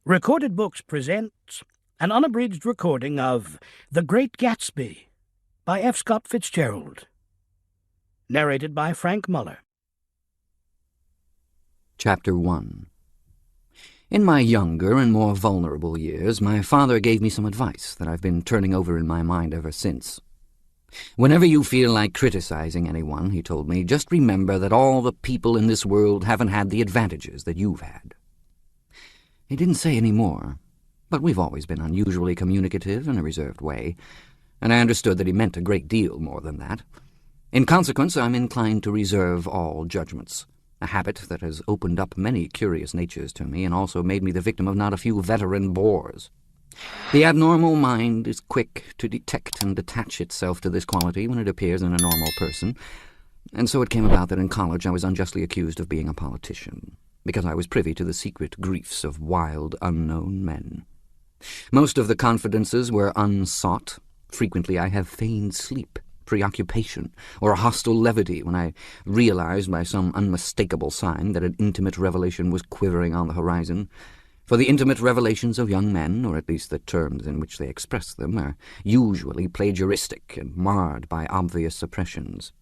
Recorded Books presents an unabridged recording of The Great Gatsby by F. Scott Fitzgerald. Narrated by Frank Muller. Chapter 1. In my younger and more vulnerable years, my father gave me some advice that I've been turning over in my mind ever since. Whenever you feel like criticizing anyone, he told me, just remember that all the people in this world haven't had the advantages that you've had. He didn't say any more, but we've always been unusually communicative in a reserved way, and I understood that he meant a great deal more than that. In consequence, I'm inclined to reserve all judgments, a habit that has opened up many curious natures to me and also made me the victim of not a few veteran bores. The abnormal mind is quick to detect and attach itself to this quality when it appears in a normal person, and so it came about that in college I was unjustly accused of being a politician, because I was privy to the secret griefs of wild, unknown men. Most of the confidences were unsought. Frequently I have feigned sleep, preoccupation, or a hostile levity when I realized by some unmistakable sign that an intimate revelation was quivering on the horizon. For the intimate revelations of young men, or at least the terms in which they express them, are usually plagiaristic and marred by obvious suppressions.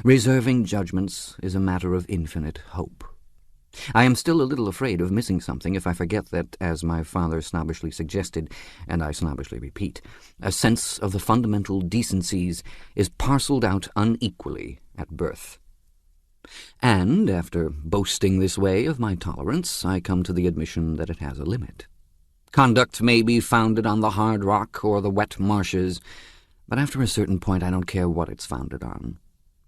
Reserving judgments is a matter of infinite hope. I am still a little afraid of missing something if I forget that, as my father snobbishly suggested, and I snobbishly repeat, a sense of the fundamental decencies is parcelled out unequally at birth. And, after boasting this way of my tolerance, I come to the admission that it has a limit. Conduct may be founded on the hard rock or the wet marshes, but after a certain point I don't care what it's founded on.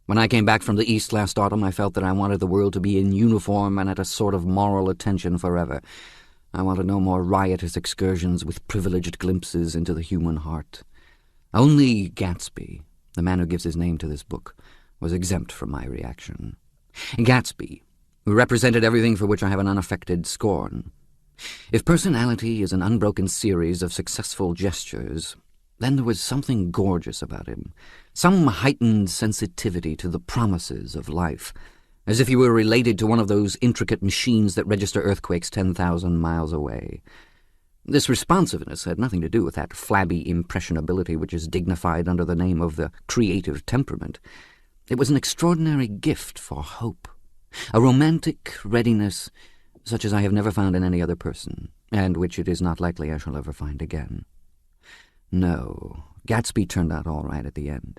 When I came back from the East last autumn, I felt that I wanted the world to be in uniform and at a sort of moral attention forever. I wanted no more riotous excursions with privileged glimpses into the human heart. Only Gatsby, the man who gives his name to this book, was exempt from my reaction. Gatsby, who represented everything for which I have an unaffected scorn. If personality is an unbroken series of successful gestures, then there was something gorgeous about him, some heightened sensitivity to the promises of life, as if he were related to one of those intricate machines that register earthquakes 10,000 miles away. This responsiveness had nothing to do with that flabby impressionability which is dignified under the name of the creative temperament. It was an extraordinary gift for hope, a romantic readiness such as I have never found in any other person, and which it is not likely I shall ever find again. No, Gatsby turned out all right at the end.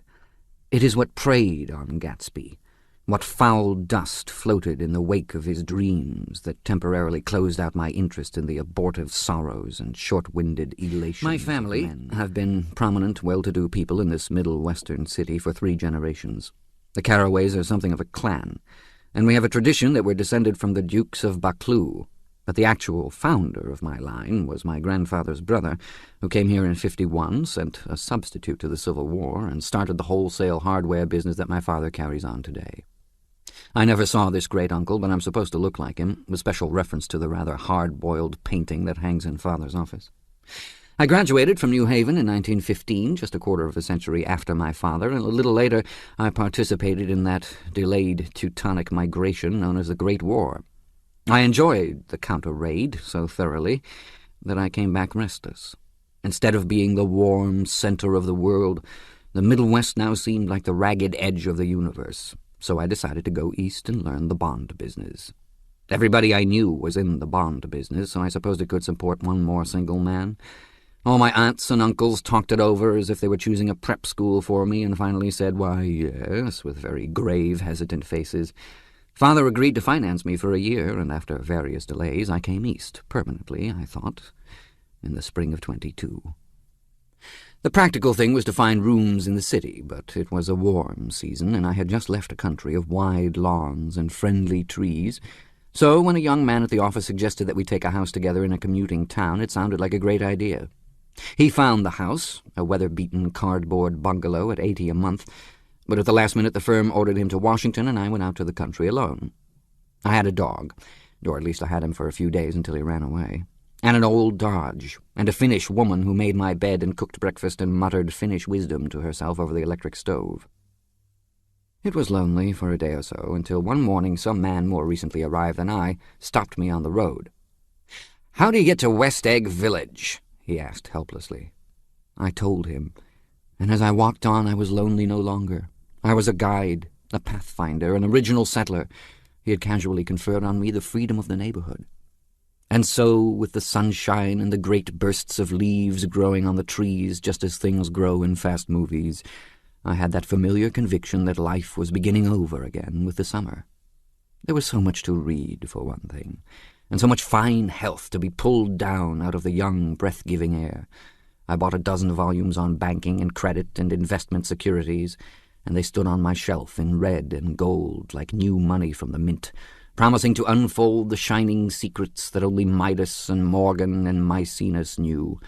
It is what preyed on Gatsby, what foul dust floated in the wake of his dreams that temporarily closed out my interest in the abortive sorrows and short-winded elations. My family have been prominent, well-to-do people in this middle western city for 3 generations. The Carraways are something of a clan, and we have a tradition that we're descended from the Dukes of Buccleuch. But the actual founder of my line was my grandfather's brother, who came here in '51, sent a substitute to the Civil War, and started the wholesale hardware business that my father carries on today. I never saw this great-uncle, but I'm supposed to look like him, with special reference to the rather hard-boiled painting that hangs in Father's office. I graduated from New Haven in 1915, just a quarter of a century after my father, and a little later I participated in that delayed Teutonic migration known as the Great War. I enjoyed the counter-raid so thoroughly that I came back restless. Instead of being the warm center of the world, the Middle West now seemed like the ragged edge of the universe, so I decided to go east and learn the bond business. Everybody I knew was in the bond business, so I supposed it could support one more single man. All my aunts and uncles talked it over as if they were choosing a prep school for me, and finally said, "Why, yes," with very grave, hesitant faces. Father agreed to finance me for a year, and after various delays I came east, permanently, I thought, in the spring of '22. The practical thing was to find rooms in the city, but it was a warm season, and I had just left a country of wide lawns and friendly trees, so when a young man at the office suggested that we take a house together in a commuting town, it sounded like a great idea. He found the house, a weather-beaten cardboard bungalow at $80 a month, but at the last minute the firm ordered him to Washington, and I went out to the country alone. I had a dog, or at least I had him for a few days until he ran away, and an old Dodge, and a Finnish woman who made my bed and cooked breakfast and muttered Finnish wisdom to herself over the electric stove. It was lonely for a day or so, until one morning some man more recently arrived than I stopped me on the road. "How do you get to West Egg Village?" he asked helplessly. I told him, and as I walked on I was lonely no longer. I was a guide, a pathfinder, an original settler. He had casually conferred on me the freedom of the neighborhood. And so, with the sunshine and the great bursts of leaves growing on the trees just as things grow in fast movies, I had that familiar conviction that life was beginning over again with the summer. There was so much to read, for one thing, and so much fine health to be pulled down out of the young, breath-giving air. I bought a dozen volumes on banking and credit and investment securities, and they stood on my shelf in red and gold like new money from the mint, promising to unfold the shining secrets that only Midas and Morgan and Maecenas knew.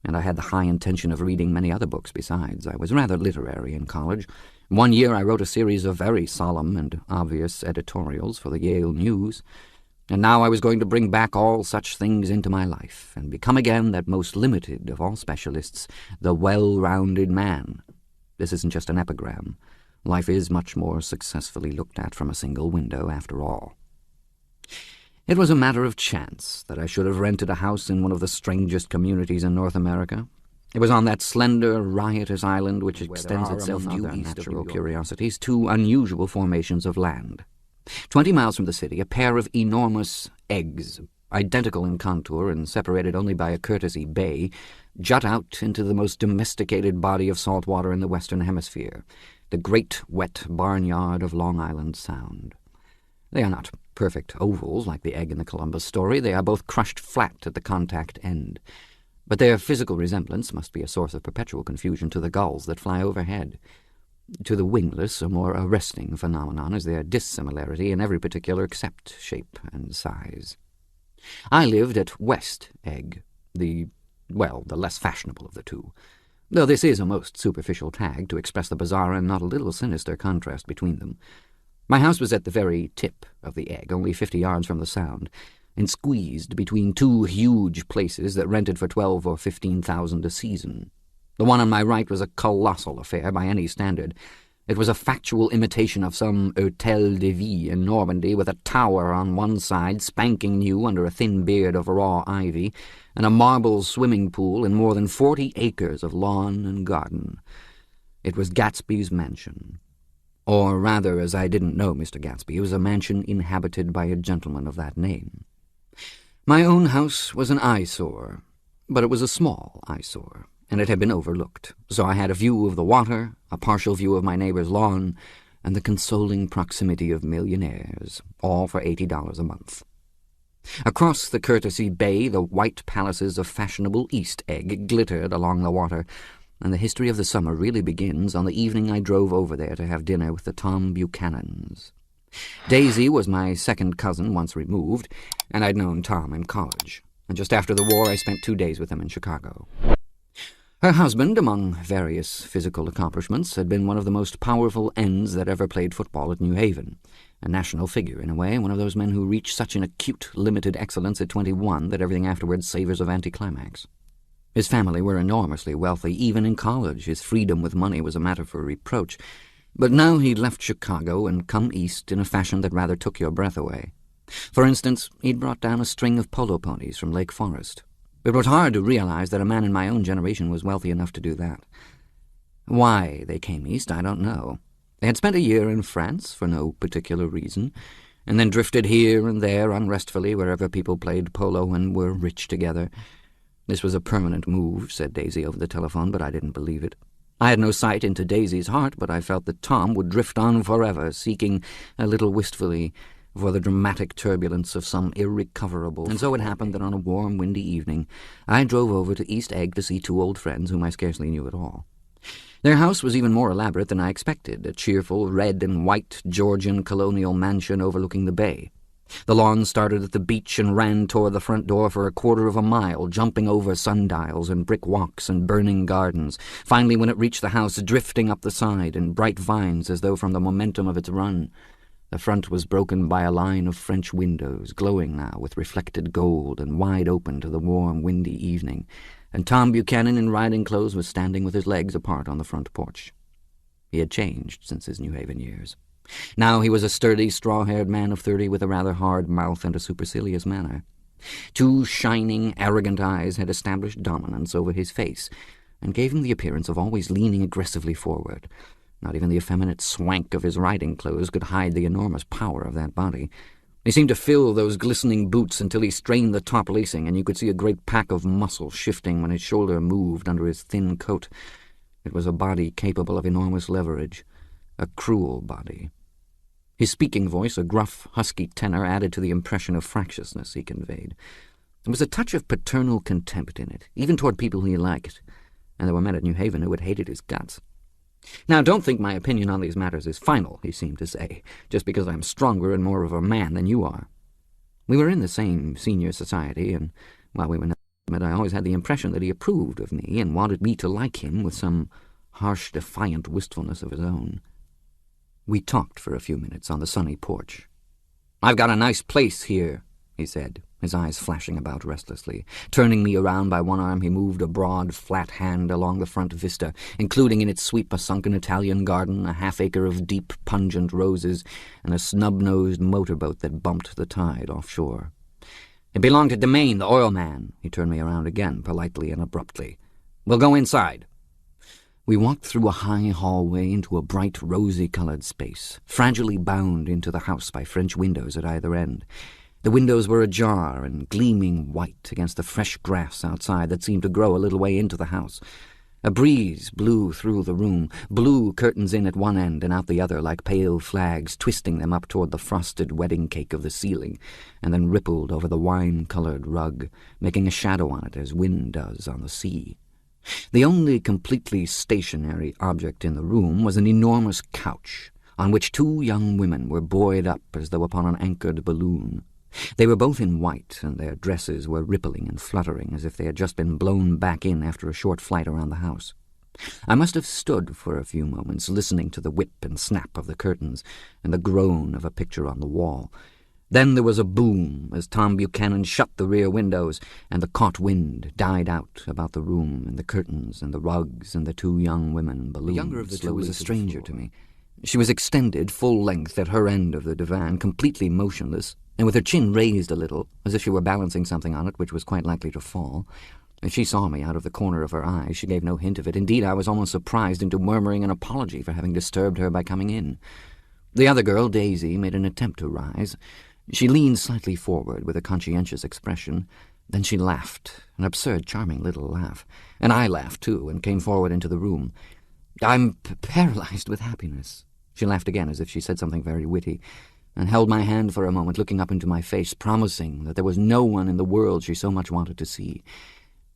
And I had the high intention of reading many other books besides. I was rather literary in college. One year I wrote a series of very solemn and obvious editorials for the Yale News, and now I was going to bring back all such things into my life and become again that most limited of all specialists, the well-rounded man. This isn't just an epigram. Life is much more successfully looked at from a single window, after all. It was a matter of chance that I should have rented a house in one of the strangest communities in North America. It was on that slender, riotous island which extends itself due east of natural curiosities, two unusual formations of land. 20 miles from the city, a pair of enormous eggs, identical in contour and separated only by a courtesy bay, jut out into the most domesticated body of salt water in the Western Hemisphere, the great wet barnyard of Long Island Sound. They are not perfect ovals like the egg in the Columbus story. They are both crushed flat at the contact end. But their physical resemblance must be a source of perpetual confusion to the gulls that fly overhead. To the wingless, a more arresting phenomenon is their dissimilarity in every particular except shape and size. I lived at West Egg, the less fashionable of the two, though this is a most superficial tag to express the bizarre and not a little sinister contrast between them. My house was at the very tip of the egg, only 50 yards from the Sound, and squeezed between two huge places that rented for $12,000 or $15,000 a season. The one on my right was a colossal affair by any standard. It was a factual imitation of some Hôtel de Ville in Normandy, with a tower on one side, spanking new under a thin beard of raw ivy, and a marble swimming pool and more than 40 acres of lawn and garden. It was Gatsby's mansion. Or rather, as I didn't know Mr. Gatsby, it was a mansion inhabited by a gentleman of that name. My own house was an eyesore, but it was a small eyesore, and it had been overlooked, so I had a view of the water, a partial view of my neighbor's lawn, and the consoling proximity of millionaires, all for $80 a month. Across the courtesy bay, the white palaces of fashionable East Egg glittered along the water, and the history of the summer really begins on the evening I drove over there to have dinner with the Tom Buchanans. Daisy was my second cousin once removed, and I'd known Tom in college, and just after the war I spent 2 days with him in Chicago. Her husband, among various physical accomplishments, had been one of the most powerful ends that ever played football at New Haven, a national figure in a way, one of those men who reach such an acute, limited excellence at 21 that everything afterwards savours of anticlimax. His family were enormously wealthy. Even in college, his freedom with money was a matter for reproach. But now he'd left Chicago and come east in a fashion that rather took your breath away. For instance, he'd brought down a string of polo ponies from Lake Forest. It was hard to realize that a man in my own generation was wealthy enough to do that. Why they came east, I don't know. They had spent a year in France for no particular reason, and then drifted here and there unrestfully wherever people played polo and were rich together. This was a permanent move, said Daisy over the telephone, but I didn't believe it. I had no sight into Daisy's heart, but I felt that Tom would drift on forever, seeking, a little wistfully, for the dramatic turbulence of some irrecoverable... And so it happened that on a warm, windy evening I drove over to East Egg to see two old friends whom I scarcely knew at all. Their house was even more elaborate than I expected, a cheerful red and white Georgian colonial mansion overlooking the bay. The lawn started at the beach and ran toward the front door for 1/4 of a mile, jumping over sundials and brick walks and burning gardens, finally when it reached the house drifting up the side in bright vines as though from the momentum of its run. The front was broken by a line of French windows, glowing now with reflected gold and wide open to the warm, windy evening, and Tom Buchanan in riding clothes was standing with his legs apart on the front porch. He had changed since his New Haven years. Now he was a sturdy, straw-haired man of 30 with a rather hard mouth and a supercilious manner. Two shining, arrogant eyes had established dominance over his face, and gave him the appearance of always leaning aggressively forward. Not even the effeminate swank of his riding clothes could hide the enormous power of that body. He seemed to fill those glistening boots until he strained the top lacing, and you could see a great pack of muscle shifting when his shoulder moved under his thin coat. It was a body capable of enormous leverage, a cruel body. His speaking voice, a gruff, husky tenor, added to the impression of fractiousness he conveyed. There was a touch of paternal contempt in it, even toward people he liked, and there were men at New Haven who had hated his guts. "Now, don't think my opinion on these matters is final," he seemed to say, "just because I'm stronger and more of a man than you are." We were in the same senior society, and while we were not intimate, I always had the impression that he approved of me and wanted me to like him with some harsh, defiant wistfulness of his own. We talked for a few minutes on the sunny porch. "I've got a nice place here," he said, his eyes flashing about restlessly. Turning me around by one arm, he moved a broad, flat hand along the front vista, including in its sweep a sunken Italian garden, a half-acre of deep, pungent roses, and a snub-nosed motorboat that bumped the tide offshore. "It belonged to Demain, the oil man." He turned me around again, politely and abruptly. "We'll go inside." We walked through a high hallway into a bright, rosy-colored space, fragilely bound into the house by French windows at either end. The windows were ajar and gleaming white against the fresh grass outside that seemed to grow a little way into the house. A breeze blew through the room, blew curtains in at one end and out the other like pale flags, twisting them up toward the frosted wedding cake of the ceiling, and then rippled over the wine-colored rug, making a shadow on it as wind does on the sea. The only completely stationary object in the room was an enormous couch, on which two young women were buoyed up as though upon an anchored balloon. They were both in white, and their dresses were rippling and fluttering as if they had just been blown back in after a short flight around the house. I must have stood for a few moments, listening to the whip and snap of the curtains and the groan of a picture on the wall. Then there was a boom as Tom Buchanan shut the rear windows, and the caught wind died out about the room and the curtains and the rugs and the two young women ballooned. The younger of the two was a stranger to me. She was extended full length at her end of the divan, completely motionless, and with her chin raised a little, as if she were balancing something on it which was quite likely to fall. If she saw me out of the corner of her eye, she gave no hint of it. Indeed, I was almost surprised into murmuring an apology for having disturbed her by coming in. The other girl, Daisy, made an attempt to rise. She leaned slightly forward with a conscientious expression. Then she laughed, an absurd, charming little laugh. And I laughed, too, and came forward into the room. "I'm paralyzed with happiness." She laughed again as if she said something very witty, and held my hand for a moment, looking up into my face, promising that there was no one in the world she so much wanted to see.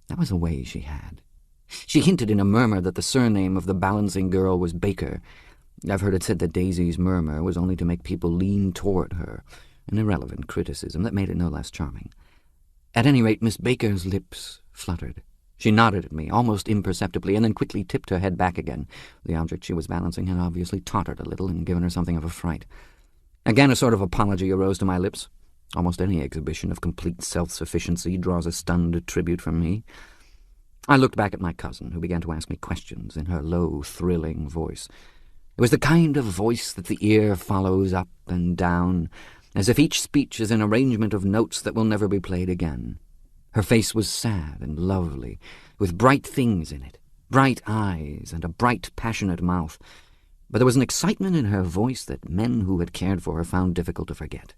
That was a way she had. She hinted in a murmur that the surname of the balancing girl was Baker. I've heard it said that Daisy's murmur was only to make people lean toward her, an irrelevant criticism that made it no less charming. At any rate, Miss Baker's lips fluttered. She nodded at me, almost imperceptibly, and then quickly tipped her head back again. The object she was balancing had obviously tottered a little and given her something of a fright. Again a sort of apology arose to my lips. Almost any exhibition of complete self-sufficiency draws a stunned tribute from me. I looked back at my cousin, who began to ask me questions in her low, thrilling voice. It was the kind of voice that the ear follows up and down, as if each speech is an arrangement of notes that will never be played again. Her face was sad and lovely, with bright things in it, bright eyes and a bright, passionate mouth. But there was an excitement in her voice that men who had cared for her found difficult to forget.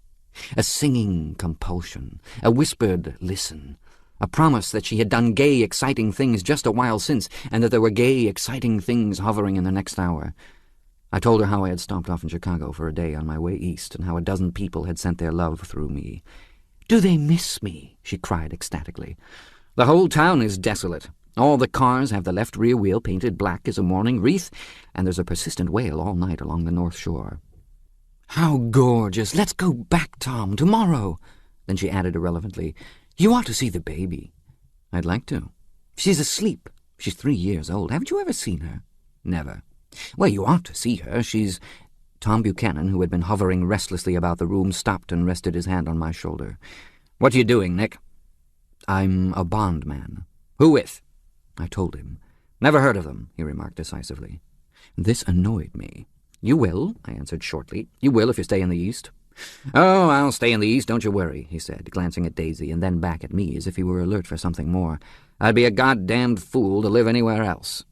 A singing compulsion, a whispered listen, a promise that she had done gay, exciting things just a while since, and that there were gay, exciting things hovering in the next hour. I told her how I had stopped off in Chicago for a day on my way east, and how a dozen people had sent their love through me. "Do they miss me?" she cried ecstatically. "The whole town is desolate. All the cars have the left rear wheel painted black as a mourning wreath, and there's a persistent wail all night along the North Shore." "How gorgeous! Let's go back, Tom, tomorrow." Then she added irrelevantly, "You ought to see the baby." "I'd like to." "She's asleep. She's 3 years old. Haven't you ever seen her?" "Never." "Well, you ought to see her. She's—" Tom Buchanan, who had been hovering restlessly about the room, stopped and rested his hand on my shoulder. "What are you doing, Nick?" "I'm a bondman." "Who with?" I told him. "Never heard of them," he remarked decisively. This annoyed me. "You will," I answered shortly. "You will if you stay in the East. "Oh, I'll stay in the East, don't you worry," he said, glancing at Daisy and then back at me as if he were alert for something more. "I'd be a goddamned fool to live anywhere else."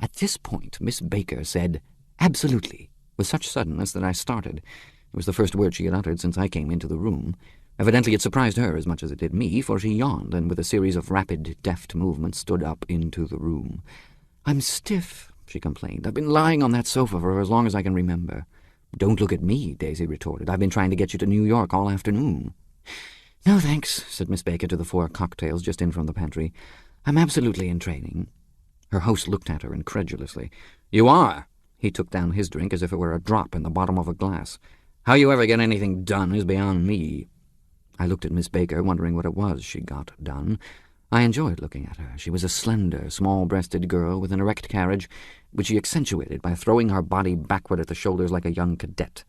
At this point, Miss Baker said, "Absolutely," with such suddenness that I started. It was the first word she had uttered since I came into the room. Evidently it surprised her as much as it did me, for she yawned and with a series of rapid, deft movements stood up into the room. "I'm stiff," she complained. "I've been lying on that sofa for as long as I can remember." "Don't look at me," Daisy retorted. "I've been trying to get you to New York all afternoon." "No, thanks," said Miss Baker to the 4 cocktails just in from the pantry. "I'm absolutely in training." Her host looked at her incredulously. "You are?" He took down his drink as if it were a drop in the bottom of a glass. "How you ever get anything done is beyond me." I looked at Miss Baker, wondering what it was she got done. I enjoyed looking at her. She was a slender, small-breasted girl with an erect carriage, which she accentuated by throwing her body backward at the shoulders like a young cadet.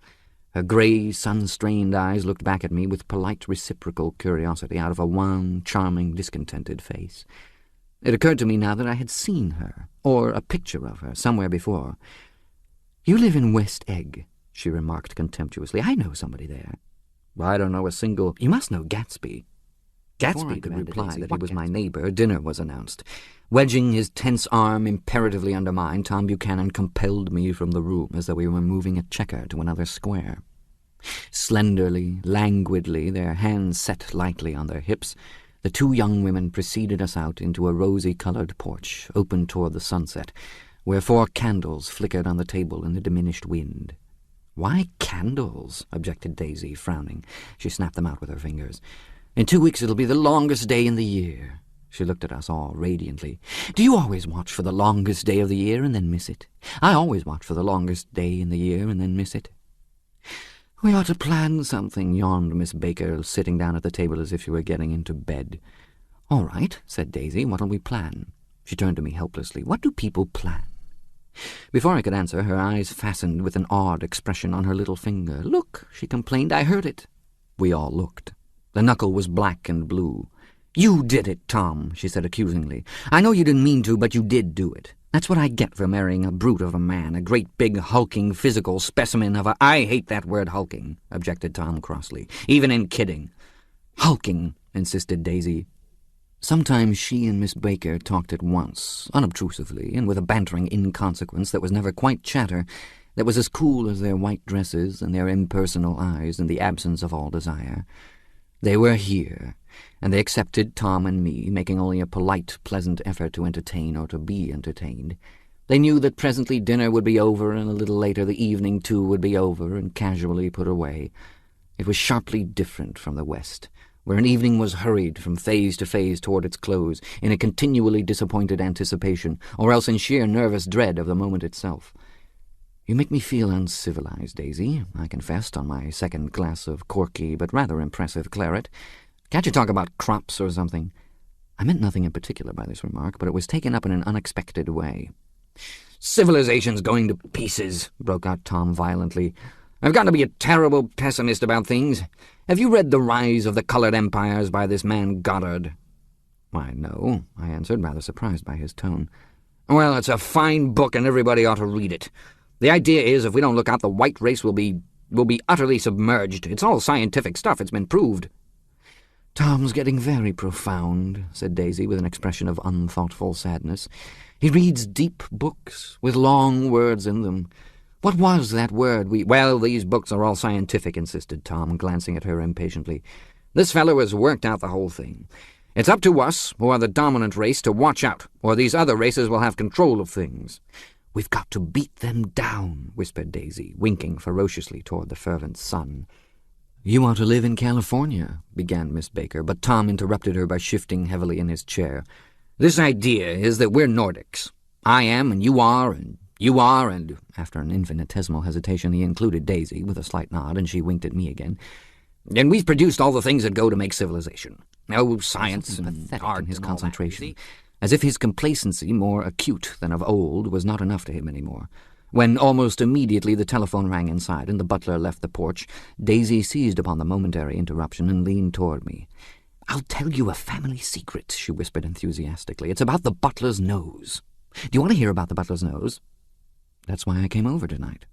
Her grey, sun-strained eyes looked back at me with polite reciprocal curiosity out of a wan, charming, discontented face. It occurred to me now that I had seen her, or a picture of her, somewhere before. "You live in West Egg," she remarked contemptuously. "I know somebody there." "I don't know a single—" "You must know Gatsby." Gatsby could reply that he was my neighbour. Dinner was announced. Wedging his tense arm imperatively under mine, Tom Buchanan compelled me from the room as though we were moving a checker to another square. Slenderly, languidly, their hands set lightly on their hips, the 2 young women preceded us out into a rosy-coloured porch, open toward the sunset, where 4 candles flickered on the table in the diminished wind. "Why candles?" objected Daisy, frowning. She snapped them out with her fingers. "In 2 weeks it'll be the longest day in the year." She looked at us all radiantly. "Do you always watch for the longest day of the year and then miss it? I always watch for the longest day in the year and then miss it." "We ought to plan something," yawned Miss Baker, sitting down at the table as if she were getting into bed. "All right," said Daisy. "What'll we plan?" She turned to me helplessly. "What do people plan?" Before I could answer, her eyes fastened with an odd expression on her little finger. "Look," she complained. "I heard it." We all looked. The knuckle was black and blue. "You did it, Tom," she said accusingly. "I know you didn't mean to, but you did do it. That's what I get for marrying a brute of a man, a great big hulking physical specimen of a—" "I hate that word hulking," objected Tom crossly, "even in kidding." "Hulking," insisted Daisy. Sometimes she and Miss Baker talked at once, unobtrusively, and with a bantering inconsequence that was never quite chatter, that was as cool as their white dresses and their impersonal eyes in the absence of all desire. They were here, and they accepted Tom and me, making only a polite, pleasant effort to entertain or to be entertained. They knew that presently dinner would be over, and a little later the evening, too, would be over and casually put away. It was sharply different from the West, where an evening was hurried from phase to phase toward its close, in a continually disappointed anticipation, or else in sheer nervous dread of the moment itself. "You make me feel uncivilized, Daisy," I confessed on my second glass of corky but rather impressive claret. "Can't you talk about crops or something?" I meant nothing in particular by this remark, but it was taken up in an unexpected way. "Civilization's going to pieces," broke out Tom violently. "I've got to be a terrible pessimist about things. Have you read The Rise of the Colored Empires by this man Goddard?" "Why, no," I answered, rather surprised by his tone. "Well, it's a fine book, and everybody ought to read it. The idea is, if we don't look out, the white race will be utterly submerged. It's all scientific stuff. It's been proved." "Tom's getting very profound," said Daisy with an expression of unthoughtful sadness. "He reads deep books, with long words in them. What was that word we—" "Well, these books are all scientific," insisted Tom, glancing at her impatiently. "This fellow has worked out the whole thing. It's up to us, who are the dominant race, to watch out, or these other races will have control of things." "We've got to beat them down," whispered Daisy, winking ferociously toward the fervent sun. "You ought to live in California," began Miss Baker, but Tom interrupted her by shifting heavily in his chair. "This idea is that we're Nordics. I am, and you are, and you are, and—" After an infinitesimal hesitation he included Daisy with a slight nod, and she winked at me again. "And we've produced all the things that go to make civilization. Oh, science and art in his concentration. As if his complacency, more acute than of old, was not enough to him any more. When almost immediately the telephone rang inside and the butler left the porch, Daisy seized upon the momentary interruption and leaned toward me. "I'll tell you a family secret," she whispered enthusiastically. "It's about the butler's nose. Do you want to hear about the butler's nose?" "That's why I came over tonight."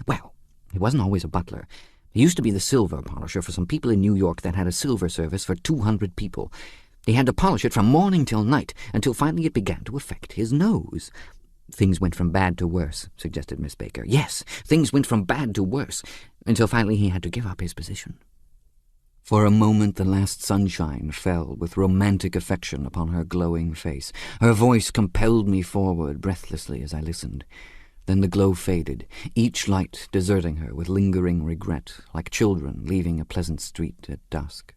"Well, he wasn't always a butler. He used to be the silver polisher for some people in New York that had a silver service for 200 people. He had to polish it from morning till night, until finally it began to affect his nose. Things went from bad to worse, suggested Miss Baker. Yes, things went from bad to worse, until finally he had to give up his position. For a moment the last sunshine fell with romantic affection upon her glowing face. Her voice compelled me forward breathlessly as I listened. Then the glow faded, each light deserting her with lingering regret, like children leaving a pleasant street at dusk.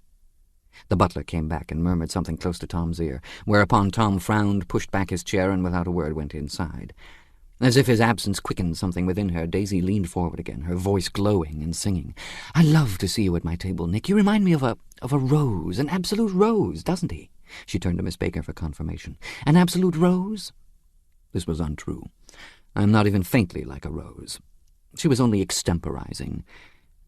The butler came back and murmured something close to Tom's ear, whereupon Tom frowned, pushed back his chair, and without a word went inside. As if his absence quickened something within her, Daisy leaned forward again, her voice glowing and singing. "I love to see you at my table, Nick. You remind me of a rose, an absolute rose, doesn't he?" She turned to Miss Baker for confirmation. "An absolute rose?" This was untrue. I am not even faintly like a rose. She was only extemporizing.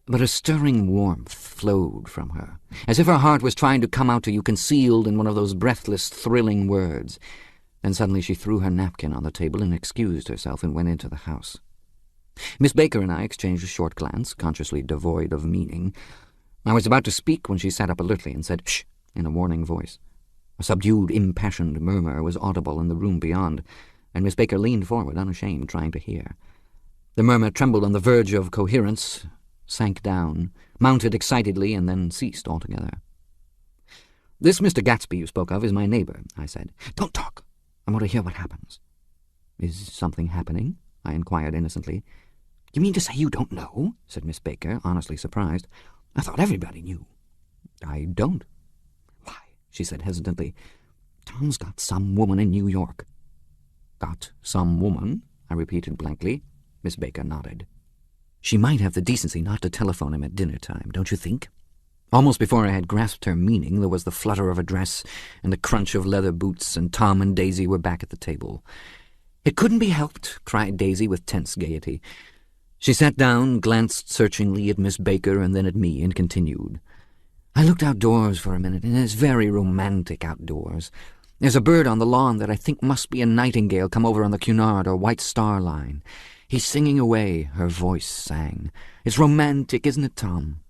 But a stirring warmth flowed from her, as if her heart was trying to come out to you concealed in one of those breathless, thrilling words. Then suddenly she threw her napkin on the table and excused herself and went into the house. Miss Baker and I exchanged a short glance, consciously devoid of meaning. I was about to speak when she sat up alertly and said, "Shh," in a warning voice. A subdued, impassioned murmur was audible in the room beyond, and Miss Baker leaned forward, unashamed, trying to hear. The murmur trembled on the verge of coherence, sank down, mounted excitedly, and then ceased altogether. "This Mr. Gatsby you spoke of is my neighbour," I said. "Don't talk. I want to hear what happens." "Is something happening?" I inquired innocently. "You mean to say you don't know?" said Miss Baker, honestly surprised. "I thought everybody knew." "I don't." "Why," she said hesitantly, "Tom's got some woman in New York." "Got some woman?" I repeated blankly. Miss Baker nodded. "She might have the decency not to telephone him at dinner time, don't you think?" Almost before I had grasped her meaning, there was the flutter of a dress and the crunch of leather boots, and Tom and Daisy were back at the table. "It couldn't be helped," cried Daisy with tense gaiety. She sat down, glanced searchingly at Miss Baker and then at me, and continued. "I looked outdoors for a minute, and it's very romantic outdoors. There's a bird on the lawn that I think must be a nightingale come over on the Cunard or White Star Line. He's singing away," her voice sang. "It's romantic, isn't it, Tom?"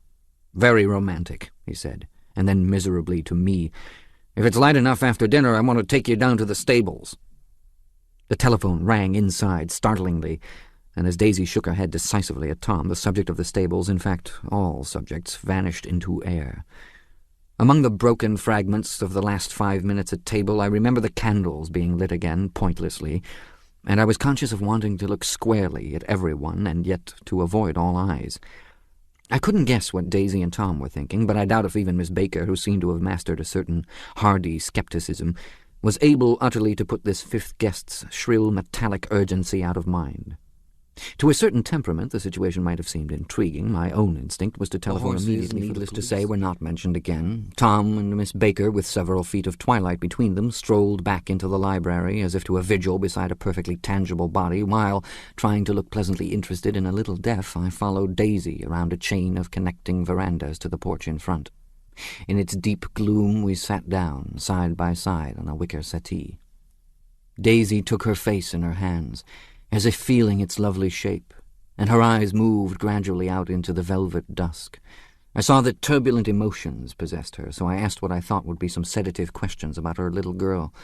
"Very romantic," he said, and then miserably to me, "If it's light enough after dinner, I want to take you down to the stables." The telephone rang inside, startlingly, and as Daisy shook her head decisively at Tom, the subject of the stables, in fact all subjects, vanished into air. Among the broken fragments of the last 5 minutes at table, I remember the candles being lit again, pointlessly, and I was conscious of wanting to look squarely at everyone and yet to avoid all eyes. I couldn't guess what Daisy and Tom were thinking, but I doubt if even Miss Baker, who seemed to have mastered a certain hardy skepticism, was able utterly to put this fifth guest's shrill metallic urgency out of mind. To a certain temperament, the situation might have seemed intriguing. My own instinct was to telephone immediately. Needless to say, were not mentioned again. Tom and Miss Baker, with several feet of twilight between them, strolled back into the library as if to a vigil beside a perfectly tangible body, while, trying to look pleasantly interested and a little deaf, I followed Daisy around a chain of connecting verandas to the porch in front. In its deep gloom we sat down, side by side, on a wicker settee. Daisy took her face in her hands, as if feeling its lovely shape, and her eyes moved gradually out into the velvet dusk. I saw that turbulent emotions possessed her, so I asked what I thought would be some sedative questions about her little girl.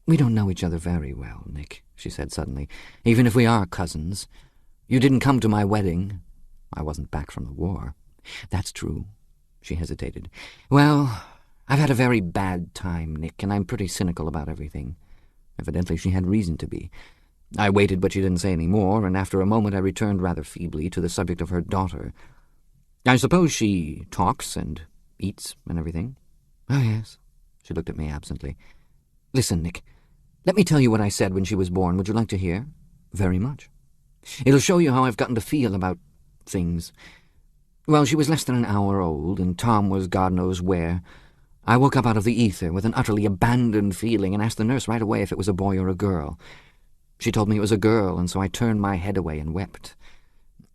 "We don't know each other very well, Nick," she said suddenly, "even if we are cousins. You didn't come to my wedding. I wasn't back from the war." "That's true." She hesitated. "Well, I've had a very bad time, Nick, and I'm pretty cynical about everything." Evidently she had reason to be. I waited, but she didn't say any more, and after a moment I returned rather feebly to the subject of her daughter. "I suppose she talks and eats and everything?" "Oh, yes." She looked at me absently. "Listen, Nick, let me tell you what I said when she was born. Would you like to hear?" "Very much." "It'll show you how I've gotten to feel about things. Well, she was less than an hour old, and Tom was God knows where. I woke up out of the ether with an utterly abandoned feeling and asked the nurse right away if it was a boy or a girl. She told me it was a girl, and so I turned my head away and wept.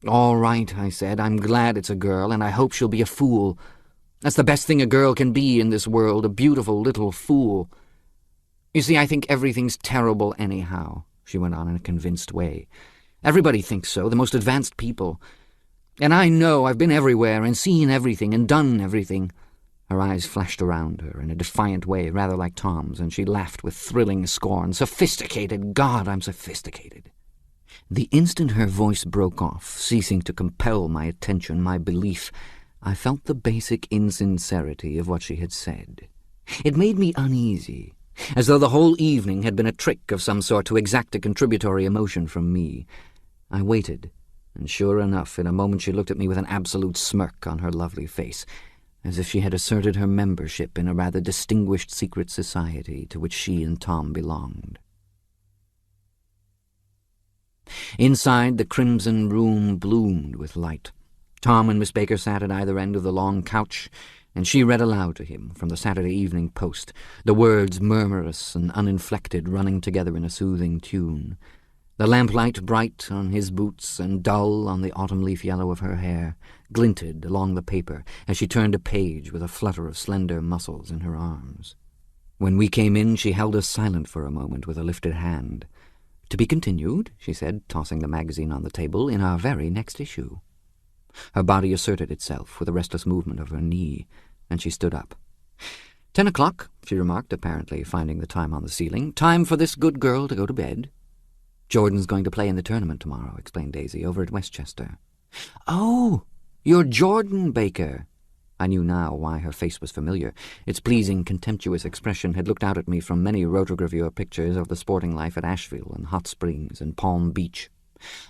'All right,' I said, 'I'm glad it's a girl, and I hope she'll be a fool. That's the best thing a girl can be in this world, a beautiful little fool. You see, I think everything's terrible anyhow,' she went on in a convinced way. 'Everybody thinks so, the most advanced people. And I know I've been everywhere and seen everything and done everything." Her eyes flashed around her in a defiant way, rather like Tom's, and she laughed with thrilling scorn. "Sophisticated! God, I'm sophisticated." The instant her voice broke off, ceasing to compel my attention, my belief, I felt the basic insincerity of what she had said. It made me uneasy, as though the whole evening had been a trick of some sort to exact a contributory emotion from me. I waited, and sure enough, in a moment she looked at me with an absolute smirk on her lovely face, as if she had asserted her membership in a rather distinguished secret society to which she and Tom belonged. Inside, the crimson room bloomed with light. Tom and Miss Baker sat at either end of the long couch, and she read aloud to him from the Saturday Evening Post, the words murmurous and uninflected running together in a soothing tune. The lamplight, bright on his boots and dull on the autumn leaf yellow of her hair, glinted along the paper as she turned a page with a flutter of slender muscles in her arms. When we came in, she held us silent for a moment with a lifted hand. "To be continued," she said, tossing the magazine on the table, "in our very next issue." Her body asserted itself with a restless movement of her knee, and she stood up. 10 o'clock, she remarked, apparently finding the time on the ceiling. "Time for this good girl to go to bed." "Jordan's going to play in the tournament tomorrow," explained Daisy, "over at Westchester." "Oh, you're Jordan Baker." I knew now why her face was familiar. Its pleasing, contemptuous expression had looked out at me from many rotogravure pictures of the sporting life at Asheville and Hot Springs and Palm Beach.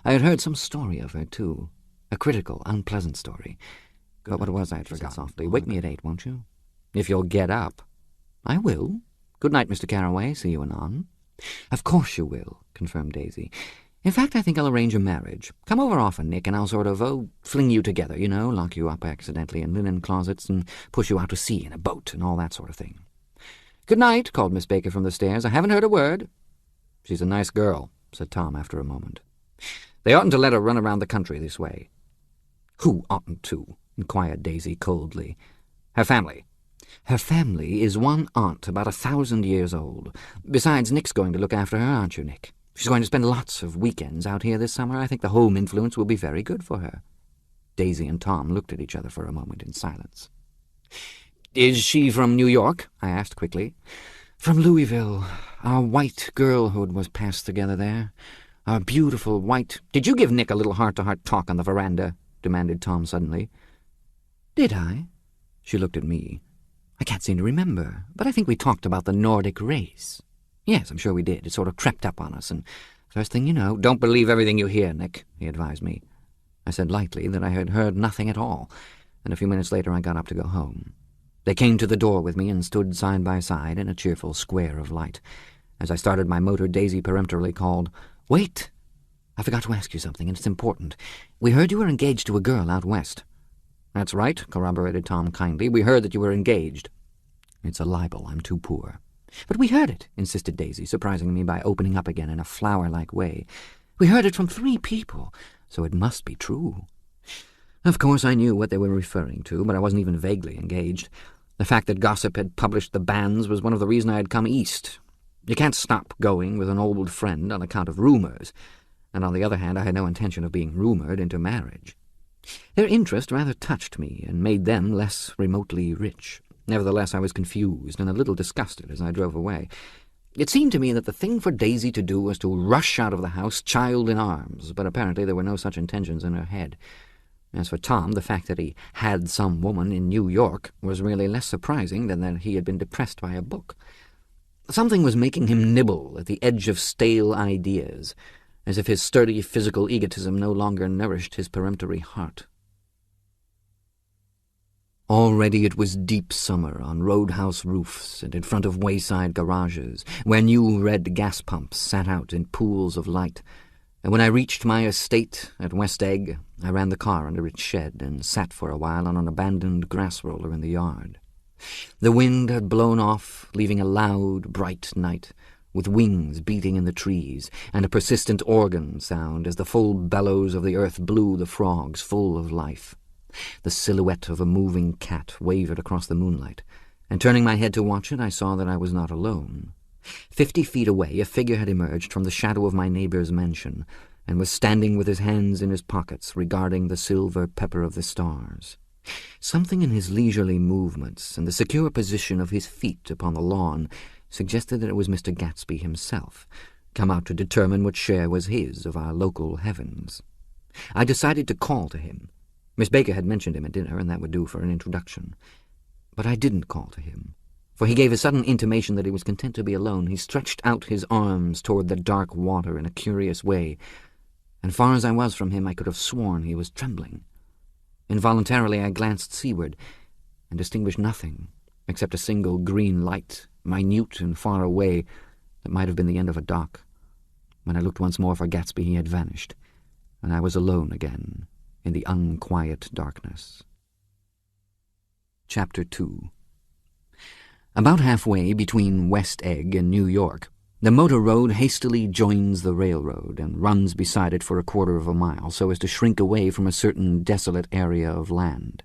I had heard some story of her, too. A critical, unpleasant story. But what it was I had forgotten softly. "Wake me at 8, won't you?" "If you'll get up." "I will. Good night, Mr. Carroway. See you anon." "Of course you will," confirmed Daisy. "In fact, I think I'll arrange a marriage. Come over often, Nick, and I'll sort of, fling you together, you know, lock you up accidentally in linen closets and push you out to sea in a boat and all that sort of thing." "Good night," called Miss Baker from the stairs. "I haven't heard a word." "She's a nice girl," said Tom after a moment. "They oughtn't to let her run around the country this way." "Who oughtn't to?" inquired Daisy coldly. "Her family." "Her family is one aunt about 1,000 years old. Besides, Nick's going to look after her, aren't you, Nick? She's going to spend lots of weekends out here this summer. I think the home influence will be very good for her." Daisy and Tom looked at each other for a moment in silence. "Is she from New York?" I asked quickly. "From Louisville. Our white girlhood was passed together there. Our beautiful white—" "Did you give Nick a little heart-to-heart talk on the veranda?" demanded Tom suddenly. "Did I?" She looked at me. "I can't seem to remember, but I think we talked about the Nordic race. Yes, I'm sure we did. It sort of crept up on us, and first thing you know—" "Don't believe everything you hear, Nick," he advised me. I said lightly that I had heard nothing at all, and a few minutes later I got up to go home. They came to the door with me and stood side by side in a cheerful square of light. As I started my motor, Daisy peremptorily called, "Wait! I forgot to ask you something, and it's important. We heard you were engaged to a girl out west." "That's right," corroborated Tom kindly. "We heard that you were engaged." "It's a libel. I'm too poor." "But we heard it," insisted Daisy, surprising me by opening up again in a flower-like way. "We heard it from 3 people, so it must be true." Of course I knew what they were referring to, but I wasn't even vaguely engaged. The fact that gossip had published the bans was one of the reasons I had come east. You can't stop going with an old friend on account of rumours, and on the other hand I had no intention of being rumoured into marriage. Their interest rather touched me and made them less remotely rich. Nevertheless, I was confused and a little disgusted as I drove away. It seemed to me that the thing for Daisy to do was to rush out of the house, child in arms, but apparently there were no such intentions in her head. As for Tom, the fact that he had some woman in New York was really less surprising than that he had been depressed by a book. Something was making him nibble at the edge of stale ideas, as if his sturdy physical egotism no longer nourished his peremptory heart. Already it was deep summer on roadhouse roofs and in front of wayside garages, where new red gas pumps sat out in pools of light, and when I reached my estate at West Egg, I ran the car under its shed and sat for a while on an abandoned grass roller in the yard. The wind had blown off, leaving a loud, bright night, with wings beating in the trees, and a persistent organ sound as the full bellows of the earth blew the frogs full of life. The silhouette of a moving cat wavered across the moonlight, and turning my head to watch it, I saw that I was not alone. 50 feet away, a figure had emerged from the shadow of my neighbour's mansion, and was standing with his hands in his pockets, regarding the silver pepper of the stars. Something in his leisurely movements and the secure position of his feet upon the lawn suggested that it was Mr. Gatsby himself, come out to determine what share was his of our local heavens. I decided to call to him. Miss Baker had mentioned him at dinner, and that would do for an introduction. But I didn't call to him, for he gave a sudden intimation that he was content to be alone. He stretched out his arms toward the dark water in a curious way, and far as I was from him, I could have sworn he was trembling. Involuntarily I glanced seaward, and distinguished nothing except a single green light, minute and far away, that might have been the end of a dock. When I looked once more for Gatsby, he had vanished, and I was alone again in the unquiet darkness. Chapter 2. About halfway between West Egg and New York, the motor road hastily joins the railroad and runs beside it for a quarter of a mile so as to shrink away from a certain desolate area of land.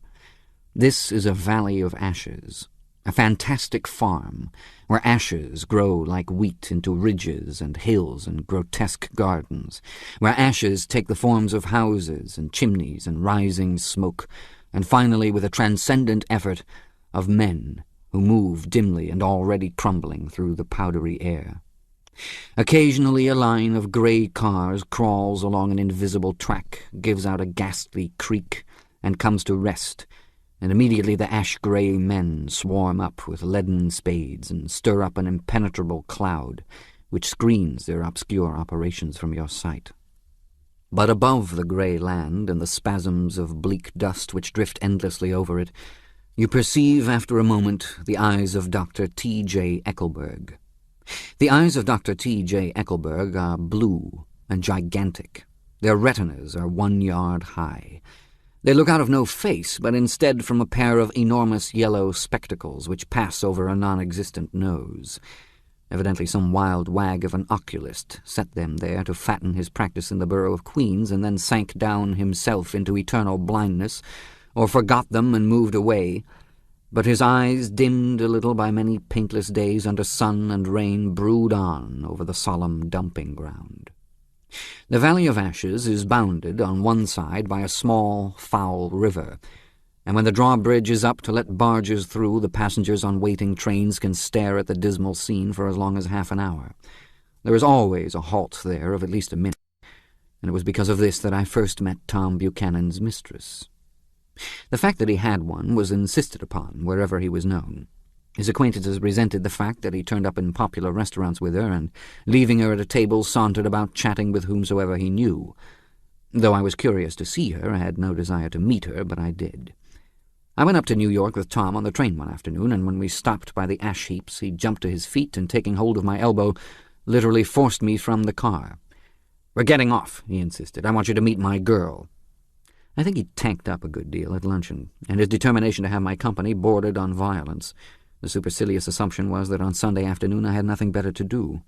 This is a valley of ashes, a fantastic farm where ashes grow like wheat into ridges and hills and grotesque gardens, where ashes take the forms of houses and chimneys and rising smoke, and finally, with a transcendent effort, of men who move dimly and already crumbling through the powdery air. Occasionally a line of grey cars crawls along an invisible track, gives out a ghastly creak, and comes to rest, and immediately the ash-grey men swarm up with leaden spades and stir up an impenetrable cloud, which screens their obscure operations from your sight. But above the grey land and the spasms of bleak dust which drift endlessly over it, you perceive after a moment the eyes of Dr. T.J. Eckelberg. The eyes of Dr. T.J. Eckelberg are blue and gigantic. Their retinas are 1 yard high. They look out of no face, but instead from a pair of enormous yellow spectacles which pass over a non-existent nose. Evidently some wild wag of an oculist set them there to fatten his practice in the borough of Queens, and then sank down himself into eternal blindness, or forgot them and moved away. But his eyes, dimmed a little by many paintless days under sun and rain, brood on over the solemn dumping ground. The Valley of Ashes is bounded on one side by a small, foul river, and when the drawbridge is up to let barges through, the passengers on waiting trains can stare at the dismal scene for as long as half an hour. There is always a halt there of at least a minute, and it was because of this that I first met Tom Buchanan's mistress. The fact that he had one was insisted upon wherever he was known. His acquaintances resented the fact that he turned up in popular restaurants with her, and, leaving her at a table, sauntered about chatting with whomsoever he knew. Though I was curious to see her, I had no desire to meet her, but I did. I went up to New York with Tom on the train one afternoon, and when we stopped by the ash heaps, he jumped to his feet and, taking hold of my elbow, literally forced me from the car. "We're getting off," he insisted. "I want you to meet my girl." I think he tanked up a good deal at luncheon, and his determination to have my company bordered on violence. The supercilious assumption was that on Sunday afternoon I had nothing better to do.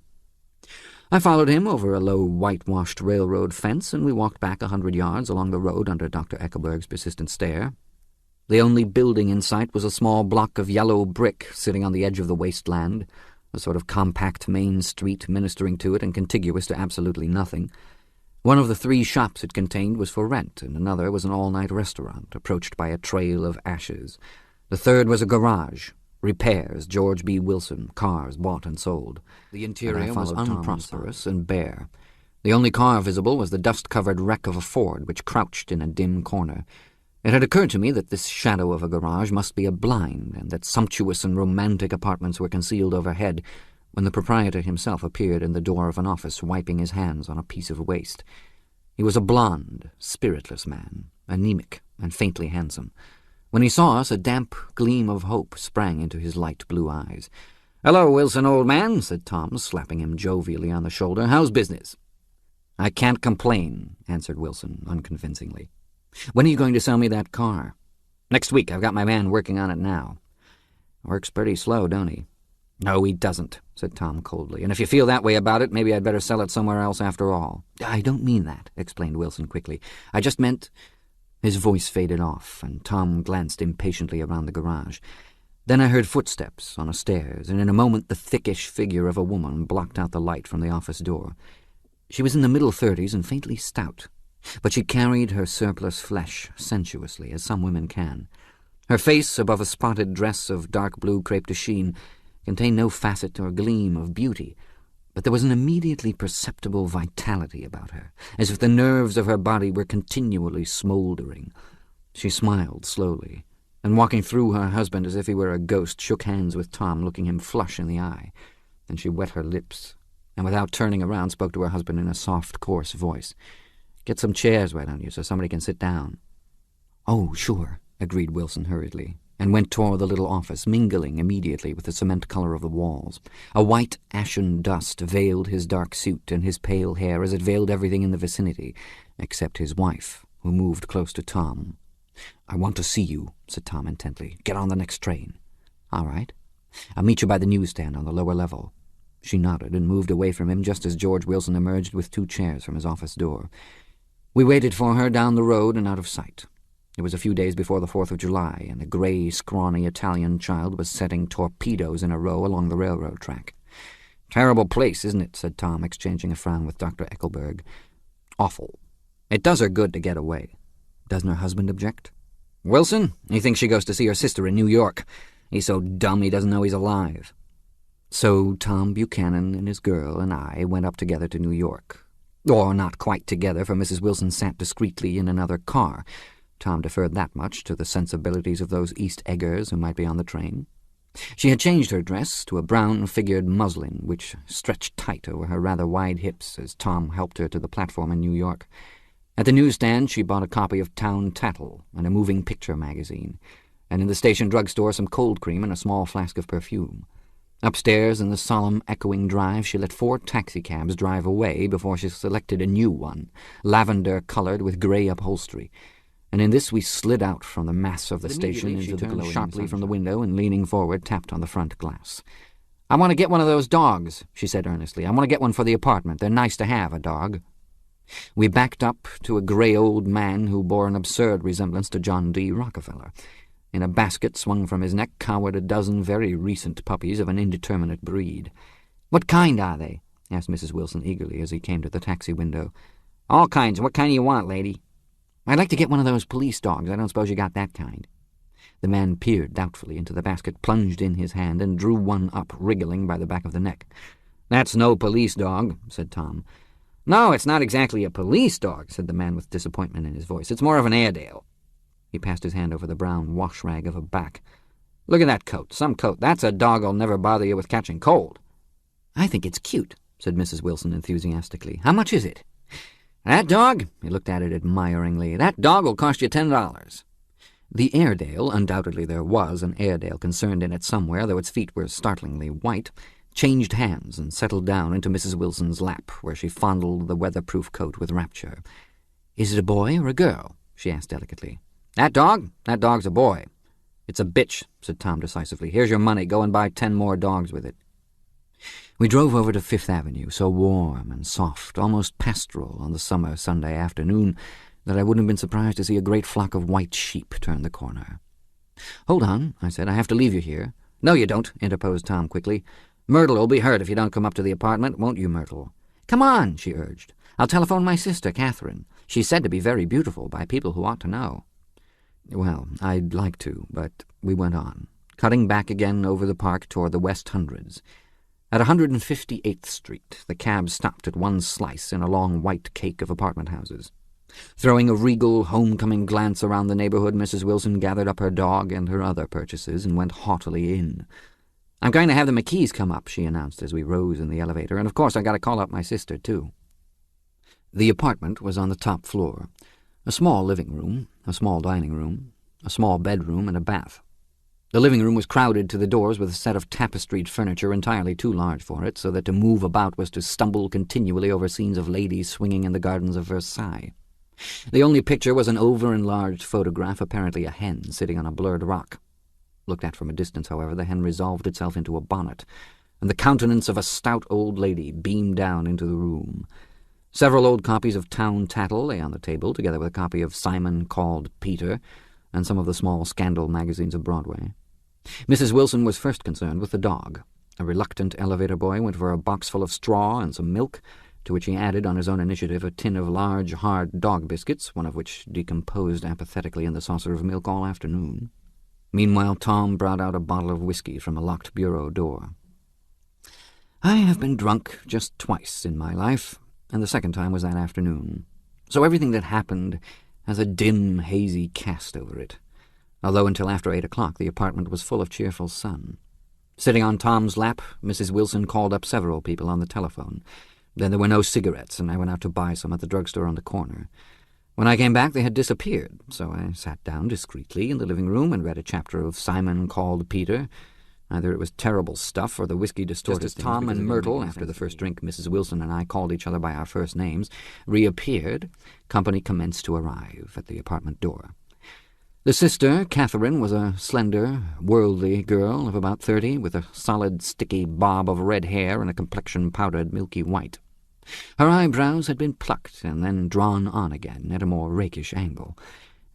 I followed him over a low, whitewashed railroad fence, and we walked back 100 yards along the road under Dr. Eckelberg's persistent stare. The only building in sight was a small block of yellow brick sitting on the edge of the wasteland, a sort of compact main street ministering to it and contiguous to absolutely nothing. One of the 3 shops it contained was for rent, and another was an all-night restaurant, approached by a trail of ashes. The third was a garage. Repairs, George B. Wilson, cars bought and sold. The interior was unprosperous and bare. The only car visible was the dust-covered wreck of a Ford, which crouched in a dim corner. It had occurred to me that this shadow of a garage must be a blind, and that sumptuous and romantic apartments were concealed overhead, when the proprietor himself appeared in the door of an office, wiping his hands on a piece of waste. He was a blond, spiritless man, anemic and faintly handsome. When he saw us, a damp gleam of hope sprang into his light blue eyes. "Hello, Wilson, old man," said Tom, slapping him jovially on the shoulder. "How's business?" "I can't complain," answered Wilson, unconvincingly. "When are you going to sell me that car?" "Next week. I've got my man working on it now." "Works pretty slow, don't he?" "No, he doesn't," said Tom coldly. "And if you feel that way about it, maybe I'd better sell it somewhere else after all." "I don't mean that," explained Wilson quickly. "I just meant—" His voice faded off, and Tom glanced impatiently around the garage. Then I heard footsteps on the stairs, and in a moment the thickish figure of a woman blocked out the light from the office door. She was in the middle 30s and faintly stout, but she carried her surplus flesh sensuously, as some women can. Her face, above a spotted dress of dark blue crepe de chine, contained no facet or gleam of beauty, but there was an immediately perceptible vitality about her, as if the nerves of her body were continually smouldering. She smiled slowly, and walking through her husband as if he were a ghost, shook hands with Tom, looking him flush in the eye. Then she wet her lips, and without turning around spoke to her husband in a soft, coarse voice. "Get some chairs, why don't you, so somebody can sit down?" "Oh, sure," agreed Wilson hurriedly, and went toward the little office, mingling immediately with the cement color of the walls. A white ashen dust veiled his dark suit and his pale hair as it veiled everything in the vicinity, except his wife, who moved close to Tom. "I want to see you," said Tom intently. "Get on the next train." "All right. I'll meet you by the newsstand on the lower level." She nodded and moved away from him just as George Wilson emerged with 2 chairs from his office door. We waited for her down the road and out of sight. It was a few days before the 4th of July, and a grey, scrawny Italian child was setting torpedoes in a row along the railroad track. "Terrible place, isn't it?" said Tom, exchanging a frown with Dr. Eckelberg. "Awful. It does her good to get away." "Doesn't her husband object?" "Wilson? He thinks she goes to see her sister in New York. He's so dumb he doesn't know he's alive." So Tom Buchanan and his girl and I went up together to New York. Or not quite together, for Mrs. Wilson sat discreetly in another car. Tom deferred that much to the sensibilities of those East Eggers who might be on the train. She had changed her dress to a brown-figured muslin, which stretched tight over her rather wide hips as Tom helped her to the platform in New York. At the newsstand she bought a copy of Town Tattle and a moving picture magazine, and in the station drugstore some cold cream and a small flask of perfume. Upstairs in the solemn, echoing drive she let 4 taxicabs drive away before she selected a new one, lavender-coloured with grey upholstery, and in this we slid out from the mass of the station into the glowing sharply from the window and, leaning forward, tapped on the front glass. "I want to get one of those dogs," she said earnestly. "I want to get one for the apartment. They're nice to have, a dog." We backed up to a grey old man who bore an absurd resemblance to John D. Rockefeller. In a basket swung from his neck cowered a dozen very recent puppies of an indeterminate breed. "What kind are they?" asked Mrs. Wilson eagerly as he came to the taxi window. "All kinds. What kind do you want, lady?" "I'd like to get one of those police dogs. I don't suppose you got that kind." The man peered doubtfully into the basket, plunged in his hand, and drew one up, wriggling by the back of the neck. "That's no police dog," said Tom. "No, it's not exactly a police dog," said the man with disappointment in his voice. "It's more of an Airedale." He passed his hand over the brown wash-rag of a back. "Look at that coat. Some coat. That's a dog'll never bother you with catching cold." "I think it's cute," said Mrs. Wilson enthusiastically. "How much is it?" "That dog?" He looked at it admiringly. "That dog will cost you $10. The Airedale, undoubtedly there was an Airedale concerned in it somewhere, though its feet were startlingly white, changed hands and settled down into Mrs. Wilson's lap, where she fondled the weatherproof coat with rapture. "Is it a boy or a girl?" she asked delicately. "That dog? That dog's a boy." "It's a bitch," said Tom decisively. "Here's your money. Go and buy 10 more dogs with it." We drove over to Fifth Avenue, so warm and soft, almost pastoral on the summer Sunday afternoon, that I wouldn't have been surprised to see a great flock of white sheep turn the corner. "Hold on," I said. "I have to leave you here." "No, you don't," interposed Tom quickly. "Myrtle'll be hurt if you don't come up to the apartment, won't you, Myrtle?" "Come on," she urged. "I'll telephone my sister, Catherine. She's said to be very beautiful by people who ought to know." Well, I'd like to, but we went on, cutting back again over the park toward the West Hundreds. At 158th Street, the cab stopped at one slice in a long white cake of apartment houses. Throwing a regal, homecoming glance around the neighborhood, Mrs. Wilson gathered up her dog and her other purchases and went haughtily in. "I'm going to have the McKees come up," she announced as we rose in the elevator, "and of course I got to call up my sister, too." The apartment was on the top floor. A small living room, a small dining room, a small bedroom, and a bath. The living room was crowded to the doors with a set of tapestried furniture entirely too large for it, so that to move about was to stumble continually over scenes of ladies swinging in the gardens of Versailles. The only picture was an over-enlarged photograph, apparently a hen sitting on a blurred rock. Looked at from a distance, however, the hen resolved itself into a bonnet, and the countenance of a stout old lady beamed down into the room. Several old copies of Town Tattle lay on the table, together with a copy of Simon Called Peter, and some of the small scandal magazines of Broadway. Mrs. Wilson was first concerned with the dog. A reluctant elevator boy went for a box full of straw and some milk, to which he added on his own initiative a tin of large, hard dog biscuits, one of which decomposed apathetically in the saucer of milk all afternoon. Meanwhile, Tom brought out a bottle of whiskey from a locked bureau door. I have been drunk just twice in my life, and the second time was that afternoon. So everything that happened has a dim, hazy cast over it, although until after 8 o'clock the apartment was full of cheerful sun. Sitting on Tom's lap, Mrs. Wilson called up several people on the telephone. Then there were no cigarettes, and I went out to buy some at the drugstore on the corner. When I came back, they had disappeared, so I sat down discreetly in the living room and read a chapter of Simon Called Peter. Either it was terrible stuff or the whiskey distorted things. Just as Tom and Myrtle, after the first drink Mrs. Wilson and I called each other by our first names, reappeared, company commenced to arrive at the apartment door. The sister, Catherine, was a slender, worldly girl of about 30, with a solid, sticky bob of red hair and a complexion powdered milky white. Her eyebrows had been plucked and then drawn on again at a more rakish angle,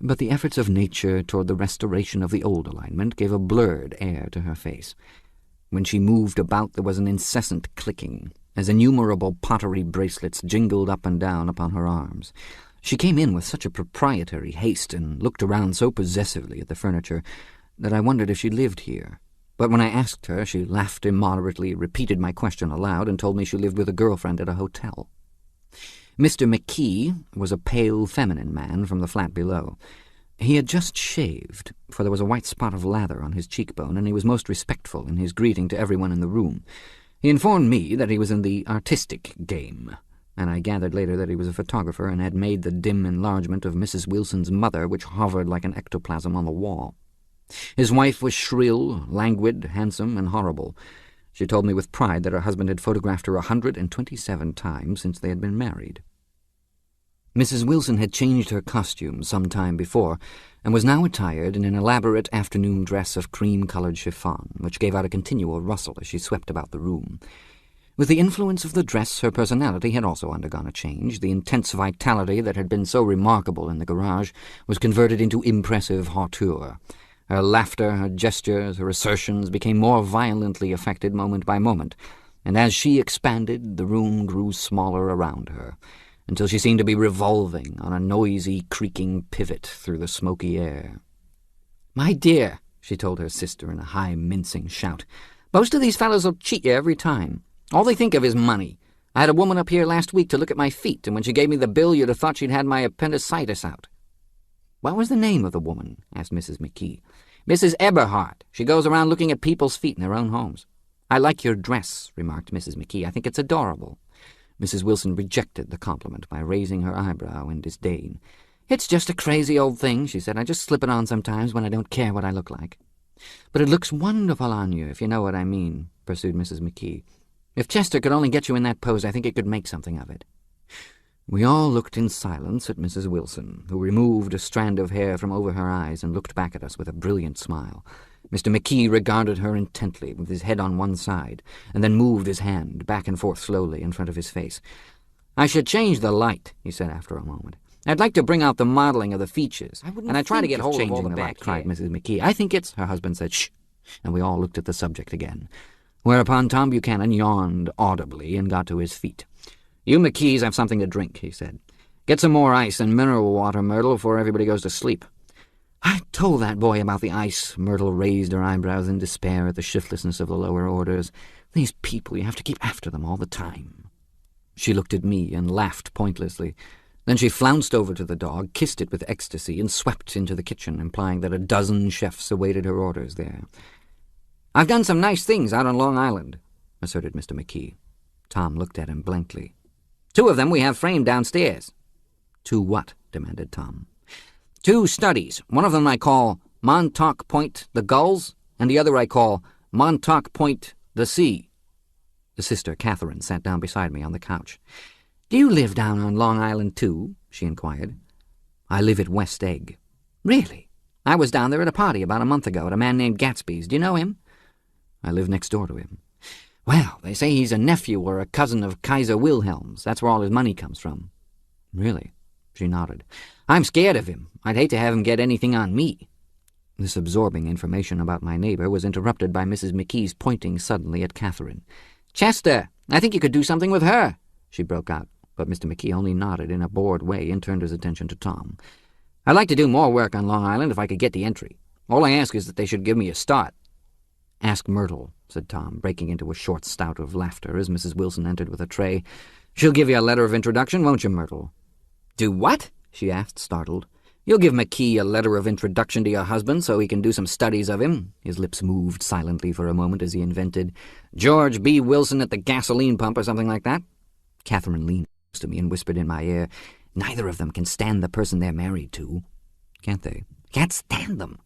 but the efforts of nature toward the restoration of the old alignment gave a blurred air to her face. When she moved about there was an incessant clicking, as innumerable pottery bracelets jingled up and down upon her arms. She came in with such a proprietary haste and looked around so possessively at the furniture that I wondered if she lived here. But when I asked her, she laughed immoderately, repeated my question aloud, and told me she lived with a girlfriend at a hotel. Mr. McKee was a pale, feminine man from the flat below. He had just shaved, for there was a white spot of lather on his cheekbone, and he was most respectful in his greeting to everyone in the room. He informed me that he was in the artistic game, and I gathered later that he was a photographer and had made the dim enlargement of Mrs. Wilson's mother, which hovered like an ectoplasm on the wall. His wife was shrill, languid, handsome, and horrible. She told me with pride that her husband had photographed her 127 times since they had been married. Mrs. Wilson had changed her costume some time before, and was now attired in an elaborate afternoon dress of cream-coloured chiffon, which gave out a continual rustle as she swept about the room. With the influence of the dress, her personality had also undergone a change. The intense vitality that had been so remarkable in the garage was converted into impressive hauteur. Her laughter, her gestures, her assertions became more violently affected moment by moment, and as she expanded, the room grew smaller around her, until she seemed to be revolving on a noisy, creaking pivot through the smoky air. "My dear," she told her sister in a high, mincing shout, "most of these fellows will cheat you every time. All they think of is money. I had a woman up here last week to look at my feet, and when she gave me the bill you'd have thought she'd had my appendicitis out." "What was the name of the woman?" asked Mrs. McKee. "Mrs. Eberhardt. She goes around looking at people's feet in their own homes." "I like your dress," remarked Mrs. McKee. "I think it's adorable." Mrs. Wilson rejected the compliment by raising her eyebrow in disdain. "It's just a crazy old thing," she said. "I just slip it on sometimes when I don't care what I look like." "But it looks wonderful on you, if you know what I mean," pursued Mrs. McKee. "If Chester could only get you in that pose, I think he could make something of it." We all looked in silence at Mrs. Wilson, who removed a strand of hair from over her eyes and looked back at us with a brilliant smile. Mr. McKee regarded her intently, with his head on one side, and then moved his hand back and forth slowly in front of his face. "I should change the light," he said after a moment. "I'd like to bring out the modeling of the features, and I try to get hold of all the back hair." Cried Mrs. McKee. "I think it's—" Her husband said, "Shh," and we all looked at the subject again, whereupon Tom Buchanan yawned audibly and got to his feet. "You McKees have something to drink," he said. "Get some more ice and mineral water, Myrtle, before everybody goes to sleep." "I told that boy about the ice." Myrtle raised her eyebrows in despair at the shiftlessness of the lower orders. "These people, you have to keep after them all the time." She looked at me and laughed pointlessly. Then she flounced over to the dog, kissed it with ecstasy, and swept into the kitchen, implying that a dozen chefs awaited her orders there. "I've done some nice things out on Long Island," asserted Mr. McKee. Tom looked at him blankly. "2 of them we have framed downstairs." "2 what?" demanded Tom. "2 studies. One of them I call Montauk Point the Gulls, and the other I call Montauk Point the Sea." The sister, Catherine, sat down beside me on the couch. "Do you live down on Long Island, too?" she inquired. "I live at West Egg." "Really? I was down there at a party about a month ago at a man named Gatsby's. Do you know him?" "I live next door to him." "Well, they say he's a nephew or a cousin of Kaiser Wilhelm's. That's where all his money comes from." "Really?" She nodded. "I'm scared of him. I'd hate to have him get anything on me." This absorbing information about my neighbor was interrupted by Mrs. McKee's pointing suddenly at Catherine. "Chester, I think you could do something with her. she broke out, but Mr. McKee only nodded in a bored way and turned his attention to Tom. "I'd like to do more work on Long Island if I could get the entry. All I ask is that they should give me a start." "Ask Myrtle," said Tom, breaking into a short spout of laughter as Mrs. Wilson entered with a tray. "She'll give you a letter of introduction, won't you, Myrtle?" "Do what?" she asked, startled. "You'll give McKee a letter of introduction to your husband so he can do some studies of him?" His lips moved silently for a moment as he invented, "George B. Wilson at the gasoline pump," or something like that. Catherine leaned close to me and whispered in my ear, "Neither of them can stand the person they're married to." "Can't they?" "Can't stand them."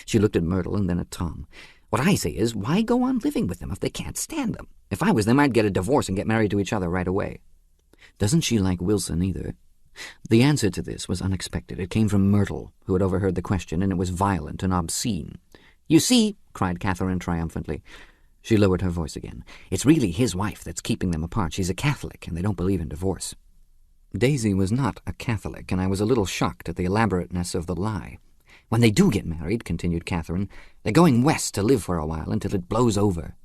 She looked at Myrtle and then at Tom. "What I say is, why go on living with them if they can't stand them? If I was them, I'd get a divorce and get married to each other right away." "Doesn't she like Wilson either?" The answer to this was unexpected. It came from Myrtle, who had overheard the question, and it was violent and obscene. "You see," cried Catherine triumphantly. She lowered her voice again. "It's really his wife that's keeping them apart. She's a Catholic, and they don't believe in divorce." Daisy was not a Catholic, and I was a little shocked at the elaborateness of the lie. "When they do get married," continued Catherine, "they're going west to live for a while until it blows over."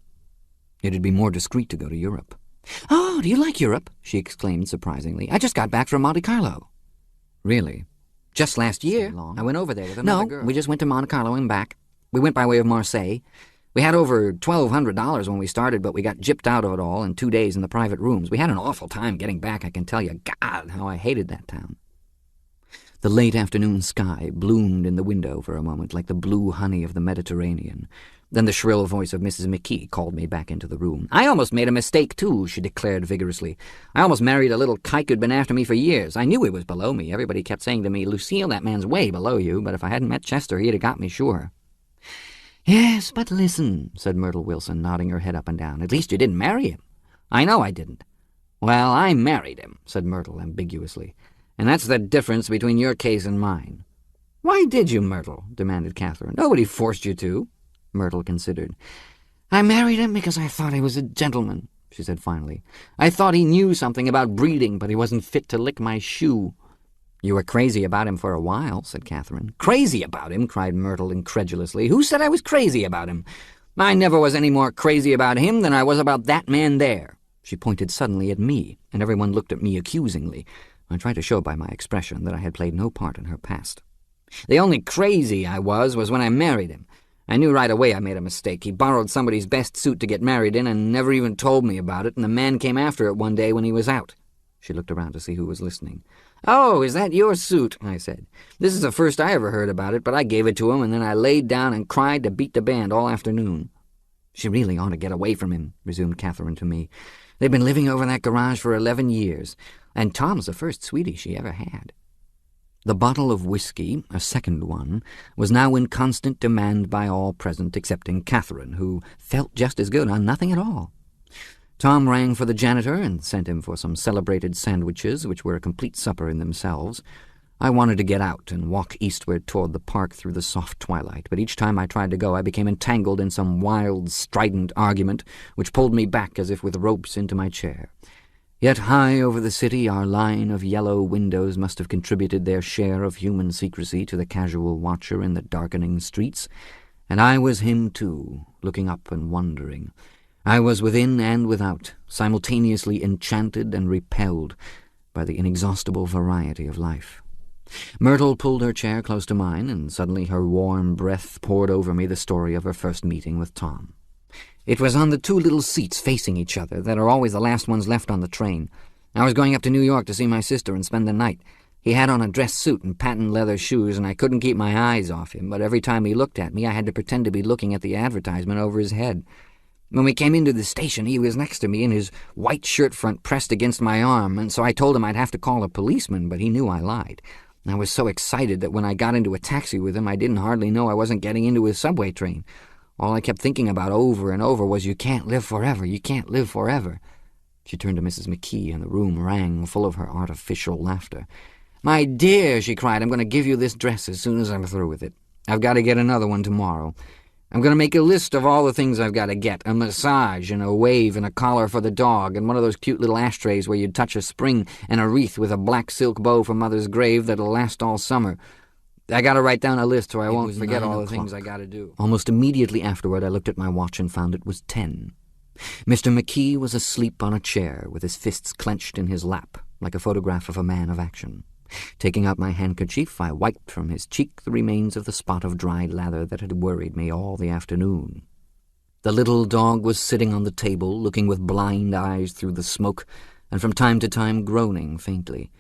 "It'd be more discreet to go to Europe." "Oh, do you like Europe?" she exclaimed surprisingly. "I just got back from Monte Carlo." "Really?" "Just last year. I went over there with another girl. No, we just went to Monte Carlo and back. We went by way of Marseille. We had over $1,200 when we started, but we got gypped out of it all in 2 days in the private rooms. We had an awful time getting back, I can tell you. God, how I hated that town." The late afternoon sky bloomed in the window for a moment like the blue honey of the Mediterranean. Then the shrill voice of Mrs. McKee called me back into the room. "I almost made a mistake, too," she declared vigorously. "I almost married a little kike who'd been after me for years. I knew he was below me. Everybody kept saying to me, 'Lucille, that man's way below you,' but if I hadn't met Chester, he'd have got me sure." "Yes, but listen," said Myrtle Wilson, nodding her head up and down. "At least you didn't marry him." "I know I didn't." "Well, I married him," said Myrtle ambiguously. "And that's the difference between your case and mine." "Why did you, Myrtle?" demanded Catherine. "Nobody forced you to." Myrtle considered. "I married him because I thought he was a gentleman," she said finally. "I thought he knew something about breeding, but he wasn't fit to lick my shoe." "You were crazy about him for a while," said Catherine. "Crazy about him?" cried Myrtle incredulously. "Who said I was crazy about him? I never was any more crazy about him than I was about that man there." She pointed suddenly at me, and everyone looked at me accusingly. I tried to show by my expression that I had played no part in her past. "The only crazy I was when I married him. I knew right away I made a mistake. He borrowed somebody's best suit to get married in and never even told me about it, and the man came after it one day when he was out." She looked around to see who was listening. "Oh, is that your suit?" I said. "This is the first I ever heard about it, but I gave it to him, and then I laid down and cried to beat the band all afternoon." "She really ought to get away from him," resumed Catherine to me. "They've been living over that garage for 11 years, and Tom's the first sweetie she ever had." The bottle of whiskey, a second one, was now in constant demand by all present excepting Catherine, who felt just as good on nothing at all. Tom rang for the janitor and sent him for some celebrated sandwiches, which were a complete supper in themselves. I wanted to get out and walk eastward toward the park through the soft twilight, but each time I tried to go I became entangled in some wild, strident argument which pulled me back as if with ropes into my chair. Yet high over the city our line of yellow windows must have contributed their share of human secrecy to the casual watcher in the darkening streets, and I was him too, looking up and wondering. I was within and without, simultaneously enchanted and repelled by the inexhaustible variety of life. Myrtle pulled her chair close to mine, and suddenly her warm breath poured over me the story of her first meeting with Tom. It was on the 2 little seats facing each other that are always the last ones left on the train. I was going up to New York to see my sister and spend the night. He had on a dress suit and patent leather shoes, and I couldn't keep my eyes off him, but every time he looked at me I had to pretend to be looking at the advertisement over his head. When we came into the station, he was next to me, and his white shirt front pressed against my arm, and so I told him I'd have to call a policeman, but he knew I lied. I was so excited that when I got into a taxi with him, I didn't hardly know I wasn't getting into his subway train. All I kept thinking about over and over was, "You can't live forever, you can't live forever." She turned to Mrs. McKee, and the room rang full of her artificial laughter. "My dear," she cried, "I'm going to give you this dress as soon as I'm through with it. I've got to get another one tomorrow. I'm going to make a list of all the things I've got to get. A massage, and a wave, and a collar for the dog, and one of those cute little ashtrays where you'd touch a spring, and a wreath with a black silk bow for Mother's grave that'll last all summer. I got to write down a list so I won't forget all the things I got to do." Almost immediately afterward I looked at my watch and found it was 10. Mr. McKee was asleep on a chair with his fists clenched in his lap, like a photograph of a man of action. Taking out my handkerchief, I wiped from his cheek the remains of the spot of dried lather that had worried me all the afternoon. The little dog was sitting on the table, looking with blind eyes through the smoke, and from time to time groaning faintly.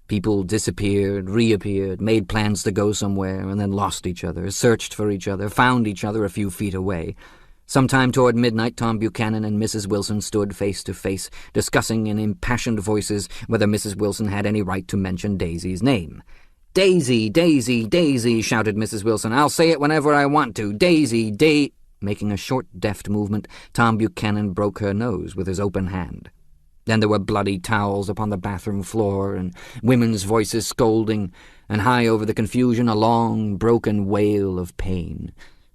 People disappeared, reappeared, made plans to go somewhere, and then lost each other, searched for each other, found each other a few feet away. Sometime toward midnight, Tom Buchanan and Mrs. Wilson stood face to face, discussing in impassioned voices whether Mrs. Wilson had any right to mention Daisy's name. "Daisy, Daisy, Daisy," shouted Mrs. Wilson. "I'll say it whenever I want to. Daisy, Making a short, deft movement, Tom Buchanan broke her nose with his open hand. Then there were bloody towels upon the bathroom floor, and women's voices scolding, and high over the confusion a long, broken wail of pain.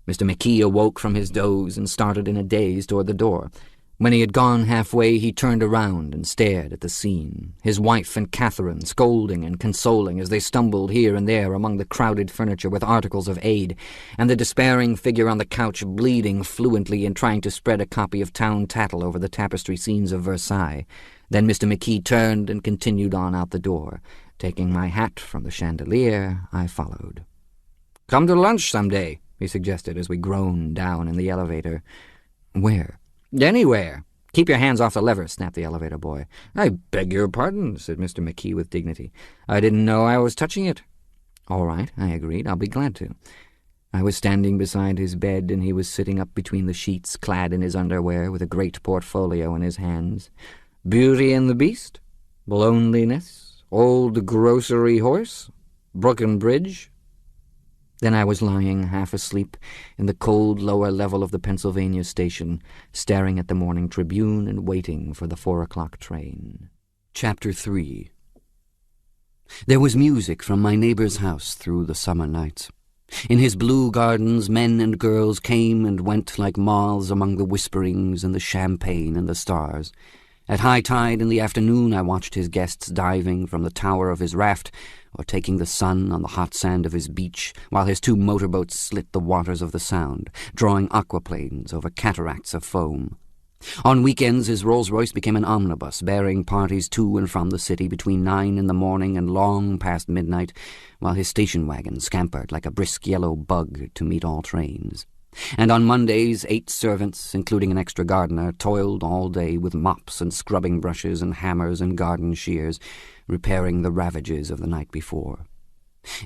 Mr. McKee awoke from his doze and started in a daze toward the door. When he had gone halfway, he turned around and stared at the scene, his wife and Catherine scolding and consoling as they stumbled here and there among the crowded furniture with articles of aid, and the despairing figure on the couch bleeding fluently and trying to spread a copy of Town Tattle over the tapestry scenes of Versailles. Then Mr. McKee turned and continued on out the door. Taking my hat from the chandelier, I followed. "Come to lunch some day," he suggested as we groaned down in the elevator. "Where?" "Anywhere. Keep your hands off the lever," snapped the elevator boy. "I beg your pardon," said Mr. McKee with dignity. "I didn't know I was touching it." "All right," I agreed. "I'll be glad to." I was standing beside his bed, and he was sitting up between the sheets, clad in his underwear, with a great portfolio in his hands. "Beauty and the Beast? Loneliness? Old Grocery Horse? Brooklyn Bridge?" Then I was lying half asleep in the cold lower level of the Pennsylvania station, staring at the morning Tribune and waiting for the 4 o'clock train. Chapter 3. There was music from my neighbor's house through the summer nights. In his blue gardens, men and girls came and went like moths among the whisperings and the champagne and the stars. At high tide in the afternoon, I watched his guests diving from the tower of his raft or taking the sun on the hot sand of his beach, while his 2 motorboats slit the waters of the Sound, drawing aquaplanes over cataracts of foam. On weekends, his Rolls-Royce became an omnibus, bearing parties to and from the city between 9 in the morning and long past midnight, while his station wagon scampered like a brisk yellow bug to meet all trains. And on Mondays, 8 servants, including an extra gardener, toiled all day with mops and scrubbing brushes and hammers and garden shears, repairing the ravages of the night before.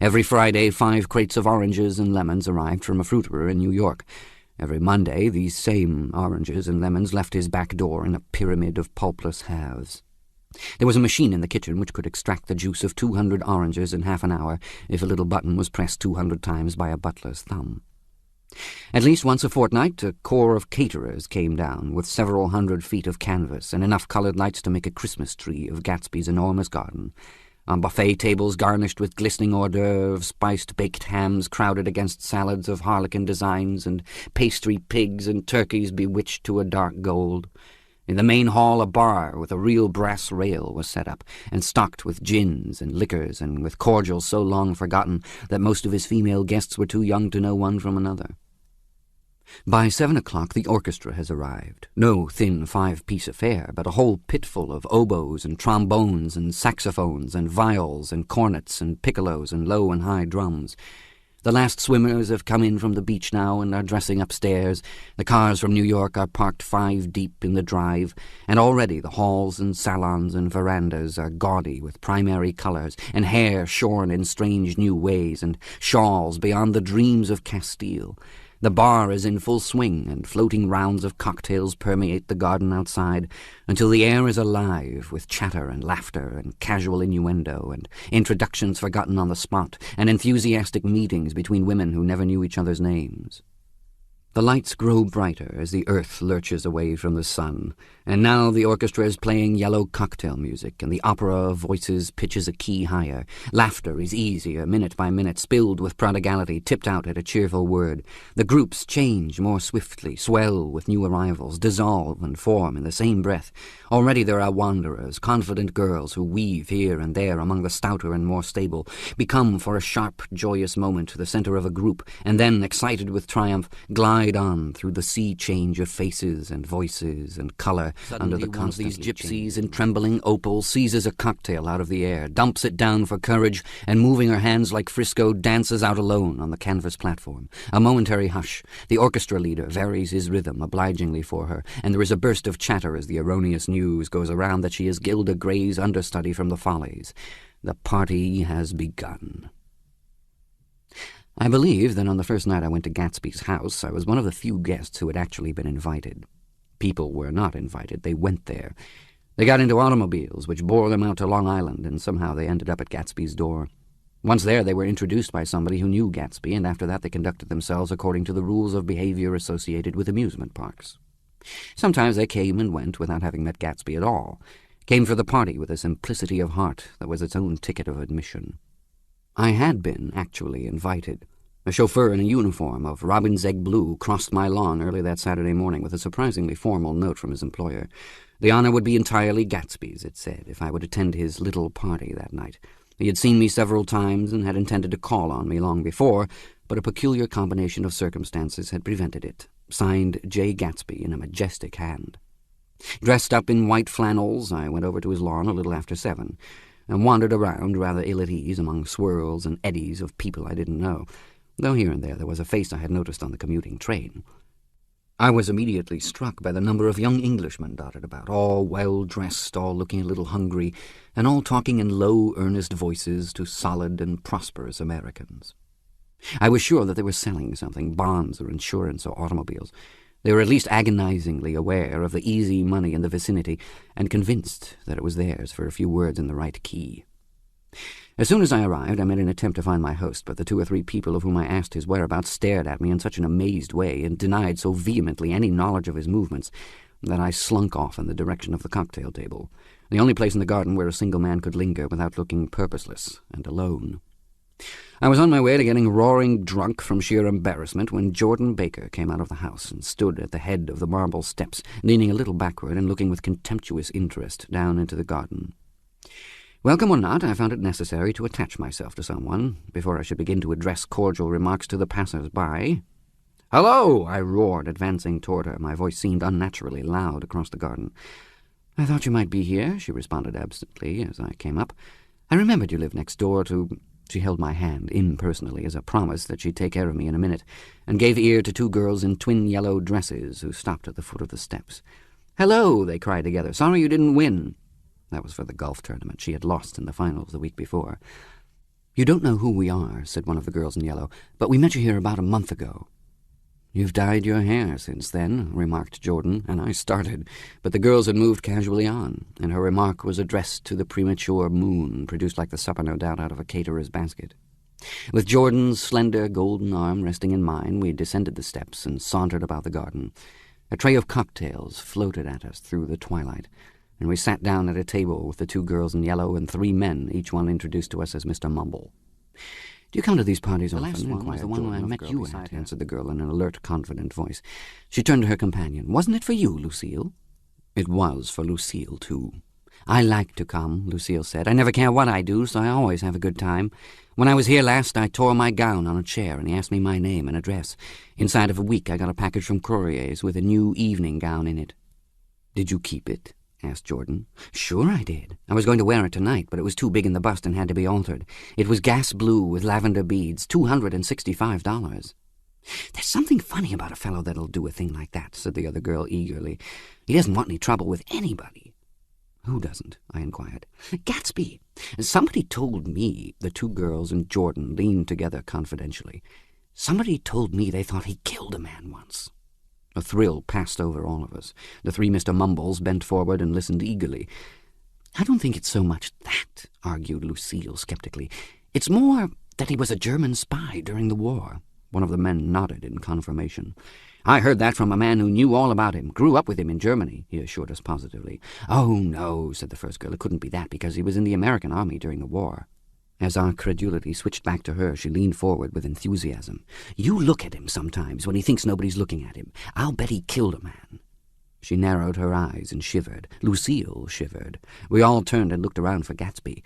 Every Friday, 5 crates of oranges and lemons arrived from a fruiterer in New York. Every Monday, these same oranges and lemons left his back door in a pyramid of pulpless halves. There was a machine in the kitchen which could extract the juice of 200 oranges in half an hour if a little button was pressed 200 times by a butler's thumb. At least once a fortnight, a corps of caterers came down, with several 100 feet of canvas and enough colored lights to make a Christmas tree of Gatsby's enormous garden. On buffet tables garnished with glistening hors d'oeuvres, spiced baked hams crowded against salads of harlequin designs, and pastry pigs and turkeys bewitched to a dark gold. In the main hall a bar with a real brass rail was set up, and stocked with gins and liquors and with cordials so long forgotten that most of his female guests were too young to know one from another. By 7 o'clock the orchestra has arrived. No thin 5-piece affair, but a whole pitful of oboes and trombones and saxophones and viols and cornets and piccolos and low and high drums. The last swimmers have come in from the beach now and are dressing upstairs. The cars from New York are parked 5 deep in the drive, and already the halls and salons and verandas are gaudy with primary colors, and hair shorn in strange new ways, and shawls beyond the dreams of Castile. The bar is in full swing, and floating rounds of cocktails permeate the garden outside, until the air is alive with chatter and laughter and casual innuendo, and introductions forgotten on the spot, and enthusiastic meetings between women who never knew each other's names. The lights grow brighter as the earth lurches away from the sun, and now the orchestra is playing yellow cocktail music, and the opera of voices pitches a key higher. Laughter is easier, minute by minute, spilled with prodigality, tipped out at a cheerful word. The groups change more swiftly, swell with new arrivals, dissolve and form in the same breath. Already there are wanderers, confident girls who weave here and there among the stouter and more stable, become for a sharp, joyous moment the center of a group, and then, excited with triumph, glide ride on through the sea change of faces and voices and colour under the one of these gypsies in trembling opal seizes a cocktail out of the air, dumps it down for courage, and moving her hands like Frisco, dances out alone on the canvas platform. A momentary hush. The orchestra leader varies his rhythm obligingly for her, and there is a burst of chatter as the erroneous news goes around that she is Gilda Gray's understudy from the Follies. The party has begun. I believe that on the first night I went to Gatsby's house, I was one of the few guests who had actually been invited. People were not invited, they went there. They got into automobiles, which bore them out to Long Island, and somehow they ended up at Gatsby's door. Once there, they were introduced by somebody who knew Gatsby, and after that they conducted themselves according to the rules of behavior associated with amusement parks. Sometimes they came and went without having met Gatsby at all, came for the party with a simplicity of heart that was its own ticket of admission. I had been actually invited. A chauffeur in a uniform of robin's egg blue crossed my lawn early that Saturday morning with a surprisingly formal note from his employer. The honour would be entirely Gatsby's, it said, if I would attend his little party that night. He had seen me several times and had intended to call on me long before, but a peculiar combination of circumstances had prevented it. Signed J. Gatsby in a majestic hand. Dressed up in white flannels, I went over to his lawn a little after 7, and wandered around rather ill at ease among swirls and eddies of people I didn't know, though here and there was a face I had noticed on the commuting train. I was immediately struck by the number of young Englishmen dotted about, all well-dressed, all looking a little hungry, and all talking in low, earnest voices to solid and prosperous Americans. I was sure that they were selling something, bonds or insurance or automobiles. They were at least agonizingly aware of the easy money in the vicinity, and convinced that it was theirs for a few words in the right key. As soon as I arrived, I made an attempt to find my host, but the 2 or 3 people of whom I asked his whereabouts stared at me in such an amazed way, and denied so vehemently any knowledge of his movements, that I slunk off in the direction of the cocktail table, the only place in the garden where a single man could linger without looking purposeless and alone. I was on my way to getting roaring drunk from sheer embarrassment when Jordan Baker came out of the house and stood at the head of the marble steps, leaning a little backward and looking with contemptuous interest down into the garden. Welcome or not, I found it necessary to attach myself to someone before I should begin to address cordial remarks to the passers-by. "Hello!" I roared, advancing toward her. My voice seemed unnaturally loud across the garden. "I thought you might be here," she responded absently as I came up. "I remembered you lived next door to—" She held my hand impersonally as a promise that she'd take care of me in a minute, and gave ear to 2 girls in twin yellow dresses who stopped at the foot of the steps. "Hello!" they cried together. "Sorry you didn't win." That was for the golf tournament. She had lost in the finals the week before. "You don't know who we are," said one of the girls in yellow, "but we met you here about a month ago." "You've dyed your hair since then," remarked Jordan, and I started, but the girls had moved casually on, and her remark was addressed to the premature moon, produced like the supper, no doubt, out of a caterer's basket. With Jordan's slender golden arm resting in mine, we descended the steps and sauntered about the garden. A tray of cocktails floated at us through the twilight, and we sat down at a table with the 2 girls in yellow and 3 men, each one introduced to us as Mr. Mumble. "Do you come to these parties often?" "The last one was the one I met you at," answered the girl in an alert, confident voice. She turned to her companion. "Wasn't it for you, Lucille?" "It was for Lucille, too." "I like to come," Lucille said. "I never care what I do, so I always have a good time. When I was here last, I tore my gown on a chair, and he asked me my name and address. Inside of a week, I got a package from Courier's with a new evening gown in it." "Did you keep it?" asked Jordan. "Sure I did. I was going to wear it tonight, but it was too big in the bust and had to be altered. It was gas blue with lavender beads, $265. "There's something funny about a fellow that'll do a thing like that," said the other girl eagerly. "He doesn't want any trouble with anybody." "Who doesn't?" I inquired. "Gatsby. Somebody told me," the 2 girls and Jordan leaned together confidentially. "Somebody told me they thought he killed a man once." A thrill passed over all of us. The 3 Mr. Mumbles bent forward and listened eagerly. "I don't think it's so much that," argued Lucille skeptically. "It's more that he was a German spy during the war." One of the men nodded in confirmation. "I heard that from a man who knew all about him, grew up with him in Germany," he assured us positively. "Oh, no," said the first girl. "It couldn't be that, because he was in the American army during the war." As our credulity switched back to her, she leaned forward with enthusiasm. "You look at him sometimes when he thinks nobody's looking at him. I'll bet he killed a man." She narrowed her eyes and shivered. Lucille shivered. We all turned and looked around for Gatsby.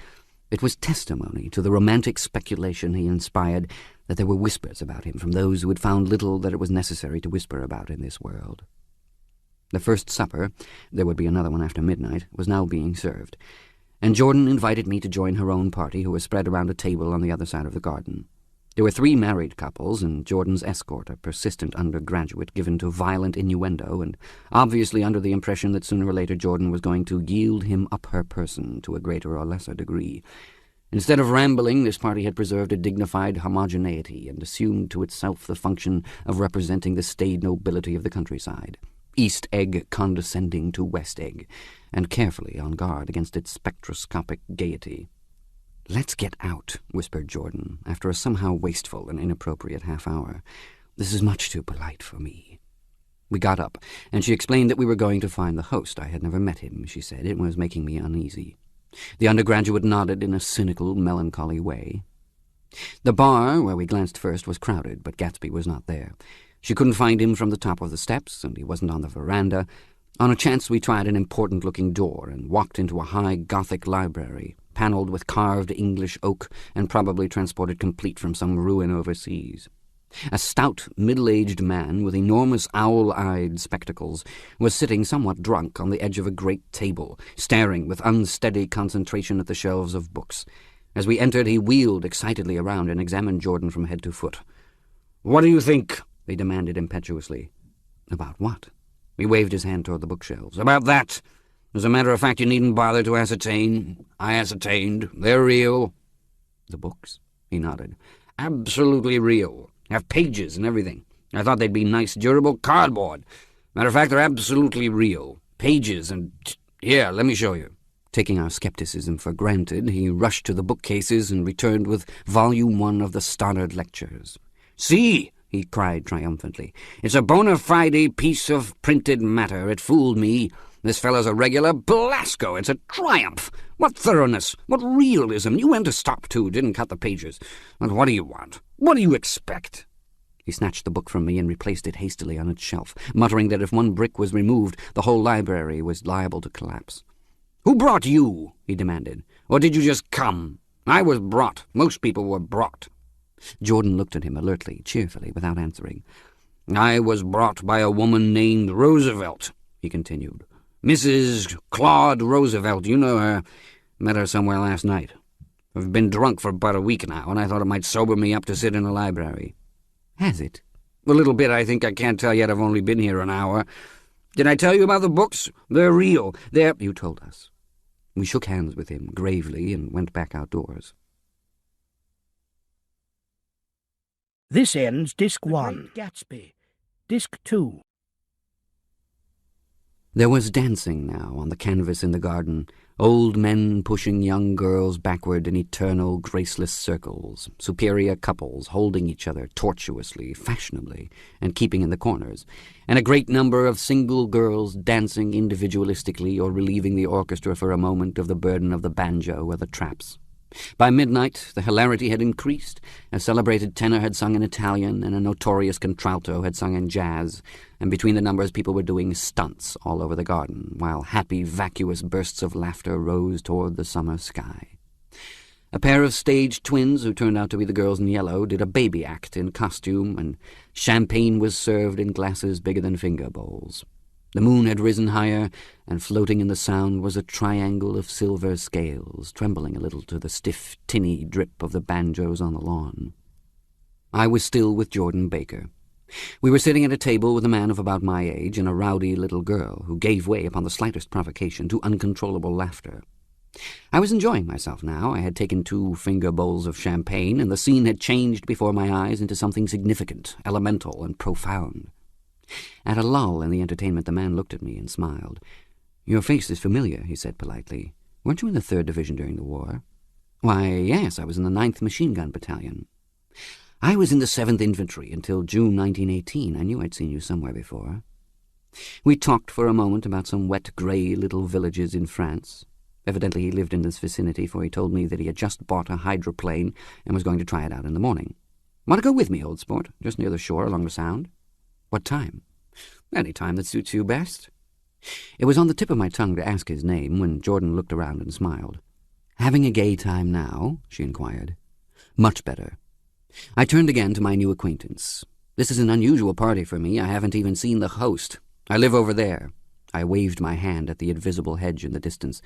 It was testimony to the romantic speculation he inspired that there were whispers about him from those who had found little that it was necessary to whisper about in this world. The first supper, there would be another one after midnight, was now being served, and Jordan invited me to join her own party, who was spread around a table on the other side of the garden. There were 3 married couples, and Jordan's escort, a persistent undergraduate given to violent innuendo, and obviously under the impression that sooner or later Jordan was going to yield him up her person to a greater or lesser degree. Instead of rambling, this party had preserved a dignified homogeneity and assumed to itself the function of representing the staid nobility of the countryside, East Egg condescending to West Egg, and carefully on guard against its spectroscopic gaiety. "Let's get out," whispered Jordan, after a somehow wasteful and inappropriate half-hour. "This is much too polite for me." We got up, and she explained that we were going to find the host. I had never met him, she said. It was making me uneasy. The undergraduate nodded in a cynical, melancholy way. The bar, where we glanced first, was crowded, but Gatsby was not there. She couldn't find him from the top of the steps, and he wasn't on the veranda. On a chance we tried an important-looking door and walked into a high Gothic library, panelled with carved English oak and probably transported complete from some ruin overseas. A stout, middle-aged man with enormous owl-eyed spectacles was sitting somewhat drunk on the edge of a great table, staring with unsteady concentration at the shelves of books. As we entered, he wheeled excitedly around and examined Jordan from head to foot. "What do you think?" he demanded impetuously. "About what?" He waved his hand toward the bookshelves. "About that. As a matter of fact, you needn't bother to ascertain. I ascertained. They're real." "The books?" He nodded. "Absolutely real. Have pages and everything. I thought they'd be nice, durable cardboard. Matter of fact, they're absolutely real. Pages and... Here, let me show you." Taking our skepticism for granted, he rushed to the bookcases and returned with Volume 1 of the Stoddard Lectures. "See!" he cried triumphantly. "It's a bona fide piece of printed matter. It fooled me. This fellow's a regular Belasco. It's a triumph. What thoroughness! What realism! You went to stop, too, didn't cut the pages. And what do you want? What do you expect?" He snatched the book from me and replaced it hastily on its shelf, muttering that if one brick was removed, the whole library was liable to collapse. "Who brought you?" he demanded. "Or did you just come? I was brought. Most people were brought." Jordan looked at him alertly, cheerfully, without answering. "I was brought by a woman named Roosevelt," he continued. "Mrs. Claude Roosevelt, you know her. Met her somewhere last night. I've been drunk for about a week now, and I thought it might sober me up to sit in a library." "Has it?" "A little bit, I think. I can't tell yet. I've only been here an hour. Did I tell you about the books? They're real. They're—" "You told us." We shook hands with him gravely and went back outdoors. This ends Disc 1. Great Gatsby. Disc 2. There was dancing now on the canvas in the garden, old men pushing young girls backward in eternal, graceless circles, superior couples holding each other tortuously, fashionably, and keeping in the corners, and a great number of single girls dancing individualistically or relieving the orchestra for a moment of the burden of the banjo or the traps. By midnight, the hilarity had increased. A celebrated tenor had sung in Italian, and a notorious contralto had sung in jazz, and between the numbers people were doing stunts all over the garden, while happy, vacuous bursts of laughter rose toward the summer sky. A pair of stage twins, who turned out to be the girls in yellow, did a baby act in costume, and champagne was served in glasses bigger than finger bowls. The moon had risen higher, and floating in the sound was a triangle of silver scales, trembling a little to the stiff, tinny drip of the banjos on the lawn. I was still with Jordan Baker. We were sitting at a table with a man of about my age and a rowdy little girl, who gave way upon the slightest provocation to uncontrollable laughter. I was enjoying myself now. I had taken 2 finger bowls of champagne, and the scene had changed before my eyes into something significant, elemental, and profound. At a lull in the entertainment, the man looked at me and smiled. "Your face is familiar," he said politely. "Weren't you in the 3rd Division during the war?" "Why, yes, I was in the 9th Machine Gun Battalion." "I was in the 7th Infantry until June 1918. I knew I'd seen you somewhere before." We talked for a moment about some wet, grey little villages in France. Evidently he lived in this vicinity, for he told me that he had just bought a hydroplane and was going to try it out in the morning. "Want to go with me, old sport? Just near the shore along the Sound." "What time?" "Any time that suits you best." It was on the tip of my tongue to ask his name when Jordan looked around and smiled. "Having a gay time now?" she inquired. "Much better." I turned again to my new acquaintance. "This is an unusual party for me. I haven't even seen the host. I live over there." I waved my hand at the invisible hedge in the distance.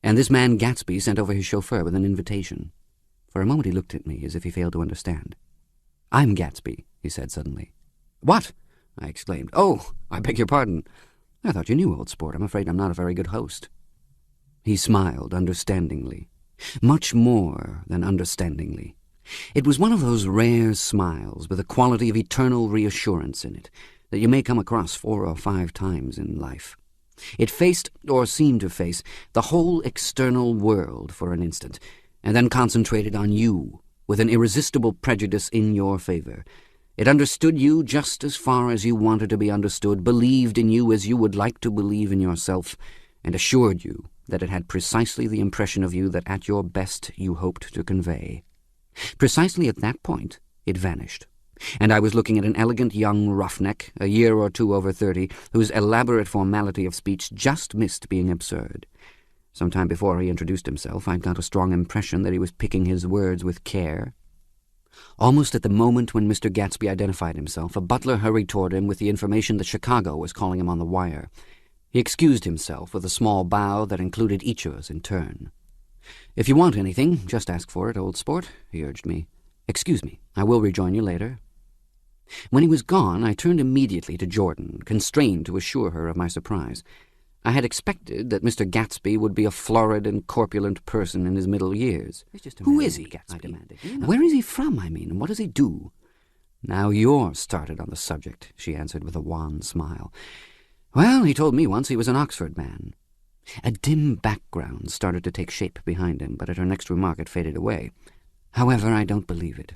"And this man Gatsby sent over his chauffeur with an invitation." For a moment he looked at me as if he failed to understand. "I'm Gatsby," he said suddenly. "What?" I exclaimed. "Oh, I beg your pardon. I thought you knew, old sport. I'm afraid I'm not a very good host." He smiled understandingly, much more than understandingly. It was one of those rare smiles with a quality of eternal reassurance in it that you may come across 4 or 5 times in life. It faced, or seemed to face, the whole external world for an instant, and then concentrated on you with an irresistible prejudice in your favor. It understood you just as far as you wanted to be understood, believed in you as you would like to believe in yourself, and assured you that it had precisely the impression of you that at your best you hoped to convey. Precisely at that point it vanished, and I was looking at an elegant young roughneck, a year or 2 over 30, whose elaborate formality of speech just missed being absurd. Some time before he introduced himself, I'd got a strong impression that he was picking his words with care. Almost at the moment when Mr. Gatsby identified himself, a butler hurried toward him with the information that Chicago was calling him on the wire. He excused himself with a small bow that included each of us in turn. "If you want anything, just ask for it, old sport," he urged me. "Excuse me, I will rejoin you later." When he was gone, I turned immediately to Jordan, constrained to assure her of my surprise. I had expected that Mr. Gatsby would be a florid and corpulent person in his middle years. "Who is he?" I demanded. "Where is he from, I mean, and what does he do?" "Now you're started on the subject," she answered with a wan smile. "Well, he told me once he was an Oxford man." A dim background started to take shape behind him, but at her next remark it faded away. "However, I don't believe it."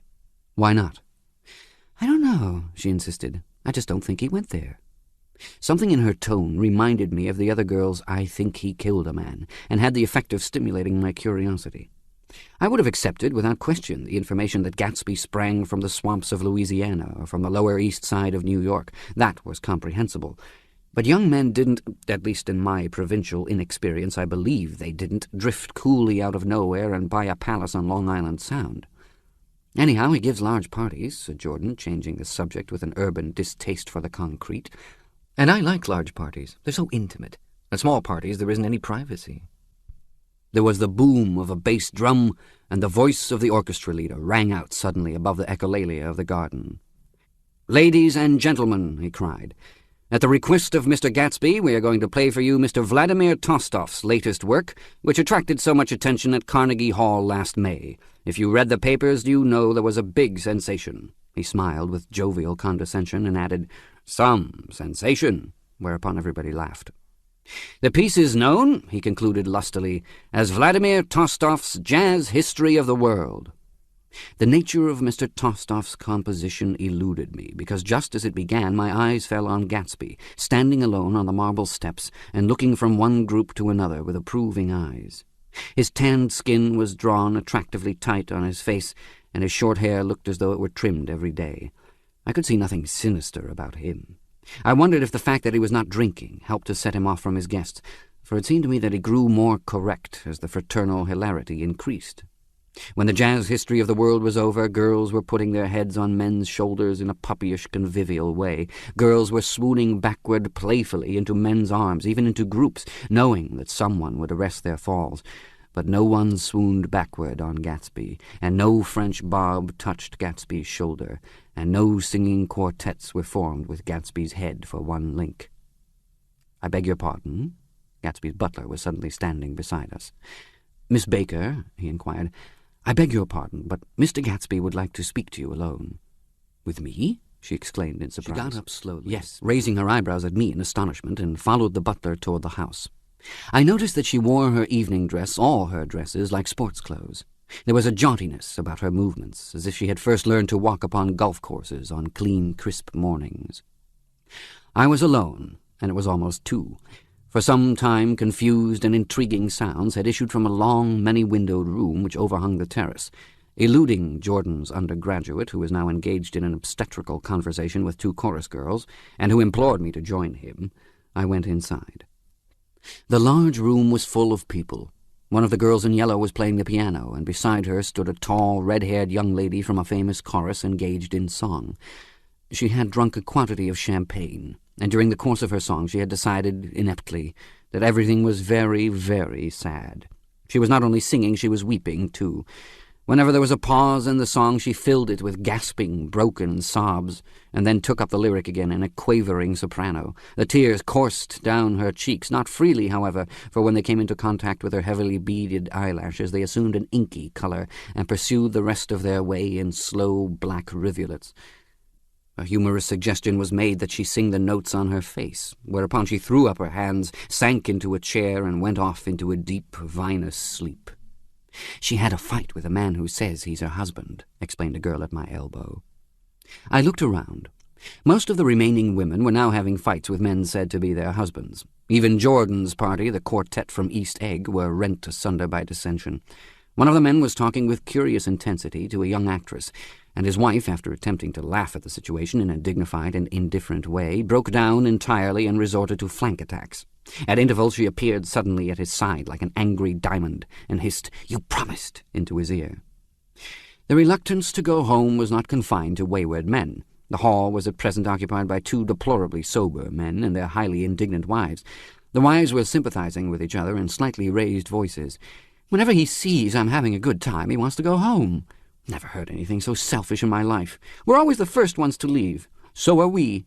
"Why not?" "I don't know," she insisted. "I just don't think he went there." Something in her tone reminded me of the other girl's "I think he killed a man," and had the effect of stimulating my curiosity. I would have accepted without question the information that Gatsby sprang from the swamps of Louisiana or from the Lower East Side of New York. That was comprehensible. But young men didn't, at least in my provincial inexperience, I believe they didn't, drift coolly out of nowhere and buy a palace on Long Island Sound. "Anyhow, he gives large parties," said Jordan, changing the subject with an urban distaste for the concrete. "And I like large parties. They're so intimate. At small parties there isn't any privacy." There was the boom of a bass drum, and the voice of the orchestra leader rang out suddenly above the echolalia of the garden. "Ladies and gentlemen," he cried, "at the request of Mr. Gatsby, we are going to play for you Mr. Vladimir Tostof's latest work, which attracted so much attention at Carnegie Hall last May. If you read the papers, you know there was a big sensation." He smiled with jovial condescension and added, "Some sensation," whereupon everybody laughed. "The piece is known," he concluded lustily, "as Vladimir Tostof's Jazz History of the World." The nature of Mr. Tostof's composition eluded me, because just as it began my eyes fell on Gatsby, standing alone on the marble steps and looking from one group to another with approving eyes. His tanned skin was drawn attractively tight on his face, and his short hair looked as though it were trimmed every day. I could see nothing sinister about him. I wondered if the fact that he was not drinking helped to set him off from his guests, for it seemed to me that he grew more correct as the fraternal hilarity increased. When the Jazz History of the World was over, girls were putting their heads on men's shoulders in a puppyish, convivial way. Girls were swooning backward playfully into men's arms, even into groups, knowing that someone would arrest their falls. But no one swooned backward on Gatsby, and no French bob touched Gatsby's shoulder, and no singing quartets were formed with Gatsby's head for one link. "I beg your pardon?" Gatsby's butler was suddenly standing beside us. "Miss Baker," he inquired, "I beg your pardon, but Mr. Gatsby would like to speak to you alone." "With me?" she exclaimed in surprise. She got up slowly. Yes, raising her eyebrows at me in astonishment, and followed the butler toward the house. I noticed that she wore her evening dress, all her dresses, like sports clothes. There was a jauntiness about her movements, as if she had first learned to walk upon golf courses on clean, crisp mornings. I was alone, and it was almost 2. For some time confused and intriguing sounds had issued from a long, many-windowed room which overhung the terrace. Eluding Jordan's undergraduate, who was now engaged in an obstetrical conversation with 2 chorus girls, and who implored me to join him, I went inside. The large room was full of people. One of the girls in yellow was playing the piano, and beside her stood a tall, red-haired young lady from a famous chorus engaged in song. She had drunk a quantity of champagne, and during the course of her song she had decided, ineptly, that everything was very, very sad. She was not only singing, she was weeping, too. Whenever there was a pause in the song, she filled it with gasping, broken sobs, and then took up the lyric again in a quavering soprano. The tears coursed down her cheeks, not freely, however, for when they came into contact with her heavily beaded eyelashes, they assumed an inky colour and pursued the rest of their way in slow black rivulets. A humorous suggestion was made that she sing the notes on her face, whereupon she threw up her hands, sank into a chair, and went off into a deep, vinous sleep. "She had a fight with a man who says he's her husband," explained a girl at my elbow. I looked around. Most of the remaining women were now having fights with men said to be their husbands. Even Jordan's party, the quartet from East Egg, were rent asunder by dissension. One of the men was talking with curious intensity to a young actress, and his wife, after attempting to laugh at the situation in a dignified and indifferent way, broke down entirely and resorted to flank attacks. At intervals she appeared suddenly at his side like an angry diamond and hissed, "You promised," into his ear. The reluctance to go home was not confined to wayward men. The hall was at present occupied by two deplorably sober men and their highly indignant wives. The wives were sympathizing with each other in slightly raised voices. "Whenever he sees I'm having a good time, he wants to go home. Never heard anything so selfish in my life. We're always the first ones to leave. So are we."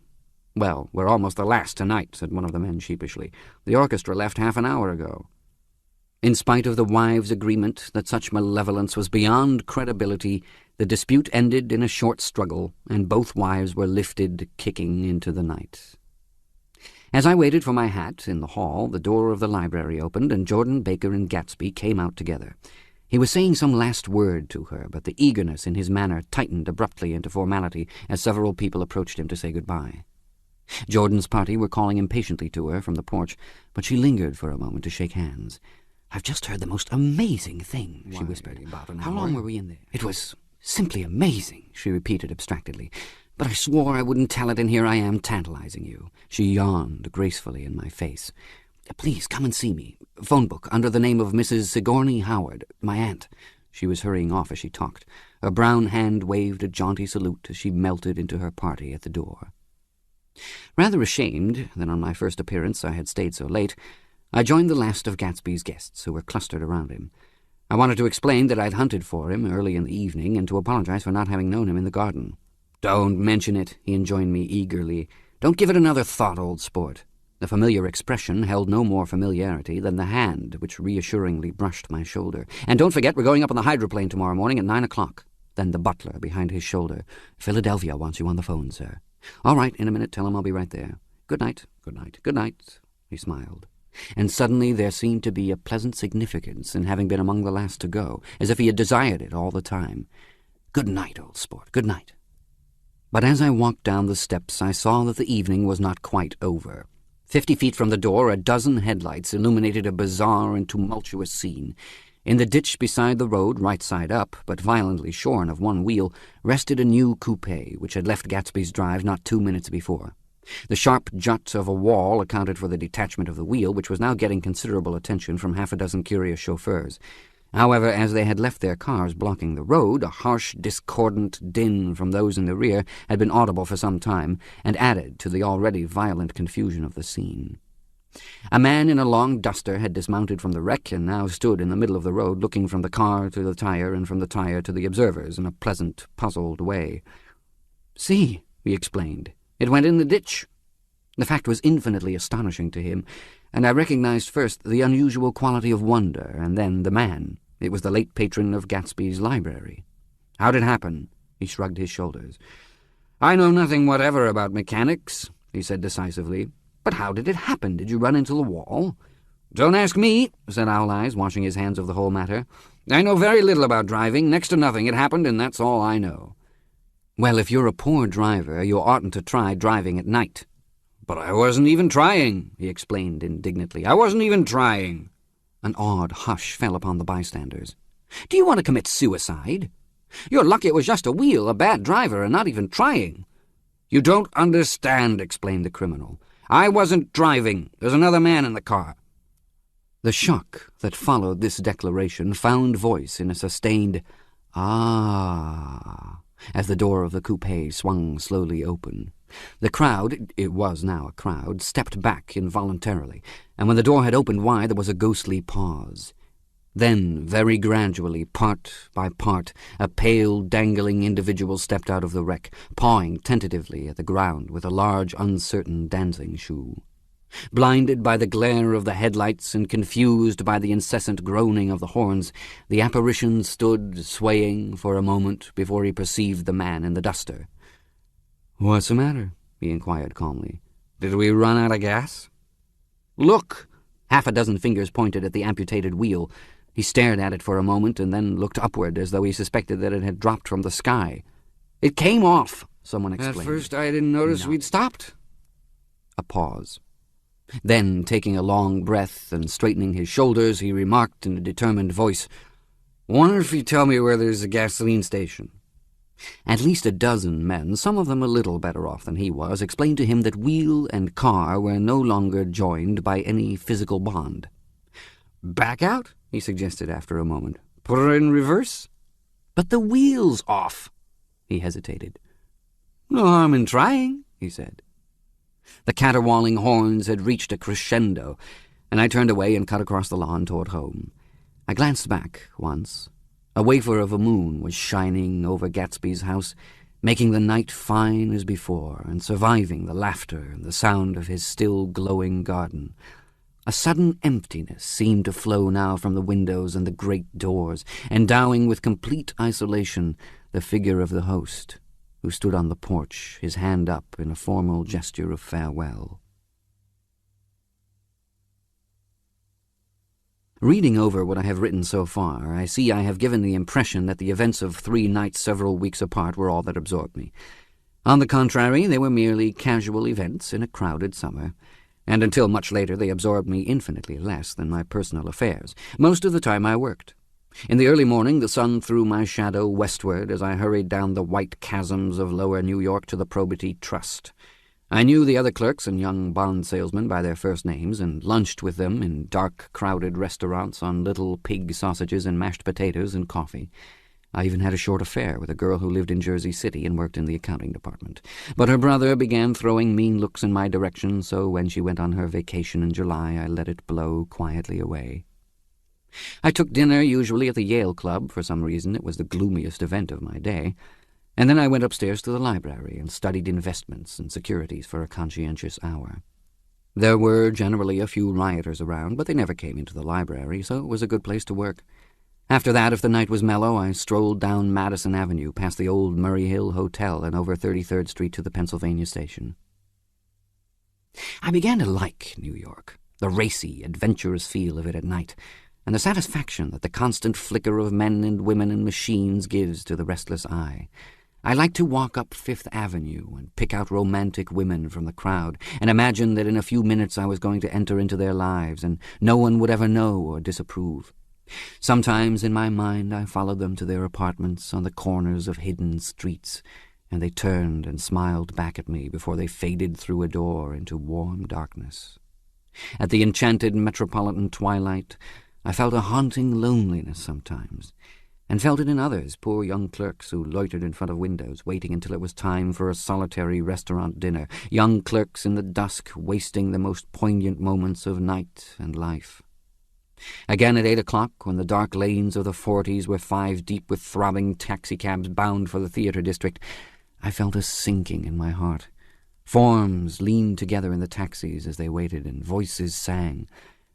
"Well, we're almost the last tonight," said one of the men sheepishly. "The orchestra left half an hour ago." In spite of the wives' agreement that such malevolence was beyond credibility, the dispute ended in a short struggle, and both wives were lifted, kicking, into the night. As I waited for my hat in the hall, the door of the library opened, and Jordan, Baker, and Gatsby came out together. He was saying some last word to her, but the eagerness in his manner tightened abruptly into formality as several people approached him to say goodbye. Jordan's party were calling impatiently to her from the porch, but she lingered for a moment to shake hands. "I've just heard the most amazing thing," she whispered. "How long were we in there?" "It was simply amazing," she repeated abstractedly. "But I swore I wouldn't tell it, and here I am tantalizing you." She yawned gracefully in my face. "Please come and see me. Phone book under the name of Mrs. Sigourney Howard, my aunt." She was hurrying off as she talked. Her brown hand waved a jaunty salute as she melted into her party at the door. Rather ashamed that on my first appearance I had stayed so late, I joined the last of Gatsby's guests, who were clustered around him. I wanted to explain that I'd hunted for him early in the evening and to apologize for not having known him in the garden. "Don't mention it," he enjoined me eagerly. "Don't give it another thought, old sport." The familiar expression held no more familiarity than the hand which reassuringly brushed my shoulder. "And don't forget, we're going up on the hydroplane tomorrow morning at 9 o'clock. Then the butler behind his shoulder. "Philadelphia wants you on the phone, sir." "All right, in a minute, tell him I'll be right there. Good night, good night, good night." He smiled. And suddenly there seemed to be a pleasant significance in having been among the last to go, as if he had desired it all the time. "Good night, old sport, good night." But as I walked down the steps, I saw that the evening was not quite over. 50 feet from the door, a dozen headlights illuminated a bizarre and tumultuous scene. In the ditch beside the road, right side up, but violently shorn of one wheel, rested a new coupe, which had left Gatsby's drive not 2 minutes before. The sharp jut of a wall accounted for the detachment of the wheel, which was now getting considerable attention from half a dozen curious chauffeurs. However, as they had left their cars blocking the road, a harsh, discordant din from those in the rear had been audible for some time, and added to the already violent confusion of the scene. A man in a long duster had dismounted from the wreck and now stood in the middle of the road, looking from the car to the tire and from the tire to the observers in a pleasant, puzzled way. "See," he explained, "it went in the ditch." The fact was infinitely astonishing to him, and I recognized first the unusual quality of wonder, and then the man. It was the late patron of Gatsby's library. "How'd it happen?" He shrugged his shoulders. "I know nothing whatever about mechanics," he said decisively. "But how did it happen? Did you run into the wall?" "Don't ask me," said Owl Eyes, washing his hands of the whole matter. "I know very little about driving, next to nothing. It happened, and that's all I know." "Well, if you're a poor driver, you oughtn't to try driving at night." "But I wasn't even trying," he explained indignantly. "I wasn't even trying." An awed hush fell upon the bystanders. "Do you want to commit suicide? You're lucky it was just a wheel, a bad driver, and not even trying." "You don't understand," explained the criminal. "I wasn't driving. There's another man in the car." The shock that followed this declaration found voice in a sustained "Ah," as the door of the coupe swung slowly open. The crowd, it was now a crowd, stepped back involuntarily, and when the door had opened wide there was a ghostly pause. Then, very gradually, part by part, a pale, dangling individual stepped out of the wreck, pawing tentatively at the ground with a large, uncertain dancing shoe. Blinded by the glare of the headlights and confused by the incessant groaning of the horns, the apparition stood swaying for a moment before he perceived the man in the duster. "What's the matter?" he inquired calmly. "Did we run out of gas?" "Look!" Half a dozen fingers pointed at the amputated wheel. He stared at it for a moment and then looked upward as though he suspected that it had dropped from the sky. "It came off," someone explained. "At first I didn't notice we'd stopped." A pause. Then, taking a long breath and straightening his shoulders, he remarked in a determined voice, "Wonder if you tell me where there's a gasoline station." At least a dozen men, some of them a little better off than he was, explained to him that wheel and car were no longer joined by any physical bond. "Back out," he suggested after a moment. "Put her in reverse." "But the wheel's off." He hesitated. "No harm in trying," he said. The caterwauling horns had reached a crescendo, and I turned away and cut across the lawn toward home. I glanced back once. A wafer of a moon was shining over Gatsby's house, making the night fine as before, and surviving the laughter and the sound of his still glowing garden. A sudden emptiness seemed to flow now from the windows and the great doors, endowing with complete isolation the figure of the host, who stood on the porch, his hand up in a formal gesture of farewell. Reading over what I have written so far, I see I have given the impression that the events of 3 nights several weeks apart were all that absorbed me. On the contrary, they were merely casual events in a crowded summer, and until much later they absorbed me infinitely less than my personal affairs. Most of the time I worked. In the early morning the sun threw my shadow westward as I hurried down the white chasms of lower New York to the Probity Trust. I knew the other clerks and young bond salesmen by their first names, and lunched with them in dark, crowded restaurants on little pig sausages and mashed potatoes and coffee. I even had a short affair with a girl who lived in Jersey City and worked in the accounting department. But her brother began throwing mean looks in my direction, so when she went on her vacation in July, I let it blow quietly away. I took dinner usually at the Yale Club. For some reason it was the gloomiest event of my day, and then I went upstairs to the library and studied investments and securities for a conscientious hour. There were generally a few rioters around, but they never came into the library, so it was a good place to work. After that, if the night was mellow, I strolled down Madison Avenue, past the old Murray Hill Hotel, and over 33rd Street to the Pennsylvania Station. I began to like New York, the racy, adventurous feel of it at night, and the satisfaction that the constant flicker of men and women and machines gives to the restless eye. I liked to walk up Fifth Avenue and pick out romantic women from the crowd, and imagine that in a few minutes I was going to enter into their lives, and no one would ever know or disapprove. Sometimes in my mind I followed them to their apartments on the corners of hidden streets, and they turned and smiled back at me before they faded through a door into warm darkness. At the enchanted metropolitan twilight, I felt a haunting loneliness sometimes, and felt it in others, poor young clerks who loitered in front of windows, waiting until it was time for a solitary restaurant dinner, young clerks in the dusk wasting the most poignant moments of night and life. Again at 8 o'clock, when the dark lanes of the 40s were 5 deep with throbbing taxicabs bound for the theatre district, I felt a sinking in my heart. Forms leaned together in the taxis as they waited, and voices sang,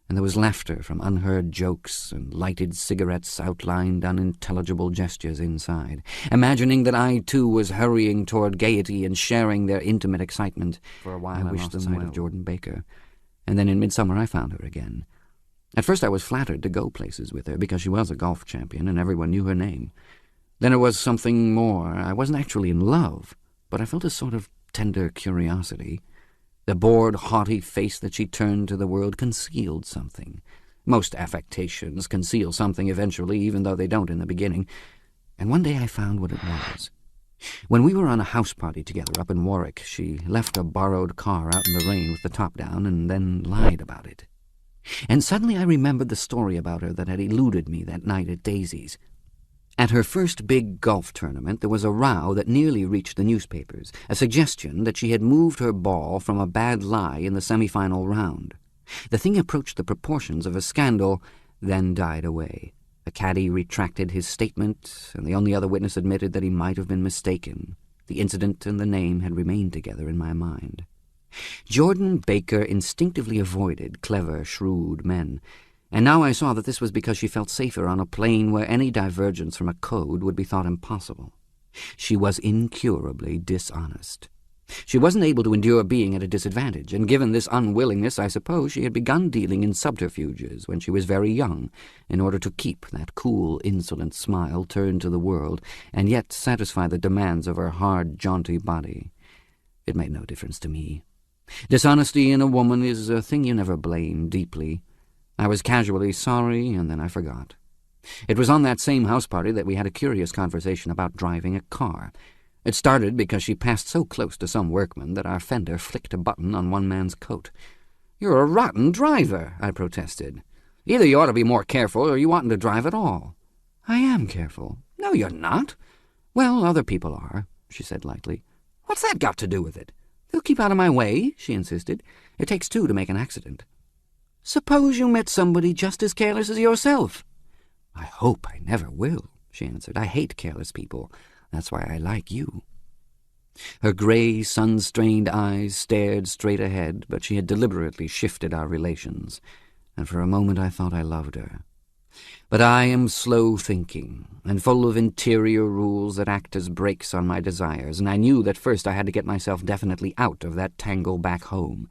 and there was laughter from unheard jokes, and lighted cigarettes outlined unintelligible gestures inside. Imagining that I, too, was hurrying toward gaiety and sharing their intimate excitement, for a while I wished them sight of Jordan Baker. And then in midsummer I found her again. At first I was flattered to go places with her, because she was a golf champion, and everyone knew her name. Then it was something more. I wasn't actually in love, but I felt a sort of tender curiosity. The bored, haughty face that she turned to the world concealed something. Most affectations conceal something eventually, even though they don't in the beginning. And one day I found what it was. When we were on a house party together up in Warwick, she left a borrowed car out in the rain with the top down and then lied about it. And suddenly I remembered the story about her that had eluded me that night at Daisy's. At her first big golf tournament, there was a row that nearly reached the newspapers, a suggestion that she had moved her ball from a bad lie in the semi-final round. The thing approached the proportions of a scandal, then died away. The caddy retracted his statement, and the only other witness admitted that he might have been mistaken. The incident and the name had remained together in my mind. Jordan Baker instinctively avoided clever, shrewd men, and now I saw that this was because she felt safer on a plane where any divergence from a code would be thought impossible. She was incurably dishonest. She wasn't able to endure being at a disadvantage, and given this unwillingness, I suppose she had begun dealing in subterfuges when she was very young, in order to keep that cool, insolent smile turned to the world, and yet satisfy the demands of her hard, jaunty body. It made no difference to me. Dishonesty in a woman is a thing you never blame deeply. I was casually sorry, and then I forgot. It was on that same house party that we had a curious conversation about driving a car. It started because she passed so close to some workman that our fender flicked a button on one man's coat. "You're a rotten driver," I protested. "Either you ought to be more careful or you oughtn't to drive at all." "I am careful." "No, you're not." "Well, other people are," she said lightly. "What's that got to do with it?" "They'll keep out of my way," she insisted. "It takes two to make an accident." "Suppose you met somebody just as careless as yourself." "I hope I never will," she answered. "I hate careless people. That's why I like you." Her gray, sun-strained eyes stared straight ahead, but she had deliberately shifted our relations, and for a moment I thought I loved her. But I am slow-thinking, and full of interior rules that act as brakes on my desires, and I knew that first I had to get myself definitely out of that tangle back home.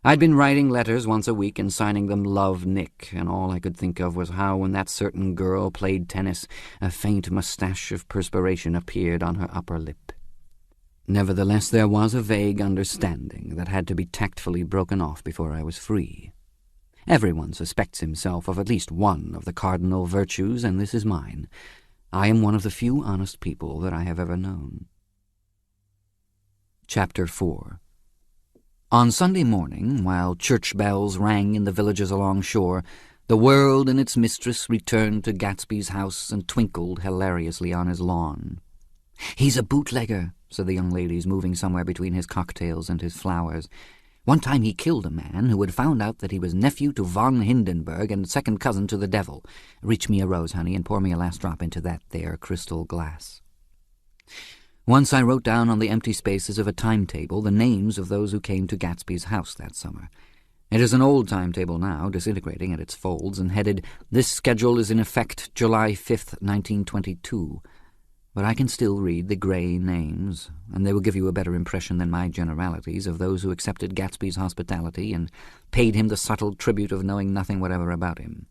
I'd been writing letters once a week and signing them Love Nick, and all I could think of was how, when that certain girl played tennis, a faint moustache of perspiration appeared on her upper lip. Nevertheless, there was a vague understanding that had to be tactfully broken off before I was free. Everyone suspects himself of at least one of the cardinal virtues, and this is mine. I am one of the few honest people that I have ever known. Chapter 4. On Sunday morning, while church bells rang in the villages along shore, the world and its mistress returned to Gatsby's house and twinkled hilariously on his lawn. "He's a bootlegger," said the young ladies, moving somewhere between his cocktails and his flowers. "One time he killed a man who had found out that he was nephew to von Hindenburg and second cousin to the devil. Reach me a rose, honey, and pour me a last drop into that there crystal glass." Once I wrote down on the empty spaces of a timetable the names of those who came to Gatsby's house that summer. It is an old timetable now, disintegrating at its folds, and headed, "This schedule is in effect July 5th, 1922. But I can still read the grey names, and they will give you a better impression than my generalities of those who accepted Gatsby's hospitality and paid him the subtle tribute of knowing nothing whatever about him.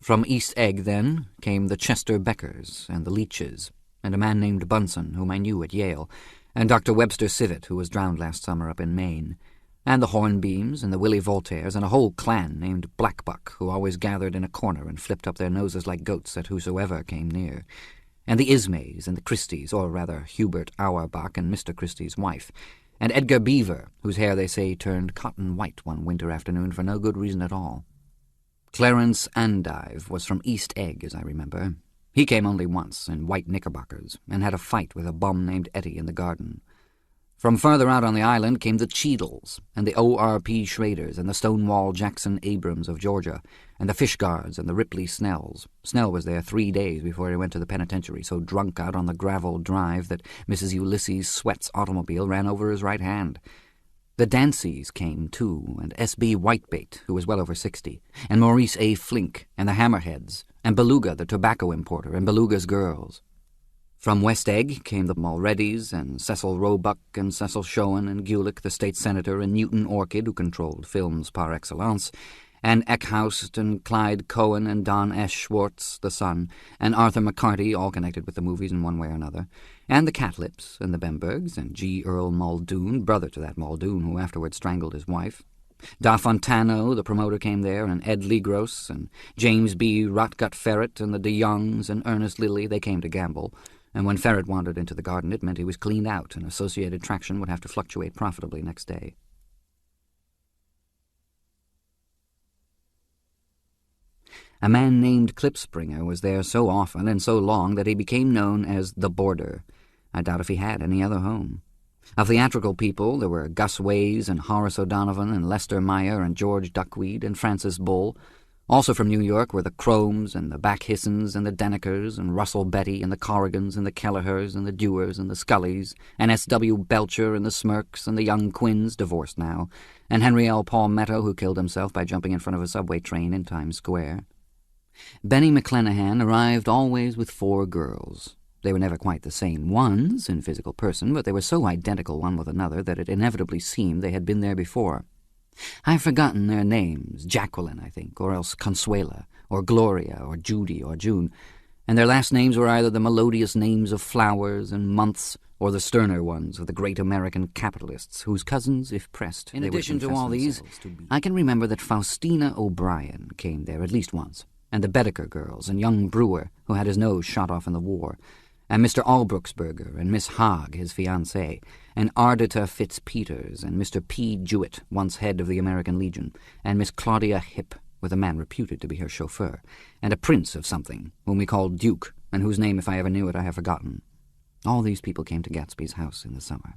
From East Egg, then, came the Chester Beckers and the Leaches, and a man named Bunsen, whom I knew at Yale, and Dr. Webster Civet, who was drowned last summer up in Maine, and the Hornbeams and the Willie Voltaires, and a whole clan named Blackbuck, who always gathered in a corner and flipped up their noses like goats at whosoever came near, and the Ismays and the Christies, or rather Hubert Auerbach and Mr. Christie's wife, and Edgar Beaver, whose hair, they say, turned cotton white one winter afternoon for no good reason at all. Clarence Andive was from East Egg, as I remember. He came only once, in white knickerbockers, and had a fight with a bum named Etty in the garden. From farther out on the island came the Cheadles, and the O.R.P. Schraders, and the Stonewall Jackson Abrams of Georgia, and the Fishguards and the Ripley Snells. Snell was there 3 days before he went to the penitentiary, so drunk out on the gravel drive that Mrs. Ulysses Sweat's automobile ran over his right hand. The Danceys came, too, and S.B. Whitebait, who was well over 60, and Maurice A. Flink, and the Hammerheads, and Beluga, the tobacco importer, and Beluga's girls. From West Egg came the Mulredys, and Cecil Roebuck, and Cecil Schoen, and Gulick, the state senator, and Newton Orchid, who controlled films par excellence, and Eckhoust, and Clyde Cohen, and Don S. Schwartz, the son, and Arthur McCarty, all connected with the movies in one way or another, and the Catlips, and the Bembergs, and G. Earl Muldoon, brother to that Muldoon who afterwards strangled his wife. Da Fontano, the promoter, came there, and Ed Legros, and James B. Rotgut Ferret, and the de Youngs, and Ernest Lilly. They came to gamble, and when Ferret wandered into the garden it meant he was cleaned out, and Associated Traction would have to fluctuate profitably next day. A man named Klipspringer was there so often and so long that he became known as the Boarder. I doubt if he had any other home. Of theatrical people, there were Gus Ways and Horace O'Donovan and Lester Meyer and George Duckweed and Francis Bull. Also from New York were the Cromes and the Backhissens and the Denekers and Russell Betty and the Corrigans and the Kelleher's and the Dewars and the Scullys and S.W. Belcher and the Smirks and the young Quinns, divorced now, and Henry L. Palmetto, who killed himself by jumping in front of a subway train in Times Square. Benny McClenahan arrived always with 4 girls. They were never quite the same ones in physical person, but they were so identical one with another that it inevitably seemed they had been there before. I've forgotten their names, Jacqueline, I think, or else Consuela, or Gloria, or Judy, or June, and their last names were either the melodious names of flowers and months, or the sterner ones of the great American capitalists, whose cousins, if pressed, In they addition would to confess all these, themselves to be. I can remember that Faustina O'Brien came there at least once, and the Bedecker girls, and young Brewer, who had his nose shot off in the war, and Mr. Albruxberger, and Miss Haag, his fiancée, and Ardita Fitzpeters, and Mr. P. Jewett, once head of the American Legion, and Miss Claudia Hipp, with a man reputed to be her chauffeur, and a prince of something, whom we called Duke, and whose name, if I ever knew it, I have forgotten. All these people came to Gatsby's house in the summer.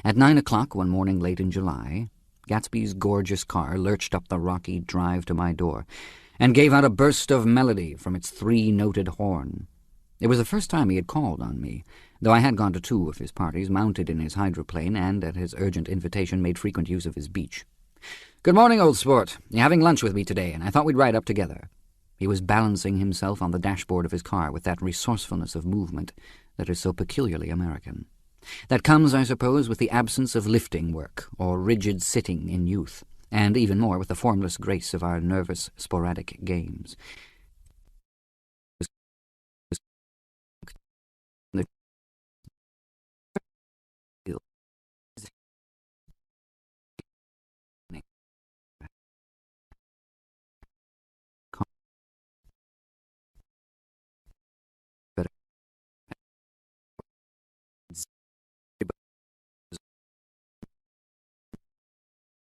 At 9 o'clock one morning late in July, Gatsby's gorgeous car lurched up the rocky drive to my door, and gave out a burst of melody from its 3-noted horn. It was the first time he had called on me, though I had gone to 2 of his parties, mounted in his hydroplane, and, at his urgent invitation, made frequent use of his beach. "Good morning, old sport. You're having lunch with me today, and I thought we'd ride up together." He was balancing himself on the dashboard of his car with that resourcefulness of movement that is so peculiarly American. That comes, I suppose, with the absence of lifting work or rigid sitting in youth, and even more with the formless grace of our nervous, sporadic games.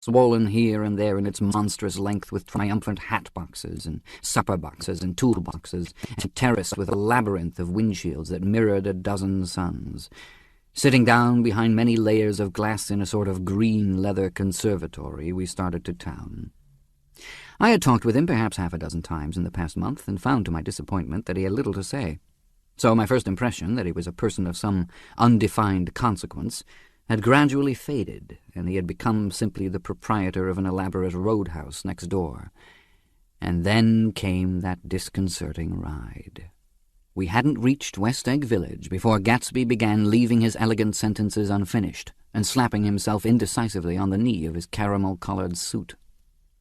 Swollen here and there in its monstrous length with triumphant hat boxes and supper boxes and tool boxes, and terraced with a labyrinth of windshields that mirrored a dozen suns. Sitting down behind many layers of glass in a sort of green leather conservatory, we started to town. I had talked with him perhaps half a dozen times in the past month, and found to my disappointment that he had little to say. So my first impression, that he was a person of some undefined consequence, had gradually faded, and he had become simply the proprietor of an elaborate roadhouse next door. And then came that disconcerting ride. We hadn't reached West Egg Village before Gatsby began leaving his elegant sentences unfinished, and slapping himself indecisively on the knee of his caramel-coloured suit.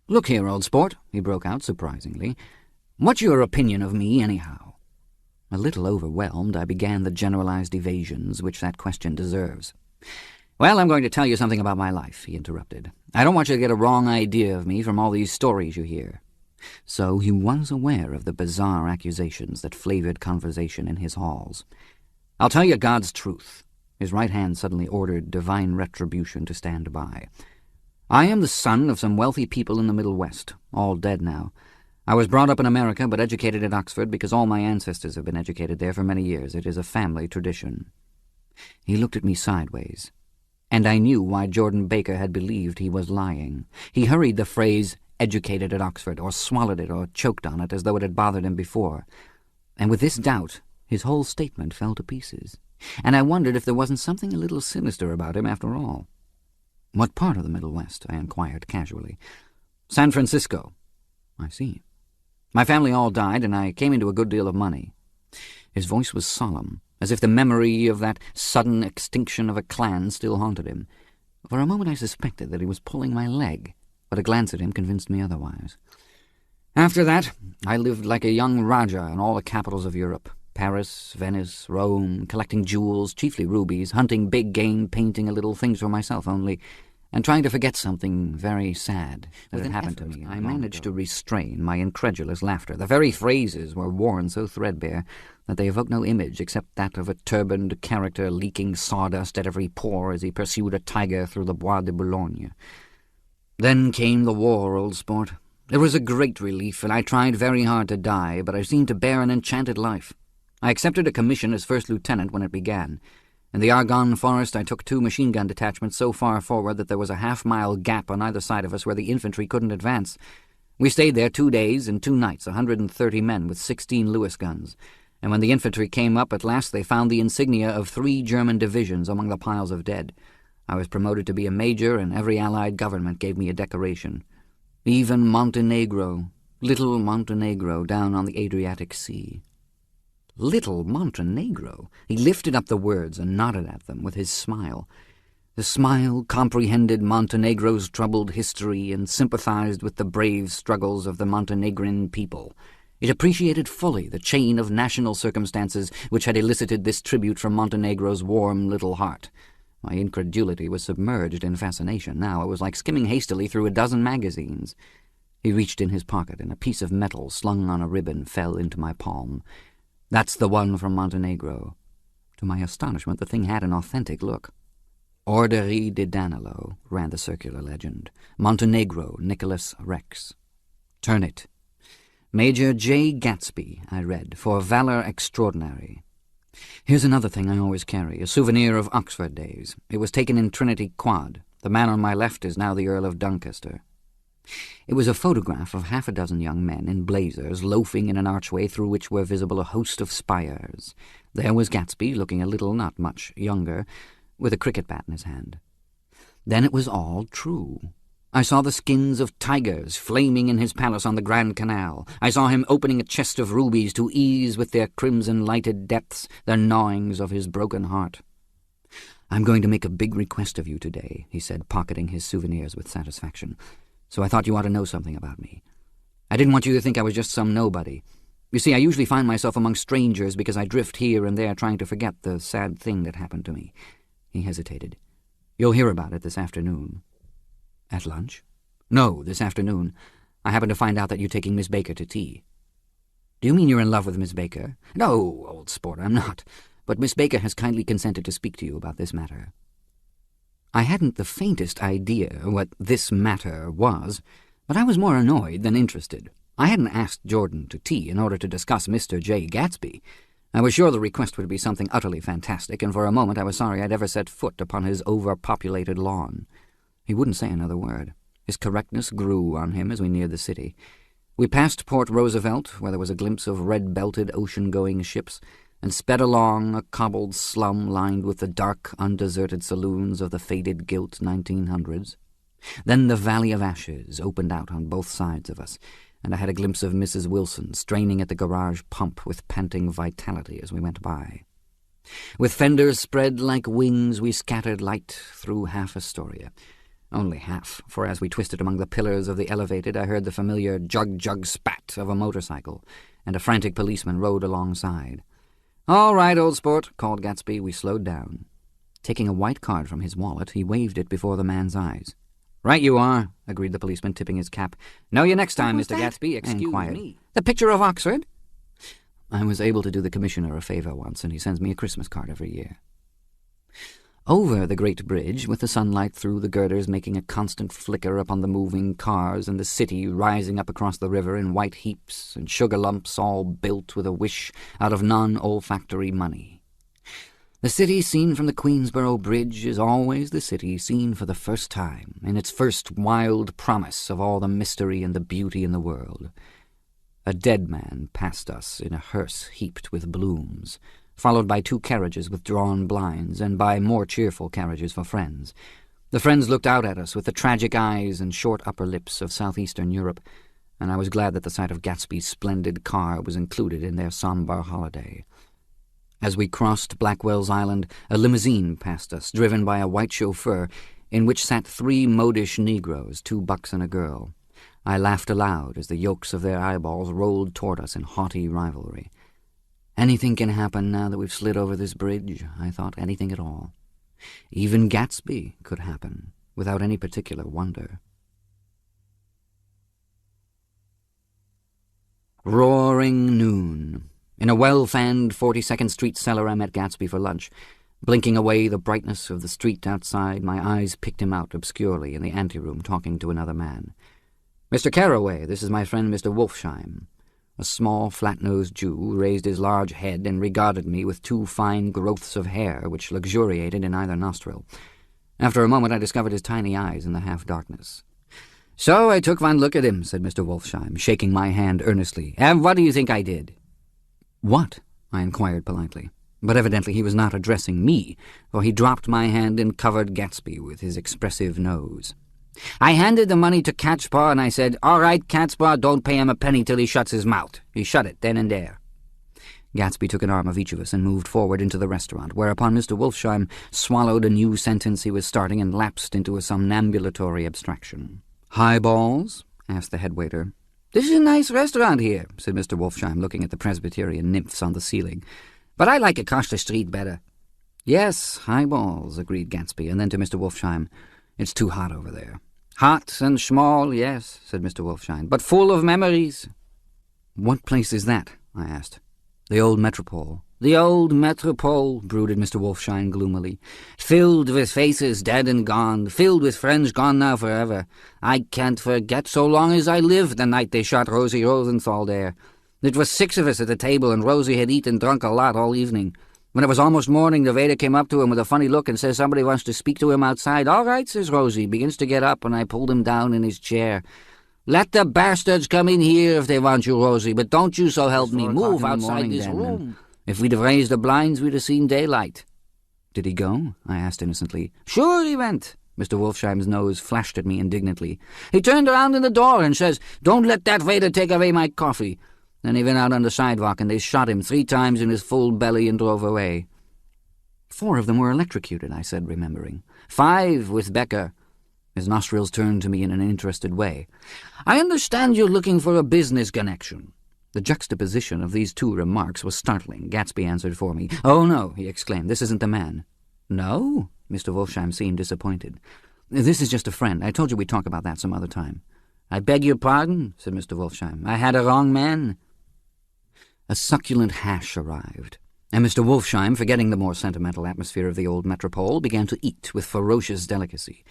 "Look here, old sport," he broke out surprisingly. "What's your opinion of me, anyhow?" A little overwhelmed, I began the generalized evasions which that question deserves. "Well, I'm going to tell you something about my life," he interrupted. "I don't want you to get a wrong idea of me from all these stories you hear." So he was aware of the bizarre accusations that flavored conversation in his halls. "I'll tell you God's truth." His right hand suddenly ordered divine retribution to stand by. "I am the son of some wealthy people in the Middle West, all dead now. I was brought up in America, but educated at Oxford because all my ancestors have been educated there for many years. It is a family tradition." He looked at me sideways, and I knew why Jordan Baker had believed he was lying. He hurried the phrase "educated at Oxford," or swallowed it, or choked on it, as though it had bothered him before. And with this doubt, his whole statement fell to pieces, and I wondered if there wasn't something a little sinister about him after all. "What part of the Middle West?" I inquired casually. "San Francisco." "I see. My family all died, and I came into a good deal of money." His voice was solemn, as if the memory of that sudden extinction of a clan still haunted him. For a moment I suspected that he was pulling my leg, but a glance at him convinced me otherwise. "After that, I lived like a young Rajah in all the capitals of Europe. Paris, Venice, Rome, collecting jewels, chiefly rubies, hunting big game, painting a little, things for myself only, and trying to forget something very sad that had happened to me. I managed to restrain my incredulous laughter. The very phrases were worn so threadbare that they evoked no image except that of a turbaned character leaking sawdust at every pore as he pursued a tiger through the Bois de Boulogne. "Then came the war, old sport. It was a great relief, and I tried very hard to die, but I seemed to bear an enchanted life. I accepted a commission as first lieutenant when it began. In the Argonne forest I took 2 machine-gun detachments so far forward that there was a half-mile gap on either side of us where the infantry couldn't advance. We stayed there 2 days and 2 nights, 130 men with 16 Lewis guns, and when the infantry came up at last they found the insignia of 3 German divisions among the piles of dead. I was promoted to be a major, and every Allied government gave me a decoration. Even Montenegro, little Montenegro down on the Adriatic Sea. Little Montenegro! He lifted up the words and nodded at them with his smile. The smile comprehended Montenegro's troubled history and sympathized with the brave struggles of the Montenegrin people. It appreciated fully the chain of national circumstances which had elicited this tribute from Montenegro's warm little heart. My incredulity was submerged in fascination. Now it was like skimming hastily through a dozen magazines. He reached in his pocket, and a piece of metal slung on a ribbon fell into my palm. "That's the one from Montenegro." To my astonishment, the thing had an authentic look. "Orderie di Danilo," ran the circular legend. "Montenegro, Nicholas Rex." "Turn it." "Major J. Gatsby," I read, "for valor extraordinary." "Here's another thing I always carry, a souvenir of Oxford days. It was taken in Trinity Quad. The man on my left is now the Earl of Doncaster." It was a photograph of 6 young men in blazers loafing in an archway through which were visible a host of spires. There was Gatsby, looking a little, not much, younger, with a cricket bat in his hand. Then it was all true. I saw the skins of tigers flaming in his palace on the Grand Canal. I saw him opening a chest of rubies to ease with their crimson-lighted depths the gnawings of his broken heart. "I'm going to make a big request of you today," he said, pocketing his souvenirs with satisfaction. "So I thought you ought to know something about me. I didn't want you to think I was just some nobody. You see, I usually find myself among strangers because I drift here and there trying to forget the sad thing that happened to me." He hesitated. "You'll hear about it this afternoon." "At lunch?" "No, this afternoon. I happen to find out that you're taking Miss Baker to tea." "Do you mean you're in love with Miss Baker?" "No, old sport, I'm not. But Miss Baker has kindly consented to speak to you about this matter." I hadn't the faintest idea what this matter was, but I was more annoyed than interested. I hadn't asked Jordan to tea in order to discuss Mr. J. Gatsby. I was sure the request would be something utterly fantastic, and for a moment I was sorry I'd ever set foot upon his overpopulated lawn. He wouldn't say another word. His correctness grew on him as we neared the city. We passed Port Roosevelt, where there was a glimpse of red-belted ocean-going ships, and sped along a cobbled slum lined with the dark, undeserted saloons of the faded gilt 1900s. Then the Valley of Ashes opened out on both sides of us, and I had a glimpse of Mrs. Wilson straining at the garage pump with panting vitality as we went by. With fenders spread like wings, we scattered light through half Astoria. Only half, for as we twisted among the pillars of the elevated, I heard the familiar jug-jug spat of a motorcycle, and a frantic policeman rode alongside. "All right, old sport," called Gatsby. We slowed down. Taking a white card from his wallet, he waved it before the man's eyes. "Right you are," agreed the policeman, tipping his cap. "Know you next time, Mr. Gatsby. Excuse me." "The picture of Oxford?" "I was able to do the commissioner a favour once, and he sends me a Christmas card every year." Over the great bridge, with the sunlight through the girders making a constant flicker upon the moving cars, and the city rising up across the river in white heaps and sugar lumps all built with a wish out of non-olfactory money. The city seen from the Queensborough Bridge is always the city seen for the first time, in its first wild promise of all the mystery and the beauty in the world. A dead man passed us in a hearse heaped with blooms, followed by 2 carriages with drawn blinds, and by more cheerful carriages for friends. The friends looked out at us with the tragic eyes and short upper lips of southeastern Europe, and I was glad that the sight of Gatsby's splendid car was included in their sombre holiday. As we crossed Blackwell's Island, a limousine passed us, driven by a white chauffeur, in which sat 3 modish Negroes, 2 bucks and a girl. I laughed aloud as the yolks of their eyeballs rolled toward us in haughty rivalry. Anything can happen now that we've slid over this bridge, I thought, anything at all. Even Gatsby could happen, without any particular wonder. Roaring noon. In a well-fanned 42nd Street cellar I met Gatsby for lunch. Blinking away the brightness of the street outside, my eyes picked him out obscurely in the anteroom talking to another man. "Mr. Carroway, this is my friend Mr. Wolfsheim." A small, flat-nosed Jew raised his large head and regarded me with two fine growths of hair which luxuriated in either nostril. After a moment I discovered his tiny eyes in the half-darkness. "So I took one look at him," said Mr. Wolfsheim, shaking my hand earnestly. "And what do you think I did?" "What?" I inquired politely. But evidently he was not addressing me, for he dropped my hand and covered Gatsby with his expressive nose. "I handed the money to Catspaw, and I said, 'All right, Catspaw, don't pay him a penny till he shuts his mouth.' He shut it then and there." Gatsby took an arm of each of us and moved forward into the restaurant, whereupon Mr. Wolfsheim swallowed a new sentence he was starting and lapsed into a somnambulatory abstraction. "Highballs?" asked the head waiter. "This is a nice restaurant here," said Mr. Wolfsheim, looking at the Presbyterian nymphs on the ceiling. "But I like across the street better." "Yes, highballs," agreed Gatsby, and then to Mr. Wolfsheim, "It's too hot over there." "Hot and small, yes," said Mr. Wolfsheim, "but full of memories." "What place is that?" I asked. "The old Metropole." "The old Metropole," brooded Mr. Wolfsheim gloomily. "Filled with faces dead and gone, filled with friends gone now forever. I can't forget so long as I live the night they shot Rosie Rosenthal there. It was 6 of us at the table, and Rosie had eaten and drunk a lot all evening. When it was almost morning, the waiter came up to him with a funny look and says somebody wants to speak to him outside. 'All right,' says Rosie, begins to get up, and I pulled him down in his chair. 'Let the bastards come in here if they want you, Rosie, but don't you, so help me, move outside this room.' If we'd have raised the blinds, we'd have seen daylight." "Did he go?" I asked innocently. "Sure he went." Mr. Wolfsheim's nose flashed at me indignantly. "He turned around in the door and says, 'Don't let that waiter take away my coffee.' Then he went out on the sidewalk, and they shot him 3 times in his full belly and drove away." 4 of them were electrocuted, I said, remembering. 5 with Becker." His nostrils turned to me in an interested way. "I understand you're looking for a business connection." The juxtaposition of these 2 remarks was startling. Gatsby answered for me. "Oh, no," he exclaimed, "this isn't the man." "No?" Mr. Wolfsheim seemed disappointed. "This is just a friend. I told you we'd talk about that some other time." "I beg your pardon," said Mr. Wolfsheim. "I had a wrong man." A succulent hash arrived, and Mr. Wolfsheim, forgetting the more sentimental atmosphere of the old Metropole, began to eat with ferocious delicacy.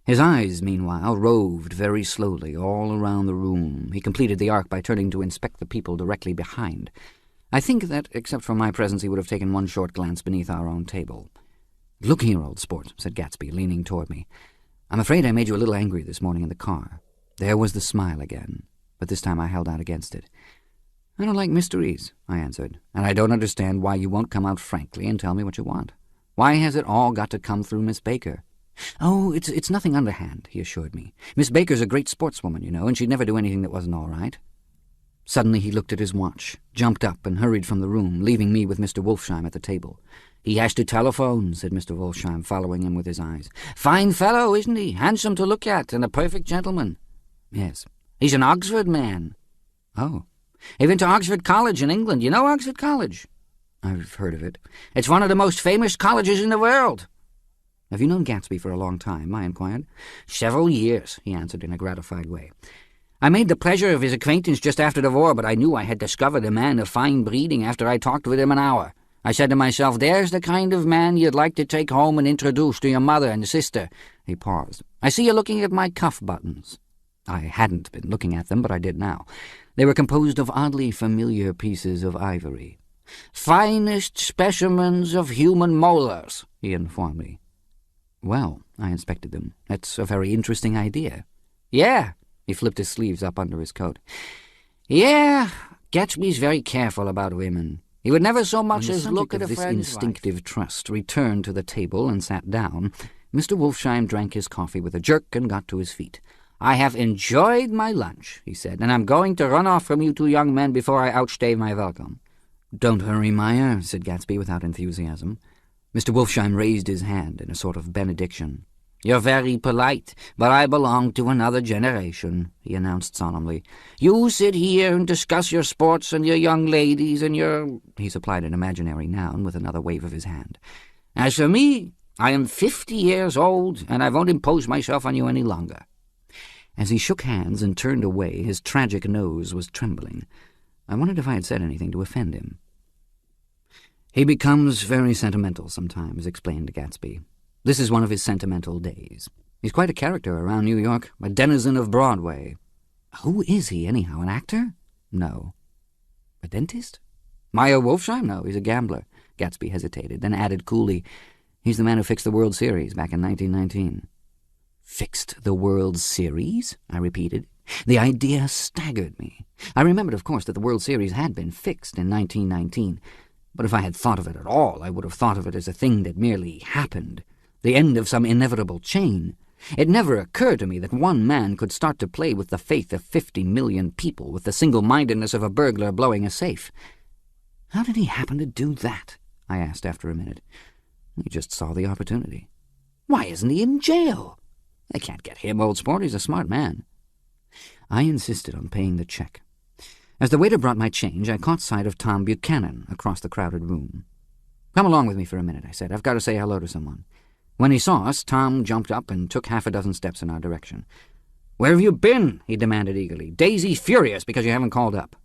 His eyes, meanwhile, roved very slowly all around the room. He completed the arc by turning to inspect the people directly behind. I think that, except for my presence, he would have taken one short glance beneath our own table. "Look here, old sport," said Gatsby, leaning toward me. "I'm afraid I made you a little angry this morning in the car." There was the smile again, but this time I held out against it. "I don't like mysteries," I answered, "and I don't understand why you won't come out frankly and tell me what you want. Why has it all got to come through Miss Baker?" "Oh, it's nothing underhand," he assured me. "Miss Baker's a great sportswoman, you know, and she'd never do anything that wasn't all right." Suddenly he looked at his watch, jumped up, and hurried from the room, leaving me with Mr. Wolfsheim at the table. "He has to telephone," said Mr. Wolfsheim, following him with his eyes. "Fine fellow, isn't he? Handsome to look at, and a perfect gentleman." "Yes." "He's an Oxford man." "Oh." "He went to Oxford College in England. You know Oxford College?" "I've heard of it." "It's one of the most famous colleges in the world." "Have you known Gatsby for a long time?" I inquired. "Several years," he answered in a gratified way. "I made the pleasure of his acquaintance just after the war, but I knew I had discovered a man of fine breeding after I talked with him an hour. I said to myself, there's the kind of man you'd like to take home and introduce to your mother and sister." He paused. "I see you're looking at my cuff buttons." I hadn't been looking at them, but I did now. They were composed of oddly familiar pieces of ivory. "Finest specimens of human molars," he informed me. "Well," I inspected them, "that's a very interesting idea." "Yeah." He flipped his sleeves up under his coat. "Yeah, Gatsby's very careful about women. He would never so much as look at a friend's wife." This instinctive trust returned to the table and sat down. Mr. Wolfsheim drank his coffee with a jerk and got to his feet. "I have enjoyed my lunch," he said, "and I'm going to run off from you 2 young men before I outstay my welcome." "Don't hurry, Meyer," said Gatsby without enthusiasm. Mr. Wolfsheim raised his hand in a sort of benediction. "You're very polite, but I belong to another generation," he announced solemnly. "You sit here and discuss your sports and your young ladies and your—" He supplied an imaginary noun with another wave of his hand. "As for me, I am 50 years old, and I won't impose myself on you any longer." As he shook hands and turned away, his tragic nose was trembling. I wondered if I had said anything to offend him. "He becomes very sentimental sometimes," explained Gatsby. "This is one of his sentimental days. He's quite a character around New York, a denizen of Broadway." Who is he, anyhow? An actor? No. A dentist? Meyer Wolfsheim? No, he's a gambler. Gatsby hesitated, then added coolly, he's the man who fixed the World Series back in 1919. Fixed the World Series? I repeated. The idea staggered me. I remembered, of course, that the World Series had been fixed in 1919, but if I had thought of it at all, I would have thought of it as a thing that merely happened, the end of some inevitable chain. It never occurred to me that one man could start to play with the faith of 50 million people with the single-mindedness of a burglar blowing a safe. How did he happen to do that? I asked after a minute. He just saw the opportunity. Why isn't he in jail? They can't get him, old sport. He's a smart man. I insisted on paying the check. As the waiter brought my change, I caught sight of Tom Buchanan across the crowded room. Come along with me for a minute, I said. I've got to say hello to someone. When he saw us, Tom jumped up and took half a dozen steps in our direction. Where have you been? He demanded eagerly. Daisy's furious because you haven't called up.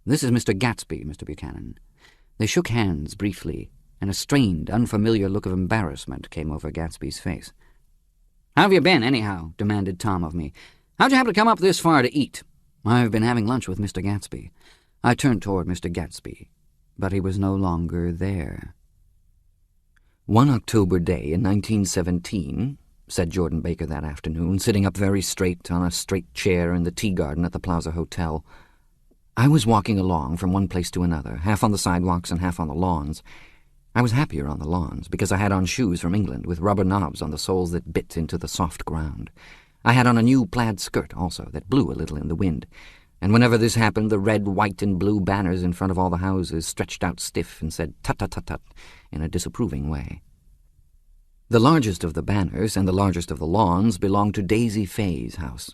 This is Mr. Gatsby, Mr. Buchanan. They shook hands briefly, and a strained, unfamiliar look of embarrassment came over Gatsby's face. How have you been, anyhow? Demanded Tom of me. How'd you happen to come up this far to eat? I've been having lunch with Mr. Gatsby. I turned toward Mr. Gatsby, but he was no longer there. One October day in 1917, said Jordan Baker that afternoon, sitting up very straight on a straight chair in the tea garden at the Plaza Hotel, I was walking along from one place to another, half on the sidewalks and half on the lawns. I was happier on the lawns, because I had on shoes from England with rubber knobs on the soles that bit into the soft ground. I had on a new plaid skirt, also, that blew a little in the wind, and whenever this happened, the red, white, and blue banners in front of all the houses stretched out stiff and said tut-tut-tut-tut in a disapproving way. The largest of the banners and the largest of the lawns belonged to Daisy Fay's house.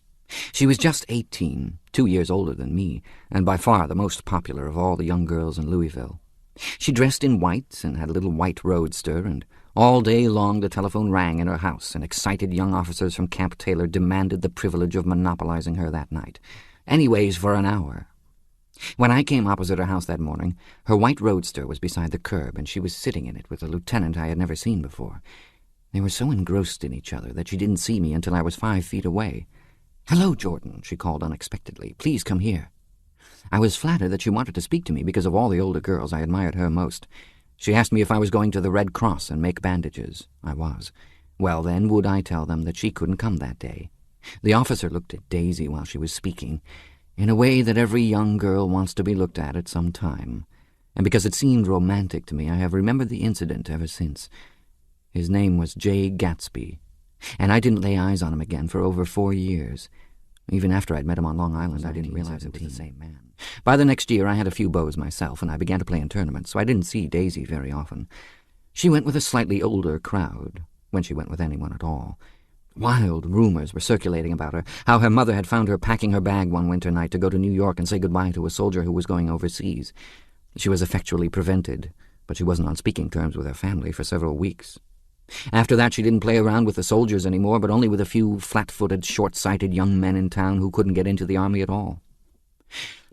She was just 18, 2 years older than me, and by far the most popular of all the young girls in Louisville. She dressed in white and had a little white roadster, and all day long the telephone rang in her house, and excited young officers from Camp Taylor demanded the privilege of monopolizing her that night. Anyways, for an hour. When I came opposite her house that morning, her white roadster was beside the curb, and she was sitting in it with a lieutenant I had never seen before. They were so engrossed in each other that she didn't see me until I was 5 feet away. "Hello, Jordan," she called unexpectedly. "Please come here." I was flattered that she wanted to speak to me because of all the older girls I admired her most. She asked me if I was going to the Red Cross and make bandages. I was. Well, then, would I tell them that she couldn't come that day? The officer looked at Daisy while she was speaking, in a way that every young girl wants to be looked at some time, and because it seemed romantic to me, I have remembered the incident ever since. His name was J. Gatsby, and I didn't lay eyes on him again for over 4 years. Even after I'd met him on Long Island, I didn't realize it was the same man. By the next year, I had a few beaux myself, and I began to play in tournaments, so I didn't see Daisy very often. She went with a slightly older crowd, when she went with anyone at all. Wild rumors were circulating about her, how her mother had found her packing her bag one winter night to go to New York and say goodbye to a soldier who was going overseas. She was effectually prevented, but she wasn't on speaking terms with her family for several weeks. After that, she didn't play around with the soldiers anymore, but only with a few flat-footed, short-sighted young men in town who couldn't get into the army at all.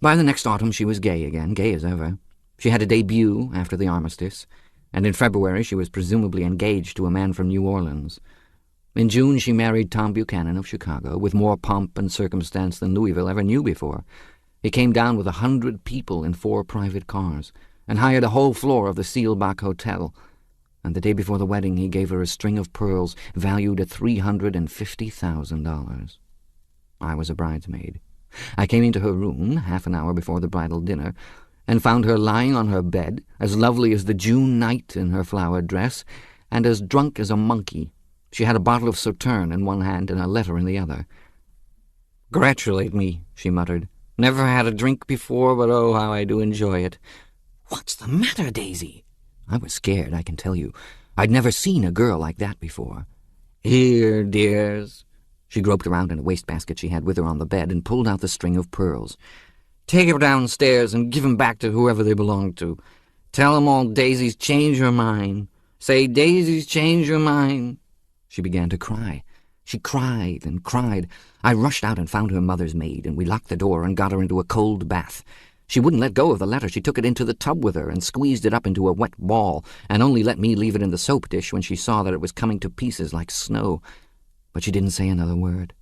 By the next autumn, she was gay again, gay as ever. She had a debut after the armistice, and in February she was presumably engaged to a man from New Orleans. In June, she married Tom Buchanan of Chicago, with more pomp and circumstance than Louisville ever knew before. He came down with 100 people in 4 private cars, and hired a whole floor of the Seelbach Hotel, and the day before the wedding he gave her a string of pearls valued at $350,000. I was a bridesmaid. I came into her room half an hour before the bridal dinner, and found her lying on her bed, as lovely as the June night in her flowered dress, and as drunk as a monkey. She had a bottle of Sauterne in one hand and a letter in the other. "Congratulate me," she muttered. "Never had a drink before, but oh, how I do enjoy it." "What's the matter, Daisy?" I was scared, I can tell you. I'd never seen a girl like that before. "Here, dears." She groped around in a wastebasket she had with her on the bed and pulled out the string of pearls. "Take her downstairs and give 'em back to whoever they belong to. Tell 'em all Daisy's changed her mind. Say, Daisy's changed her mind." She began to cry. She cried and cried. I rushed out and found her mother's maid, and we locked the door and got her into a cold bath. She wouldn't let go of the letter. She took it into the tub with her and squeezed it up into a wet ball, and only let me leave it in the soap dish when she saw that it was coming to pieces like snow. But she didn't say another word.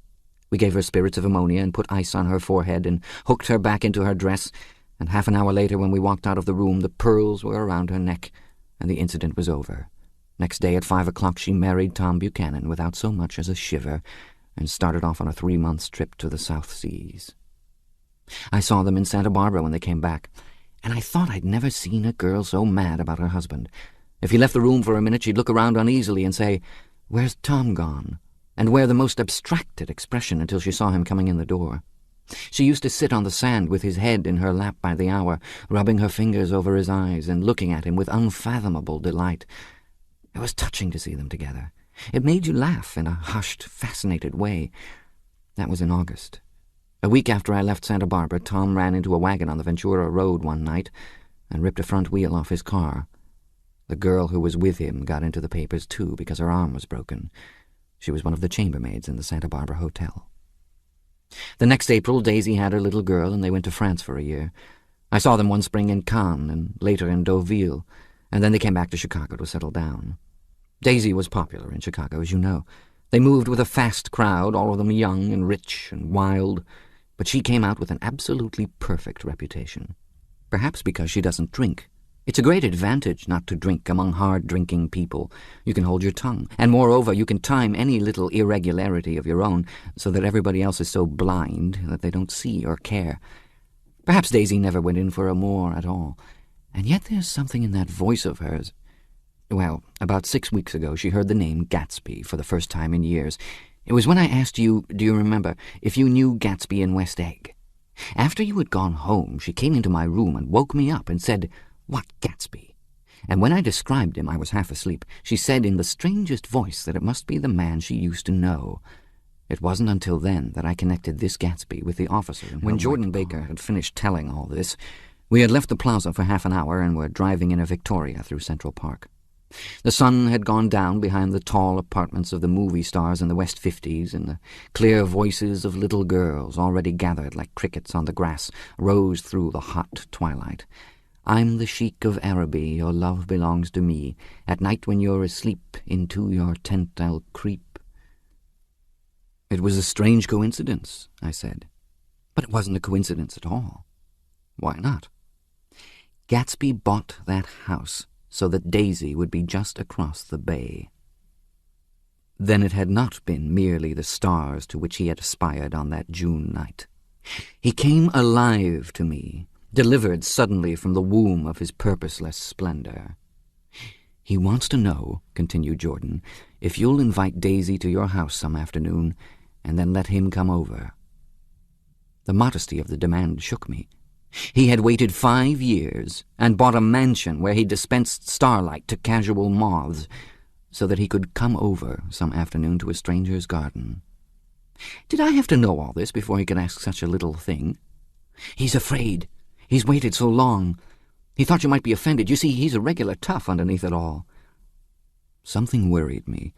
We gave her spirits of ammonia and put ice on her forehead and hooked her back into her dress, and half an hour later, when we walked out of the room, the pearls were around her neck, and the incident was over. Next day at 5 o'clock she married Tom Buchanan without so much as a shiver, and started off on a 3-month trip to the South Seas. I saw them in Santa Barbara when they came back, and I thought I'd never seen a girl so mad about her husband. If he left the room for a minute, she'd look around uneasily and say, "Where's Tom gone?" and wear the most abstracted expression until she saw him coming in the door. She used to sit on the sand with his head in her lap by the hour, rubbing her fingers over his eyes and looking at him with unfathomable delight. It was touching to see them together. It made you laugh in a hushed, fascinated way. That was in August. A week after I left Santa Barbara, Tom ran into a wagon on the Ventura Road one night and ripped a front wheel off his car. The girl who was with him got into the papers too because her arm was broken. She was one of the chambermaids in the Santa Barbara Hotel. The next April, Daisy had her little girl, and they went to France for a year. I saw them one spring in Cannes, and later in Deauville, and then they came back to Chicago to settle down. Daisy was popular in Chicago, as you know. They moved with a fast crowd, all of them young and rich and wild, but she came out with an absolutely perfect reputation. Perhaps because she doesn't drink. It's a great advantage not to drink among hard-drinking people. You can hold your tongue, and moreover, you can time any little irregularity of your own so that everybody else is so blind that they don't see or care. Perhaps Daisy never went in for a more at all, and yet there's something in that voice of hers. Well, about 6 weeks ago she heard the name Gatsby for the first time in years. It was when I asked you, do you remember, if you knew Gatsby in West Egg. After you had gone home, she came into my room and woke me up and said, "What Gatsby?" And when I described him, I was half asleep. She said in the strangest voice that it must be the man she used to know. It wasn't until then that I connected this Gatsby with the officer. When Jordan Baker had finished telling all this, we had left the plaza for half an hour and were driving in a Victoria through Central Park. The sun had gone down behind the tall apartments of the movie stars in the West 50s, and the clear voices of little girls, already gathered like crickets on the grass, rose through the hot twilight. "I'm the Sheik of Araby, your love belongs to me. At night when you're asleep, into your tent I'll creep." "It was a strange coincidence," I said. "But it wasn't a coincidence at all." "Why not?" "Gatsby bought that house so that Daisy would be just across the bay." Then it had not been merely the stars to which he had aspired on that June night. He came alive to me, delivered suddenly from the womb of his purposeless splendor. "He wants to know," continued Jordan, "if you'll invite Daisy to your house some afternoon, and then let him come over." The modesty of the demand shook me. He had waited 5 years and bought a mansion where he dispensed starlight to casual moths so that he could come over some afternoon to a stranger's garden. Did I have to know all this before he could ask such a little thing? "He's afraid. He's waited so long. He thought you might be offended. You see, he's a regular tough underneath it all." Something worried me.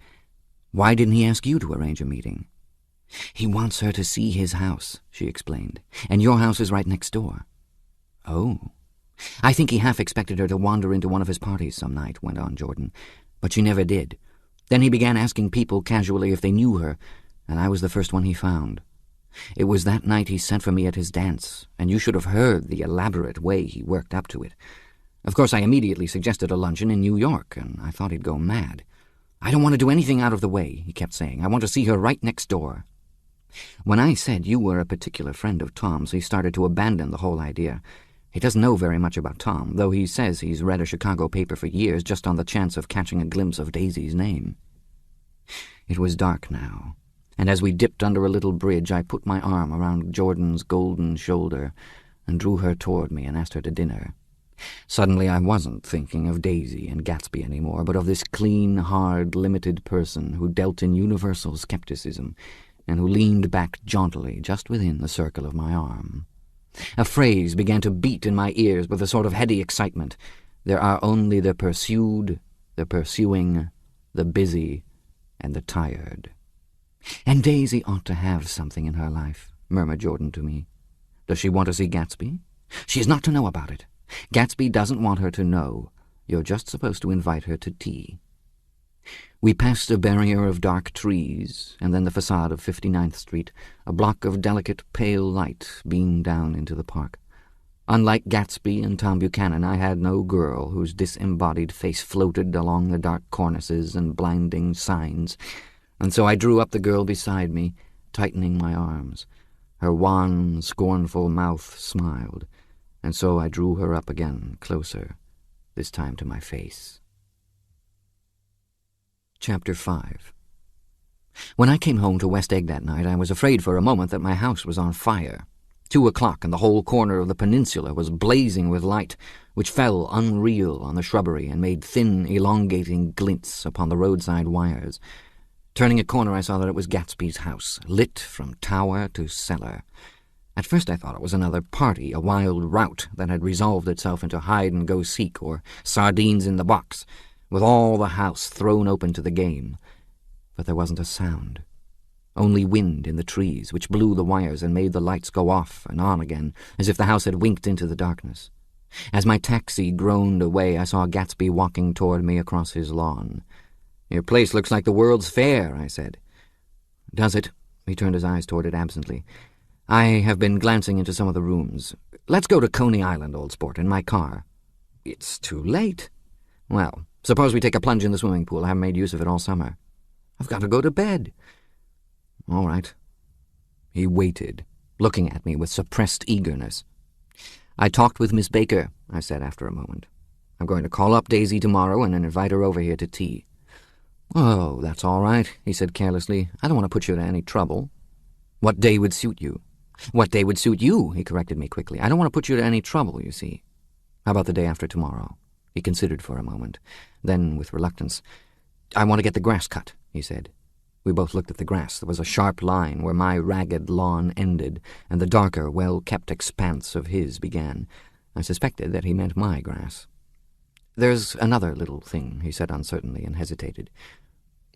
Why didn't he ask you to arrange a meeting? "He wants her to see his house," she explained, "and your house is right next door." "Oh. I think he half expected her to wander into one of his parties some night," went on Jordan, "but she never did. Then he began asking people casually if they knew her, and I was the first one he found. It was that night he sent for me at his dance, and you should have heard the elaborate way he worked up to it. Of course, I immediately suggested a luncheon in New York, and I thought he'd go mad. 'I don't want to do anything out of the way,' he kept saying. 'I want to see her right next door.' When I said you were a particular friend of Tom's, he started to abandon the whole idea. He doesn't know very much about Tom, though he says he's read a Chicago paper for years just on the chance of catching a glimpse of Daisy's name." It was dark now, and as we dipped under a little bridge, I put my arm around Jordan's golden shoulder and drew her toward me and asked her to dinner. Suddenly I wasn't thinking of Daisy and Gatsby anymore, but of this clean, hard, limited person who dealt in universal skepticism and who leaned back jauntily just within the circle of my arm. A phrase began to beat in my ears with a sort of heady excitement. "There are only the pursued, the pursuing, the busy, and the tired." "And Daisy ought to have something in her life," murmured Jordan to me. "Does she want to see Gatsby?" "She is not to know about it. Gatsby doesn't want her to know. You're just supposed to invite her to tea." We passed a barrier of dark trees, and then the facade of 59th Street. A block of delicate, pale light beamed down into the park. Unlike Gatsby and Tom Buchanan, I had no girl whose disembodied face floated along the dark cornices and blinding signs, and so I drew up the girl beside me, tightening my arms. Her wan, scornful mouth smiled, and so I drew her up again, closer, this time to my face. Chapter 5. When I came home to West Egg that night, I was afraid for a moment that my house was on fire. 2 o'clock, and the whole corner of the peninsula was blazing with light, which fell unreal on the shrubbery and made thin, elongating glints upon the roadside wires. Turning a corner, I saw that it was Gatsby's house, lit from tower to cellar. At first I thought it was another party, a wild rout that had resolved itself into hide-and-go-seek or sardines in the box, with all the house thrown open to the game. But there wasn't a sound. Only wind in the trees, which blew the wires and made the lights go off and on again, as if the house had winked into the darkness. As my taxi groaned away, I saw Gatsby walking toward me across his lawn. "Your place looks like the World's Fair," I said. "Does it?" He turned his eyes toward it absently. "I have been glancing into some of the rooms. Let's go to Coney Island, old sport, in my car." "It's too late." "Well, suppose we take a plunge in the swimming pool. I haven't made use of it all summer." "I've got to go to bed." "All right." He waited, looking at me with suppressed eagerness. "I talked with Miss Baker," I said after a moment. "I'm going to call up Daisy tomorrow and invite her over here to tea." "Oh, that's all right," he said carelessly. "I don't want to put you to any trouble." "What day would suit you?" "What day would suit you?" he corrected me quickly. "I don't want to put you to any trouble, you see." "How about the day after tomorrow?" He considered for a moment. Then, with reluctance, "I want to get the grass cut," he said. We both looked at the grass. There was a sharp line where my ragged lawn ended, and the darker, well-kept expanse of his began. I suspected that he meant my grass. "There's another little thing," he said uncertainly, and hesitated.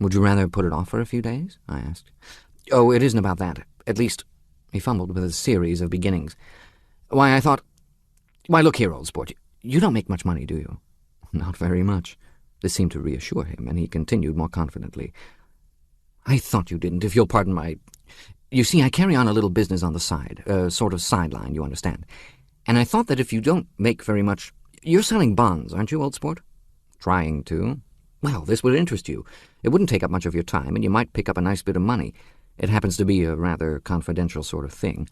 "Would you rather put it off for a few days?" I asked. "Oh, it isn't about that. At least—" He fumbled with a series of beginnings. "Why, I thought— Why, look here, old sport, you don't make much money, do you?" "Not very much." This seemed to reassure him, and he continued more confidently. "I thought you didn't, if you'll pardon my— You see, I carry on a little business on the side, a sort of sideline, you understand. And I thought that if you don't make very much— You're selling bonds, aren't you, old sport?" "Trying to." "Well, this would interest you. It wouldn't take up much of your time, and you might pick up a nice bit of money. It happens to be a rather confidential sort of thing."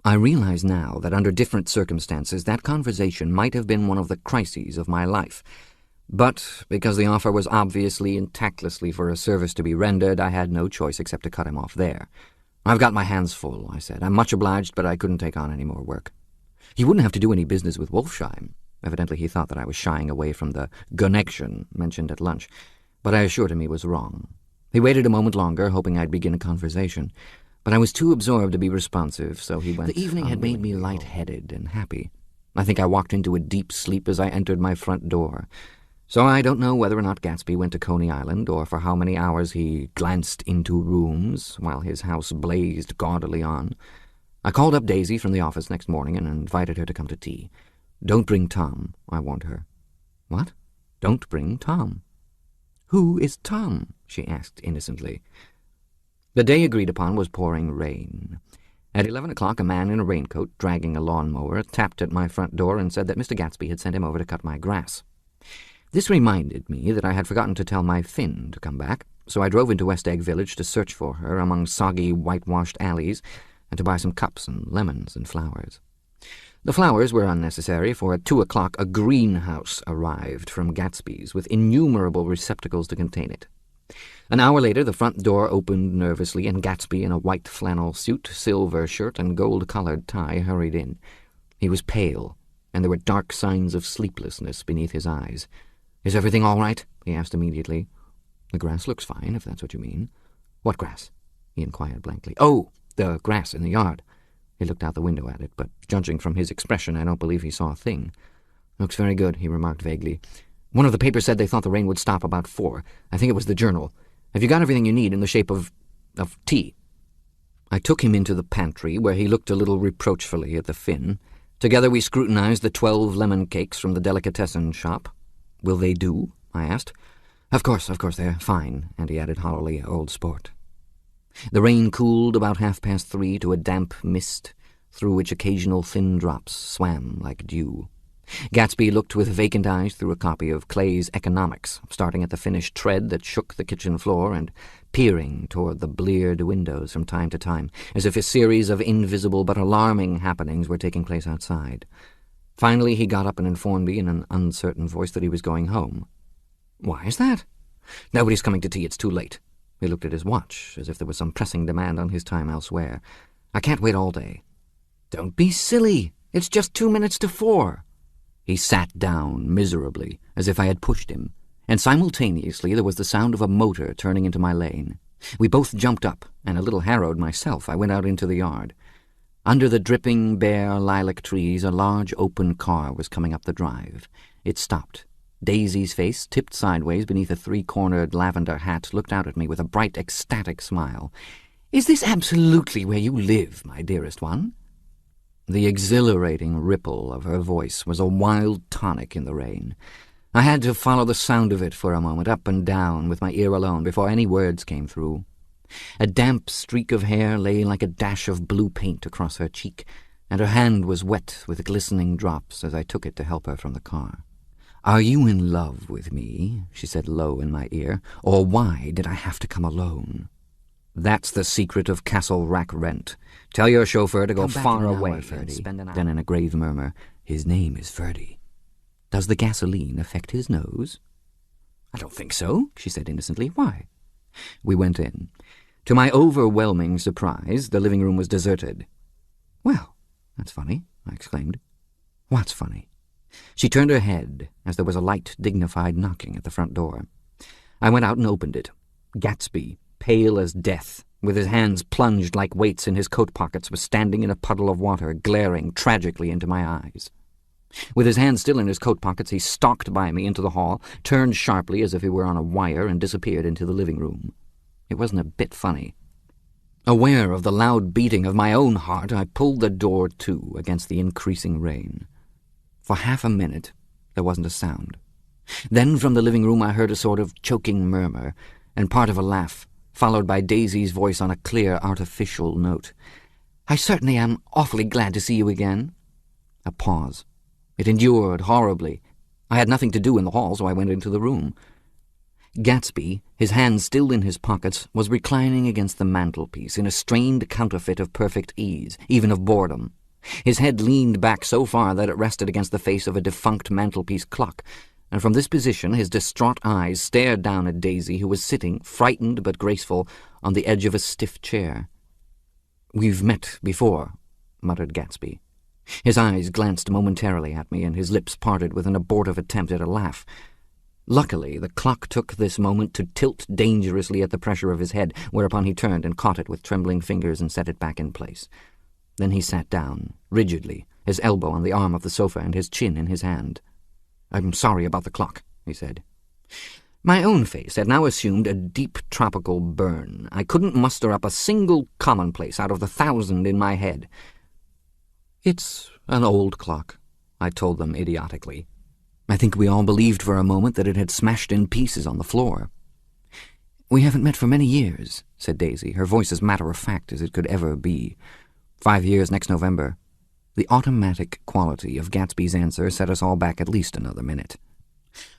I realize now that under different circumstances that conversation might have been one of the crises of my life. But because the offer was obviously and tactlessly for a service to be rendered, I had no choice except to cut him off there. "I've got my hands full," I said. "I'm much obliged, but I couldn't take on any more work." He wouldn't have to do any business with Wolfsheim. Evidently he thought that I was shying away from the connection mentioned at lunch, but I assured him he was wrong. He waited a moment longer, hoping I'd begin a conversation, but I was too absorbed to be responsive, so he went. The evening had made me light-headed and happy. I think I walked into a deep sleep as I entered my front door. So I don't know whether or not Gatsby went to Coney Island, or for how many hours he glanced into rooms while his house blazed gaudily on. I called up Daisy from the office next morning and invited her to come to tea. "Don't bring Tom," I warned her. "What? Don't bring Tom?" "Who is Tom?" she asked innocently. The day agreed upon was pouring rain. At 11 o'clock, a man in a raincoat, dragging a lawn-mower, tapped at my front door and said that Mr. Gatsby had sent him over to cut my grass. This reminded me that I had forgotten to tell my Finn to come back, so I drove into West Egg Village to search for her among soggy, whitewashed alleys and to buy some cups and lemons and flowers. The flowers were unnecessary, for at 2 o'clock a greenhouse arrived from Gatsby's with innumerable receptacles to contain it. An hour later the front door opened nervously, and Gatsby, in a white flannel suit, silver shirt, and gold-collared tie, hurried in. He was pale, and there were dark signs of sleeplessness beneath his eyes. "Is everything all right?" he asked immediately. "The grass looks fine, if that's what you mean." "What grass?" he inquired blankly. "Oh, the grass in the yard." He looked out the window at it, but judging from his expression, I don't believe he saw a thing. "Looks very good," he remarked vaguely. "One of the papers said they thought the rain would stop about 4. I think it was the Journal. Have you got everything you need in the shape of tea?" I took him into the pantry, where he looked a little reproachfully at the Finn. Together we scrutinized the 12 lemon cakes from the delicatessen shop. "Will they do?" I asked. Of course, they're fine," and he added hollowly, "old sport." The rain cooled about 3:30 to a damp mist, through which occasional thin drops swam like dew. Gatsby looked with vacant eyes through a copy of Clay's Economics, starting at the finished tread that shook the kitchen floor and peering toward the bleared windows from time to time, as if a series of invisible but alarming happenings were taking place outside. Finally he got up and informed me in an uncertain voice that he was going home. "Why is that?" "Nobody's coming to tea. It's too late." He looked at his watch, as if there was some pressing demand on his time elsewhere. "I can't wait all day." "Don't be silly. It's just 2 minutes to 4. He sat down miserably, as if I had pushed him, and simultaneously there was the sound of a motor turning into my lane. We both jumped up, and a little harrowed myself, I went out into the yard. Under the dripping, bare lilac trees, a large open car was coming up the drive. It stopped. Daisy's face, tipped sideways beneath a 3-cornered lavender hat, looked out at me with a bright, ecstatic smile. "Is this absolutely where you live, my dearest one?" The exhilarating ripple of her voice was a wild tonic in the rain. I had to follow the sound of it for a moment, up and down, with my ear alone, before any words came through. A damp streak of hair lay like a dash of blue paint across her cheek, and her hand was wet with glistening drops as I took it to help her from the car. "Are you in love with me?" she said low in my ear. "Or why did I have to come alone?" "That's the secret of Castle Rack Rent. Tell your chauffeur to go far away, Ferdy." Then in a grave murmur, "His name is Ferdy. Does the gasoline affect his nose?" "I don't think so," she said innocently. "Why?" We went in. To my overwhelming surprise, the living room was deserted. "Well, that's funny," I exclaimed. "What's funny?" She turned her head as there was a light, dignified knocking at the front door. I went out and opened it. Gatsby, pale as death, with his hands plunged like weights in his coat pockets, was standing in a puddle of water, glaring tragically into my eyes. With his hands still in his coat pockets, he stalked by me into the hall, turned sharply as if he were on a wire, and disappeared into the living room. It wasn't a bit funny. Aware of the loud beating of my own heart, I pulled the door to against the increasing rain. For half a minute there wasn't a sound. Then from the living room I heard a sort of choking murmur, and part of a laugh, followed by Daisy's voice on a clear, artificial note. "I certainly am awfully glad to see you again." A pause. It endured horribly. I had nothing to do in the hall, so I went into the room. Gatsby, his hands still in his pockets, was reclining against the mantelpiece in a strained counterfeit of perfect ease, even of boredom. His head leaned back so far that it rested against the face of a defunct mantelpiece clock, and from this position his distraught eyes stared down at Daisy, who was sitting, frightened but graceful, on the edge of a stiff chair. "We've met before," muttered Gatsby. His eyes glanced momentarily at me, and his lips parted with an abortive attempt at a laugh. Luckily, the clock took this moment to tilt dangerously at the pressure of his head, whereupon he turned and caught it with trembling fingers and set it back in place. Then he sat down, rigidly, his elbow on the arm of the sofa and his chin in his hand. "I'm sorry about the clock," he said. My own face had now assumed a deep tropical burn. I couldn't muster up a single commonplace out of the 1,000 in my head. "It's an old clock," I told them idiotically. I think we all believed for a moment that it had smashed in pieces on the floor. "We haven't met for many years," said Daisy, her voice as matter-of-fact as it could ever be. 5 years next November." The automatic quality of Gatsby's answer set us all back at least another minute.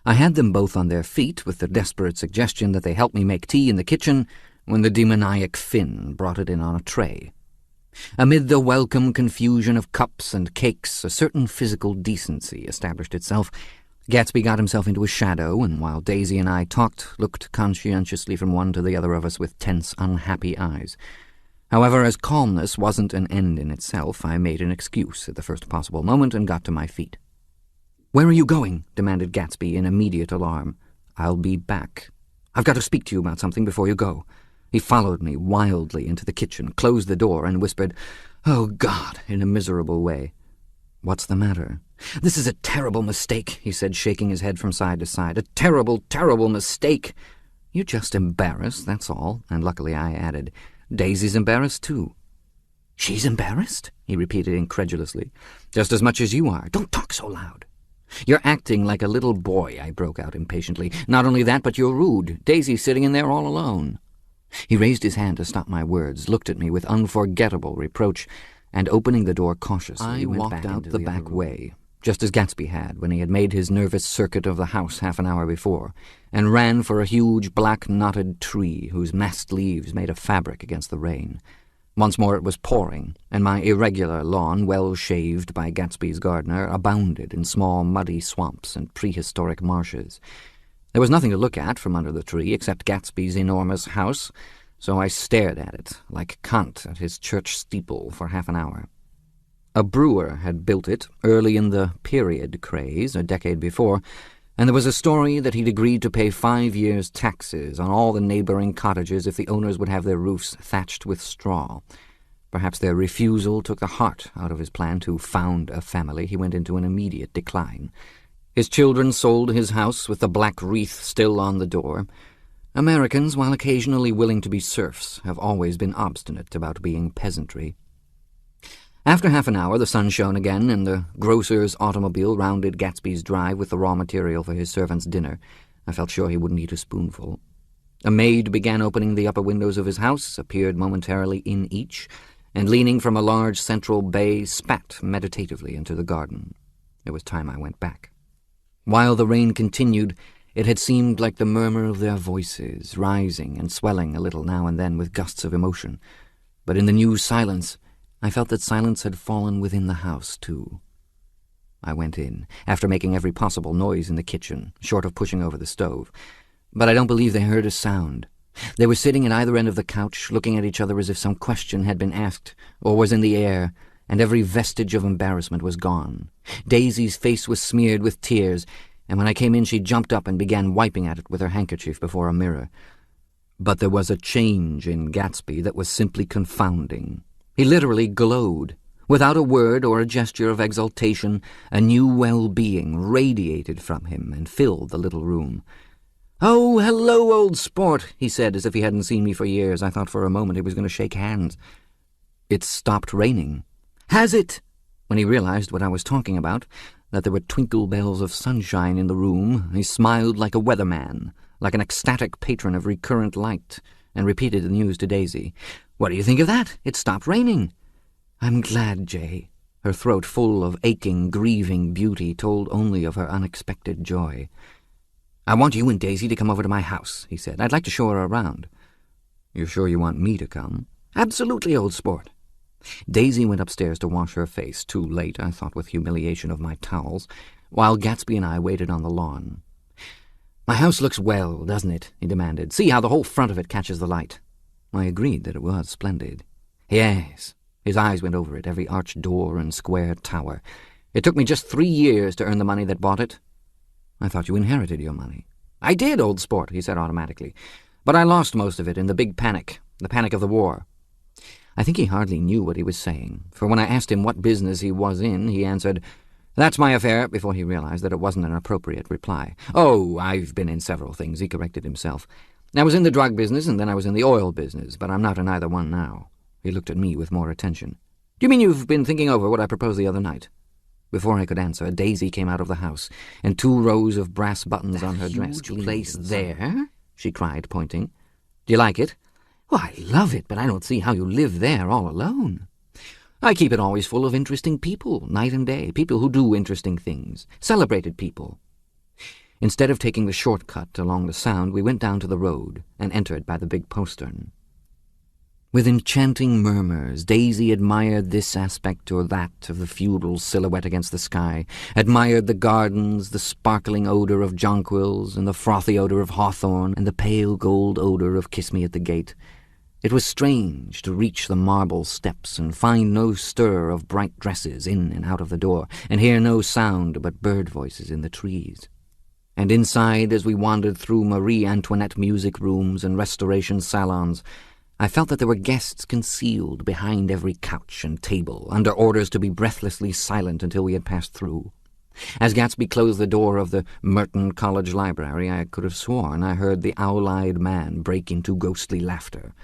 I had them both on their feet with the desperate suggestion that they help me make tea in the kitchen when the demoniac Finn brought it in on a tray. Amid the welcome confusion of cups and cakes, a certain physical decency established itself. Gatsby got himself into a shadow, and while Daisy and I talked, looked conscientiously from one to the other of us with tense, unhappy eyes. However, as calmness wasn't an end in itself, I made an excuse at the first possible moment and got to my feet. "Where are you going?" demanded Gatsby in immediate alarm. "I'll be back. I've got to speak to you about something before you go." He followed me wildly into the kitchen, closed the door, and whispered, "Oh, God," in a miserable way. "What's the matter?" "This is a terrible mistake," he said, shaking his head from side to side. "A terrible, terrible mistake." "You're just embarrassed, that's all." And luckily I added, "Daisy's embarrassed, too." "She's embarrassed?" he repeated incredulously. "Just as much as you are." "Don't talk so loud." "You're acting like a little boy," I broke out impatiently. "Not only that, but you're rude. Daisy's sitting in there all alone." He raised his hand to stop my words, looked at me with unforgettable reproach, and opening the door cautiously, I went walked back out into the the back back way, just as Gatsby had when he had made his nervous circuit of the house half an hour before, and ran for a huge black knotted tree whose massed leaves made a fabric against the rain. Once more it was pouring, and my irregular lawn, well shaved by Gatsby's gardener, abounded in small muddy swamps and prehistoric marshes. There was nothing to look at from under the tree except Gatsby's enormous house, so I stared at it, like Kant at his church steeple, for half an hour. A brewer had built it early in the period craze, a decade before, and there was a story that he'd agreed to pay 5 years' taxes on all the neighbouring cottages if the owners would have their roofs thatched with straw. Perhaps their refusal took the heart out of his plan to found a family. He went into an immediate decline. His children sold his house with the black wreath still on the door. Americans, while occasionally willing to be serfs, have always been obstinate about being peasantry. After half an hour the sun shone again, and the grocer's automobile rounded Gatsby's drive with the raw material for his servant's dinner. I felt sure he wouldn't eat a spoonful. A maid began opening the upper windows of his house, appeared momentarily in each, and leaning from a large central bay, spat meditatively into the garden. It was time I went back. While the rain continued, it had seemed like the murmur of their voices, rising and swelling a little now and then with gusts of emotion. But in the new silence, I felt that silence had fallen within the house, too. I went in, after making every possible noise in the kitchen, short of pushing over the stove. But I don't believe they heard a sound. They were sitting at either end of the couch, looking at each other as if some question had been asked, or was in the air, and every vestige of embarrassment was gone. Daisy's face was smeared with tears, and when I came in she jumped up and began wiping at it with her handkerchief before a mirror. But there was a change in Gatsby that was simply confounding. He literally glowed. Without a word or a gesture of exultation, a new well-being radiated from him and filled the little room. "Oh, hello, old sport," he said, as if he hadn't seen me for years. I thought for a moment he was going to shake hands. "It's stopped raining." "Has it?" When he realized what I was talking about, that there were twinkle bells of sunshine in the room, he smiled like a weatherman, like an ecstatic patron of recurrent light, and repeated the news to Daisy. "What do you think of that? It stopped raining." "I'm glad, Jay." Her throat, full of aching, grieving beauty, told only of her unexpected joy. "I want you and Daisy to come over to my house," he said. "I'd like to show her around." "You're sure you want me to come?" "Absolutely, old sport." Daisy went upstairs to wash her face, too late, I thought with humiliation of my towels, while Gatsby and I waited on the lawn. "My house looks well, doesn't it?" he demanded. "See how the whole front of it catches the light." I agreed that it was splendid. "Yes." His eyes went over it, every arched door and square tower. "It took me just 3 years to earn the money that bought it." "I thought you inherited your money." "I did, old sport," he said automatically. "But I lost most of it in the big panic, the panic of the war." I think he hardly knew what he was saying, for when I asked him what business he was in, he answered, "That's my affair," before he realized that it wasn't an appropriate reply. "Oh, I've been in several things," he corrected himself. "I was in the drug business, and then I was in the oil business, but I'm not in either one now." He looked at me with more attention. "Do you mean you've been thinking over what I proposed the other night?" Before I could answer, Daisy came out of the house, and 2 rows of brass buttons on her dress. "That huge place there?" she cried, pointing. "Do you like it?" "Well, I love it, but I don't see how you live there all alone." "I keep it always full of interesting people, night and day, people who do interesting things, celebrated people." Instead of taking the shortcut along the Sound, we went down to the road and entered by the big postern. With enchanting murmurs, Daisy admired this aspect or that of the feudal silhouette against the sky, admired the gardens, the sparkling odour of jonquils, and the frothy odour of hawthorn, and the pale gold odour of kiss me at the gate. It was strange to reach the marble steps and find no stir of bright dresses in and out of the door, and hear no sound but bird voices in the trees. And inside, as we wandered through Marie Antoinette music rooms and restoration salons, I felt that there were guests concealed behind every couch and table, under orders to be breathlessly silent until we had passed through. As Gatsby closed the door of the Merton College Library, I could have sworn I heard the owl-eyed man break into ghostly laughter.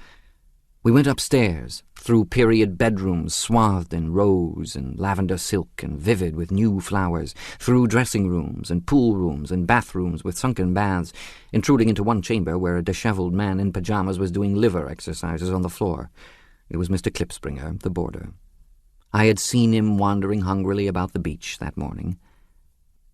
We went upstairs, through period bedrooms swathed in rose and lavender silk and vivid with new flowers, through dressing rooms and pool rooms and bathrooms with sunken baths, intruding into one chamber where a dishevelled man in pyjamas was doing liver exercises on the floor. It was Mr. Klipspringer, the boarder. I had seen him wandering hungrily about the beach that morning.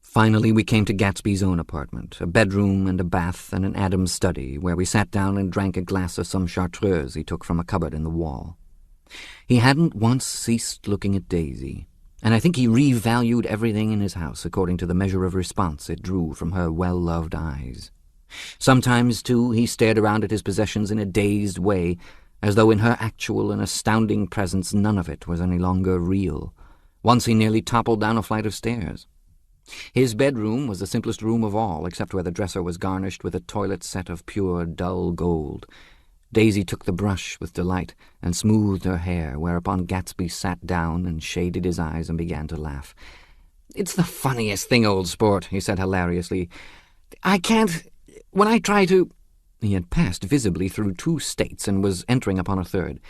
Finally we came to Gatsby's own apartment, a bedroom and a bath and an Adam's study, where we sat down and drank a glass of some chartreuse he took from a cupboard in the wall. He hadn't once ceased looking at Daisy, and I think he revalued everything in his house according to the measure of response it drew from her well-loved eyes. Sometimes, too, he stared around at his possessions in a dazed way, as though in her actual and astounding presence none of it was any longer real. Once he nearly toppled down a flight of stairs. His bedroom was the simplest room of all, except where the dresser was garnished with a toilet set of pure, dull gold. Daisy took the brush with delight and smoothed her hair, whereupon Gatsby sat down and shaded his eyes and began to laugh. "It's the funniest thing, old sport," he said hilariously. "I can't... when I try to—" He had passed visibly through 2 states and was entering upon a third.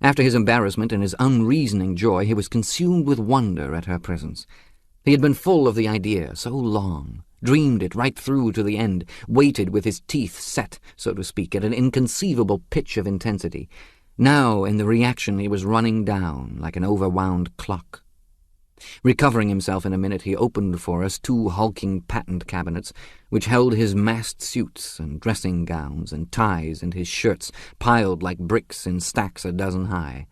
After his embarrassment and his unreasoning joy, he was consumed with wonder at her presence. He had been full of the idea so long, dreamed it right through to the end, waited with his teeth set, so to speak, at an inconceivable pitch of intensity. Now, in the reaction, he was running down like an overwound clock. Recovering himself in a minute, he opened for us 2 hulking patent cabinets, which held his massed suits and dressing gowns and ties and his shirts, piled like bricks in stacks a dozen high.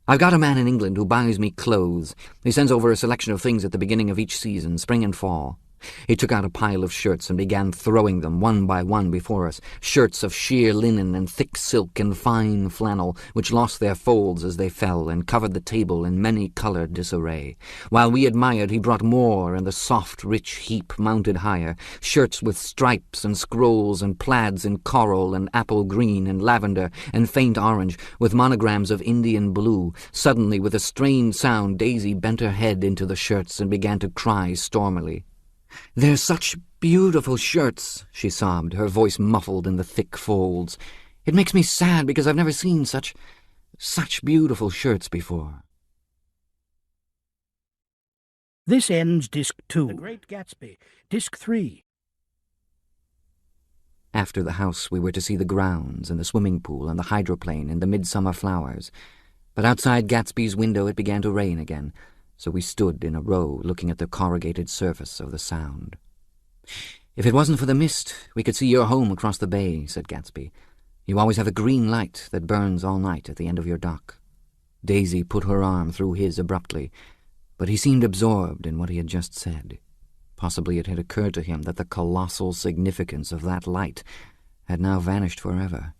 "I've got a man in England who buys me clothes. He sends over a selection of things at the beginning of each season, spring and fall." He took out a pile of shirts and began throwing them one by one before us, shirts of sheer linen and thick silk and fine flannel, which lost their folds as they fell and covered the table in many-coloured disarray. While we admired, he brought more, and the soft, rich heap mounted higher, shirts with stripes and scrolls and plaids in coral and apple green and lavender and faint orange, with monograms of Indian blue. Suddenly, with a strained sound, Daisy bent her head into the shirts and began to cry stormily. "They're such beautiful shirts," she sobbed, her voice muffled in the thick folds. "It makes me sad because I've never seen such beautiful shirts before." This ends Disc 2. The Great Gatsby, Disc 3. After the house, we were to see the grounds and the swimming pool and the hydroplane and the midsummer flowers. But outside Gatsby's window it began to rain again, so we stood in a row looking at the corrugated surface of the Sound. "If it wasn't for the mist, we could see your home across the bay," said Gatsby. "You always have a green light that burns all night at the end of your dock." Daisy put her arm through his abruptly, but he seemed absorbed in what he had just said. Possibly it had occurred to him that the colossal significance of that light had now vanished forever.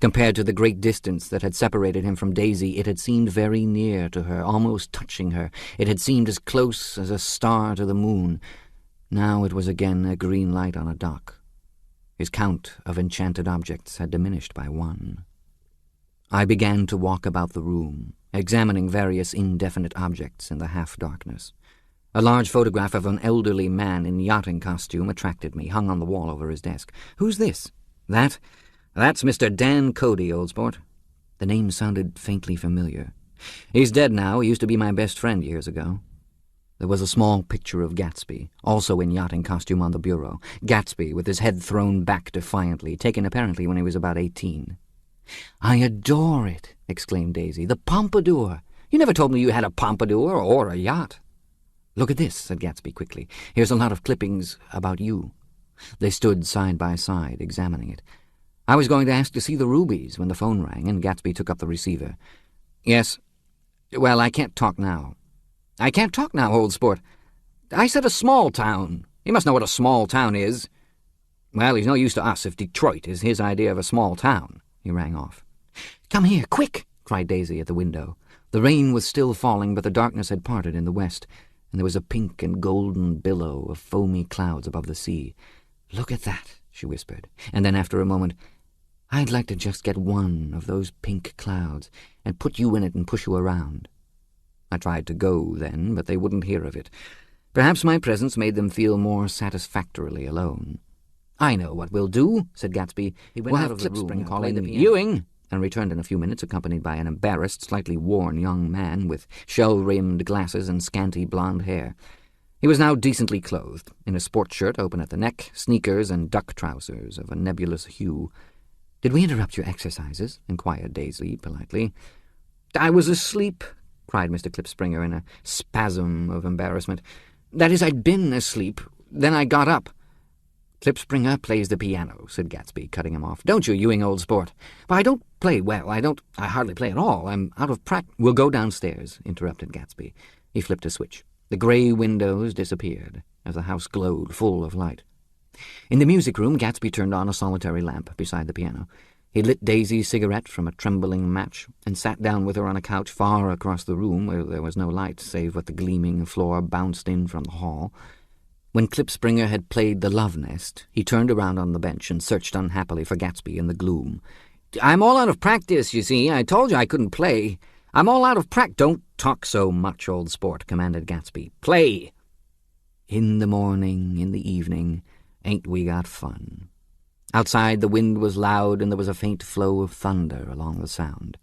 Compared to the great distance that had separated him from Daisy, it had seemed very near to her, almost touching her. It had seemed as close as a star to the moon. Now it was again a green light on a dock. His count of enchanted objects had diminished by 1. I began to walk about the room, examining various indefinite objects in the half-darkness. A large photograph of an elderly man in yachting costume attracted me, hung on the wall over his desk. "Who's this?" That's Mr. Dan Cody, old sport." The name sounded faintly familiar. "He's dead now. He used to be my best friend years ago." There was a small picture of Gatsby, also in yachting costume, on the bureau. Gatsby, with his head thrown back defiantly, taken apparently when he was about 18. "I adore it," exclaimed Daisy. "The pompadour. You never told me you had a pompadour or a yacht." "Look at this," said Gatsby quickly. "Here's a lot of clippings about you." They stood side by side, examining it. I was going to ask to see the rubies when the phone rang, and Gatsby took up the receiver. "Yes. Well, I can't talk now." "I can't talk now, old sport. I said a small town. You must know what a small town is." "Well, he's no use to us if Detroit is his idea of a small town." He rang off. "Come here, quick!" cried Daisy at the window. The rain was still falling, but the darkness had parted in the west, and there was a pink and golden billow of foamy clouds above the sea. "Look at that," she whispered, and then after a moment, "I'd like to just get one of those pink clouds and put you in it and push you around." I tried to go then, but they wouldn't hear of it. Perhaps my presence made them feel more satisfactorily alone. "I know what we'll do," said Gatsby. He went out of the room, calling, "Ewing! and returned in a few minutes accompanied by an embarrassed, slightly worn young man with shell-rimmed glasses and scanty blonde hair. He was now decently clothed, in a sport shirt open at the neck, sneakers, and duck trousers of a nebulous hue. "Did we interrupt your exercises?" inquired Daisy politely. "I was asleep," cried Mr. Klipspringer in a spasm of embarrassment. "That is, I'd been asleep. Then I got up." "Klipspringer plays the piano," said Gatsby, cutting him off. "Don't you, Ewing, old sport?" "But I don't play well. I hardly play at all. I'm out of practice." "We'll go downstairs," interrupted Gatsby. He flipped a switch. The grey windows disappeared as the house glowed full of light. In the music room, Gatsby turned on a solitary lamp beside the piano. He lit Daisy's cigarette from a trembling match and sat down with her on a couch far across the room where there was no light save what the gleaming floor bounced in from the hall. When Klipspringer had played the Love Nest, he turned around on the bench and searched unhappily for Gatsby in the gloom. "I'm all out of practice, you see. I told you I couldn't play. I'm all out of practice." "Don't talk so much, old sport," commanded Gatsby. "Play!" "In the morning, in the evening, ain't we got fun?" Outside the wind was loud and there was a faint flow of thunder along the sound.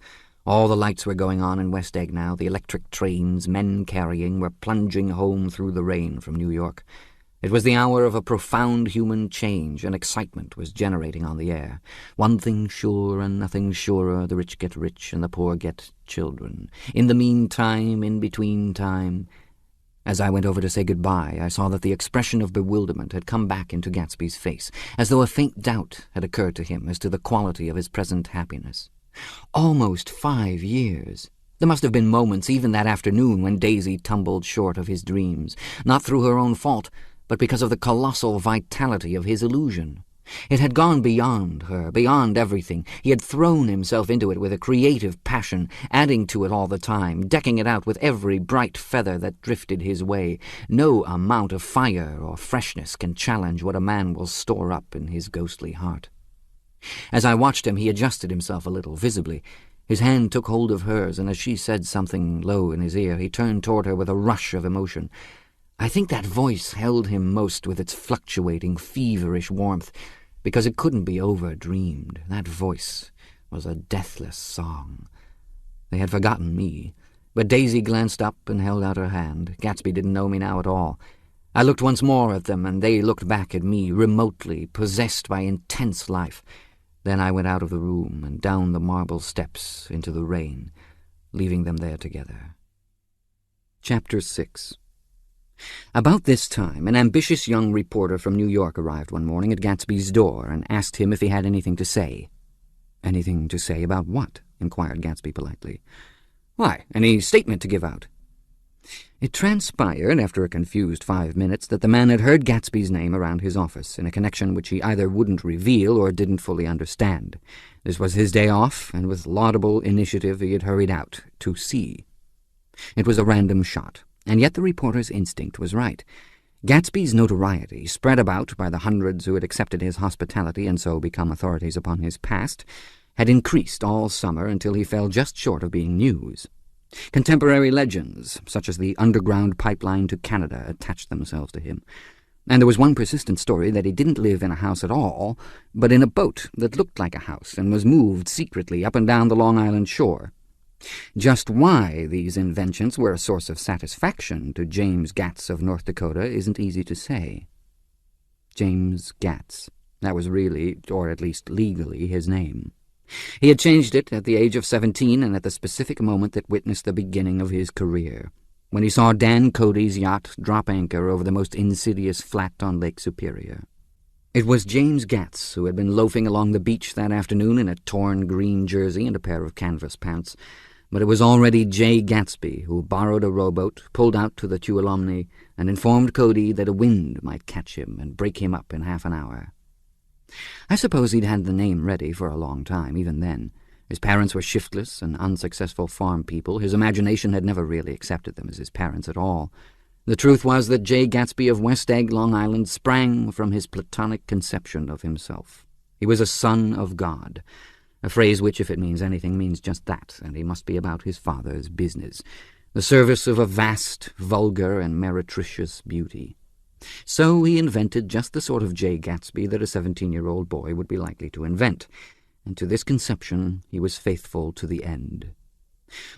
All the lights were going on in West Egg now. The electric trains, men carrying, were plunging home through the rain from New York. It was the hour of a profound human change, and excitement was generating on the air. One thing sure and nothing surer, the rich get rich and the poor get children. In the meantime, in between time. As I went over to say goodbye, I saw that the expression of bewilderment had come back into Gatsby's face, as though a faint doubt had occurred to him as to the quality of his present happiness. Almost 5 years! There must have been moments, even that afternoon, when Daisy tumbled short of his dreams, not through her own fault, but because of the colossal vitality of his illusion. It had gone beyond her, beyond everything. He had thrown himself into it with a creative passion, adding to it all the time, decking it out with every bright feather that drifted his way. No amount of fire or freshness can challenge what a man will store up in his ghostly heart. As I watched him, he adjusted himself a little, visibly. His hand took hold of hers, and as she said something low in his ear, he turned toward her with a rush of emotion. I think that voice held him most with its fluctuating, feverish warmth, because it couldn't be over-dreamed. That voice was a deathless song. They had forgotten me, but Daisy glanced up and held out her hand. Gatsby didn't know me now at all. I looked once more at them, and they looked back at me, remotely, possessed by intense life. Then I went out of the room and down the marble steps into the rain, leaving them there together. Chapter 6. About this time, an ambitious young reporter from New York arrived one morning at Gatsby's door and asked him if he had anything to say. "Anything to say about what?" inquired Gatsby politely. "Why, any statement to give out." It transpired, after a confused 5 minutes, that the man had heard Gatsby's name around his office, in a connection which he either wouldn't reveal or didn't fully understand. This was his day off, and with laudable initiative he had hurried out to see. It was a random shot, and yet the reporter's instinct was right. Gatsby's notoriety, spread about by the hundreds who had accepted his hospitality and so become authorities upon his past, had increased all summer until he fell just short of being news. Contemporary legends, such as the underground pipeline to Canada, attached themselves to him. And there was one persistent story that he didn't live in a house at all, but in a boat that looked like a house and was moved secretly up and down the Long Island shore. Just why these inventions were a source of satisfaction to James Gatz of North Dakota isn't easy to say. James Gatz. That was really, or at least legally, his name. He had changed it at the age of 17 and at the specific moment that witnessed the beginning of his career, when he saw Dan Cody's yacht drop anchor over the most insidious flat on Lake Superior. It was James Gatz who had been loafing along the beach that afternoon in a torn green jersey and a pair of canvas pants, but it was already J. Gatsby who borrowed a rowboat, pulled out to the Tuolumne, and informed Cody that a wind might catch him and break him up in half an hour. I suppose he'd had the name ready for a long time, even then. His parents were shiftless and unsuccessful farm people. His imagination had never really accepted them as his parents at all. The truth was that J. Gatsby of West Egg, Long Island, sprang from his platonic conception of himself. He was a son of God, a phrase which, if it means anything, means just that, and he must be about his father's business, the service of a vast, vulgar, and meretricious beauty. So he invented just the sort of J. Gatsby that a 17-year-old boy would be likely to invent. and to this conception he was faithful to the end.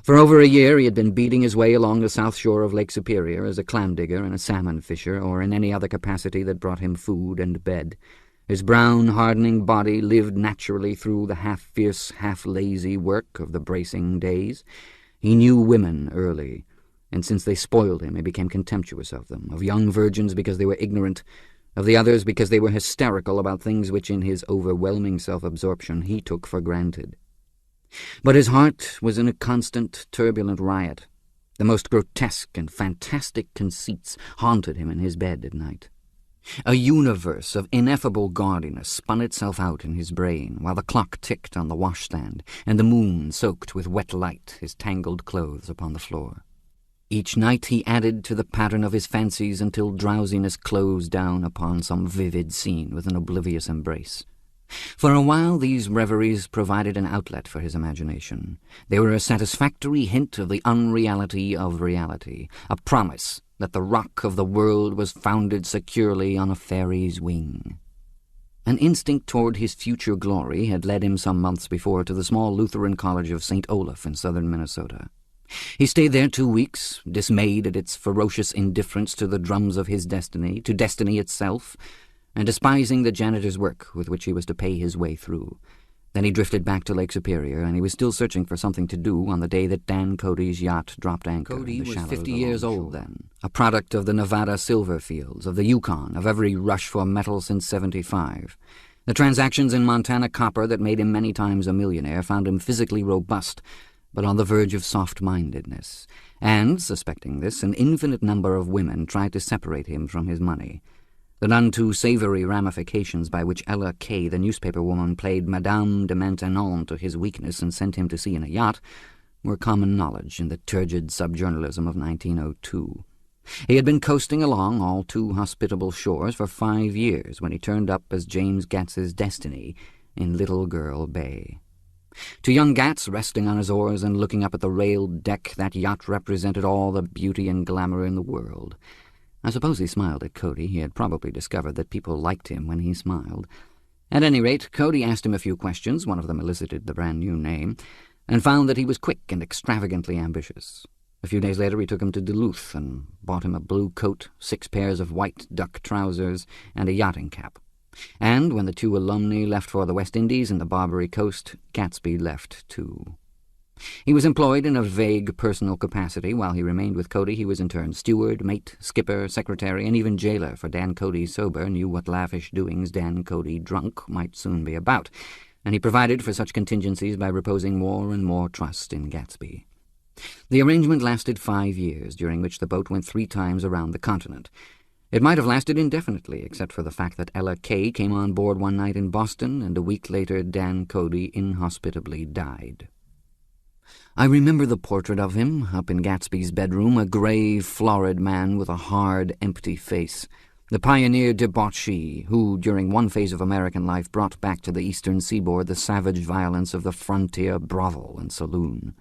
For over a year he had been beating his way along the south shore of Lake Superior as a clam digger and a salmon fisher, or in any other capacity that brought him food and bed. His brown, hardening body lived naturally through the half-fierce, half-lazy work of the bracing days. He knew women early, and since they spoiled him, he became contemptuous of them, of young virgins because they were ignorant, of the others because they were hysterical about things which in his overwhelming self-absorption he took for granted. But his heart was in a constant, turbulent riot. The most grotesque and fantastic conceits haunted him in his bed at night. A universe of ineffable gaudiness spun itself out in his brain, while the clock ticked on the washstand, and the moon soaked with wet light his tangled clothes upon the floor. Each night he added to the pattern of his fancies until drowsiness closed down upon some vivid scene with an oblivious embrace. For a while these reveries provided an outlet for his imagination. They were a satisfactory hint of the unreality of reality, a promise that the rock of the world was founded securely on a fairy's wing. An instinct toward his future glory had led him some months before to the small Lutheran college of St. Olaf in southern Minnesota. He stayed there 2 weeks, dismayed at its ferocious indifference to the drums of his destiny, to destiny itself, and despising the janitor's work with which he was to pay his way through. Then he drifted back to Lake Superior, and he was still searching for something to do on the day that Dan Cody's yacht dropped anchor. Cody was 50 years old then, a product of the Nevada silver fields, of the Yukon, of every rush for metal since '75. The transactions in Montana copper that made him many times a millionaire found him physically robust, but on the verge of soft-mindedness. And, suspecting this, an infinite number of women tried to separate him from his money. The none-too-savory ramifications by which Ella Kay, the newspaper woman, played Madame de Maintenon to his weakness and sent him to sea in a yacht were common knowledge in the turgid subjournalism of 1902. He had been coasting along all too hospitable shores for 5 years when he turned up as James Gats's destiny in Little Girl Bay. To young Gats, resting on his oars and looking up at the railed deck, that yacht represented all the beauty and glamour in the world. I suppose he smiled at Cody. He had probably discovered that people liked him when he smiled. At any rate, Cody asked him a few questions, one of them elicited the brand-new name, and found that he was quick and extravagantly ambitious. A few days later he took him to Duluth and bought him a blue coat, 6 pairs of white duck trousers, and a yachting cap. And when the 2 alumni left for the West Indies and the Barbary Coast, Gatsby left too. He was employed in a vague personal capacity. While he remained with Cody, he was in turn steward, mate, skipper, secretary, and even jailer, for Dan Cody sober knew what lavish doings Dan Cody drunk might soon be about, and he provided for such contingencies by reposing more and more trust in Gatsby. The arrangement lasted 5 years, during which the boat went 3 times around the continent. It might have lasted indefinitely, except for the fact that Ella Kay came on board one night in Boston, and a week later Dan Cody inhospitably died. I remember the portrait of him, up in Gatsby's bedroom, a grey, florid man with a hard, empty face, the pioneer debauchee who, during one phase of American life, brought back to the eastern seaboard the savage violence of the frontier brothel and saloon.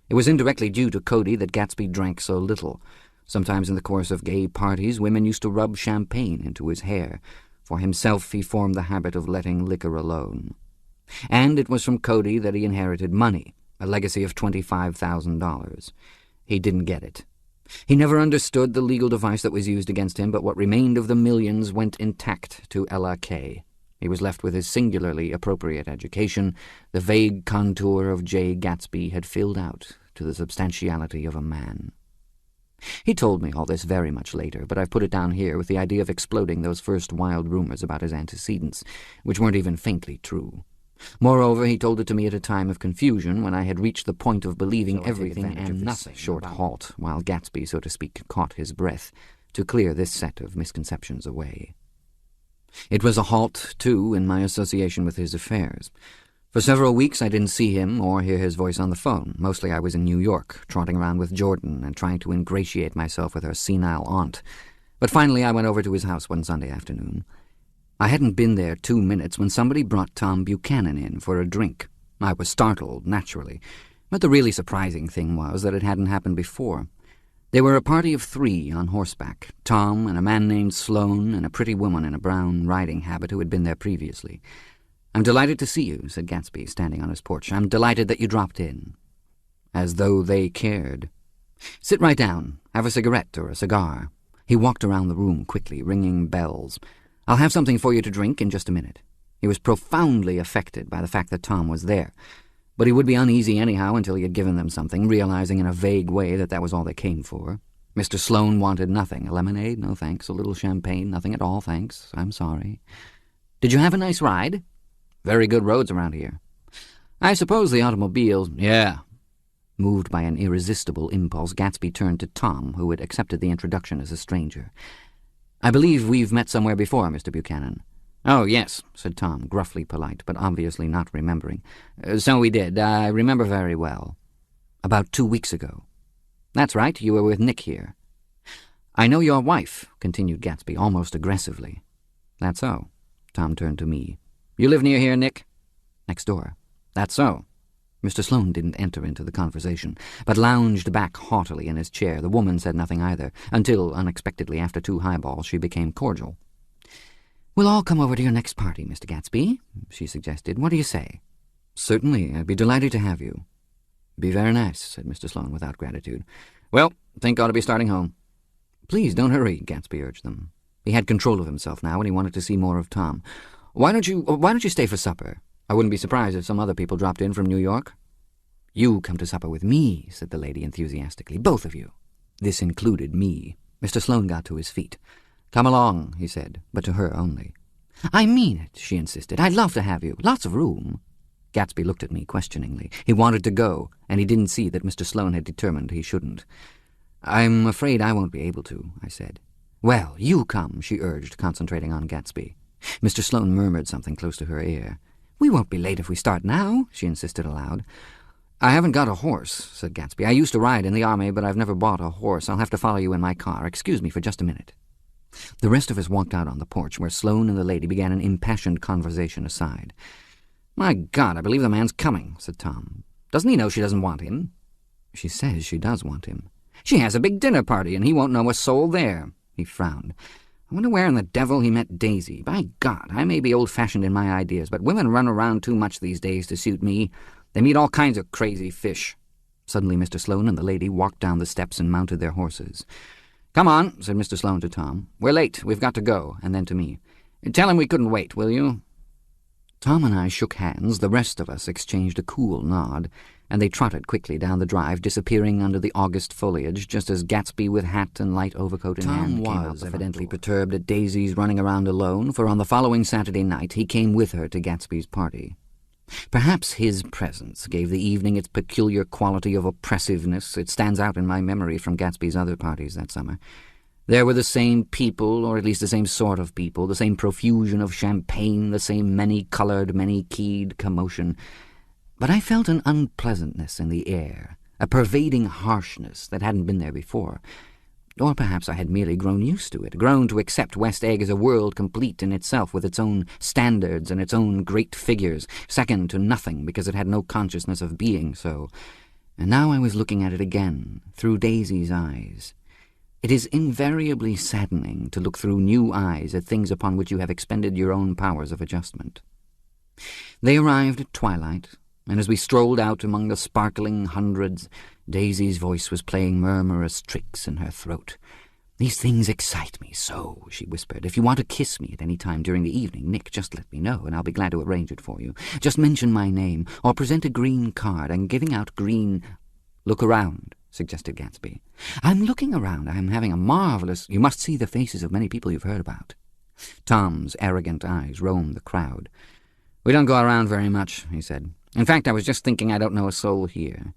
It was indirectly due to Cody that Gatsby drank so little. Sometimes in the course of gay parties, women used to rub champagne into his hair. For himself, he formed the habit of letting liquor alone. And it was from Cody that he inherited money, a legacy of $25,000. He didn't get it. He never understood the legal device that was used against him, but what remained of the millions went intact to Ella Kay. He was left with his singularly appropriate education. The vague contour of J. Gatsby had filled out to the substantiality of a man. He told me all this very much later, but I've put it down here with the idea of exploding those first wild rumors about his antecedents, which weren't even faintly true. Moreover, he told it to me at a time of confusion, when I had reached the point of believing everything and nothing. Short halt, while Gatsby, so to speak, caught his breath, to clear this set of misconceptions away. It was a halt, too, in my association with his affairs. For several weeks I didn't see him or hear his voice on the phone. Mostly I was in New York, trotting around with Jordan and trying to ingratiate myself with her senile aunt. But finally I went over to his house one Sunday afternoon. I hadn't been there 2 minutes when somebody brought Tom Buchanan in for a drink. I was startled, naturally, but the really surprising thing was that it hadn't happened before. They were a party of 3 on horseback, Tom and a man named Sloane and a pretty woman in a brown riding habit who had been there previously. "I'm delighted to see you," said Gatsby, standing on his porch. "I'm delighted that you dropped in." As though they cared. "Sit right down. Have a cigarette or a cigar." He walked around the room quickly, ringing bells. "I'll have something for you to drink in just a minute." He was profoundly affected by the fact that Tom was there, but he would be uneasy anyhow until he had given them something, realizing in a vague way that that was all they came for. Mr. Sloane wanted nothing. A lemonade? No, thanks. A little champagne? Nothing at all, thanks. I'm sorry. "Did you have a nice ride?" "Very good roads around here." "I suppose the automobiles—" "Yeah." Moved by an irresistible impulse, Gatsby turned to Tom, who had accepted the introduction as a stranger. "I believe we've met somewhere before, Mr. Buchanan." "Oh, yes," said Tom, gruffly polite, but obviously not remembering. "So we did. I remember very well." "About 2 weeks ago." "That's right. You were with Nick here." "I know your wife," continued Gatsby, almost aggressively. "That's so." Tom turned to me. "You live near here, Nick?" "Next door." "That's so." Mr. Sloane didn't enter into the conversation, but lounged back haughtily in his chair. The woman said nothing either, until, unexpectedly, after 2 highballs, she became cordial. "We'll all come over to your next party, Mr. Gatsby," she suggested. "What do you say?" "Certainly. I'd be delighted to have you." "Be very nice," said Mr. Sloane without gratitude. "Well, think ought to be starting home." "Please don't hurry," Gatsby urged them. He had control of himself now, and he wanted to see more of Tom. Why don't you stay for supper? I wouldn't be surprised if some other people dropped in from New York." "You come to supper with me," said the lady enthusiastically. "Both of you." This included me. Mr. Sloane got to his feet. "Come along," he said, but to her only. "I mean it," she insisted. "I'd love to have you. Lots of room." Gatsby looked at me questioningly. He wanted to go, and he didn't see that Mr. Sloane had determined he shouldn't. "I'm afraid I won't be able to," I said. "Well, you come," she urged, concentrating on Gatsby. Mr. Sloane murmured something close to her ear. "We won't be late if we start now," she insisted aloud. "I haven't got a horse," said Gatsby. "I used to ride in the army, but I've never bought a horse. I'll have to follow you in my car. Excuse me for just a minute." The rest of us walked out on the porch, where Sloane and the lady began an impassioned conversation aside. "My God, I believe the man's coming," said Tom. "Doesn't he know she doesn't want him?" "She says she does want him." "She has a big dinner party, and he won't know a soul there." He frowned. "I wonder where in the devil he met Daisy. By God, I may be old-fashioned in my ideas, but women run around too much these days to suit me. They meet all kinds of crazy fish." Suddenly Mr. Sloane and the lady walked down the steps and mounted their horses. "Come on," said Mr. Sloane to Tom. "We're late. We've got to go." And then to me, "Tell him we couldn't wait, will you?" Tom and I shook hands. The rest of us exchanged a cool nod, and they trotted quickly down the drive, disappearing under the August foliage, just as Gatsby, with hat and light overcoat in hand, came out, evidently perturbed at Daisy's running around alone, for on the following Saturday night he came with her to Gatsby's party. Perhaps his presence gave the evening its peculiar quality of oppressiveness. It stands out in my memory from Gatsby's other parties that summer. There were the same people, or at least the same sort of people, the same profusion of champagne, the same many-coloured, many-keyed commotion. But I felt an unpleasantness in the air, a pervading harshness that hadn't been there before. Or perhaps I had merely grown used to it, grown to accept West Egg as a world complete in itself, with its own standards and its own great figures, second to nothing because it had no consciousness of being so. And now I was looking at it again, through Daisy's eyes. It is invariably saddening to look through new eyes at things upon which you have expended your own powers of adjustment. They arrived at twilight, and as we strolled out among the sparkling hundreds, Daisy's voice was playing murmurous tricks in her throat. "These things excite me so," she whispered. "If you want to kiss me at any time during the evening, Nick, just let me know, and I'll be glad to arrange it for you. Just mention my name, or present a green card. I'm giving out green—" "Look around," suggested Gatsby. "I'm looking around. I'm having a marvelous—" "You must see the faces of many people you've heard about." Tom's arrogant eyes roamed the crowd. "We don't go around very much," he said. "In fact, I was just thinking I don't know a soul here."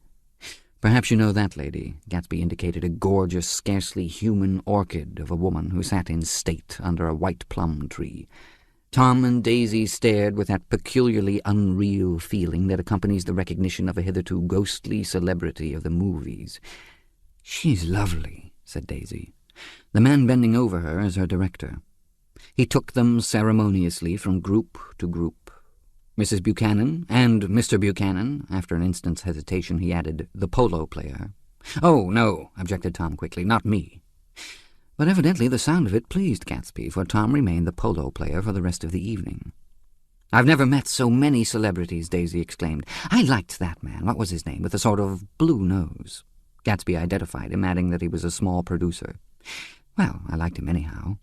"Perhaps you know that lady." Gatsby indicated a gorgeous, scarcely human orchid of a woman who sat in state under a white plum tree. Tom and Daisy stared with that peculiarly unreal feeling that accompanies the recognition of a hitherto ghostly celebrity of the movies. "She's lovely," said Daisy. The man bending over her is her director. He took them ceremoniously from group to group. Mrs. Buchanan and Mr. Buchanan. After an instant's hesitation he added, "the polo player." "Oh, no," objected Tom quickly, "not me." But evidently the sound of it pleased Gatsby, for Tom remained the polo player for the rest of the evening. "I've never met so many celebrities," Daisy exclaimed. "I liked that man. What was his name? With a sort of blue nose." Gatsby identified him, adding that he was a small producer. "Well, I liked him anyhow."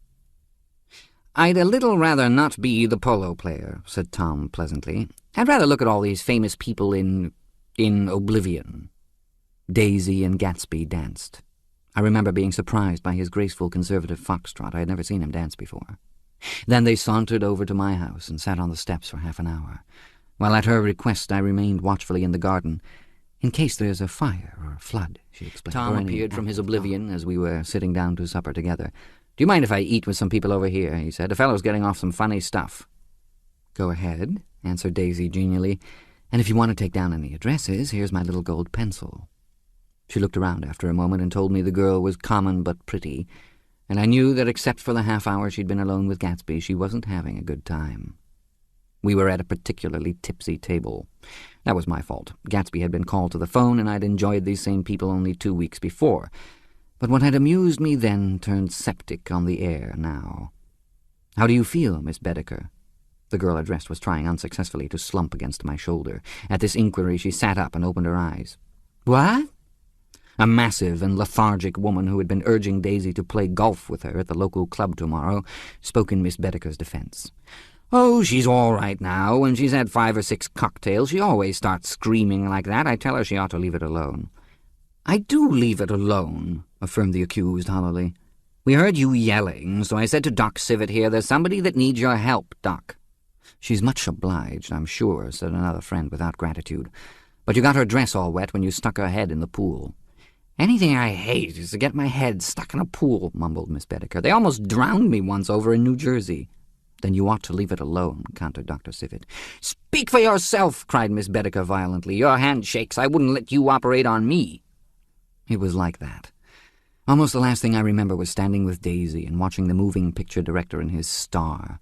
"I'd a little rather not be the polo player," said Tom pleasantly. "I'd rather look at all these famous people in oblivion." Daisy and Gatsby danced. I remember being surprised by his graceful conservative foxtrot. I had never seen him dance before. Then they sauntered over to my house and sat on the steps for half an hour, while at her request I remained watchfully in the garden. "In case there's a fire or a flood," she explained. Tom appeared from his oblivion as we were sitting down to supper together. "Do you mind if I eat with some people over here?" he said. "A fellow's getting off some funny stuff." "Go ahead," answered Daisy genially. "And if you want to take down any addresses, here's my little gold pencil." She looked around after a moment and told me the girl was common but pretty, and I knew that except for the half hour she'd been alone with Gatsby, she wasn't having a good time. We were at a particularly tipsy table. That was my fault. Gatsby had been called to the phone, and I'd enjoyed these same people only 2 weeks before. But what had amused me then turned septic on the air now. "How do you feel, Miss Bedecker?" The girl addressed was trying unsuccessfully to slump against my shoulder. At this inquiry she sat up and opened her eyes. "What?" A massive and lethargic woman who had been urging Daisy to play golf with her at the local club tomorrow spoke in Miss Bedecker's defense. "Oh, she's all right now. When she's had 5 or 6 cocktails, she always starts screaming like that. I tell her she ought to leave it alone." "I do leave it alone," affirmed the accused hollowly. "We heard you yelling, so I said to Doc Civet here, 'There's somebody that needs your help, Doc.'" "She's much obliged, I'm sure," said another friend without gratitude. "But you got her dress all wet when you stuck her head in the pool." "Anything I hate is to get my head stuck in a pool," mumbled Miss Bedecker. "They almost drowned me once over in New Jersey." "Then you ought to leave it alone," countered Dr. Civet. "Speak for yourself," cried Miss Bedecker violently. "Your hand shakes. I wouldn't let you operate on me." It was like that. Almost the last thing I remember was standing with Daisy and watching the moving picture director and his star.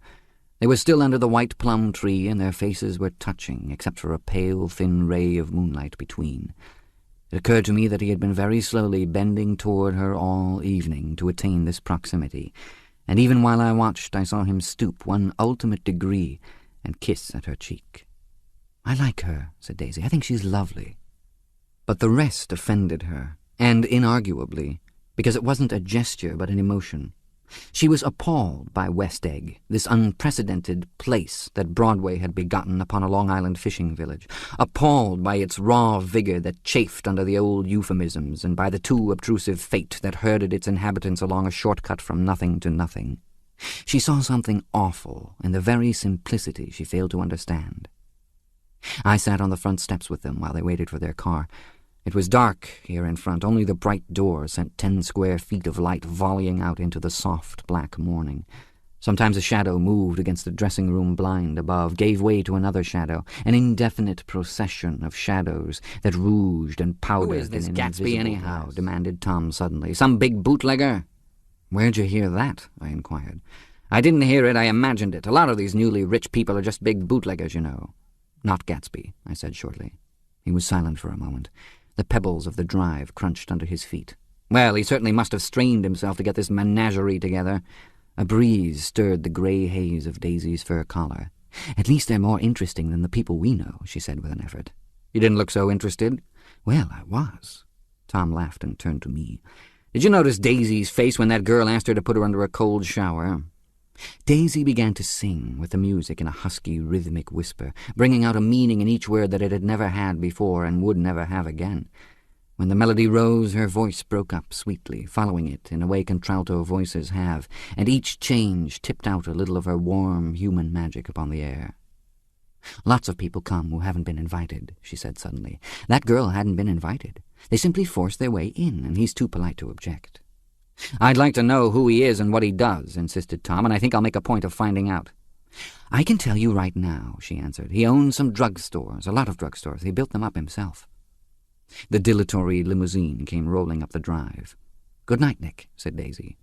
They were still under the white plum tree, and their faces were touching, except for a pale, thin ray of moonlight between. It occurred to me that he had been very slowly bending toward her all evening to attain this proximity, and even while I watched I saw him stoop one ultimate degree and kiss at her cheek. "I like her," said Daisy. "I think she's lovely." But the rest offended her, and inarguably, because it wasn't a gesture but an emotion. She was appalled by West Egg, this unprecedented place that Broadway had begotten upon a Long Island fishing village, appalled by its raw vigor that chafed under the old euphemisms, and by the too obtrusive fate that herded its inhabitants along a shortcut from nothing to nothing. She saw something awful in the very simplicity she failed to understand. I sat on the front steps with them while they waited for their car. It was dark here in front. Only the bright door sent 10 square feet of light volleying out into the soft black morning. Sometimes a shadow moved against the dressing-room blind above, gave way to another shadow, an indefinite procession of shadows that rouged and powdered. "Who is this Gatsby anyhow?" demanded Tom suddenly. "Some big bootlegger?" "Where'd you hear that?" I inquired. "I didn't hear it, I imagined it. A lot of these newly rich people are just big bootleggers, you know." "Not Gatsby," I said shortly. He was silent for a moment. The pebbles of the drive crunched under his feet. "Well, he certainly must have strained himself to get this menagerie together." A breeze stirred the grey haze of Daisy's fur collar. "At least they're more interesting than the people we know," she said with an effort. "You didn't look so interested." "Well, I was." Tom laughed and turned to me. "Did you notice Daisy's face when that girl asked her to put her under a cold shower?" Daisy began to sing with the music in a husky, rhythmic whisper, bringing out a meaning in each word that it had never had before and would never have again. When the melody rose, her voice broke up sweetly, following it in a way contralto voices have, and each change tipped out a little of her warm, human magic upon the air. "Lots of people come who haven't been invited," she said suddenly. "That girl hadn't been invited. They simply forced their way in, and he's too polite to object." "I'd like to know who he is and what he does," insisted Tom, "and I think I'll make a point of finding out." "I can tell you right now," she answered. "He owns some drugstores, a lot of drugstores. He built them up himself." The dilatory limousine came rolling up the drive. "Good night, Nick," said Daisy.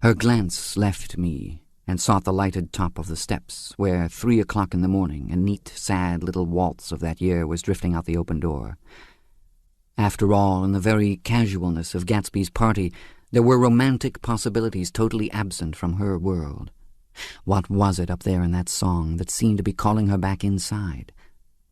Her glance left me and sought the lighted top of the steps, where 3 o'clock in the morning, a neat, sad little waltz of that year was drifting out the open door. After all, in the very casualness of Gatsby's party, there were romantic possibilities totally absent from her world. What was it up there in that song that seemed to be calling her back inside?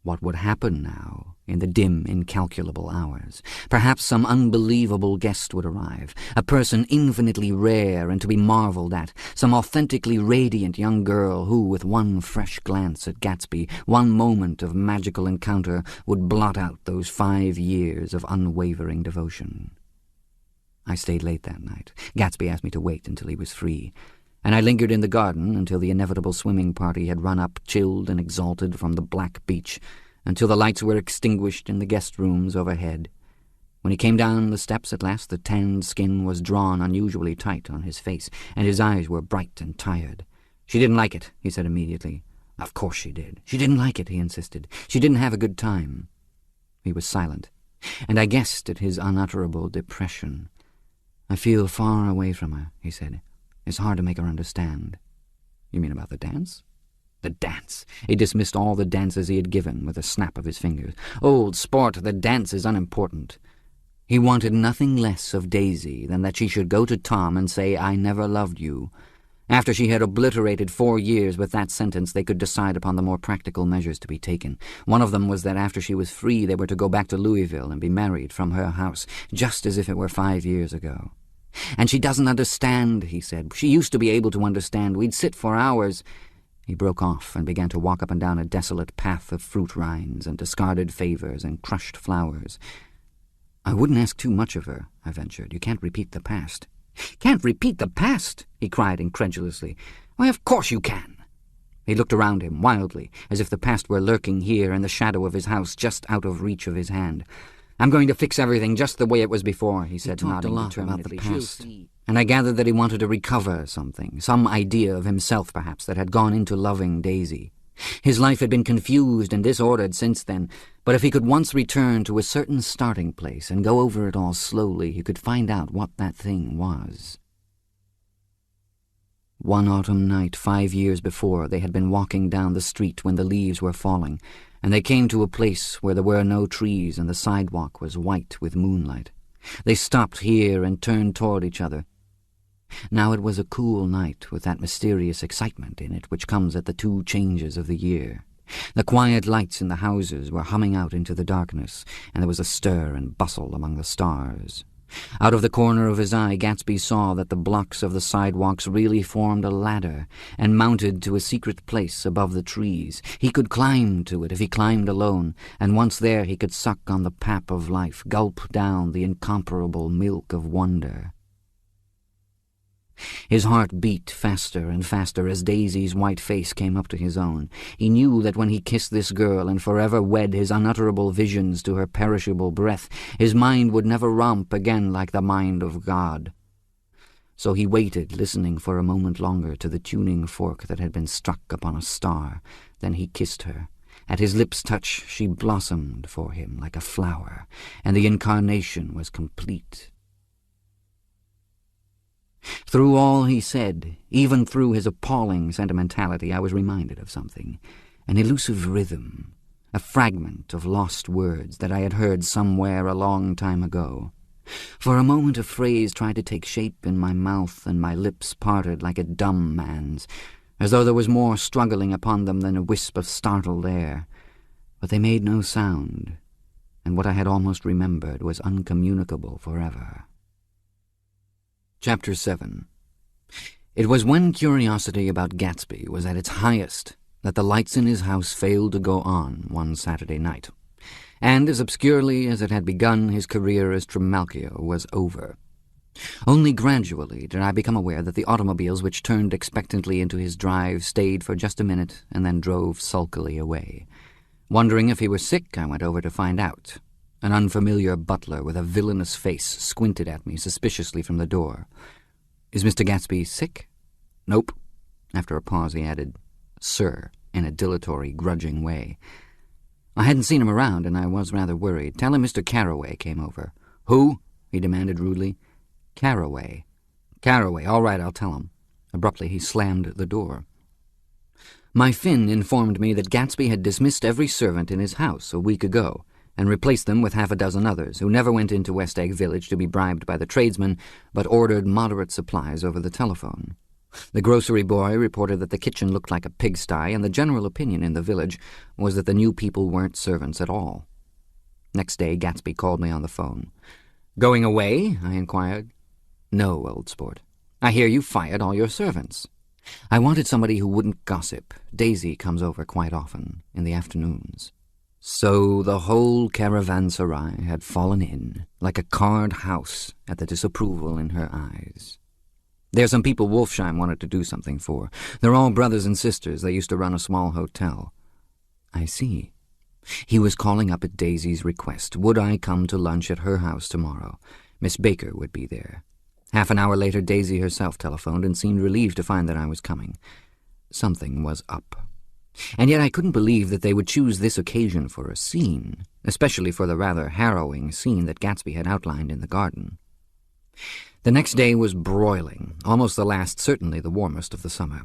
What would happen now, in the dim, incalculable hours? Perhaps some unbelievable guest would arrive, a person infinitely rare and to be marveled at, some authentically radiant young girl who, with one fresh glance at Gatsby, one moment of magical encounter, would blot out those 5 years of unwavering devotion. I stayed late that night. Gatsby asked me to wait until he was free, and I lingered in the garden until the inevitable swimming party had run up, chilled and exalted, from the black beach, until the lights were extinguished in the guest rooms overhead. When he came down the steps at last, the tanned skin was drawn unusually tight on his face, and his eyes were bright and tired. "She didn't like it," he said immediately. "Of course she did. She didn't like it," he insisted. "She didn't have a good time." He was silent, and I guessed at his unutterable depression. "I feel far away from her," he said. "It's hard to make her understand." "You mean about the dance?" The dance! He dismissed all the dances he had given with a snap of his fingers. "Old sport, the dance is unimportant." He wanted nothing less of Daisy than that she should go to Tom and say, "I never loved you." After she had obliterated 4 years with that sentence, they could decide upon the more practical measures to be taken. One of them was that after she was free they were to go back to Louisville and be married from her house, just as if it were 5 years ago. "And she doesn't understand," he said. "She used to be able to understand. We'd sit for hours—" He broke off and began to walk up and down a desolate path of fruit rinds and discarded favors and crushed flowers. "I wouldn't ask too much of her," I ventured. "You can't repeat the past." "Can't repeat the past?" he cried incredulously. "Why, of course you can." He looked around him wildly, as if the past were lurking here in the shadow of his house, just out of reach of his hand. "I'm going to fix everything just the way it was before," he said, nodding determinedly. About the past, and I gathered that he wanted to recover something, some idea of himself, perhaps, that had gone into loving Daisy. His life had been confused and disordered since then, but if he could once return to a certain starting place and go over it all slowly, he could find out what that thing was. One autumn night 5 years before, they had been walking down the street when the leaves were falling, and they came to a place where there were no trees and the sidewalk was white with moonlight. They stopped here and turned toward each other. Now it was a cool night with that mysterious excitement in it which comes at the 2 changes of the year. The quiet lights in the houses were humming out into the darkness, and there was a stir and bustle among the stars. Out of the corner of his eye, Gatsby saw that the blocks of the sidewalks really formed a ladder and mounted to a secret place above the trees. He could climb to it if he climbed alone, and once there he could suck on the pap of life, gulp down the incomparable milk of wonder. His heart beat faster and faster as Daisy's white face came up to his own. He knew that when he kissed this girl and forever wed his unutterable visions to her perishable breath, his mind would never romp again like the mind of God. So he waited, listening for a moment longer to the tuning fork that had been struck upon a star. Then he kissed her. At his lips' touch she blossomed for him like a flower, and the incarnation was complete. Through all he said, even through his appalling sentimentality, I was reminded of something, an elusive rhythm, a fragment of lost words that I had heard somewhere a long time ago. For a moment a phrase tried to take shape in my mouth, and my lips parted like a dumb man's, as though there was more struggling upon them than a wisp of startled air. But they made no sound, and what I had almost remembered was uncommunicable forever. Chapter 7. It was when curiosity about Gatsby was at its highest that the lights in his house failed to go on one Saturday night, and as obscurely as it had begun, his career as Trimalchio was over. Only gradually did I become aware that the automobiles which turned expectantly into his drive stayed for just a minute and then drove sulkily away. Wondering if he were sick, I went over to find out. An unfamiliar butler with a villainous face squinted at me suspiciously from the door. "Is Mr. Gatsby sick?" "Nope." After a pause he added, "Sir," in a dilatory, grudging way. I hadn't seen him around, and I was rather worried. "Tell him Mr. Carroway came over." "Who?" he demanded rudely. "Carroway." "Carroway, all right, I'll tell him." Abruptly he slammed the door. My Finn informed me that Gatsby had dismissed every servant in his house a week ago, and replaced them with 6 others who never went into West Egg Village to be bribed by the tradesmen, but ordered moderate supplies over the telephone. The grocery boy reported that the kitchen looked like a pigsty, and the general opinion in the village was that the new people weren't servants at all. Next day, Gatsby called me on the phone. "Going away?" I inquired. "No, old sport. I hear you fired all your servants." I wanted somebody who wouldn't gossip. Daisy comes over quite often, in the afternoons. So the whole caravanserai had fallen in, like a carved house, at the disapproval in her eyes. There's some people Wolfsheim wanted to do something for. They're all brothers and sisters. They used to run a small hotel. I see. He was calling up at Daisy's request. Would I come to lunch at her house tomorrow? Miss Baker would be there. Half an hour later, Daisy herself telephoned and seemed relieved to find that I was coming. Something was up. And yet I couldn't believe that they would choose this occasion for a scene, especially for the rather harrowing scene that Gatsby had outlined in the garden. The next day was broiling, almost the last, certainly the warmest of the summer.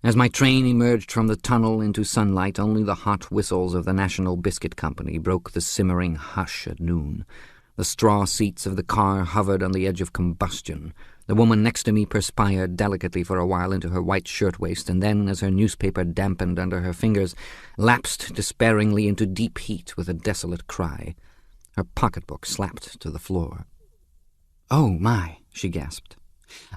As my train emerged from the tunnel into sunlight, only the hot whistles of the National Biscuit Company broke the simmering hush at noon. The straw seats of the car hovered on the edge of combustion. The woman next to me perspired delicately for a while into her white shirtwaist, and then, as her newspaper dampened under her fingers, lapsed despairingly into deep heat with a desolate cry. Her pocketbook slapped to the floor. "Oh, my," she gasped.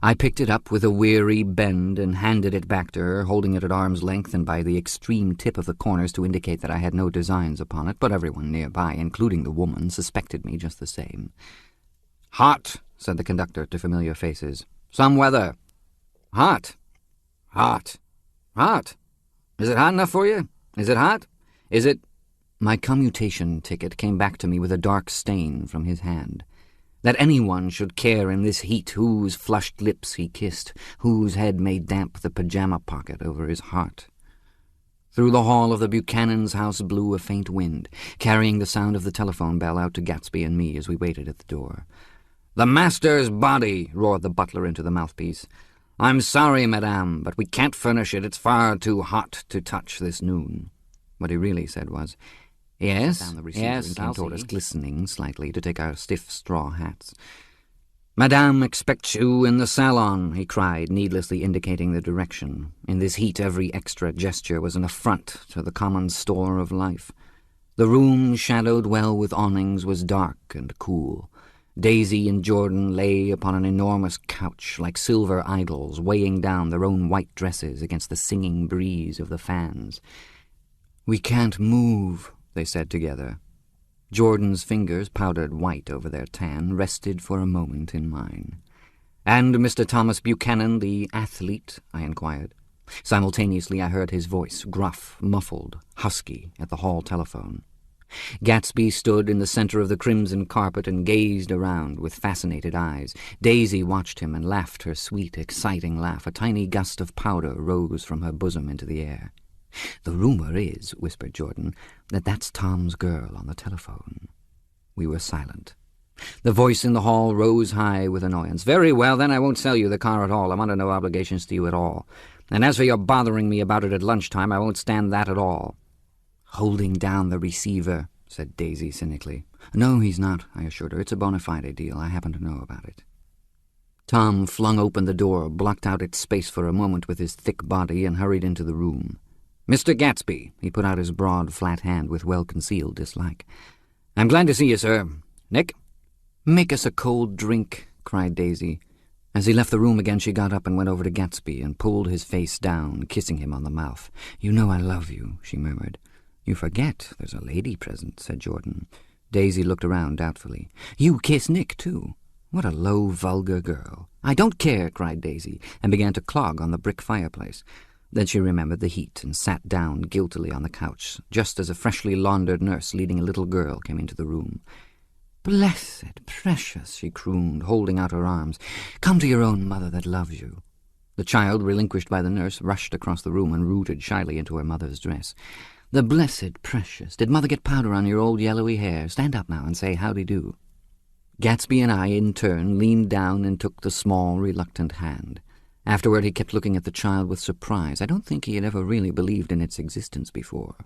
I picked it up with a weary bend and handed it back to her, holding it at arm's length and by the extreme tip of the corners to indicate that I had no designs upon it, but everyone nearby, including the woman, suspected me just the same. "Hot," said the conductor to familiar faces. "Some weather." "Hot. Hot. Hot. Is it hot enough for you? Is it hot? Is it—" My commutation ticket came back to me with a dark stain from his hand. That anyone should care in this heat whose flushed lips he kissed, whose head made damp the pajama pocket over his heart. Through the hall of the Buchanan's house blew a faint wind, carrying the sound of the telephone bell out to Gatsby and me as we waited at the door. "The master's body," roared the butler into the mouthpiece. "I'm sorry, madame, but we can't furnish it. It's far too hot to touch this noon." What he really said was, "Yes, yes, and came toward us, glistening slightly, to take our stiff straw hats. "Madame expects you in the salon," he cried, needlessly indicating the direction. In this heat, every extra gesture was an affront to the common store of life. The room, shadowed well with awnings, was dark and cool. Daisy and Jordan lay upon an enormous couch, like silver idols, weighing down their own white dresses against the singing breeze of the fans. "We can't move," they said together. Jordan's fingers, powdered white over their tan, rested for a moment in mine. "And Mr. Thomas Buchanan, the athlete?" I inquired. Simultaneously I heard his voice, gruff, muffled, husky, at the hall telephone. Gatsby stood in the center of the crimson carpet and gazed around with fascinated eyes. Daisy watched him and laughed her sweet, exciting laugh. A tiny gust of powder rose from her bosom into the air. "The rumor is," whispered Jordan, "that that's Tom's girl on the telephone." We were silent. The voice in the hall rose high with annoyance. "Very well, then I won't sell you the car at all. I'm under no obligations to you at all. And as for your bothering me about it at lunchtime, I won't stand that at all." "Holding down the receiver," said Daisy cynically. "No, he's not," I assured her. "It's a bona fide deal. I happen to know about it." Tom flung open the door, blocked out its space for a moment with his thick body, and hurried into the room. "Mr. Gatsby," he put out his broad, flat hand with well-concealed dislike. "I'm glad to see you, sir. Nick?" "Make us a cold drink," cried Daisy. As he left the room again, she got up and went over to Gatsby and pulled his face down, kissing him on the mouth. "You know I love you," she murmured. "You forget there's a lady present," said Jordan. Daisy looked around doubtfully. "You kiss Nick, too? What a low, vulgar girl." "I don't care," cried Daisy, and began to clog on the brick fireplace. Then she remembered the heat and sat down guiltily on the couch, just as a freshly laundered nurse leading a little girl came into the room. "Blessed, precious," she crooned, holding out her arms. "Come to your own mother that loves you." The child, relinquished by the nurse, rushed across the room and rooted shyly into her mother's dress. "The blessed, precious. Did Mother get powder on your old yellowy hair? Stand up now and say howdy-do." Gatsby and I, in turn, leaned down and took the small, reluctant hand. Afterward he kept looking at the child with surprise. I don't think he had ever really believed in its existence before.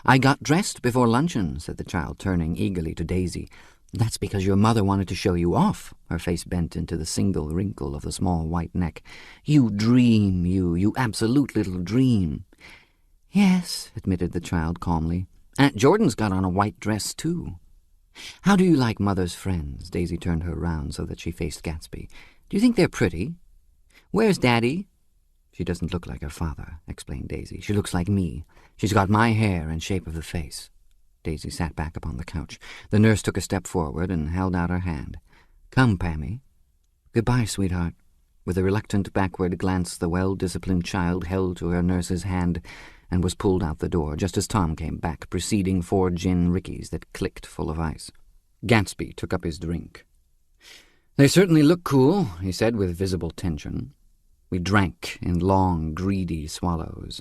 "I got dressed before luncheon," said the child, turning eagerly to Daisy. "That's because your mother wanted to show you off." Her face bent into the single wrinkle of the small white neck. "You dream, you absolute little dream." "Yes," admitted the child calmly. "Aunt Jordan's got on a white dress, too." "How do you like Mother's friends?" Daisy turned her round so that she faced Gatsby. "Do you think they're pretty?" "Where's Daddy?" "She doesn't look like her father," explained Daisy. "She looks like me. She's got my hair and shape of the face." Daisy sat back upon the couch. The nurse took a step forward and held out her hand. "Come, Pammy." "Goodbye, sweetheart." With a reluctant backward glance, the well-disciplined child held to her nurse's hand and was pulled out the door, just as Tom came back, preceding 4 gin rickeys that clicked full of ice. Gatsby took up his drink. "They certainly look cool," he said with visible tension. We drank in long, greedy swallows.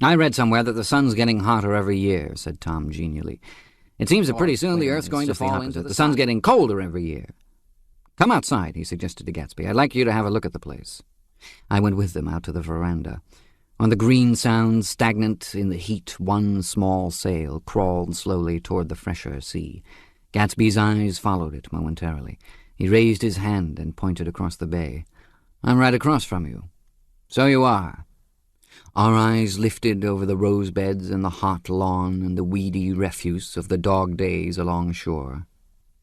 "I read somewhere that the sun's getting hotter every year," said Tom genially. "It seems that pretty soon the Earth's going to fall into the sun's getting colder every year." "Come outside," he suggested to Gatsby. "I'd like you to have a look at the place." I went with them out to the veranda. On the green Sound, stagnant in the heat, one small sail crawled slowly toward the fresher sea. Gatsby's eyes followed it momentarily. He raised his hand and pointed across the bay. "I'm right across from you." "So you are." Our eyes lifted over the rose beds and the hot lawn and the weedy refuse of the dog days along shore.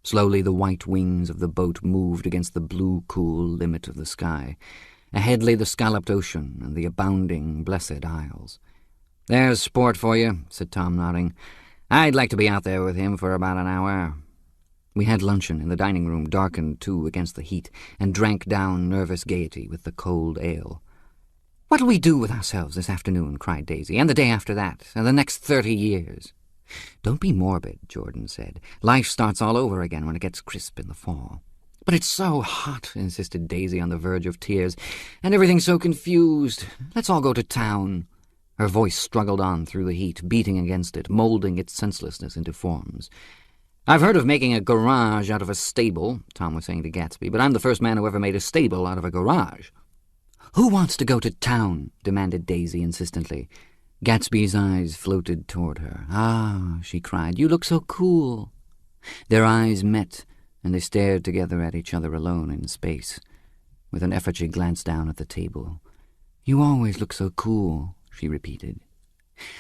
Slowly the white wings of the boat moved against the blue, cool limit of the sky. Ahead lay the scalloped ocean and the abounding, blessed isles. "There's sport for you," said Tom, nodding. "I'd like to be out there with him for about an hour." We had luncheon in the dining room, darkened too against the heat, and drank down nervous gaiety with the cold ale. "What'll we do with ourselves this afternoon?" cried Daisy, "and the day after that, and the next 30 years?" "Don't be morbid," Jordan said. "Life starts all over again when it gets crisp in the fall." "But it's so hot," insisted Daisy on the verge of tears, "and everything's so confused. Let's all go to town." Her voice struggled on through the heat, beating against it, moulding its senselessness into forms. "I've heard of making a garage out of a stable," Tom was saying to Gatsby, "but I'm the first man who ever made a stable out of a garage." "Who wants to go to town?" demanded Daisy insistently. Gatsby's eyes floated toward her. "Ah," she cried, "you look so cool." Their eyes met, and they stared together at each other alone in space. With an effort she glanced down at the table. "You always look so cool," she repeated.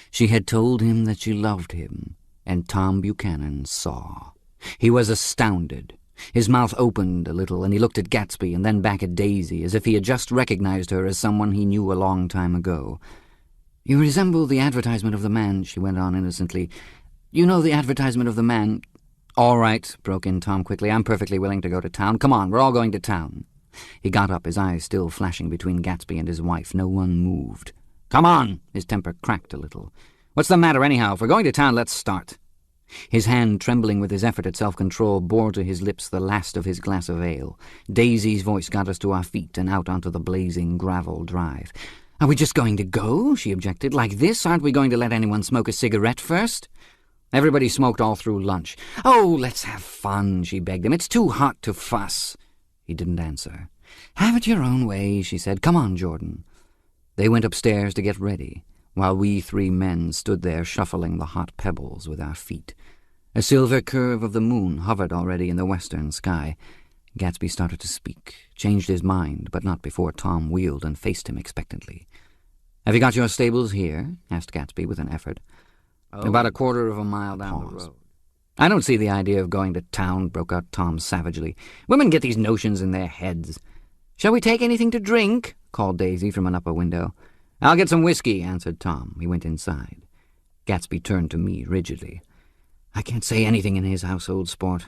She had told him that she loved him, and Tom Buchanan saw. He was astounded. His mouth opened a little, and he looked at Gatsby and then back at Daisy, as if he had just recognized her as someone he knew a long time ago. "You resemble the advertisement of the man," she went on innocently. "You know the advertisement of the man—" "All right," broke in Tom quickly. "I'm perfectly willing to go to town. Come on, we're all going to town." He got up, his eyes still flashing between Gatsby and his wife. No one moved. "Come on!" His temper cracked a little. "What's the matter anyhow? If we're going to town, let's start." His hand, trembling with his effort at self-control, bore to his lips the last of his glass of ale. Daisy's voice got us to our feet and out onto the blazing gravel drive. "Are we just going to go?" she objected. "Like this? Aren't we going to let anyone smoke a cigarette first?" Everybody smoked all through lunch. "Oh, let's have fun," she begged him. "It's too hot to fuss." He didn't answer. "Have it your own way," she said. "Come on, Jordan." They went upstairs to get ready, while we 3 men stood there shuffling the hot pebbles with our feet. A silver curve of the moon hovered already in the western sky. Gatsby started to speak, changed his mind, but not before Tom wheeled and faced him expectantly. "Have you got your stables here?" asked Gatsby with an effort. "About a quarter of a mile down the road." "I don't see the idea of going to town," broke out Tom savagely. "Women get these notions in their heads." "Shall we take anything to drink?" called Daisy from an upper window. "I'll get some whiskey," answered Tom. He went inside. Gatsby turned to me rigidly. "I can't say anything in his household, sport."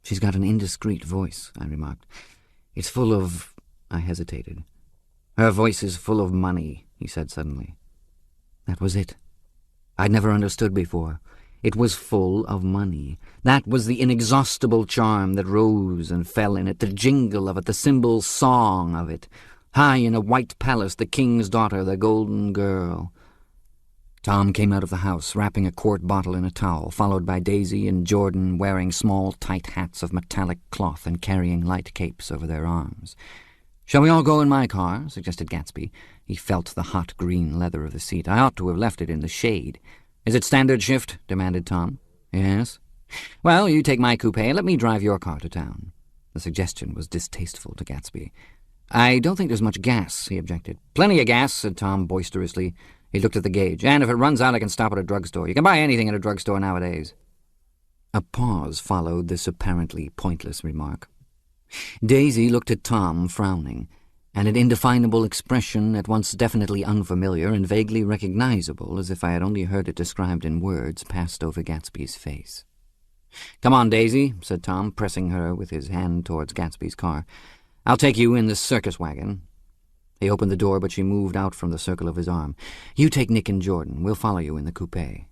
"She's got an indiscreet voice," I remarked. "It's full of—" I hesitated. "Her voice is full of money," he said suddenly. That was it. I'd never understood before. It was full of money. That was the inexhaustible charm that rose and fell in it, the jingle of it, the cymbal song of it. High in a white palace, the king's daughter, the golden girl. Tom came out of the house, wrapping a quart bottle in a towel, followed by Daisy and Jordan, wearing small, tight hats of metallic cloth and carrying light capes over their arms. "Shall we all go in my car?" suggested Gatsby. He felt the hot green leather of the seat. "I ought to have left it in the shade." "Is it standard shift?" demanded Tom. "Yes." "Well, you take my coupe and let me drive your car to town." The suggestion was distasteful to Gatsby. "I don't think there's much gas," he objected. "Plenty of gas," said Tom boisterously. He looked at the gauge. "And if it runs out, I can stop at a drugstore. You can buy anything at a drugstore nowadays." A pause followed this apparently pointless remark. Daisy looked at Tom, frowning, and an indefinable expression at once definitely unfamiliar and vaguely recognizable, as if I had only heard it described in words, passed over Gatsby's face. "Come on, Daisy," said Tom, pressing her with his hand towards Gatsby's car. "I'll take you in this circus wagon." He opened the door, but she moved out from the circle of his arm. "You take Nick and Jordan. We'll follow you in the coupe."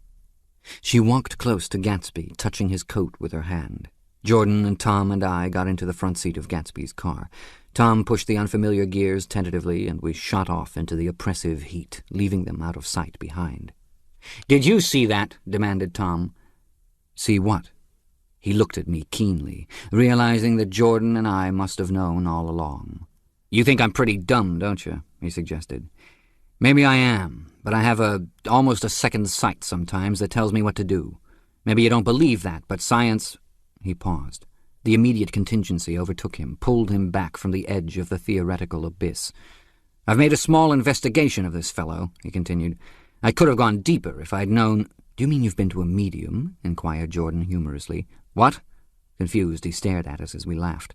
She walked close to Gatsby, touching his coat with her hand. Jordan and Tom and I got into the front seat of Gatsby's car. Tom pushed the unfamiliar gears tentatively, and we shot off into the oppressive heat, leaving them out of sight behind. "Did you see that?" demanded Tom. "See what?" He looked at me keenly, realizing that Jordan and I must have known all along. "You think I'm pretty dumb, don't you?" he suggested. "Maybe I am, but I have almost a second sight sometimes that tells me what to do. Maybe you don't believe that, but science—" He paused. The immediate contingency overtook him, pulled him back from the edge of the theoretical abyss. "I've made a small investigation of this fellow," he continued. "I could have gone deeper if I'd known—" "Do you mean you've been to a medium?" inquired Jordan humorously. "What?" Confused, he stared at us as we laughed.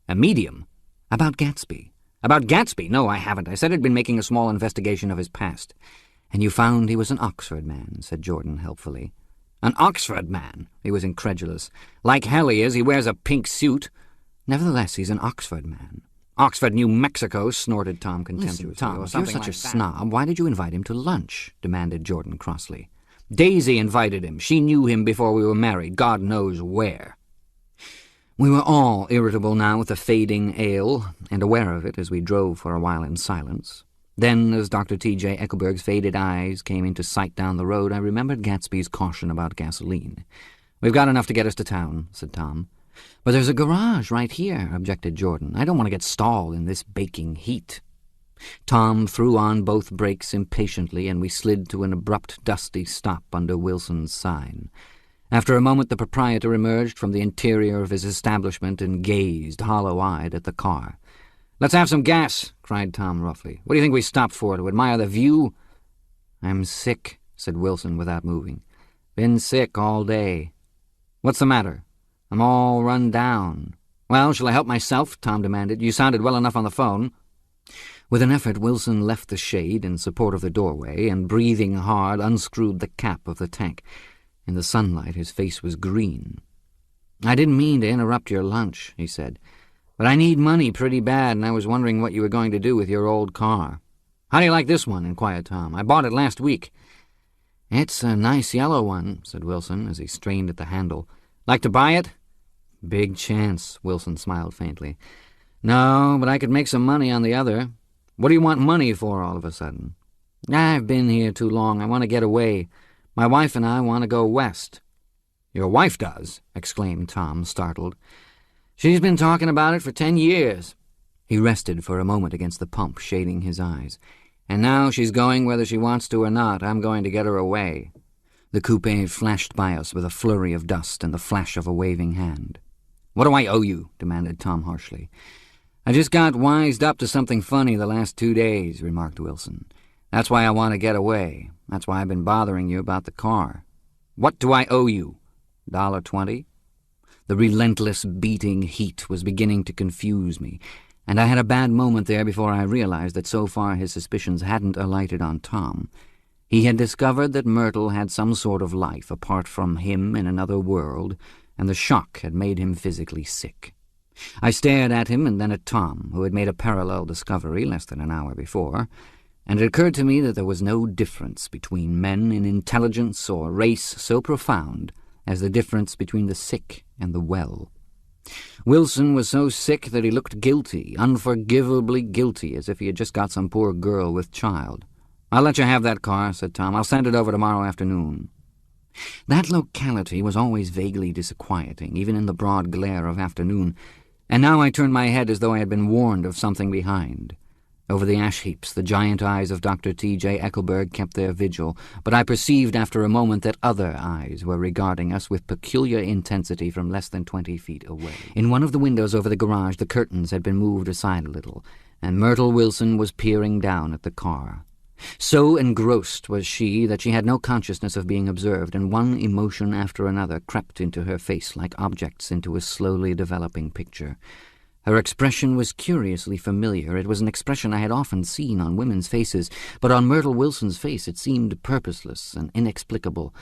"A medium? About Gatsby." "About Gatsby? No, I haven't. I said I'd been making a small investigation of his past." "And you found he was an Oxford man," said Jordan helpfully. "An Oxford man?" He was incredulous. "Like hell he is. He wears a pink suit." "Nevertheless, he's an Oxford man." "Oxford, New Mexico," snorted Tom contemptuously. "Listen, Tom, if you're such a snob, why did you invite him to lunch?" demanded Jordan crossly. "Daisy invited him. She knew him before we were married, God knows where." We were all irritable now with the fading ale, and aware of it as we drove for a while in silence. Then, as Dr. T.J. Eckelberg's faded eyes came into sight down the road, I remembered Gatsby's caution about gasoline. "We've got enough to get us to town," said Tom. "But there's a garage right here," objected Jordan. "I don't want to get stalled in this baking heat." Tom threw on both brakes impatiently, and we slid to an abrupt, dusty stop under Wilson's sign. After a moment the proprietor emerged from the interior of his establishment and gazed, hollow-eyed, at the car. "Let's have some gas," cried Tom roughly. "What do you think we stopped for, to admire the view?" "I'm sick," said Wilson without moving. "Been sick all day." "What's the matter?" "I'm all run down." "Well, shall I help myself?" Tom demanded. "You sounded well enough on the phone." With an effort, Wilson left the shade in support of the doorway and, breathing hard, unscrewed the cap of the tank. In the sunlight, his face was green. "I didn't mean to interrupt your lunch," he said, "but I need money pretty bad, and I was wondering what you were going to do with your old car." "How do you like this one?" inquired Tom. "I bought it last week." "It's a nice yellow one," said Wilson as he strained at the handle. "Like to buy it?" "Big chance," Wilson smiled faintly. "No, but I could make some money on the other." "What do you want money for all of a sudden?" "I've been here too long. I want to get away. My wife and I want to go west." "Your wife does?" exclaimed Tom, startled. "She's been talking about it for 10 years. He rested for a moment against the pump, shading his eyes. "And now she's going whether she wants to or not. I'm going to get her away." The coupe flashed by us with a flurry of dust and the flash of a waving hand. "What do I owe you?" demanded Tom harshly. "I just got wised up to something funny the last 2 days," remarked Wilson. "That's why I want to get away. That's why I've been bothering you about the car." "What do I owe you?" $1.20. The relentless beating heat was beginning to confuse me, and I had a bad moment there before I realized that so far his suspicions hadn't alighted on Tom. He had discovered that Myrtle had some sort of life apart from him in another world, and the shock had made him physically sick. I stared at him and then at Tom, who had made a parallel discovery less than an hour before, and it occurred to me that there was no difference between men in intelligence or race so profound as the difference between the sick and the well. Wilson was so sick that he looked guilty, unforgivably guilty, as if he had just got some poor girl with child. "I'll let you have that car," said Tom. "I'll send it over tomorrow afternoon." That locality was always vaguely disquieting, even in the broad glare of afternoon, and now I turned my head as though I had been warned of something behind. Over the ash heaps, the giant eyes of Dr. T.J. Eckelberg kept their vigil, but I perceived after a moment that other eyes were regarding us with peculiar intensity from less than 20 feet away. In one of the windows over the garage, the curtains had been moved aside a little, and Myrtle Wilson was peering down at the car. So engrossed was she that she had no consciousness of being observed, and one emotion after another crept into her face like objects into a slowly developing picture. Her expression was curiously familiar. It was an expression I had often seen on women's faces, but on Myrtle Wilson's face it seemed purposeless and inexplicable,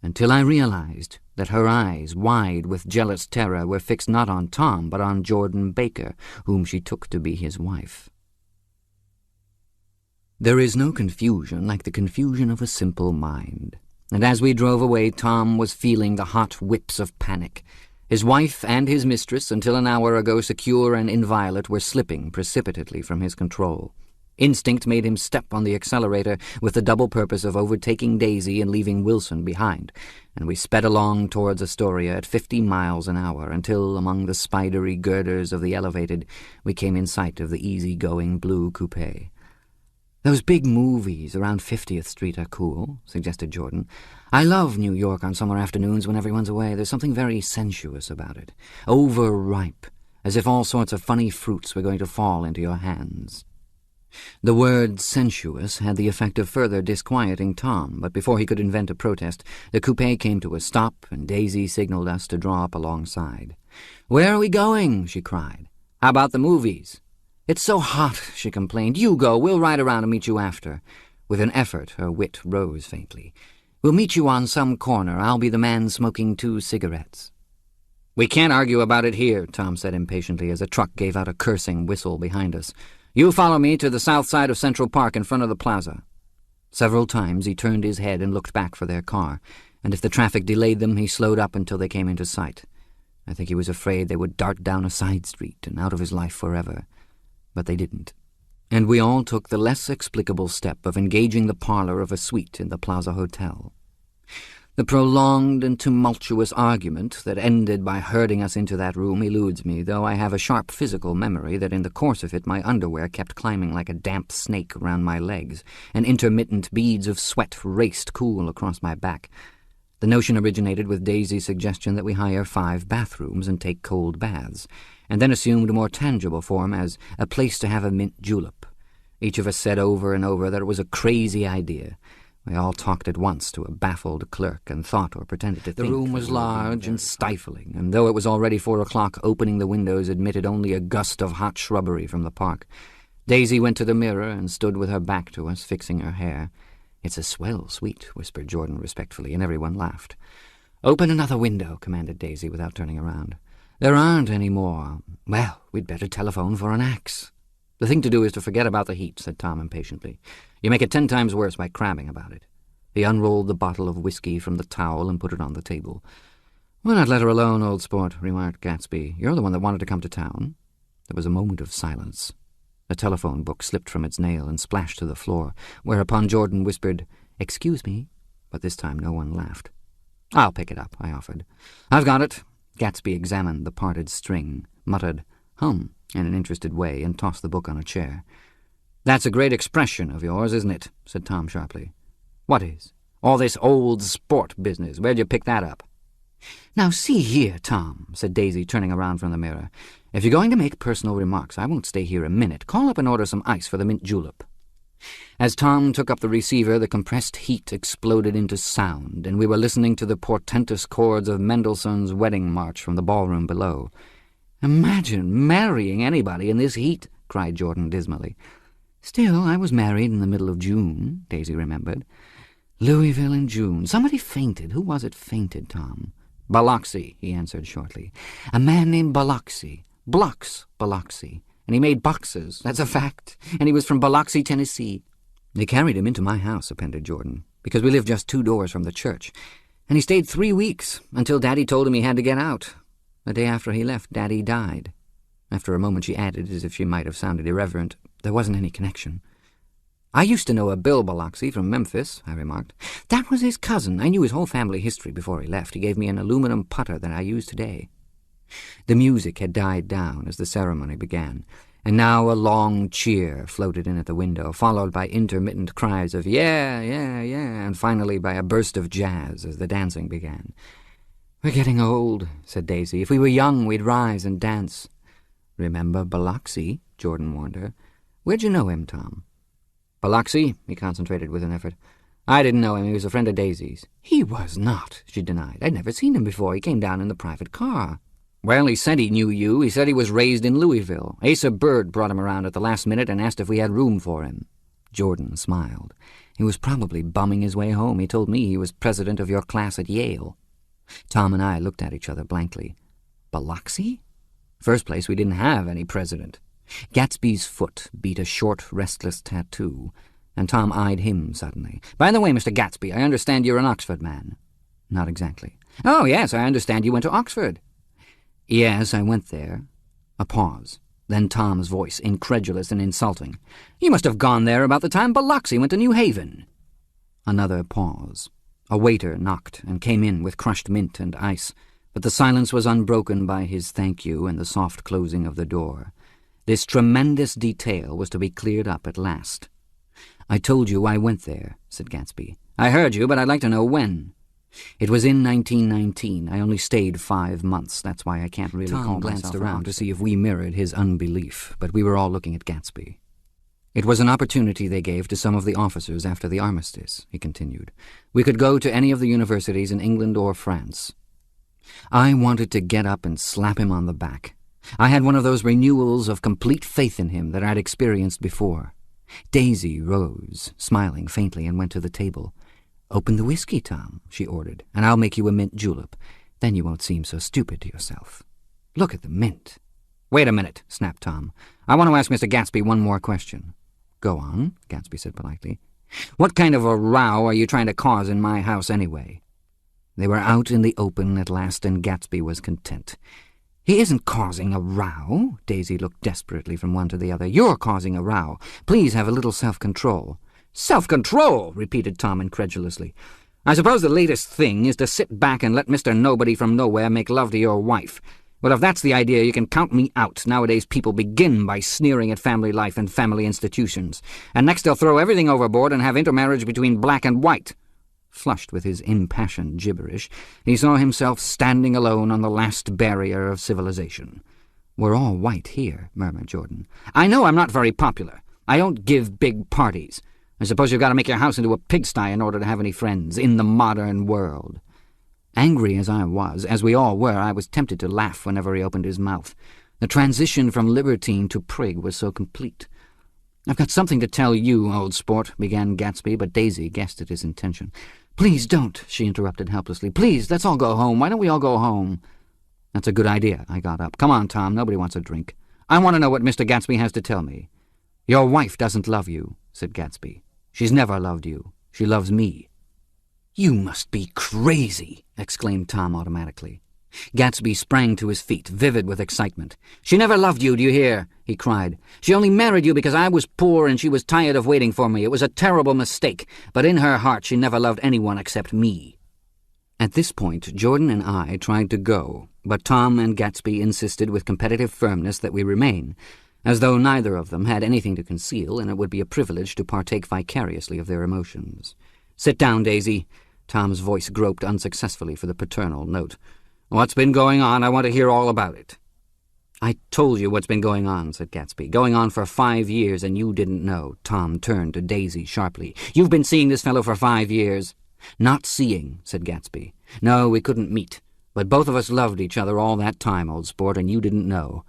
until I realized that her eyes, wide with jealous terror, were fixed not on Tom, but on Jordan Baker, whom she took to be his wife. There is no confusion like the confusion of a simple mind, and as we drove away Tom was feeling the hot whips of panic. His wife and his mistress, until an hour ago secure and inviolate, were slipping precipitately from his control. Instinct made him step on the accelerator with the double purpose of overtaking Daisy and leaving Wilson behind, and we sped along towards Astoria at 50 miles an hour until, among the spidery girders of the elevated, we came in sight of the easy-going blue coupe. "Those big movies around 50th Street are cool," suggested Jordan. "I love New York on summer afternoons when everyone's away. There's something very sensuous about it. Overripe, as if all sorts of funny fruits were going to fall into your hands." The word sensuous had the effect of further disquieting Tom, but before he could invent a protest, the coupe came to a stop, and Daisy signaled us to draw up alongside. "Where are we going?" she cried. "How about the movies?" "It's so hot," she complained. "You go. We'll ride around and meet you after." With an effort, her wit rose faintly. "We'll meet you on some corner. I'll be the man smoking 2 cigarettes." "We can't argue about it here," Tom said impatiently as a truck gave out a cursing whistle behind us. "You follow me to the south side of Central Park in front of the plaza." Several times he turned his head and looked back for their car, and if the traffic delayed them, he slowed up until they came into sight. I think he was afraid they would dart down a side street and out of his life forever. But they didn't, and we all took the less explicable step of engaging the parlor of a suite in the Plaza Hotel. The prolonged and tumultuous argument that ended by herding us into that room eludes me, though I have a sharp physical memory that in the course of it my underwear kept climbing like a damp snake around my legs, and intermittent beads of sweat raced cool across my back. The notion originated with Daisy's suggestion that we hire 5 bathrooms and take cold baths, and then assumed a more tangible form as a place to have a mint julep. Each of us said over and over that it was a crazy idea. We all talked at once to a baffled clerk and thought or pretended to think. The room was large and stifling, and though it was already 4 o'clock, opening the windows admitted only a gust of hot shrubbery from the park. Daisy went to the mirror and stood with her back to us, fixing her hair. "It's a swell suite," whispered Jordan respectfully, and everyone laughed. "Open another window," commanded Daisy without turning around. "There aren't any more." "Well, we'd better telephone for an axe." "The thing to do is to forget about the heat," said Tom impatiently. "You make it 10 times worse by crabbing about it." He unrolled the bottle of whiskey from the towel and put it on the table. "Why not let her alone, old sport?" remarked Gatsby. "You're the one that wanted to come to town." There was a moment of silence. The telephone book slipped from its nail and splashed to the floor, whereupon Jordan whispered, "Excuse me," but this time no one laughed. "I'll pick it up," I offered. "I've got it." Gatsby examined the parted string, muttered, "Hum," in an interested way, and tossed the book on a chair. "That's a great expression of yours, isn't it?" said Tom sharply. "What is?" "All this old sport business. Where'd you pick that up?" "Now see here, Tom," said Daisy, turning around from the mirror. "If you're going to make personal remarks, I won't stay here a minute. Call up and order some ice for the mint julep." As Tom took up the receiver, the compressed heat exploded into sound, and we were listening to the portentous chords of Mendelssohn's Wedding March from the ballroom below. "Imagine marrying anybody in this heat," cried Jordan dismally. "Still, I was married in the middle of June," Daisy remembered. "Louisville in June. Somebody fainted. Who was it fainted, Tom?" "Biloxi," he answered shortly. "A man named Biloxi. Blocks Biloxi. And he made boxes. That's a fact. And he was from Biloxi, Tennessee." "They carried him into my house," appended Jordan, "because we lived just 2 doors from the church. And he stayed 3 weeks, until Daddy told him he had to get out. The day after he left, Daddy died." After a moment she added, as if she might have sounded irreverent, "There wasn't any connection." "I used to know a Bill Biloxi from Memphis," I remarked. "That was his cousin. I knew his whole family history before he left. He gave me an aluminum putter that I use today." The music had died down as the ceremony began, And now a long cheer floated in at the window, followed by intermittent cries of "yeah, yeah, yeah," and finally by a burst of jazz as the dancing began. "We're getting old," said Daisy. "If we were young, we'd rise and dance." "Remember Biloxi?" Jordan warned her. "Where'd you know him, Tom?" "Biloxi?" He concentrated with an effort. "I didn't know him. He was a friend of Daisy's." "He was not," she denied. "I'd never seen him before. He came down in the private car." "Well, he said he knew you. He said he was raised in Louisville. Asa Bird brought him around at the last minute and asked if we had room for him." Jordan smiled. "He was probably bumming his way home. He told me he was president of your class at Yale." Tom and I looked at each other blankly. Biloxi? First place, we didn't have any president. Gatsby's foot beat a short, restless tattoo, and Tom eyed him suddenly. "By the way, Mr. Gatsby, I understand you're an Oxford man." "Not exactly." "Oh, yes, I understand you went to Oxford." "Yes, I went there." A pause. Then Tom's voice, incredulous and insulting. "You must have gone there about the time Biloxi went to New Haven." Another pause. A waiter knocked and came in with crushed mint and ice, but the silence was unbroken by his thank you and the soft closing of the door. This tremendous detail was to be cleared up at last. "I told you I went there," said Gatsby. "I heard you, but I'd like to know when." "It was in 1919. I only stayed 5 months. That's why I can't really call myself." Tom glanced around to see if we mirrored his unbelief, but we were all looking at Gatsby. "It was an opportunity they gave to some of the officers after the armistice," he continued. "We could go to any of the universities in England or France. I wanted to get up and slap him on the back. I had one of those renewals of complete faith in him that I'd experienced before." Daisy rose, smiling faintly, and went to the table. "Open the whiskey, Tom," she ordered, "and I'll make you a mint julep. Then you won't seem so stupid to yourself. Look at the mint." "Wait a minute," snapped Tom. "I want to ask Mr. Gatsby one more question." "Go on," Gatsby said politely. "What kind of a row are you trying to cause in my house anyway?" They were out in the open at last, and Gatsby was content. "He isn't causing a row." Daisy looked desperately from one to the other. "You're causing a row. Please have a little self-control." "Self-control?" repeated Tom incredulously. "I suppose the latest thing is to sit back and let Mr. Nobody from Nowhere make love to your wife. Well, if that's the idea, you can count me out. Nowadays people begin by sneering at family life and family institutions, and next they'll throw everything overboard and have intermarriage between black and white." Flushed with his impassioned gibberish, he saw himself standing alone on the last barrier of civilization. "We're all white here," murmured Jordan. "I know I'm not very popular. I don't give big parties. I suppose you've got to make your house into a pigsty in order to have any friends in the modern world." Angry as I was, as we all were, I was tempted to laugh whenever he opened his mouth. The transition from libertine to prig was so complete. "I've got something to tell you, old sport," began Gatsby, but Daisy guessed at his intention. "Please don't," she interrupted helplessly. "Please, let's all go home. Why don't we all go home?" "That's a good idea." I got up. "Come on, Tom. Nobody wants a drink. I want to know what Mr. Gatsby has to tell me." "Your wife doesn't love you," said Gatsby. "She's never loved you. She loves me." "You must be crazy," exclaimed Tom automatically. Gatsby sprang to his feet, vivid with excitement. "She never loved you, do you hear?" he cried. "She only married you because I was poor and she was tired of waiting for me. It was a terrible mistake, but in her heart she never loved anyone except me." At this point, Jordan and I tried to go, but Tom and Gatsby insisted with competitive firmness that we remain, as though neither of them had anything to conceal and it would be a privilege to partake vicariously of their emotions. "Sit down, Daisy." Tom's voice groped unsuccessfully for the paternal note. "What's been going on? I want to hear all about it." "I told you what's been going on," said Gatsby. "Going on for 5 years, and you didn't know." Tom turned to Daisy sharply. "You've been seeing this fellow for 5 years." "Not seeing," said Gatsby. "No, we couldn't meet. But both of us loved each other all that time, old sport, and you didn't know.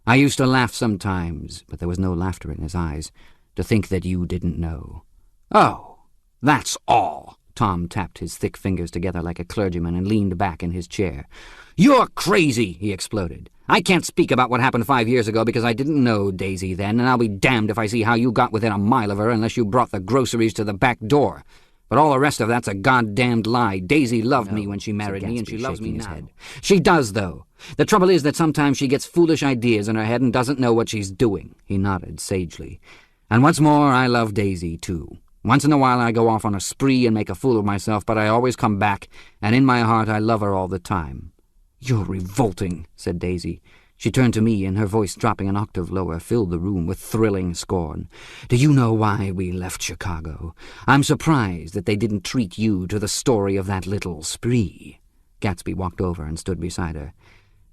I used to laugh sometimes," but there was no laughter in his eyes, "to think that you didn't know." "Oh, that's all." Tom tapped his thick fingers together like a clergyman and leaned back in his chair. "You're crazy," he exploded. "I can't speak about what happened 5 years ago because I didn't know Daisy then, and I'll be damned if I see how you got within a mile of her unless you brought the groceries to the back door. But all the rest of that's a goddamned lie. Daisy loved me when she married me, and she loves me now. She does, though. The trouble is that sometimes she gets foolish ideas in her head and doesn't know what she's doing." He nodded sagely. "And what's more, I love Daisy, too. Once in a while I go off on a spree and make a fool of myself, but I always come back, and in my heart I love her all the time." "You're revolting," said Daisy. She turned to me, and her voice, dropping an octave lower, filled the room with thrilling scorn. "Do you know why we left Chicago? I'm surprised that they didn't treat you to the story of that little spree." Gatsby walked over and stood beside her.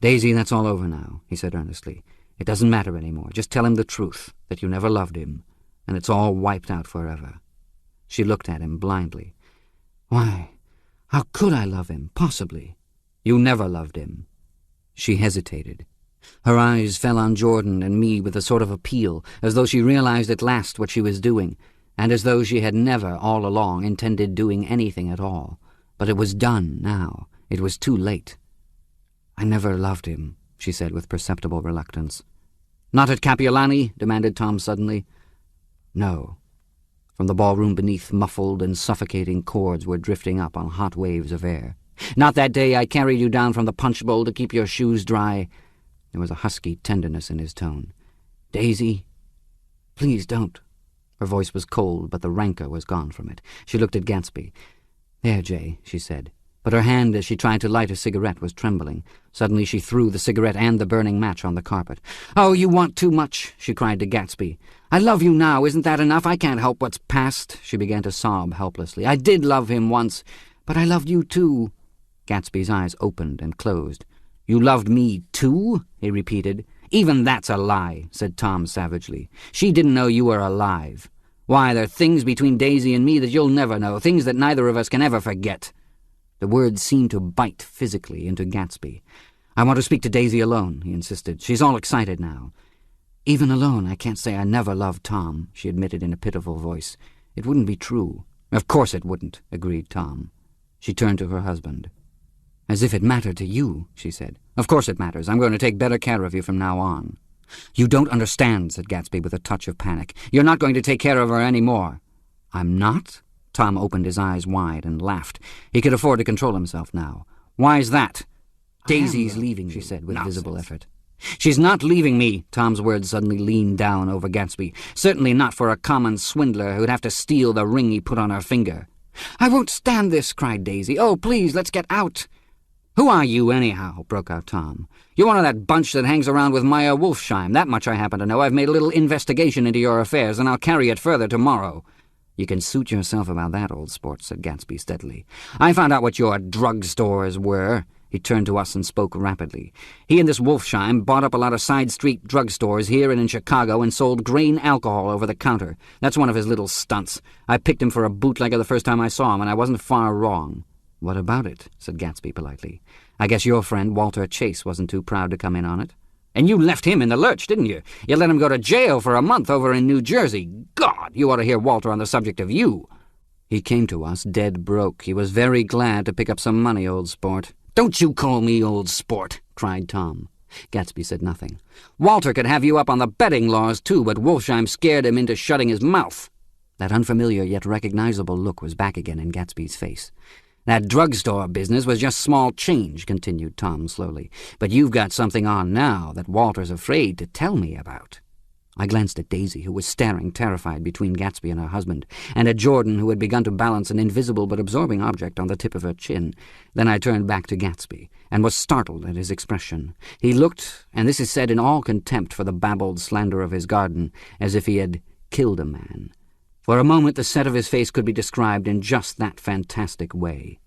"Daisy, that's all over now," he said earnestly. "It doesn't matter anymore. Just tell him the truth, that you never loved him, and it's all wiped out forever." She looked at him blindly. "Why, how could I love him, possibly? You never loved him." She hesitated. Her eyes fell on Jordan and me with a sort of appeal, as though she realized at last what she was doing, and as though she had never, all along, intended doing anything at all. But it was done now. It was too late. "I never loved him," she said with perceptible reluctance. "Not at Kapiolani?" demanded Tom suddenly. "No." From the ballroom beneath, muffled and suffocating chords were drifting up on hot waves of air. "Not that day I carried you down from the punch bowl to keep your shoes dry?" There was a husky tenderness in his tone. "Daisy, please don't." Her voice was cold, but the rancor was gone from it. She looked at Gatsby. "There, Jay," she said. But her hand, as she tried to light a cigarette, was trembling. Suddenly she threw the cigarette and the burning match on the carpet. "Oh, you want too much," she cried to Gatsby. "I love you now. Isn't that enough? I can't help what's past." She began to sob helplessly. "I did love him once, but I loved you too." Gatsby's eyes opened and closed. "You loved me too?" he repeated. "Even that's a lie," said Tom savagely. "She didn't know you were alive. Why, there are things between Daisy and me that you'll never know, things that neither of us can ever forget." The words seemed to bite physically into Gatsby. "I want to speak to Daisy alone," he insisted. "She's all excited now." "Even alone, I can't say I never loved Tom," she admitted in a pitiful voice. "It wouldn't be true." "Of course it wouldn't," agreed Tom. She turned to her husband. "As if it mattered to you," she said. "Of course it matters. I'm going to take better care of you from now on." "You don't understand," said Gatsby with a touch of panic. "You're not going to take care of her any more." "I'm not?" Tom opened his eyes wide and laughed. He could afford to control himself now. "Why's that?" "Daisy's leaving," she said with visible effort. "She's not leaving me." Tom's words suddenly leaned down over Gatsby. "Certainly not for a common swindler who'd have to steal the ring he put on her finger." "I won't stand this," cried Daisy. "Oh, please, let's get out." "Who are you, anyhow?" broke out Tom. "You're one of that bunch that hangs around with Meyer Wolfsheim. That much I happen to know. I've made a little investigation into your affairs, and I'll carry it further tomorrow." "You can suit yourself about that, old sport," said Gatsby steadily. "I found out what your drugstores were." He turned to us and spoke rapidly. "He and this Wolfsheim bought up a lot of side-street drugstores here and in Chicago and sold grain alcohol over the counter. That's one of his little stunts. I picked him for a bootlegger the first time I saw him, and I wasn't far wrong." "What about it?" said Gatsby politely. "I guess your friend Walter Chase wasn't too proud to come in on it." "And you left him in the lurch, didn't you? You let him go to jail for a month over in New Jersey. God, you ought to hear Walter on the subject of you." "He came to us dead broke. He was very glad to pick up some money, old sport." "Don't you call me old sport," cried Tom. Gatsby said nothing. "Walter could have you up on the betting laws, too, but Wolfsheim scared him into shutting his mouth." That unfamiliar yet recognizable look was back again in Gatsby's face. "That drugstore business was just small change," continued Tom slowly. "But you've got something on now that Walter's afraid to tell me about." I glanced at Daisy, who was staring terrified between Gatsby and her husband, and at Jordan, who had begun to balance an invisible but absorbing object on the tip of her chin. Then I turned back to Gatsby, and was startled at his expression. He looked, and this is said in all contempt for the babbled slander of his garden, as if he had killed a man. For a moment the set of his face could be described in just that fantastic way.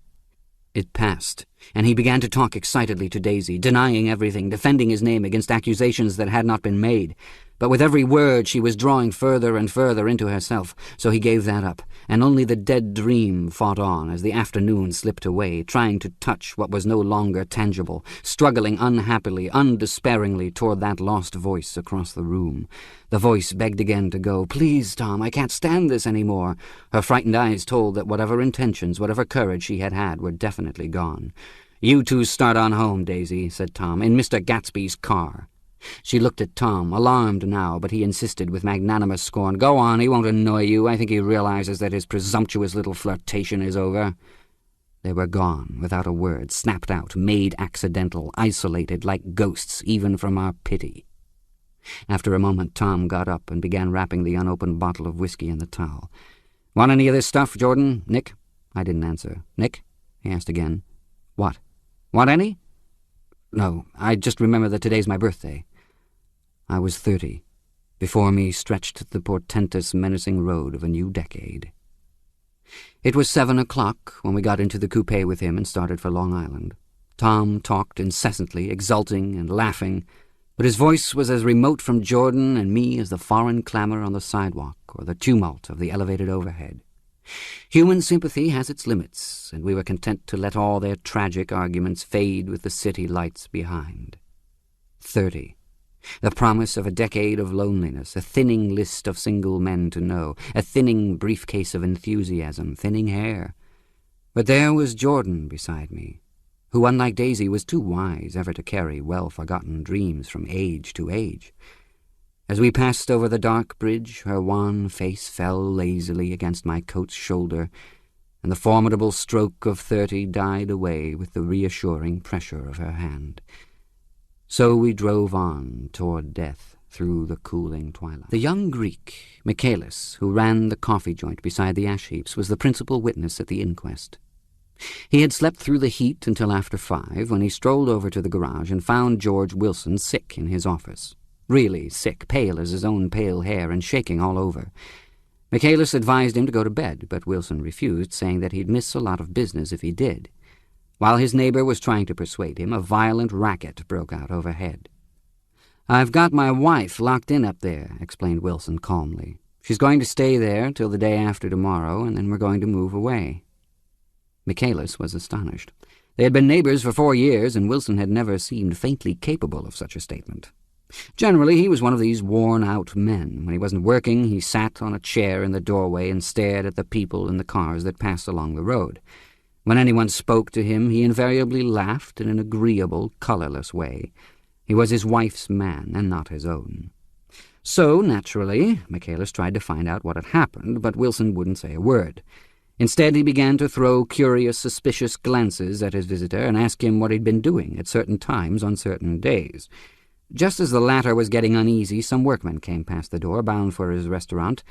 It passed, and he began to talk excitedly to Daisy, denying everything, defending his name against accusations that had not been made. But with every word she was drawing further and further into herself, so he gave that up, and only the dead dream fought on as the afternoon slipped away, trying to touch what was no longer tangible, struggling unhappily, undespairingly toward that lost voice across the room. The voice begged again to go. "Please, Tom, I can't stand this any more." Her frightened eyes told that whatever intentions, whatever courage she had had were definitely gone. "You two start on home, Daisy," said Tom, "in Mr. Gatsby's car." She looked at Tom, alarmed now, but he insisted with magnanimous scorn. "Go on, he won't annoy you. I think he realizes that his presumptuous little flirtation is over." They were gone, without a word, snapped out, made accidental, isolated, like ghosts, even from our pity. After a moment, Tom got up and began wrapping the unopened bottle of whiskey in the towel. "Want any of this stuff, Jordan? Nick?" I didn't answer. "Nick?" he asked again. "What? Want any?" No, I just remember that today's my birthday. I was 30. Before me stretched the portentous, menacing road of a new decade. It was 7 o'clock when we got into the coupe with him and started for Long Island. Tom talked incessantly, exulting and laughing, but his voice was as remote from Jordan and me as the foreign clamor on the sidewalk or the tumult of the elevated overhead. Human sympathy has its limits, and we were content to let all their tragic arguments fade with the city lights behind. 30. The promise of a decade of loneliness, a thinning list of single men to know, a thinning briefcase of enthusiasm, thinning hair. But there was Jordan beside me, who, unlike Daisy, was too wise ever to carry well-forgotten dreams from age to age. As we passed over the dark bridge, her wan face fell lazily against my coat's shoulder, and the formidable stroke of 30 died away with the reassuring pressure of her hand. So we drove on toward death through the cooling twilight. The young Greek, Michaelis, who ran the coffee joint beside the ash-heaps, was the principal witness at the inquest. He had slept through the heat until after 5, when he strolled over to the garage and found George Wilson sick in his office. Really sick, pale as his own pale hair and shaking all over. Michaelis advised him to go to bed, but Wilson refused, saying that he'd miss a lot of business if he did. While his neighbor was trying to persuade him, a violent racket broke out overhead. "I've got my wife locked in up there," explained Wilson calmly. "She's going to stay there till the day after tomorrow, and then we're going to move away." Michaelis was astonished. They had been neighbors for 4 years, and Wilson had never seemed faintly capable of such a statement. Generally, he was one of these worn-out men. When he wasn't working, he sat on a chair in the doorway and stared at the people in the cars that passed along the road. When anyone spoke to him, he invariably laughed in an agreeable, colorless way. He was his wife's man, and not his own. So, naturally, Michaelis tried to find out what had happened, but Wilson wouldn't say a word. Instead, he began to throw curious, suspicious glances at his visitor and ask him what he'd been doing at certain times on certain days. Just as the latter was getting uneasy, some workmen came past the door, bound for his restaurant,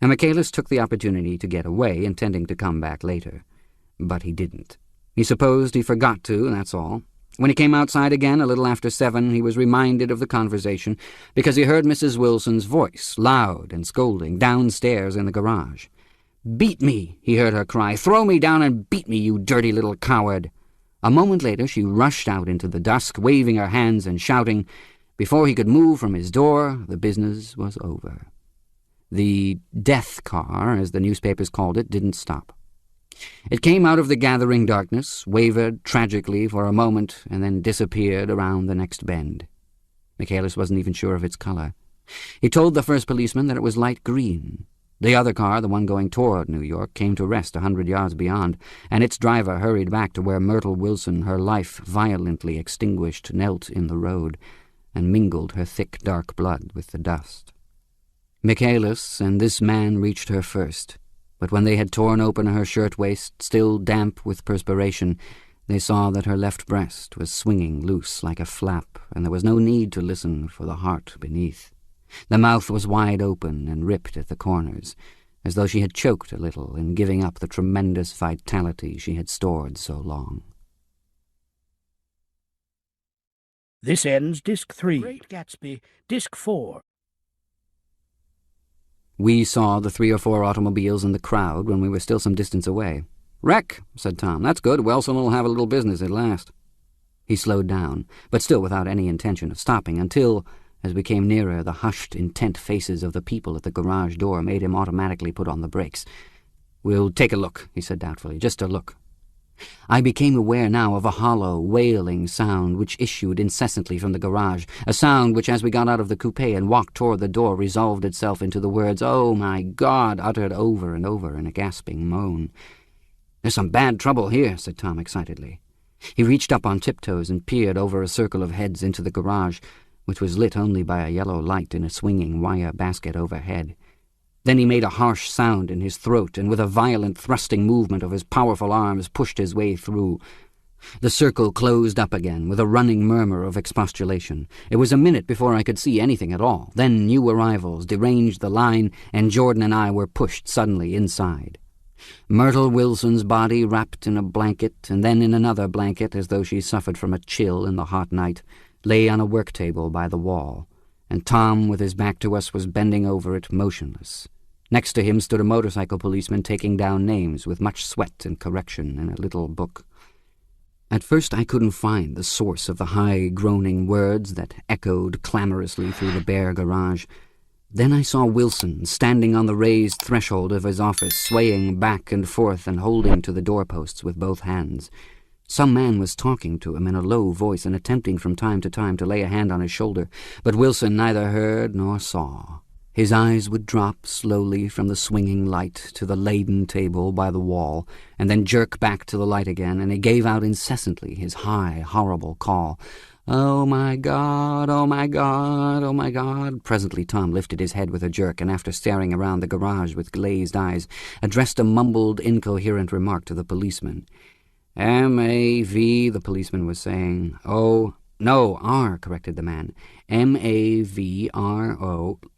and Michaelis took the opportunity to get away, intending to come back later. But he didn't. He supposed he forgot to, that's all. When he came outside again, a little after 7, he was reminded of the conversation, because he heard Mrs. Wilson's voice, loud and scolding, downstairs in the garage. "Beat me," he heard her cry. "Throw me down and beat me, you dirty little coward." A moment later she rushed out into the dusk, waving her hands and shouting. Before he could move from his door, the business was over. The death car, as the newspapers called it, didn't stop. It came out of the gathering darkness, wavered tragically for a moment, and then disappeared around the next bend. Michaelis wasn't even sure of its color. He told the first policeman that it was light green. The other car, the one going toward New York, came to rest 100 yards beyond, and its driver hurried back to where Myrtle Wilson, her life violently extinguished, knelt in the road and mingled her thick, dark blood with the dust. Michaelis and this man reached her first, but when they had torn open her shirtwaist, still damp with perspiration, they saw that her left breast was swinging loose like a flap, and there was no need to listen for the heart beneath. The mouth was wide open and ripped at the corners, as though she had choked a little in giving up the tremendous vitality she had stored so long. This ends Disc 3. Great Gatsby, Disc 4. We saw the 3 or 4 automobiles in the crowd when we were still some distance away. "Wreck," said Tom. "That's good. Wilson will have a little business at last." He slowed down, but still without any intention of stopping, until, as we came nearer, the hushed, intent faces of the people at the garage door made him automatically put on the brakes. "We'll take a look," he said doubtfully, "just a look." I became aware now of a hollow, wailing sound which issued incessantly from the garage, a sound which, as we got out of the coupe and walked toward the door, resolved itself into the words, "Oh, my God," uttered over and over in a gasping moan. "There's some bad trouble here," said Tom excitedly. He reached up on tiptoes and peered over a circle of heads into the garage, which was lit only by a yellow light in a swinging wire basket overhead. Then he made a harsh sound in his throat, and with a violent thrusting movement of his powerful arms pushed his way through. The circle closed up again, with a running murmur of expostulation. It was a minute before I could see anything at all. Then new arrivals deranged the line, and Jordan and I were pushed suddenly inside. Myrtle Wilson's body wrapped in a blanket and then in another blanket as though she suffered from a chill in the hot night, lay on a work table by the wall, and Tom, with his back to us, was bending over it motionless. Next to him stood a motorcycle policeman taking down names with much sweat and correction in a little book. At first I couldn't find the source of the high, groaning words that echoed clamorously through the bare garage. Then I saw Wilson standing on the raised threshold of his office, swaying back and forth and holding to the doorposts with both hands. Some man was talking to him in a low voice and attempting from time to time to lay a hand on his shoulder, but Wilson neither heard nor saw. His eyes would drop slowly from the swinging light to the laden table by the wall, and then jerk back to the light again, and he gave out incessantly his high, horrible call. "Oh, my God, oh, my God, oh, my God." Presently Tom lifted his head with a jerk, and after staring around the garage with glazed eyes, addressed a mumbled, incoherent remark to the policeman. "M-A-V," the policeman was saying. "O, no, R," corrected the man. "M-A-V-R-O."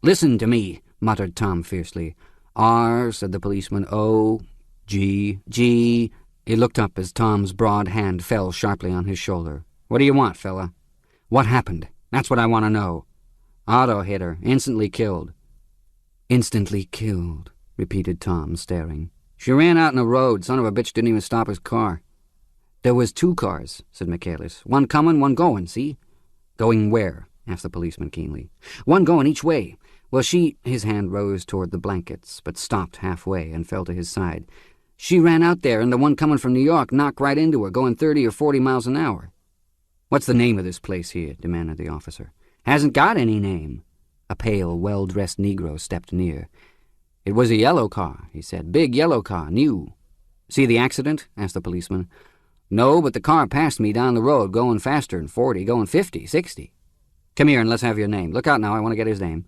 "Listen to me," muttered Tom fiercely. "R," said the policeman. "O, G, G." He looked up as Tom's broad hand fell sharply on his shoulder. "What do you want, fella?" "What happened? That's what I want to know." "Auto hit her. Instantly killed." "Instantly killed," repeated Tom, staring. "She ran out in the road. Son of a bitch didn't even stop his car." "There was 2 cars," said Michaelis. "One coming, one going, see?" "Going where?" asked the policeman keenly. "One going each way. Well, she—" His hand rose toward the blankets, but stopped halfway and fell to his side. "She ran out there, and the one coming from New York knocked right into her, going 30 or 40 miles an hour. "What's the name of this place here?" demanded the officer. "Hasn't got any name." A pale, well-dressed Negro stepped near. "It was a yellow car," he said. "Big yellow car, new." "See the accident?" asked the policeman. "No, but the car passed me down the road, going faster than 40, going 50, 60. "Come here and let's have your name. Look out now, I want to get his name."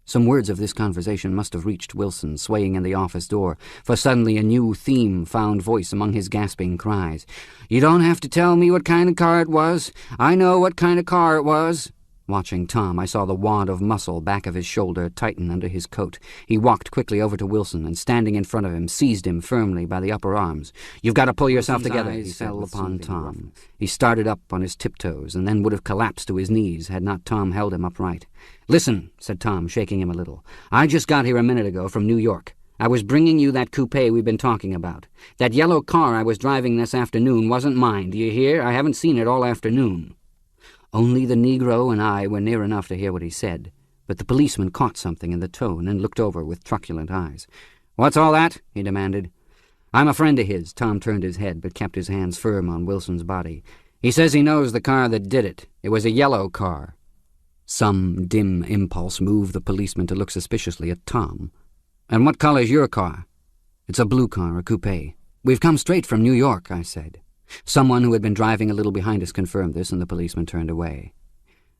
Some words of this conversation must have reached Wilson, swaying in the office door, for suddenly a new theme found voice among his gasping cries. "You don't have to tell me what kind of car it was. I know what kind of car it was." Watching Tom, I saw the wad of muscle back of his shoulder tighten under his coat. He walked quickly over to Wilson and, standing in front of him, seized him firmly by the upper arms. "You've got to pull yourself together," he fell upon Tom. He started up on his tiptoes and then would have collapsed to his knees had not Tom held him upright. "Listen," said Tom, shaking him a little. "I just got here a minute ago from New York. I was bringing you that coupe we've been talking about. That yellow car I was driving this afternoon wasn't mine, do you hear? I haven't seen it all afternoon." Only the Negro and I were near enough to hear what he said, but the policeman caught something in the tone and looked over with truculent eyes. "What's all that?" he demanded. "I'm a friend of his." Tom turned his head but kept his hands firm on Wilson's body. "He says he knows the car that did it. It was a yellow car." Some dim impulse moved the policeman to look suspiciously at Tom. "And what color's your car?" "It's a blue car, a coupe. We've come straight from New York," I said. Someone who had been driving a little behind us confirmed this, and the policeman turned away.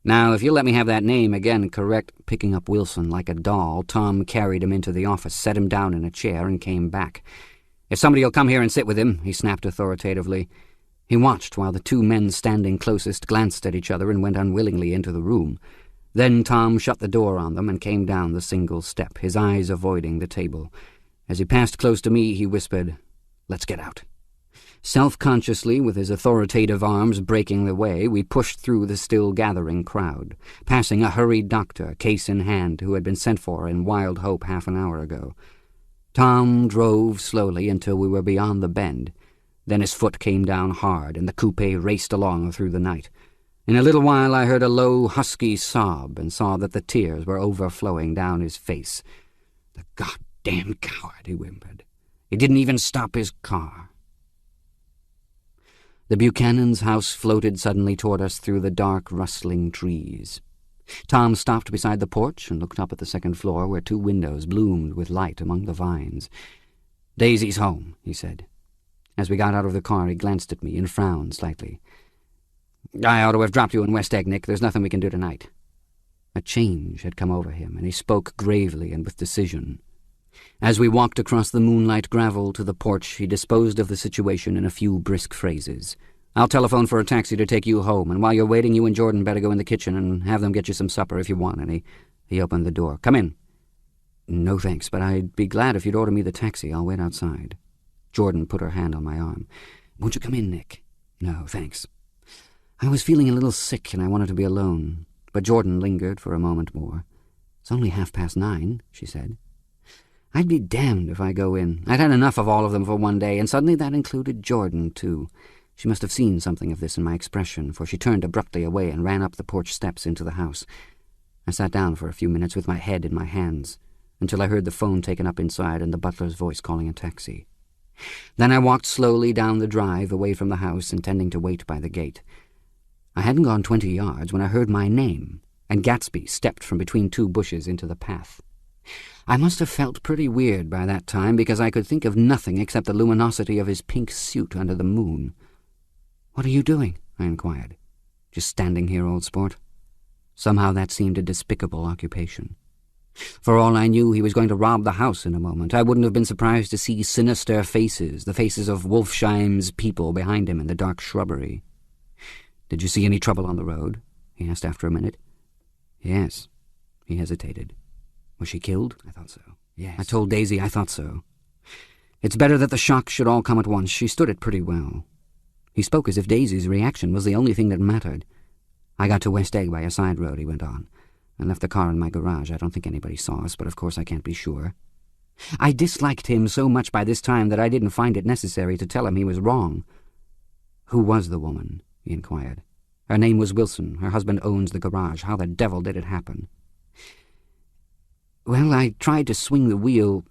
"Now, if you'll let me have that name again correct—" Picking up Wilson like a doll, Tom carried him into the office, set him down in a chair, and came back. "If somebody'll come here and sit with him," he snapped authoritatively. He watched while the 2 men standing closest glanced at each other and went unwillingly into the room. Then Tom shut the door on them and came down the single step, his eyes avoiding the table. As he passed close to me, he whispered, "Let's get out." Self-consciously, with his authoritative arms breaking the way, we pushed through the still-gathering crowd, passing a hurried doctor, case in hand, who had been sent for in wild hope half an hour ago. Tom drove slowly until we were beyond the bend. Then his foot came down hard, and the coupe raced along through the night. In a little while I heard a low, husky sob and saw that the tears were overflowing down his face. "The goddamn coward," he whimpered. "He didn't even stop his car." The Buchanan's house floated suddenly toward us through the dark, rustling trees. Tom stopped beside the porch and looked up at the second floor, where 2 windows bloomed with light among the vines. "Daisy's home," he said. As we got out of the car, he glanced at me and frowned slightly. "I ought to have dropped you in West Egg, Nick. There's nothing we can do tonight." A change had come over him, and he spoke gravely and with decision. As we walked across the moonlight gravel to the porch, he disposed of the situation in a few brisk phrases. "I'll telephone for a taxi to take you home, and while you're waiting, you and Jordan better go in the kitchen and have them get you some supper if you want any." He opened the door. "Come in." "No thanks, but I'd be glad if you'd order me the taxi. I'll wait outside." Jordan put her hand on my arm. "Won't you come in, Nick?" "No, thanks." I was feeling a little sick and I wanted to be alone, but Jordan lingered for a moment more. "It's only 9:30, she said. I'd be damned if I go in. I'd had enough of all of them for one day, and suddenly that included Jordan, too. She must have seen something of this in my expression, for she turned abruptly away and ran up the porch steps into the house. I sat down for a few minutes with my head in my hands, until I heard the phone taken up inside and the butler's voice calling a taxi. Then I walked slowly down the drive away from the house, intending to wait by the gate. I hadn't gone 20 yards when I heard my name, and Gatsby stepped from between two bushes into the path. I must have felt pretty weird by that time, because I could think of nothing except the luminosity of his pink suit under the moon. "What are you doing?" I inquired. "Just standing here, old sport." Somehow that seemed a despicable occupation. For all I knew, he was going to rob the house in a moment. I wouldn't have been surprised to see sinister faces, the faces of Wolfsheim's people behind him in the dark shrubbery. "Did you see any trouble on the road?" he asked after a minute. "Yes." He hesitated. "Was she killed?" "I thought so. Yes." I told Daisy I thought so. "It's better that the shock should all come at once. She stood it pretty well." He spoke as if Daisy's reaction was the only thing that mattered. "I got to West Egg by a side road," he went on, "and left the car in my garage. I don't think anybody saw us, but of course I can't be sure." I disliked him so much by this time that I didn't find it necessary to tell him he was wrong. "Who was the woman?" he inquired. "Her name was Wilson. Her husband owns the garage. How the devil did it happen?" "Well, I tried to swing the wheel—"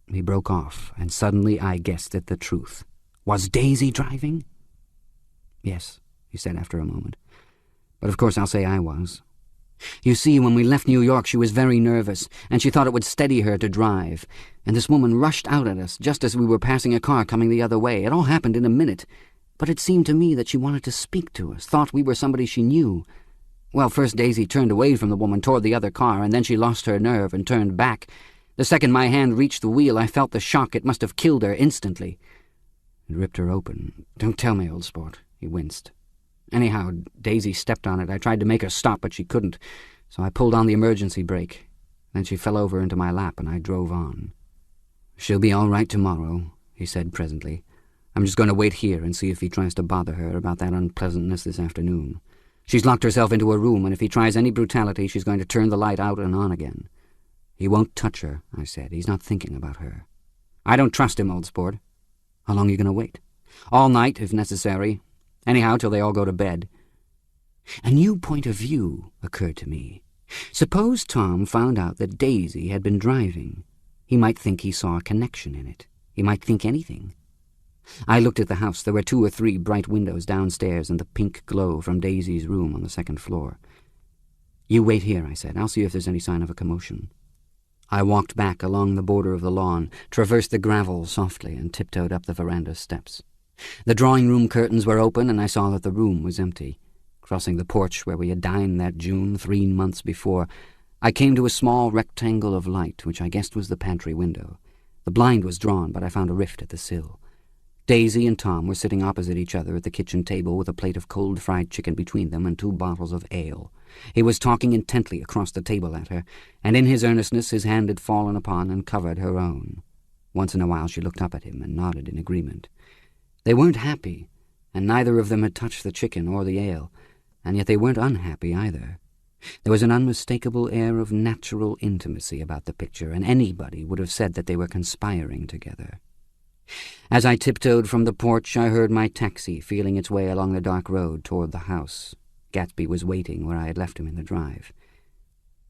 He broke off, and suddenly I guessed at the truth. "Was Daisy driving?" "Yes," he said after a moment. "But of course I'll say I was. You see, when we left New York she was very nervous, and she thought it would steady her to drive, and this woman rushed out at us just as we were passing a car coming the other way. It all happened in a minute, but it seemed to me that she wanted to speak to us, thought we were somebody she knew. Well, first Daisy turned away from the woman toward the other car, and then she lost her nerve and turned back. The second my hand reached the wheel, I felt the shock. It must have killed her instantly." It ripped her open. "Don't tell me, old sport." He winced. "Anyhow, Daisy stepped on it. I tried to make her stop, but she couldn't, so I pulled on the emergency brake. Then she fell over into my lap, and I drove on." "She'll be all right tomorrow," he said presently. "I'm just going to wait here and see if he tries to bother her about that unpleasantness this afternoon. She's locked herself into a room, and if he tries any brutality, she's going to turn the light out and on again." "He won't touch her," I said. "He's not thinking about her." "I don't trust him, old sport." "How long are you going to wait?" "All night, if necessary. Anyhow, till they all go to bed." A new point of view occurred to me. Suppose Tom found out that Daisy had been driving. He might think he saw a connection in it. He might think anything. I looked at the house. There were 2 or 3 bright windows downstairs and the pink glow from Daisy's room on the second floor. "You wait here," I said. "I'll see if there's any sign of a commotion." I walked back along the border of the lawn, traversed the gravel softly, and tiptoed up the veranda steps. The drawing-room curtains were open, and I saw that the room was empty. Crossing the porch where we had dined that June 3 months before, I came to a small rectangle of light, which I guessed was the pantry window. The blind was drawn, but I found a rift at the sill. Daisy and Tom were sitting opposite each other at the kitchen table with a plate of cold fried chicken between them and 2 bottles of ale. He was talking intently across the table at her, and in his earnestness his hand had fallen upon and covered her own. Once in a while she looked up at him and nodded in agreement. They weren't happy, and neither of them had touched the chicken or the ale, and yet they weren't unhappy either. There was an unmistakable air of natural intimacy about the picture, and anybody would have said that they were conspiring together. As I tiptoed from the porch, I heard my taxi feeling its way along the dark road toward the house. Gatsby was waiting where I had left him in the drive.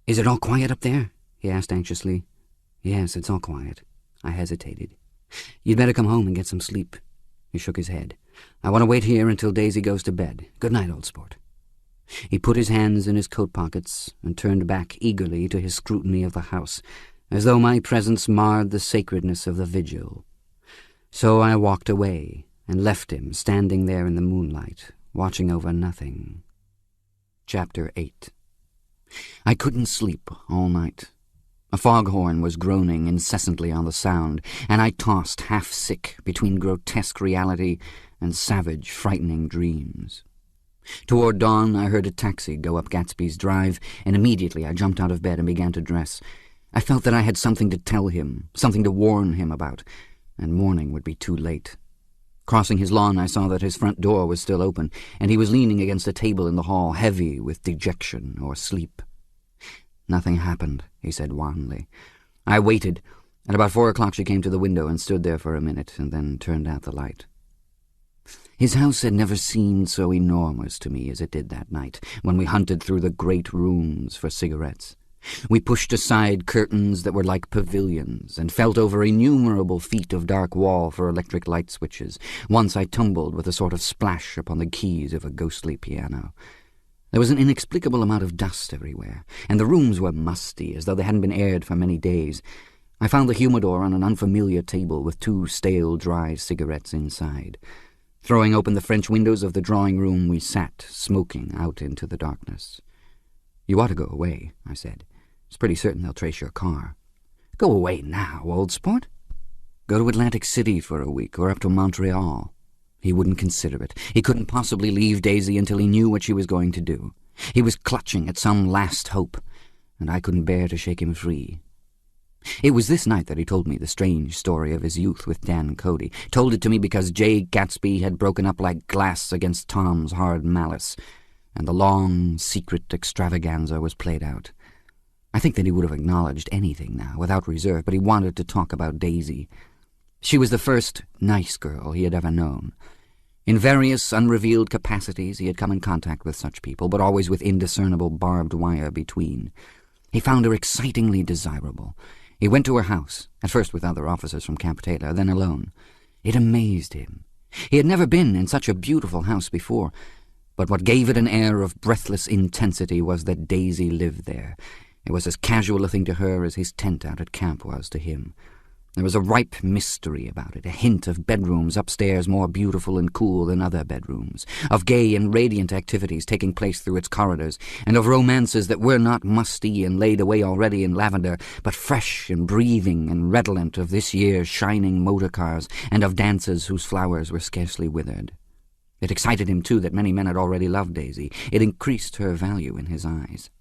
"Is it all quiet up there?" he asked anxiously. "Yes, it's all quiet." I hesitated. "You'd better come home and get some sleep." He shook his head. "I want to wait here until Daisy goes to bed. Good night, old sport." He put his hands in his coat pockets and turned back eagerly to his scrutiny of the house, as though my presence marred the sacredness of the vigil. So I walked away and left him standing there in the moonlight, watching over nothing. Chapter 8. I couldn't sleep all night. A foghorn was groaning incessantly on the sound, and I tossed half-sick between grotesque reality and savage, frightening dreams. Toward dawn, I heard a taxi go up Gatsby's drive, and immediately I jumped out of bed and began to dress. I felt that I had something to tell him, something to warn him about. and morning would be too late. Crossing his lawn, I saw that his front door was still open, and he was leaning against a table in the hall, heavy with dejection or sleep. "Nothing happened," he said wanly. I waited. At about 4 o'clock she came to the window and stood there for a minute, and then turned out the light. His house had never seemed so enormous to me as it did that night, when we hunted through the great rooms for cigarettes. We pushed aside curtains that were like pavilions, and felt over innumerable feet of dark wall for electric light switches. Once I tumbled with a sort of splash upon the keys of a ghostly piano. There was an inexplicable amount of dust everywhere, and the rooms were musty, as though they hadn't been aired for many days. I found the humidor on an unfamiliar table with 2 stale, dry cigarettes inside. Throwing open the French windows of the drawing-room, we sat, smoking, out into the darkness. "You ought to go away," I said. "It's pretty certain they'll trace your car." "Go away now, old sport?" "Go to Atlantic City for a week, or up to Montreal." He wouldn't consider it. He couldn't possibly leave Daisy until he knew what she was going to do. He was clutching at some last hope, and I couldn't bear to shake him free. It was this night that he told me the strange story of his youth with Dan Cody. Told it to me because J. Gatsby had broken up like glass against Tom's hard malice, and the long, secret extravaganza was played out. I think that he would have acknowledged anything now, without reserve, but he wanted to talk about Daisy. She was the first nice girl he had ever known. In various unrevealed capacities he had come in contact with such people, but always with indiscernible barbed wire between. He found her excitingly desirable. He went to her house, at first with other officers from Camp Taylor, then alone. It amazed him. He had never been in such a beautiful house before, but what gave it an air of breathless intensity was that Daisy lived there. It was as casual a thing to her as his tent out at camp was to him. There was a ripe mystery about it, a hint of bedrooms upstairs more beautiful and cool than other bedrooms, of gay and radiant activities taking place through its corridors, and of romances that were not musty and laid away already in lavender, but fresh and breathing and redolent of this year's shining motor cars, and of dances whose flowers were scarcely withered. It excited him, too, that many men had already loved Daisy. It increased her value in his eyes.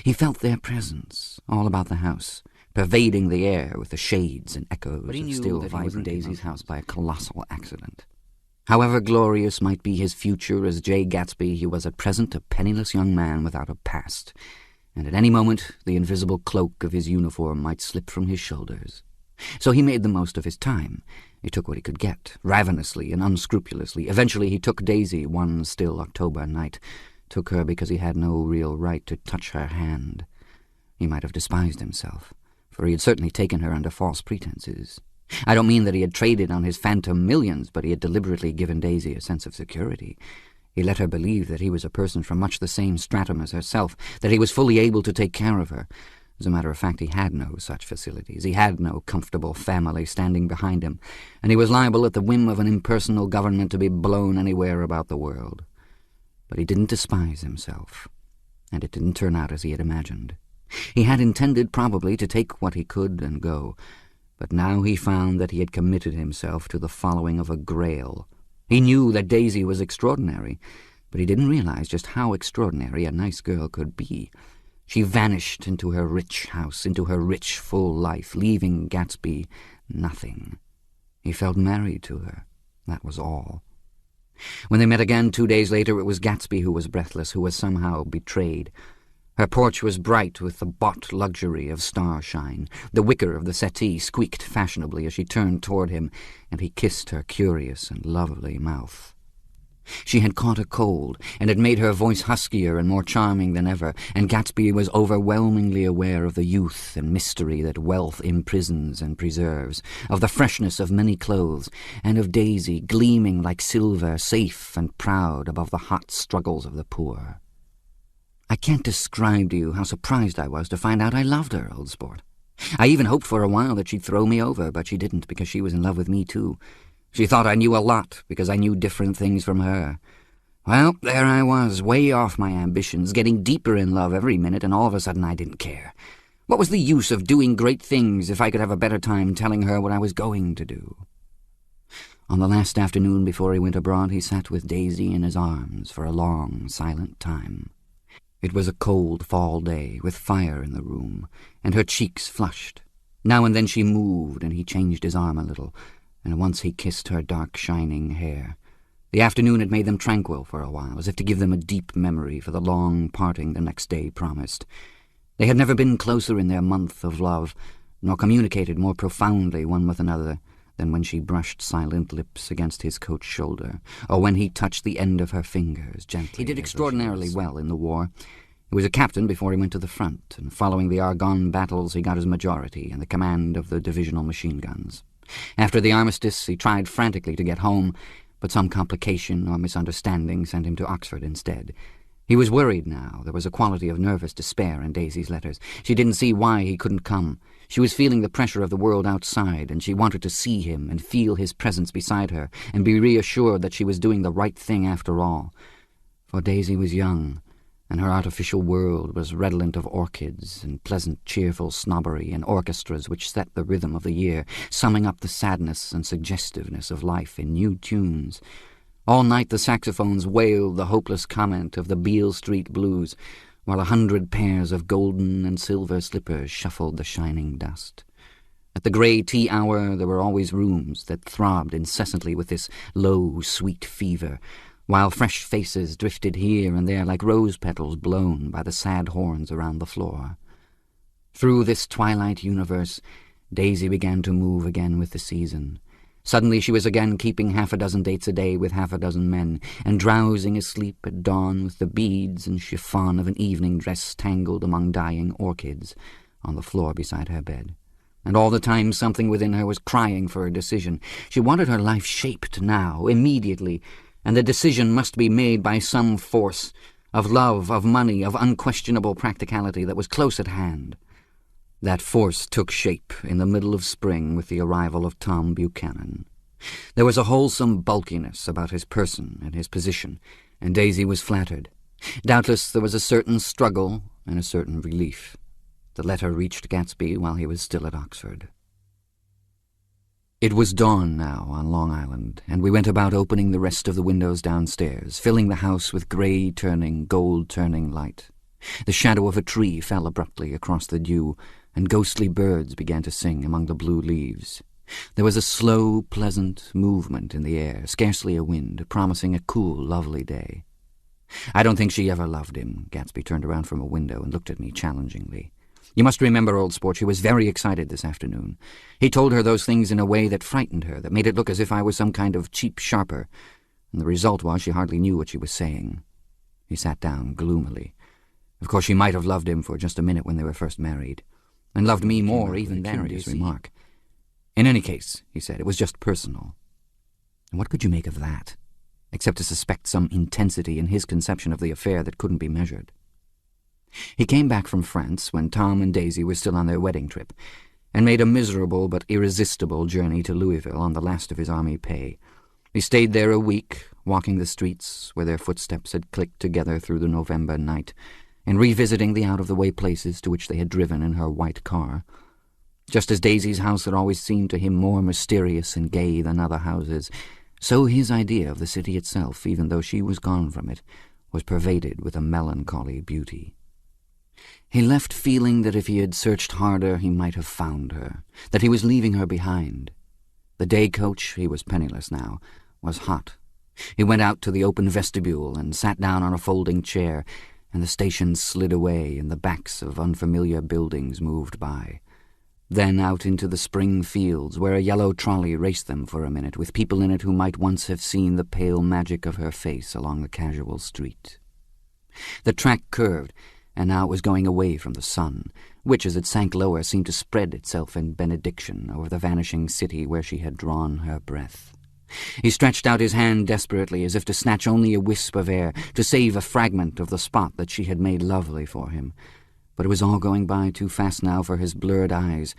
He felt their presence all about the house, pervading the air with the shades and echoes of still vibrant Daisy's house by a colossal accident. However glorious might be his future as J. Gatsby, he was at present a penniless young man without a past, and at any moment the invisible cloak of his uniform might slip from his shoulders. So he made the most of his time. He took what he could get, ravenously and unscrupulously. Eventually he took Daisy one still October night, took her because he had no real right to touch her hand. He might have despised himself, for he had certainly taken her under false pretenses. I don't mean that he had traded on his phantom millions, but he had deliberately given Daisy a sense of security. He let her believe that he was a person from much the same stratum as herself, that he was fully able to take care of her. As a matter of fact, he had no such facilities. He had no comfortable family standing behind him, and he was liable at the whim of an impersonal government to be blown anywhere about the world. But he didn't despise himself, and it didn't turn out as he had imagined. He had intended, probably, to take what he could and go, but now he found that he had committed himself to the following of a grail. He knew that Daisy was extraordinary, but he didn't realize just how extraordinary a nice girl could be. She vanished into her rich house, into her rich, full life, leaving Gatsby nothing. He felt married to her. That was all. When they met again 2 days later, it was Gatsby who was breathless, who was somehow betrayed. Her porch was bright with the bought luxury of starshine. The wicker of the settee squeaked fashionably as she turned toward him, and he kissed her curious and lovely mouth. She had caught a cold, and had made her voice huskier and more charming than ever, and Gatsby was overwhelmingly aware of the youth and mystery that wealth imprisons and preserves, of the freshness of many clothes, and of Daisy gleaming like silver, safe and proud above the hot struggles of the poor. I can't describe to you how surprised I was to find out I loved her, old sport. I even hoped for a while that she'd throw me over, but she didn't, because she was in love with me too. She thought I knew a lot, because I knew different things from her. Well, there I was, way off my ambitions, getting deeper in love every minute, and all of a sudden I didn't care. What was the use of doing great things if I could have a better time telling her what I was going to do? On the last afternoon before he went abroad, he sat with Daisy in his arms for a long, silent time. It was a cold fall day, with fire in the room, and her cheeks flushed. Now and then she moved, and he changed his arm a little, and once he kissed her dark, shining hair. The afternoon had made them tranquil for a while, as if to give them a deep memory for the long parting the next day promised. They had never been closer in their month of love, nor communicated more profoundly one with another than when she brushed silent lips against his coat shoulder, or when he touched the end of her fingers gently. He did extraordinarily well in the war. He was a captain before he went to the front, and following the Argonne battles he got his majority and the command of the divisional machine guns. After the armistice he tried frantically to get home, but some complication or misunderstanding sent him to Oxford instead. He was worried now. There was a quality of nervous despair in Daisy's letters. She didn't see why he couldn't come. She was feeling the pressure of the world outside, and she wanted to see him and feel his presence beside her and be reassured that she was doing the right thing after all. For Daisy was young, and her artificial world was redolent of orchids and pleasant, cheerful snobbery and orchestras which set the rhythm of the year, summing up the sadness and suggestiveness of life in new tunes. All night the saxophones wailed the hopeless comment of the Beale Street blues, while 100 pairs of golden and silver slippers shuffled the shining dust. At the grey tea hour there were always rooms that throbbed incessantly with this low, sweet fever, while fresh faces drifted here and there like rose petals blown by the sad horns around the floor. Through this twilight universe, Daisy began to move again with the season. Suddenly she was again keeping 6 dates a day with 6 men, and drowsing asleep at dawn with the beads and chiffon of an evening dress tangled among dying orchids on the floor beside her bed. And all the time something within her was crying for a decision. She wanted her life shaped now, immediately, and the decision must be made by some force, of love, of money, of unquestionable practicality that was close at hand. That force took shape in the middle of spring with the arrival of Tom Buchanan. There was a wholesome bulkiness about his person and his position, and Daisy was flattered. Doubtless there was a certain struggle and a certain relief. The letter reached Gatsby while he was still at Oxford. It was dawn now on Long Island, and we went about opening the rest of the windows downstairs, filling the house with grey-turning, gold-turning light. The shadow of a tree fell abruptly across the dew, and ghostly birds began to sing among the blue leaves. There was a slow, pleasant movement in the air, scarcely a wind, promising a cool, lovely day. "I don't think she ever loved him." Gatsby turned around from a window and looked at me challengingly. "You must remember, old sport, she was very excited this afternoon. He told her those things in a way that frightened her, that made it look as if I was some kind of cheap sharper, and the result was she hardly knew what she was saying." He sat down gloomily. "Of course she might have loved him for just a minute when they were first married, and loved me more even then," his remark. "In any case," he said, "it was just personal." And what could you make of that, except to suspect some intensity in his conception of the affair that couldn't be measured? He came back from France when Tom and Daisy were still on their wedding trip, and made a miserable but irresistible journey to Louisville on the last of his army pay. He stayed there a week, walking the streets where their footsteps had clicked together through the November night, and revisiting the out-of-the-way places to which they had driven in her white car. Just as Daisy's house had always seemed to him more mysterious and gay than other houses, so his idea of the city itself, even though she was gone from it, was pervaded with a melancholy beauty. He left feeling that if he had searched harder he might have found her, that he was leaving her behind. The day coach, he was penniless now, was hot. He went out to the open vestibule and sat down on a folding chair, and the station slid away and the backs of unfamiliar buildings moved by. Then out into the spring fields, where a yellow trolley raced them for a minute, with people in it who might once have seen the pale magic of her face along the casual street. The track curved, and now it was going away from the sun, which, as it sank lower, seemed to spread itself in benediction over the vanishing city where she had drawn her breath. He stretched out his hand desperately, as if to snatch only a wisp of air, to save a fragment of the spot that she had made lovely for him. But it was all going by too fast now for his blurred eyes,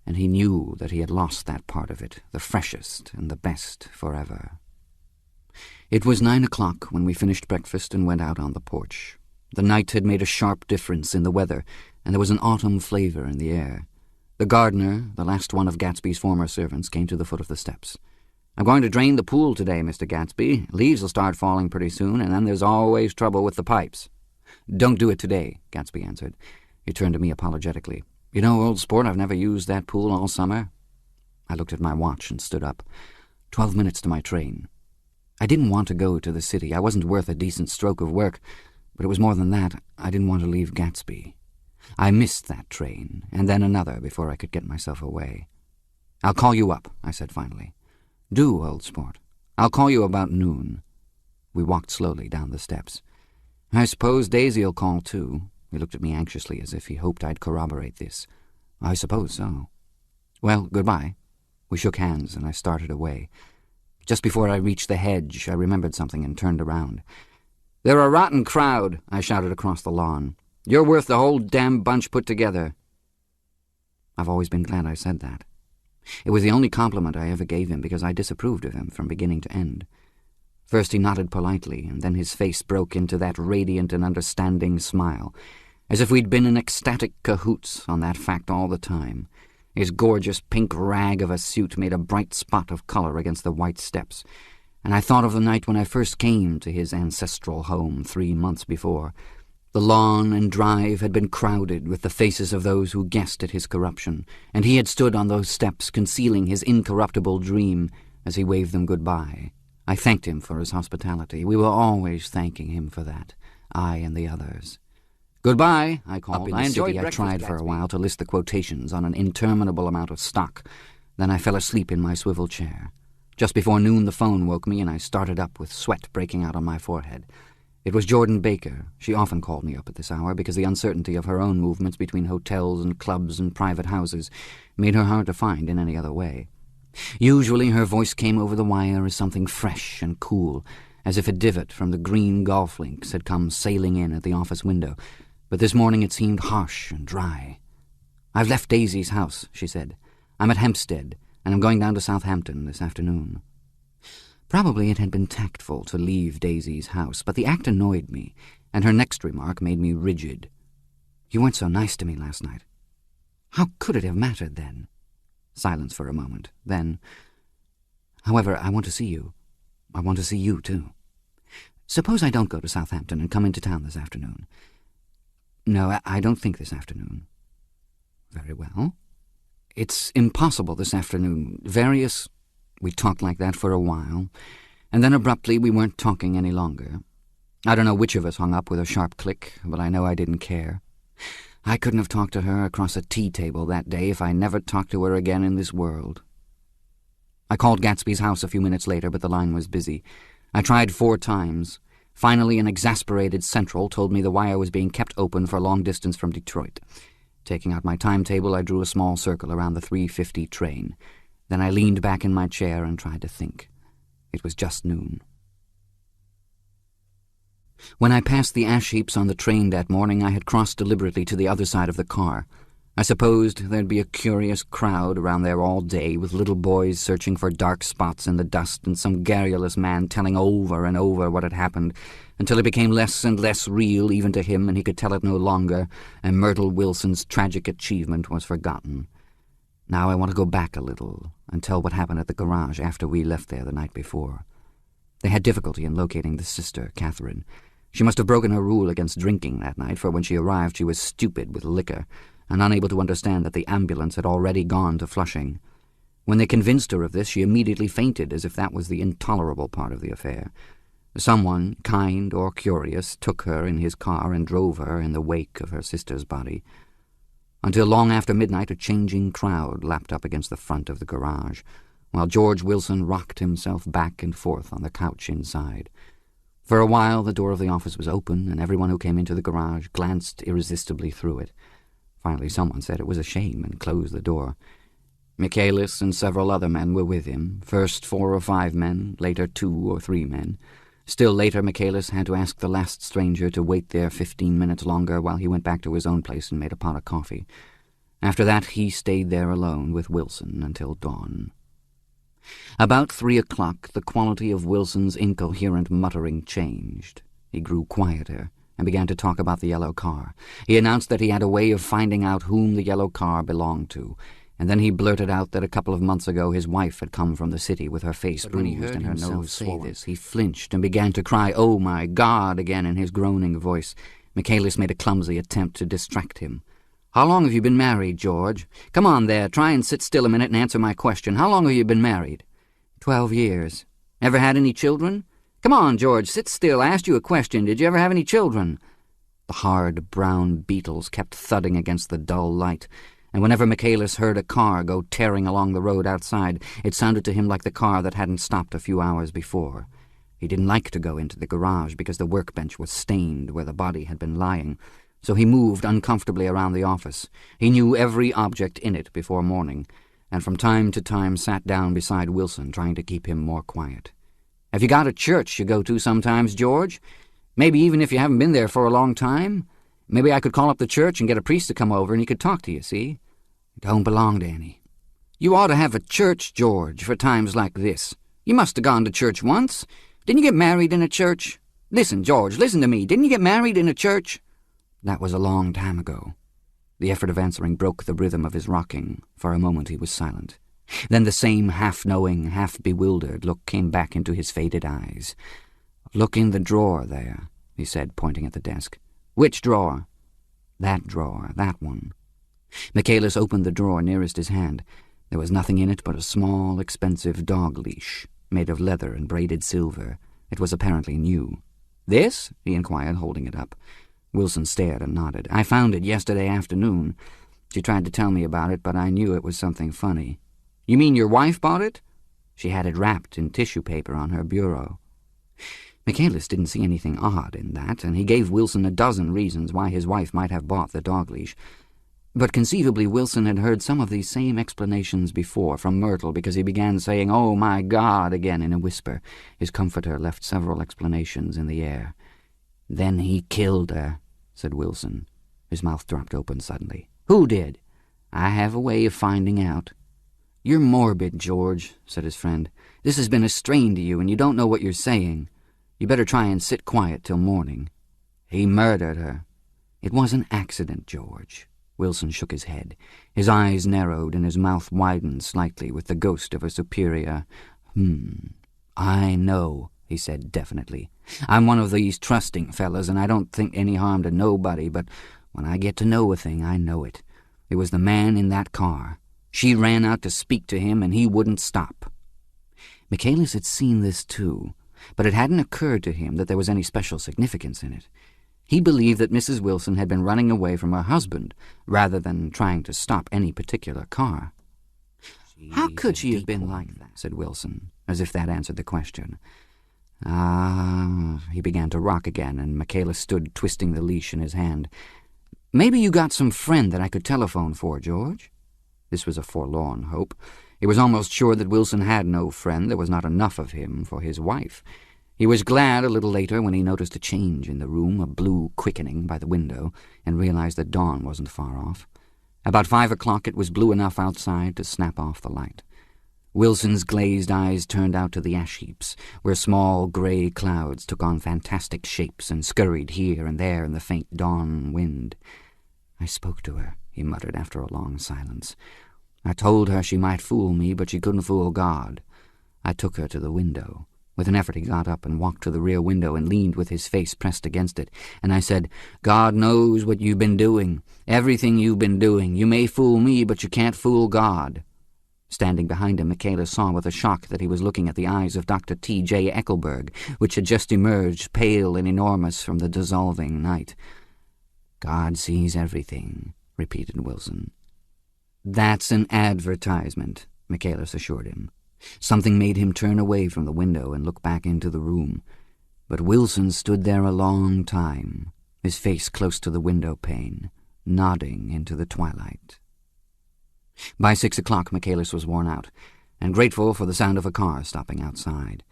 and he knew that he had lost that part of it, the freshest and the best, forever. It was 9 o'clock when we finished breakfast and went out on the porch. The night had made a sharp difference in the weather, and there was an autumn flavor in the air. The gardener, the last one of Gatsby's former servants, came to the foot of the steps. "I'm going to drain the pool today, Mr. Gatsby. Leaves will start falling pretty soon, and then there's always trouble with the pipes." "Don't do it today," Gatsby answered. He turned to me apologetically. "You know, old sport, I've never used that pool all summer." I looked at my watch and stood up. 12 minutes to my train. I didn't want to go to the city. I wasn't worth a decent stroke of work, but it was more than that. I didn't want to leave Gatsby. I missed that train, and then another before I could get myself away. "I'll call you up," I said finally. "Do, old sport. I'll call you about noon." We walked slowly down the steps. "I suppose Daisy'll call too." He looked at me anxiously as if he hoped I'd corroborate this. "I suppose so." "Well, goodbye." We shook hands, and I started away. Just before I reached the hedge, I remembered something and turned around. "They're a rotten crowd," I shouted across the lawn. "You're worth the whole damn bunch put together." I've always been glad I said that. It was the only compliment I ever gave him because I disapproved of him from beginning to end. First he nodded politely, and then his face broke into that radiant and understanding smile, as if we'd been in ecstatic cahoots on that fact all the time. His gorgeous pink rag of a suit made a bright spot of color against the white steps, and I thought of the night when I first came to his ancestral home 3 months before. The lawn and drive had been crowded with the faces of those who guessed at his corruption, and he had stood on those steps concealing his incorruptible dream as he waved them goodbye. I thanked him for his hospitality. We were always thanking him for that, I and the others. "Goodbye," I called. Up in I the enjoyed city, breakfast, I tried for a while to list the quotations on an interminable amount of stock. Then I fell asleep in my swivel chair. Just before noon the phone woke me, and I started up with sweat breaking out on my forehead. It was Jordan Baker. She often called me up at this hour because the uncertainty of her own movements between hotels and clubs and private houses made her hard to find in any other way. Usually her voice came over the wire as something fresh and cool, as if a divot from the green golf links had come sailing in at the office window, but this morning it seemed harsh and dry. "I've left Daisy's house," she said. "I'm at Hempstead, and I'm going down to Southampton this afternoon." Probably it had been tactful to leave Daisy's house, but the act annoyed me, and her next remark made me rigid. "You weren't so nice to me last night." How could it have mattered then? Silence for a moment. Then, "However, I want to see you. I want to see you, too. Suppose I don't go to Southampton and come into town this afternoon." "No, I don't think this afternoon." "Very well. It's impossible this afternoon. Various—" We talked like that for a while, and then abruptly we weren't talking any longer. I don't know which of us hung up with a sharp click, but I know I didn't care. I couldn't have talked to her across a tea table that day if I never talked to her again in this world. I called Gatsby's house a few minutes later, but the line was busy. I tried 4 times. Finally, an exasperated central told me the wire was being kept open for long distance from Detroit. Taking out my timetable, I drew a small circle around the 3:50 train. Then I leaned back in my chair and tried to think. It was just noon. When I passed the ash heaps on the train that morning, I had crossed deliberately to the other side of the car. I supposed there'd be a curious crowd around there all day, with little boys searching for dark spots in the dust and some garrulous man telling over and over what had happened, until it became less and less real even to him, and he could tell it no longer, and Myrtle Wilson's tragic achievement was forgotten. Now I want to go back a little and tell what happened at the garage after we left there the night before. They had difficulty in locating the sister, Catherine. She must have broken her rule against drinking that night, for when she arrived she was stupid with liquor and unable to understand that the ambulance had already gone to Flushing. When they convinced her of this, she immediately fainted, as if that was the intolerable part of the affair. Someone, kind or curious, took her in his car and drove her in the wake of her sister's body. Until long after midnight, a changing crowd lapped up against the front of the garage, while George Wilson rocked himself back and forth on the couch inside. For a while the door of the office was open, and everyone who came into the garage glanced irresistibly through it. Finally someone said it was a shame and closed the door. Michaelis and several other men were with him, first 4 or 5 men, later 2 or 3 men. Still later Michaelis had to ask the last stranger to wait there 15 minutes longer while he went back to his own place and made a pot of coffee. After that he stayed there alone with Wilson until dawn. About 3 o'clock the quality of Wilson's incoherent muttering changed. He grew quieter and began to talk about the yellow car. He announced that he had a way of finding out whom the yellow car belonged to, and then he blurted out that a couple of months ago his wife had come from the city with her face bruised and her nose swollen. He flinched and began to cry, "Oh, my God," again in his groaning voice. Michaelis made a clumsy attempt to distract him. How long have you been married, George? Come on there, try and sit still a minute and answer my question. How long have you been married? 12 years. Ever had any children? Come on, George, sit still. I asked you a question. Did you ever have any children? The hard brown beetles kept thudding against the dull light, and whenever Michaelis heard a car go tearing along the road outside, it sounded to him like the car that hadn't stopped a few hours before. He didn't like to go into the garage because the workbench was stained where the body had been lying, so he moved uncomfortably around the office. He knew every object in it before morning, and from time to time sat down beside Wilson, trying to keep him more quiet. Have you got a church you go to sometimes, George? Maybe even if you haven't been there for a long time? Maybe I could call up the church and get a priest to come over and he could talk to you, see? Don't belong to any. You ought to have a church, George, for times like this. You must have gone to church once. Didn't you get married in a church? Listen, George, listen to me. Didn't you get married in a church? That was a long time ago. The effort of answering broke the rhythm of his rocking. For a moment he was silent. Then the same half-knowing, half-bewildered look came back into his faded eyes. "Look in the drawer there," he said, pointing at the desk. "Which drawer?" "That drawer, that one." Michaelis opened the drawer nearest his hand. There was nothing in it but a small, expensive dog leash, made of leather and braided silver. It was apparently new. "This?" he inquired, holding it up. Wilson stared and nodded. "I found it yesterday afternoon. She tried to tell me about it, but I knew it was something funny." "You mean your wife bought it?" "She had it wrapped in tissue paper on her bureau." Michaelis didn't see anything odd in that, and he gave Wilson a dozen reasons why his wife might have bought the dog leash. But conceivably Wilson had heard some of these same explanations before from Myrtle, because he began saying, "Oh, my God," again in a whisper. His comforter left several explanations in the air. "Then he killed her," said Wilson. His mouth dropped open suddenly. "Who did?" "I have a way of finding out." "You're morbid, George," said his friend. "This has been a strain to you, and you don't know what you're saying. You better try and sit quiet till morning." "He murdered her." "It was an accident, George." Wilson shook his head. His eyes narrowed and his mouth widened slightly with the ghost of a superior, "I know," he said definitely. "I'm one of these trusting fellas, and I don't think any harm to nobody, but when I get to know a thing, I know it. It was the man in that car. She ran out to speak to him, and he wouldn't stop." Michaelis had seen this too, but it hadn't occurred to him that there was any special significance in it. He believed that Mrs. Wilson had been running away from her husband, rather than trying to stop any particular car. "How could she have been like that?" said Wilson, as if that answered the question. He began to rock again, and Michaelis stood twisting the leash in his hand. "Maybe you got some friend that I could telephone for, George?" This was a forlorn hope. He was almost sure that Wilson had no friend. There was not enough of him for his wife. He was glad a little later when he noticed a change in the room, a blue quickening by the window, and realized that dawn wasn't far off. About 5 o'clock it was blue enough outside to snap off the light. Wilson's glazed eyes turned out to the ash heaps, where small gray clouds took on fantastic shapes and scurried here and there in the faint dawn wind. "I spoke to her," he muttered after a long silence. "I told her she might fool me, but she couldn't fool God. I took her to the window." With an effort he got up and walked to the rear window and leaned with his face pressed against it, and I said, "God knows what you've been doing, everything you've been doing. You may fool me, but you can't fool God." Standing behind him, Michaelis saw with a shock that he was looking at the eyes of Dr. T.J. Eckelberg, which had just emerged, pale and enormous, from the dissolving night. "God sees everything," repeated Wilson. "That's an advertisement," Michaelis assured him. Something made him turn away from the window and look back into the room. But Wilson stood there a long time, his face close to the window pane, nodding into the twilight. By 6 o'clock Michaelis was worn out, and grateful for the sound of a car stopping outside.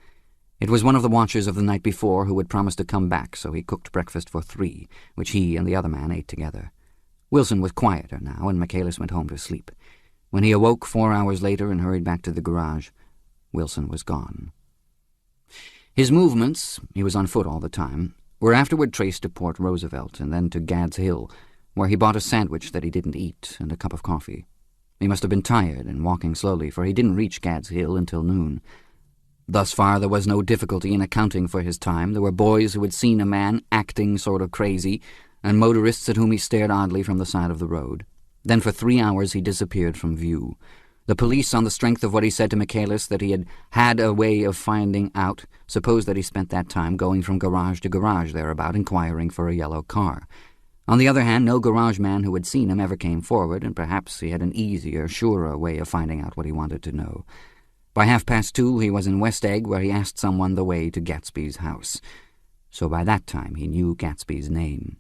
It was one of the watchers of the night before who had promised to come back, so he cooked breakfast for 3, which he and the other man ate together. Wilson was quieter now, and Michaelis went home to sleep. When he awoke 4 hours later and hurried back to the garage, Wilson was gone. His movements, he was on foot all the time, were afterward traced to Port Roosevelt and then to Gad's Hill, where he bought a sandwich that he didn't eat and a cup of coffee. He must have been tired and walking slowly, for he didn't reach Gad's Hill until noon. Thus far there was no difficulty in accounting for his time. There were boys who had seen a man acting sort of crazy, and motorists at whom he stared oddly from the side of the road. Then for 3 hours he disappeared from view. The police, on the strength of what he said to Michaelis that he had a way of finding out, supposed that he spent that time going from garage to garage thereabout, inquiring for a yellow car. On the other hand, no garage man who had seen him ever came forward, and perhaps he had an easier, surer way of finding out what he wanted to know. By 2:30 he was in West Egg, where he asked someone the way to Gatsby's house. So by that time he knew Gatsby's name.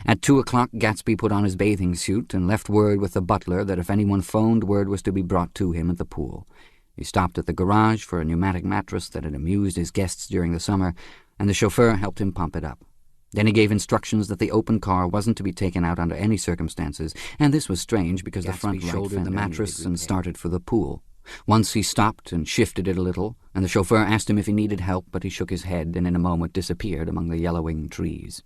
At 2 o'clock Gatsby put on his bathing suit and left word with the butler that if anyone phoned, word was to be brought to him at the pool. He stopped at the garage for a pneumatic mattress that had amused his guests during the summer, and the chauffeur helped him pump it up. Then he gave instructions that the open car wasn't to be taken out under any circumstances, and this was strange because the front shouldered the mattress and started for the pool. Once he stopped and shifted it a little, and the chauffeur asked him if he needed help, but he shook his head and in a moment disappeared among the yellowing trees.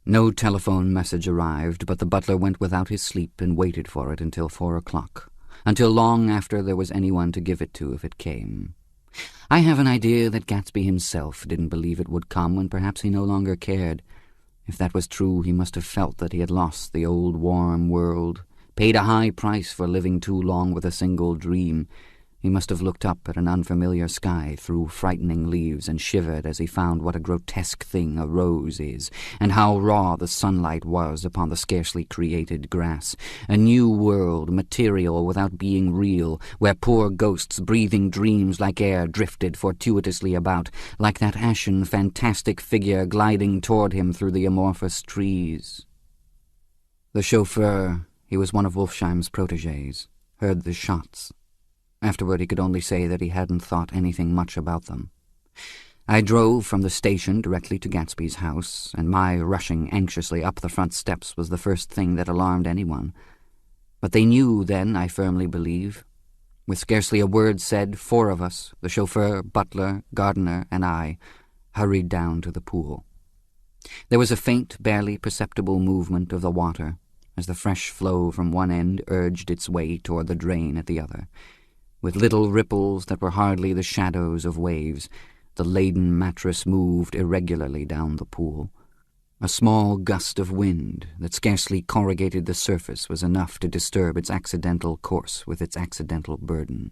No telephone message arrived, but the butler went without his sleep and waited for it until 4 o'clock, until long after there was anyone to give it to if it came. I have an idea that Gatsby himself didn't believe it would come, and perhaps he no longer cared. If that was true, he must have felt that he had lost the old warm world, paid a high price for living too long with a single dream. He must have looked up at an unfamiliar sky through frightening leaves and shivered as he found what a grotesque thing a rose is, and how raw the sunlight was upon the scarcely created grass. A new world, material without being real, where poor ghosts breathing dreams like air drifted fortuitously about, like that ashen, fantastic figure gliding toward him through the amorphous trees. The chauffeur, he was one of Wolfsheim's protégés, heard the shots. Afterward he could only say that he hadn't thought anything much about them. I drove from the station directly to Gatsby's house, and my rushing anxiously up the front steps was the first thing that alarmed anyone. But they knew then, I firmly believe. With scarcely a word said, 4 of us, the chauffeur, butler, gardener, and I, hurried down to the pool. There was a faint, barely perceptible movement of the water, as the fresh flow from one end urged its way toward the drain at the other. With little ripples that were hardly the shadows of waves, the laden mattress moved irregularly down the pool. A small gust of wind that scarcely corrugated the surface was enough to disturb its accidental course with its accidental burden.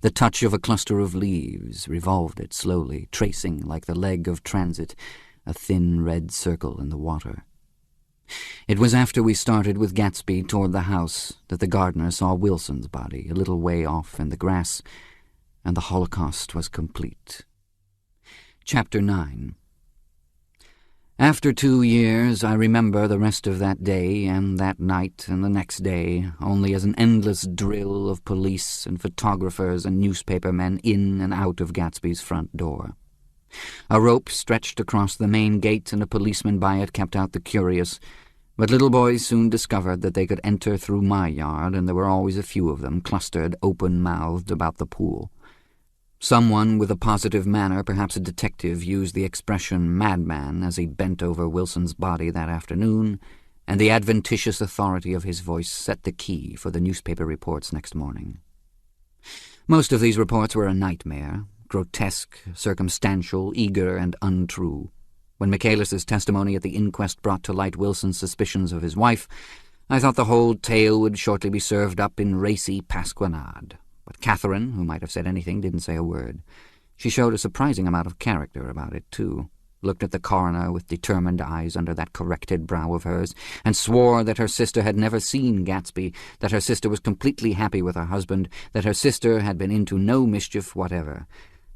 The touch of a cluster of leaves revolved it slowly, tracing, like the leg of transit, a thin red circle in the water. It was after we started with Gatsby toward the house that the gardener saw Wilson's body a little way off in the grass, and the Holocaust was complete. Chapter 9. After 2 years, I remember the rest of that day and that night and the next day only as an endless drill of police and photographers and newspapermen in and out of Gatsby's front door. A rope stretched across the main gate, and a policeman by it kept out the curious, but little boys soon discovered that they could enter through my yard, and there were always a few of them clustered open-mouthed about the pool. Someone with a positive manner, perhaps a detective, used the expression madman as he bent over Wilson's body that afternoon, and the adventitious authority of his voice set the key for the newspaper reports next morning. Most of these reports were a nightmare, grotesque, circumstantial, eager, and untrue. When Michaelis's testimony at the inquest brought to light Wilson's suspicions of his wife, I thought the whole tale would shortly be served up in racy pasquinade. But Catherine, who might have said anything, didn't say a word. She showed a surprising amount of character about it, too, looked at the coroner with determined eyes under that corrected brow of hers, and swore that her sister had never seen Gatsby, that her sister was completely happy with her husband, that her sister had been into no mischief whatever.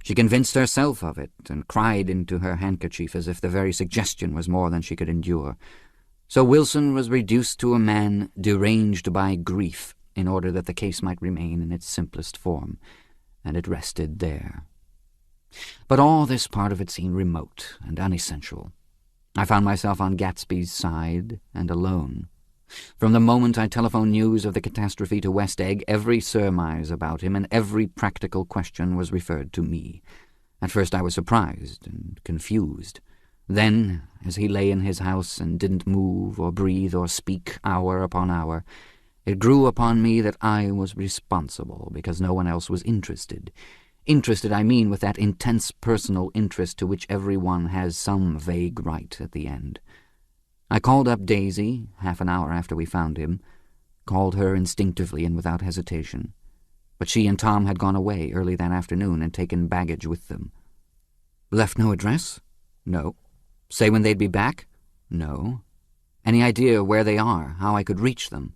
She convinced herself of it, and cried into her handkerchief as if the very suggestion was more than she could endure. So Wilson was reduced to a man deranged by grief, in order that the case might remain in its simplest form, and it rested there. But all this part of it seemed remote and unessential. I found myself on Gatsby's side and alone. From the moment I telephoned news of the catastrophe to West Egg, every surmise about him and every practical question was referred to me. At first I was surprised and confused. Then, as he lay in his house and didn't move or breathe or speak hour upon hour, it grew upon me that I was responsible because no one else was interested. Interested, I mean, with that intense personal interest to which everyone has some vague right at the end. I called up Daisy, half an hour after we found him, called her instinctively and without hesitation. But she and Tom had gone away early that afternoon and taken baggage with them. Left no address? No. Say when they'd be back? No. Any idea where they are, how I could reach them?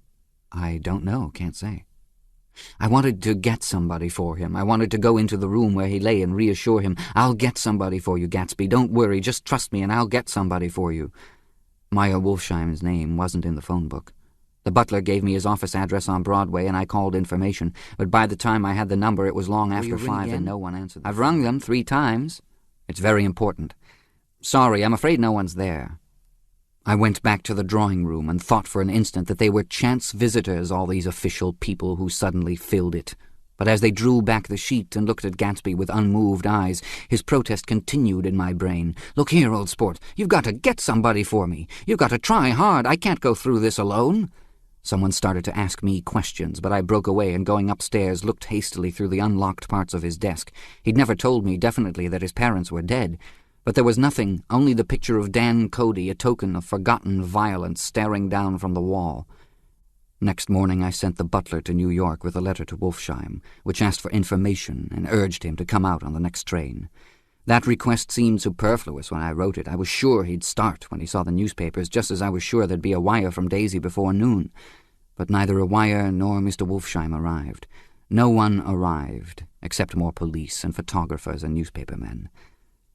I don't know, can't say. I wanted to get somebody for him. I wanted to go into the room where he lay and reassure him, "I'll get somebody for you, Gatsby. Don't worry, just trust me and I'll get somebody for you." Meyer Wolfsheim's name wasn't in the phone book. The butler gave me his office address on Broadway and I called information, but by the time I had the number it was long after 5 and no one answered. I've rung them 3 times. It's very important. Sorry, I'm afraid no one's there. I went back to the drawing room and thought for an instant that they were chance visitors, all these official people who suddenly filled it. But as they drew back the sheet and looked at Gatsby with unmoved eyes, his protest continued in my brain. "Look here, old sport, you've got to get somebody for me. You've got to try hard. I can't go through this alone." Someone started to ask me questions, but I broke away and going upstairs looked hastily through the unlocked parts of his desk. He'd never told me definitely that his parents were dead. But there was nothing, only the picture of Dan Cody, a token of forgotten violence, staring down from the wall. Next morning I sent the butler to New York with a letter to Wolfsheim, which asked for information and urged him to come out on the next train. That request seemed superfluous when I wrote it. I was sure he'd start when he saw the newspapers, just as I was sure there'd be a wire from Daisy before noon. But neither a wire nor Mr. Wolfsheim arrived. No one arrived, except more police and photographers and newspapermen.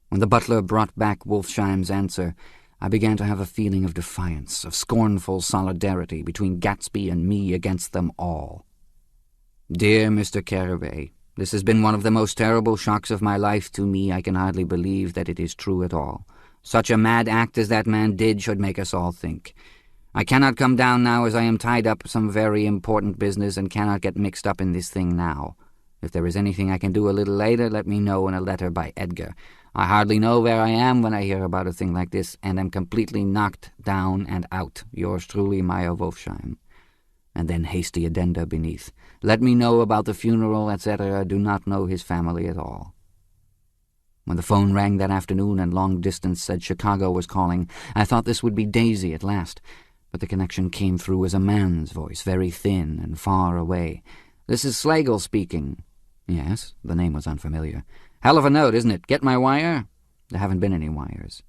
When the butler brought back Wolfsheim's answer, I began to have a feeling of defiance, of scornful solidarity between Gatsby and me against them all. "Dear Mr. Carraway, this has been one of the most terrible shocks of my life to me. I can hardly believe that it is true at all. Such a mad act as that man did should make us all think. I cannot come down now as I am tied up some very important business and cannot get mixed up in this thing now. If there is anything I can do a little later, let me know in a letter by Edgar. I hardly know where I am when I hear about a thing like this, and am completely knocked down and out. Yours truly, Meyer Wolfsheim." And then hasty addenda beneath. "Let me know about the funeral, etc. Do not know his family at all." When the phone rang that afternoon and long distance said Chicago was calling, I thought this would be Daisy at last, but the connection came through as a man's voice, very thin and far away. "This is Slagle speaking." Yes, the name was unfamiliar. "Hell of a note, isn't it? Get my wire?" There haven't been any wires.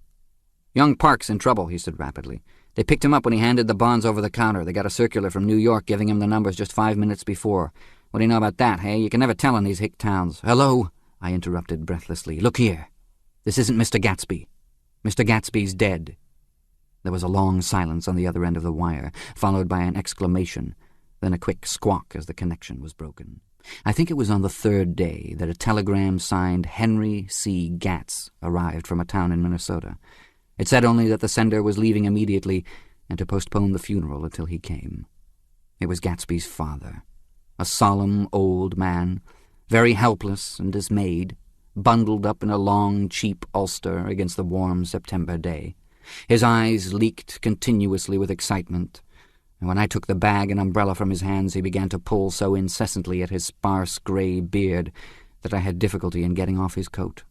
"Young Park's in trouble," he said rapidly. "They picked him up when he handed the bonds over the counter. They got a circular from New York giving him the numbers just 5 minutes before. What do you know about that, hey? You can never tell in these hick towns." "Hello," I interrupted breathlessly. "Look here. This isn't Mr. Gatsby. Mr. Gatsby's dead." There was a long silence on the other end of the wire, followed by an exclamation, then a quick squawk as the connection was broken. I think it was on the 3rd day that a telegram signed Henry C. Gatz arrived from a town in Minnesota. It said only that the sender was leaving immediately and to postpone the funeral until he came. It was Gatsby's father, a solemn old man, very helpless and dismayed, bundled up in a long, cheap ulster against the warm September day. His eyes leaked continuously with excitement, and when I took the bag and umbrella from his hands he began to pull so incessantly at his sparse grey beard that I had difficulty in getting off his coat.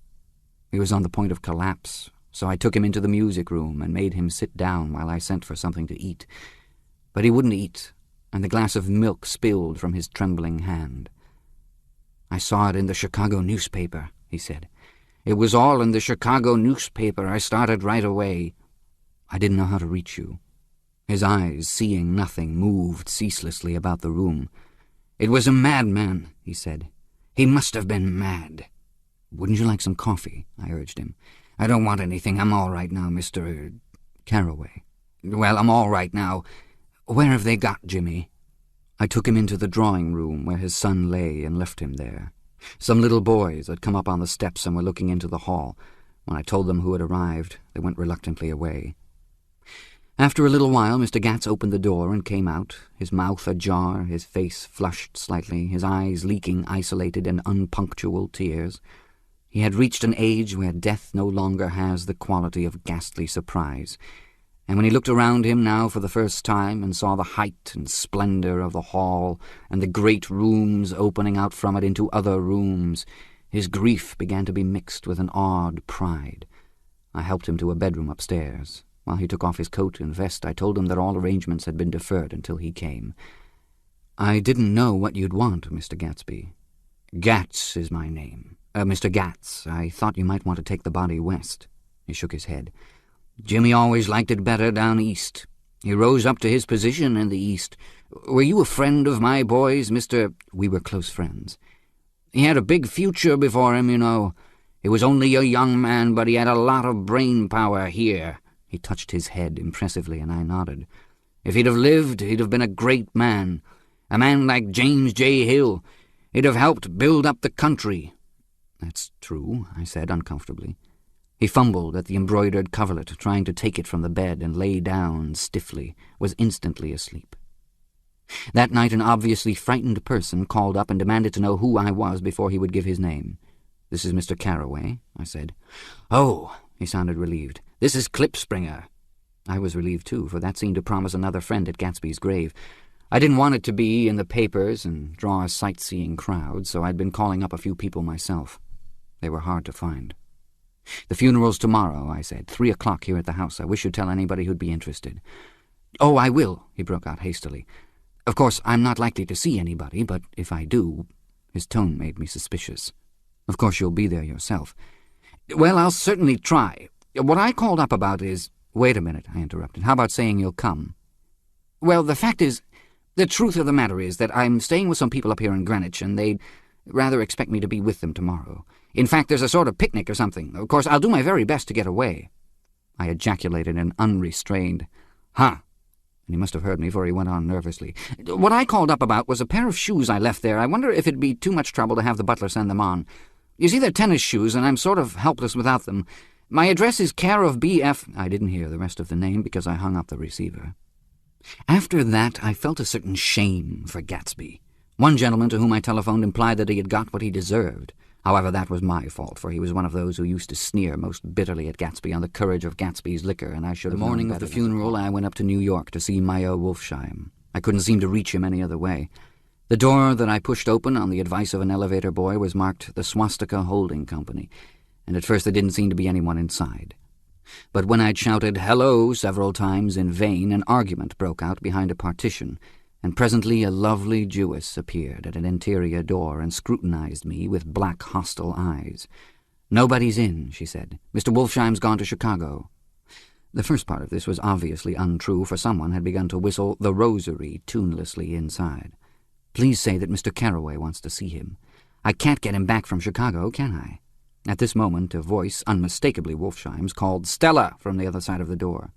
He was on the point of collapse, so I took him into the music room and made him sit down while I sent for something to eat. But he wouldn't eat, and the glass of milk spilled from his trembling hand. "I saw it in the Chicago newspaper," he said. "It was all in the Chicago newspaper. I started right away. I didn't know how to reach you." His eyes, seeing nothing, moved ceaselessly about the room. "It was a madman," he said. "He must have been mad." "Wouldn't you like some coffee?" I urged him. "I don't want anything. I'm all right now, Mr. Carraway." "Well, I'm all right now. Where have they got Jimmy?" I took him into the drawing room where his son lay and left him there. Some little boys had come up on the steps and were looking into the hall. When I told them who had arrived, they went reluctantly away. After a little while, Mr. Gatz opened the door and came out, his mouth ajar, his face flushed slightly, his eyes leaking isolated and unpunctual tears. He had reached an age where death no longer has the quality of ghastly surprise, and when he looked around him now for the first time and saw the height and splendor of the hall and the great rooms opening out from it into other rooms, his grief began to be mixed with an odd pride. I helped him to a bedroom upstairs. While he took off his coat and vest, I told him that all arrangements had been deferred until he came. "I didn't know what you'd want, Mr. Gatsby." "Gats is my name. Mr. Gats, I thought you might want to take the body west." He shook his head. "Jimmy always liked it better down east. He rose up to his position in the east. Were you a friend of my boy's, Mr.—" "We were close friends." "He had a big future before him, you know. He was only a young man, but he had a lot of brain power here." He touched his head impressively, and I nodded. "If he'd have lived, he'd have been a great man. A man like James J. Hill. He'd have helped build up the country." "That's true," I said uncomfortably. He fumbled at the embroidered coverlet, trying to take it from the bed, and lay down stiffly, was instantly asleep. That night an obviously frightened person called up and demanded to know who I was before he would give his name. "This is Mr. Carroway," I said. "Oh," he sounded relieved. "This is Klipspringer." I was relieved too, for that seemed to promise another friend at Gatsby's grave. I didn't want it to be in the papers and draw a sightseeing crowd, so I'd been calling up a few people myself. They were hard to find. "The funeral's tomorrow," I said. 3 o'clock here at the house. I wish you'd tell anybody who'd be interested." "Oh, I will," he broke out hastily. "Of course, I'm not likely to see anybody, but if I do—" His tone made me suspicious. "Of course you'll be there yourself." "Well, I'll certainly try. What I called up about is—" "Wait a minute," I interrupted. "How about saying you'll come?" "Well, the fact is, the truth of the matter is that I'm staying with some people up here in Greenwich, and they'd rather expect me to be with them tomorrow. In fact, there's a sort of picnic or something. Of course, I'll do my very best to get away." I ejaculated an unrestrained, "Huh," and he must have heard me, for he went on nervously. "What I called up about was a pair of shoes I left there. I wonder if it'd be too much trouble to have the butler send them on. You see, they're tennis shoes, and I'm sort of helpless without them. My address is care of B.F. I didn't hear the rest of the name because I hung up the receiver. After that, I felt a certain shame for Gatsby. One gentleman to whom I telephoned implied that he had got what he deserved. However, that was my fault, for he was one of those who used to sneer most bitterly at Gatsby on the courage of Gatsby's liquor, and I should have known better. The morning of the funeral, I went up to New York to see Meyer Wolfsheim. I couldn't seem to reach him any other way. The door that I pushed open on the advice of an elevator boy was marked the Swastika Holding Company, and at first there didn't seem to be anyone inside. But when I'd shouted "hello" several times in vain, an argument broke out behind a partition, and presently a lovely Jewess appeared at an interior door and scrutinized me with black, hostile eyes. "Nobody's in," she said. "Mr. Wolfsheim's gone to Chicago." The first part of this was obviously untrue, for someone had begun to whistle "The Rosary" tunelessly inside. "Please say that Mr. Carroway wants to see him. I can't get him back from Chicago, can I?" At this moment a voice, unmistakably Wolfsheim's, called "Stella" from the other side of the door.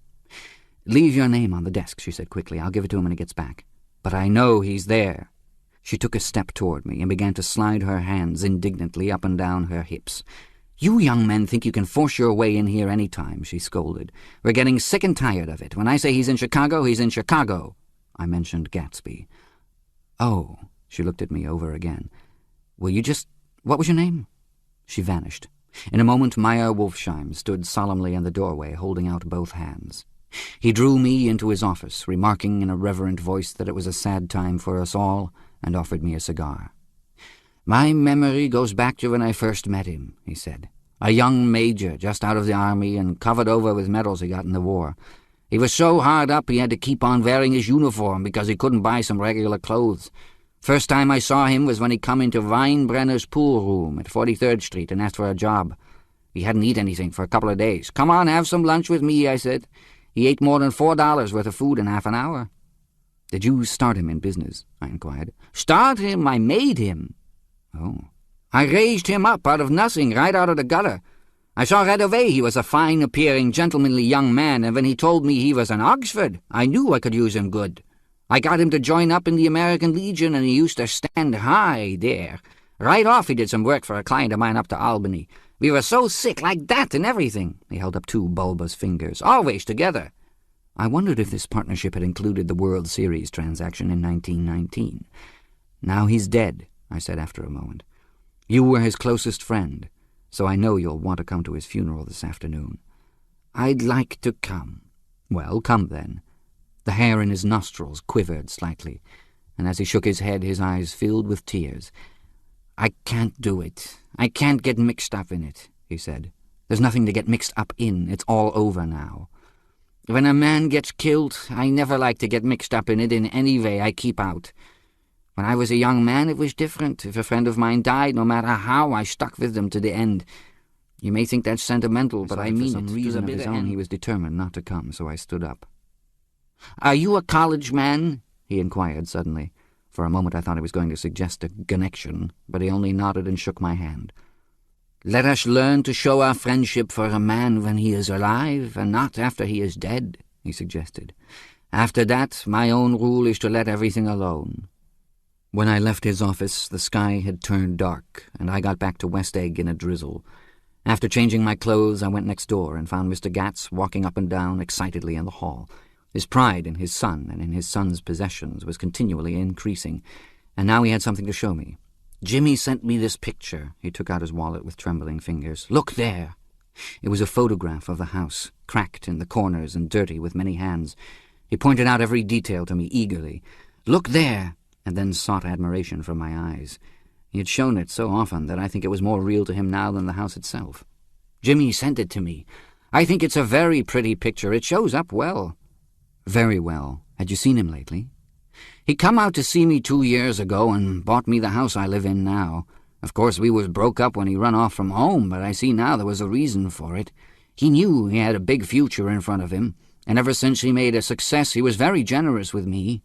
"Leave your name on the desk," she said quickly. "I'll give it to him when he gets back." "But I know he's there." She took a step toward me and began to slide her hands indignantly up and down her hips. "You young men think you can force your way in here any time," she scolded. "We're getting sick and tired of it. When I say he's in Chicago, he's in Chicago." I mentioned Gatsby. "Oh," she looked at me over again. "Will you just— what was your name?" She vanished. In a moment Meyer Wolfsheim stood solemnly in the doorway, holding out both hands. He drew me into his office, remarking in a reverent voice that it was a sad time for us all, and offered me a cigar. "My memory goes back to when I first met him," he said. "A young major, just out of the army and covered over with medals he got in the war. He was so hard up he had to keep on wearing his uniform because he couldn't buy some regular clothes. First time I saw him was when he come into Weinbrenner's pool room at 43rd Street and asked for a job. He hadn't eaten anything for a couple of days. 'Come on, have some lunch with me,' I said. He ate more than $4 worth of food in half an hour." "Did you start him in business?" I inquired. "Start him? I made him." "Oh." "I raised him up out of nothing, right out of the gutter. I saw right away he was a fine-appearing, gentlemanly young man, and when he told me he was in Oxford, I knew I could use him good. I got him to join up in the American Legion, and he used to stand high there. Right off he did some work for a client of mine up to Albany. We were so sick, like that and everything." He held up 2 bulbous fingers. "Always together." I wondered if this partnership had included the World Series transaction in 1919. "Now he's dead," I said after a moment. "You were his closest friend, so I know you'll want to come to his funeral this afternoon." "I'd like to come." "Well, come then." The hair in his nostrils quivered slightly, and as he shook his head his eyes filled with tears. "I can't do it. I can't get mixed up in it," he said. "There's nothing to get mixed up in. It's all over now. When a man gets killed, I never like to get mixed up in it in any way. I keep out. When I was a young man, it was different. If a friend of mine died, no matter how, I stuck with them to the end. You may think that's sentimental, but I mean it. For some reason of his own, he was determined not to come, so I stood up. "Are you a college man?" he inquired suddenly. For a moment I thought he was going to suggest a connection, but he only nodded and shook my hand. "Let us learn to show our friendship for a man when he is alive, and not after he is dead," he suggested. "After that, my own rule is to let everything alone." When I left his office, the sky had turned dark, and I got back to West Egg in a drizzle. After changing my clothes, I went next door and found Mr. Gatz walking up and down excitedly in the hall. His pride in his son and in his son's possessions was continually increasing, and now he had something to show me. "Jimmy sent me this picture." He took out his wallet with trembling fingers. "Look there." It was a photograph of the house, cracked in the corners and dirty with many hands. He pointed out every detail to me eagerly. "Look there," and then sought admiration from my eyes. He had shown it so often that I think it was more real to him now than the house itself. "Jimmy sent it to me. I think it's a very pretty picture. It shows up well." "Very well. Had you seen him lately?" "He come out to see me 2 years ago and bought me the house I live in now. Of course, we was broke up when he run off from home, but I see now there was a reason for it. He knew he had a big future in front of him, and ever since he made a success he was very generous with me."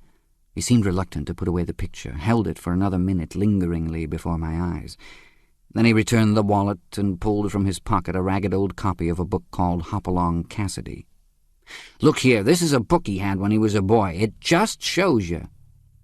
He seemed reluctant to put away the picture, held it for another minute lingeringly before my eyes. Then he returned the wallet and pulled from his pocket a ragged old copy of a book called Hopalong Cassidy. "Look here, this is a book he had when he was a boy. It just shows you."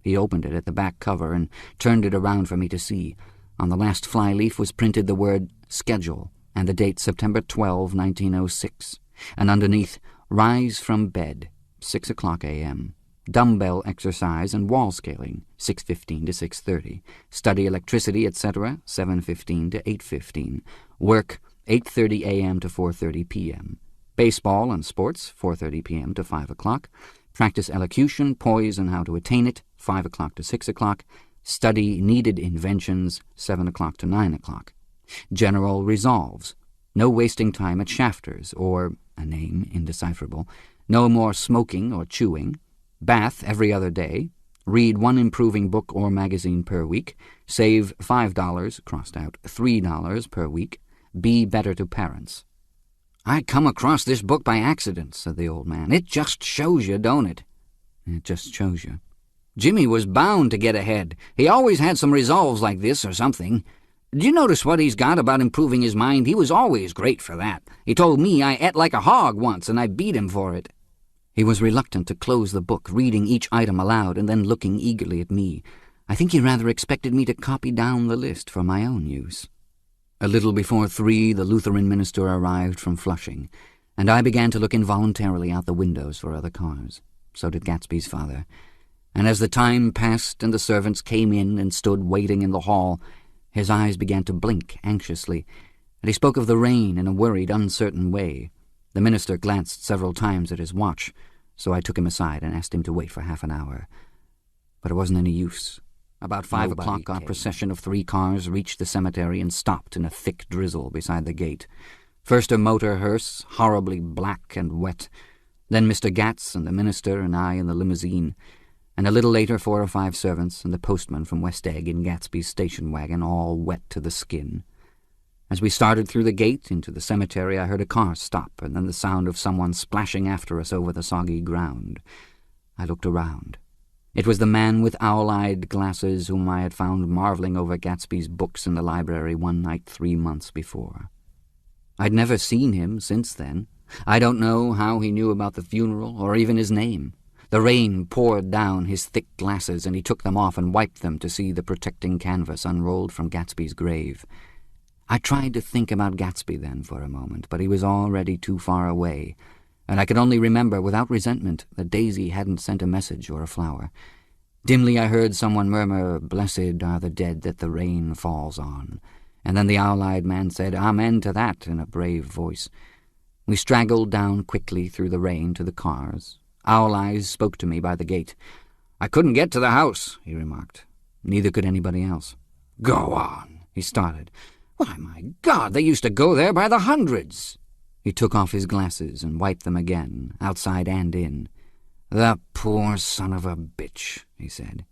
He opened it at the back cover and turned it around for me to see. On the last flyleaf was printed the word Schedule and the date September 12, 1906, and underneath, "Rise from bed, 6 o'clock a.m. Dumbbell exercise and wall scaling, 6:15 to 6:30. Study electricity, etc., 7:15 to 8:15. Work, 8:30 a.m. to 4:30 p.m. Baseball and sports, 4:30 p.m. to 5 o'clock. Practice elocution, poise, and how to attain it, 5 o'clock to 6 o'clock. Study needed inventions, 7 o'clock to 9 o'clock. General resolves. No wasting time at Shafter's, or, a name indecipherable. No more smoking or chewing. Bath every other day. Read 1 improving book or magazine per week. Save $5, crossed out, $3 per week. Be better to parents. "I come across this book by accident," said the old man. "It just shows you, don't it?" "It just shows you." "Jimmy was bound to get ahead. He always had some resolves like this or something. Do you notice what he's got about improving his mind? He was always great for that. He told me I ate like a hog once, and I beat him for it." He was reluctant to close the book, reading each item aloud and then looking eagerly at me. I think he rather expected me to copy down the list for my own use. A little before 3, the Lutheran minister arrived from Flushing, and I began to look involuntarily out the windows for other cars. So did Gatsby's father. And as the time passed and the servants came in and stood waiting in the hall, his eyes began to blink anxiously, and he spoke of the rain in a worried, uncertain way. The minister glanced several times at his watch, so I took him aside and asked him to wait for half an hour. But it wasn't any use. About 5 o'clock, our procession of 3 cars reached the cemetery and stopped in a thick drizzle beside the gate. First a motor hearse, horribly black and wet, then Mr. Gatz and the minister and I in the limousine, and a little later 4 or 5 servants and the postman from West Egg in Gatsby's station wagon, all wet to the skin. As we started through the gate into the cemetery, I heard a car stop, and then the sound of someone splashing after us over the soggy ground. I looked around. It was the man with owl-eyed glasses whom I had found marveling over Gatsby's books in the library one night 3 months before. I'd never seen him since then. I don't know how he knew about the funeral, or even his name. The rain poured down his thick glasses, and he took them off and wiped them to see the protecting canvas unrolled from Gatsby's grave. I tried to think about Gatsby then for a moment, but he was already too far away, and I could only remember without resentment that Daisy hadn't sent a message or a flower. Dimly I heard someone murmur, "Blessed are the dead that the rain falls on," and then the owl-eyed man said, "Amen to that," in a brave voice. We straggled down quickly through the rain to the cars. Owl Eyes spoke to me by the gate. "I couldn't get to the house," he remarked. Neither could anybody else. "Go on," he started. "Why, my God, they used to go there by the hundreds." He took off his glasses and wiped them again, outside and in. "The poor son of a bitch," he said.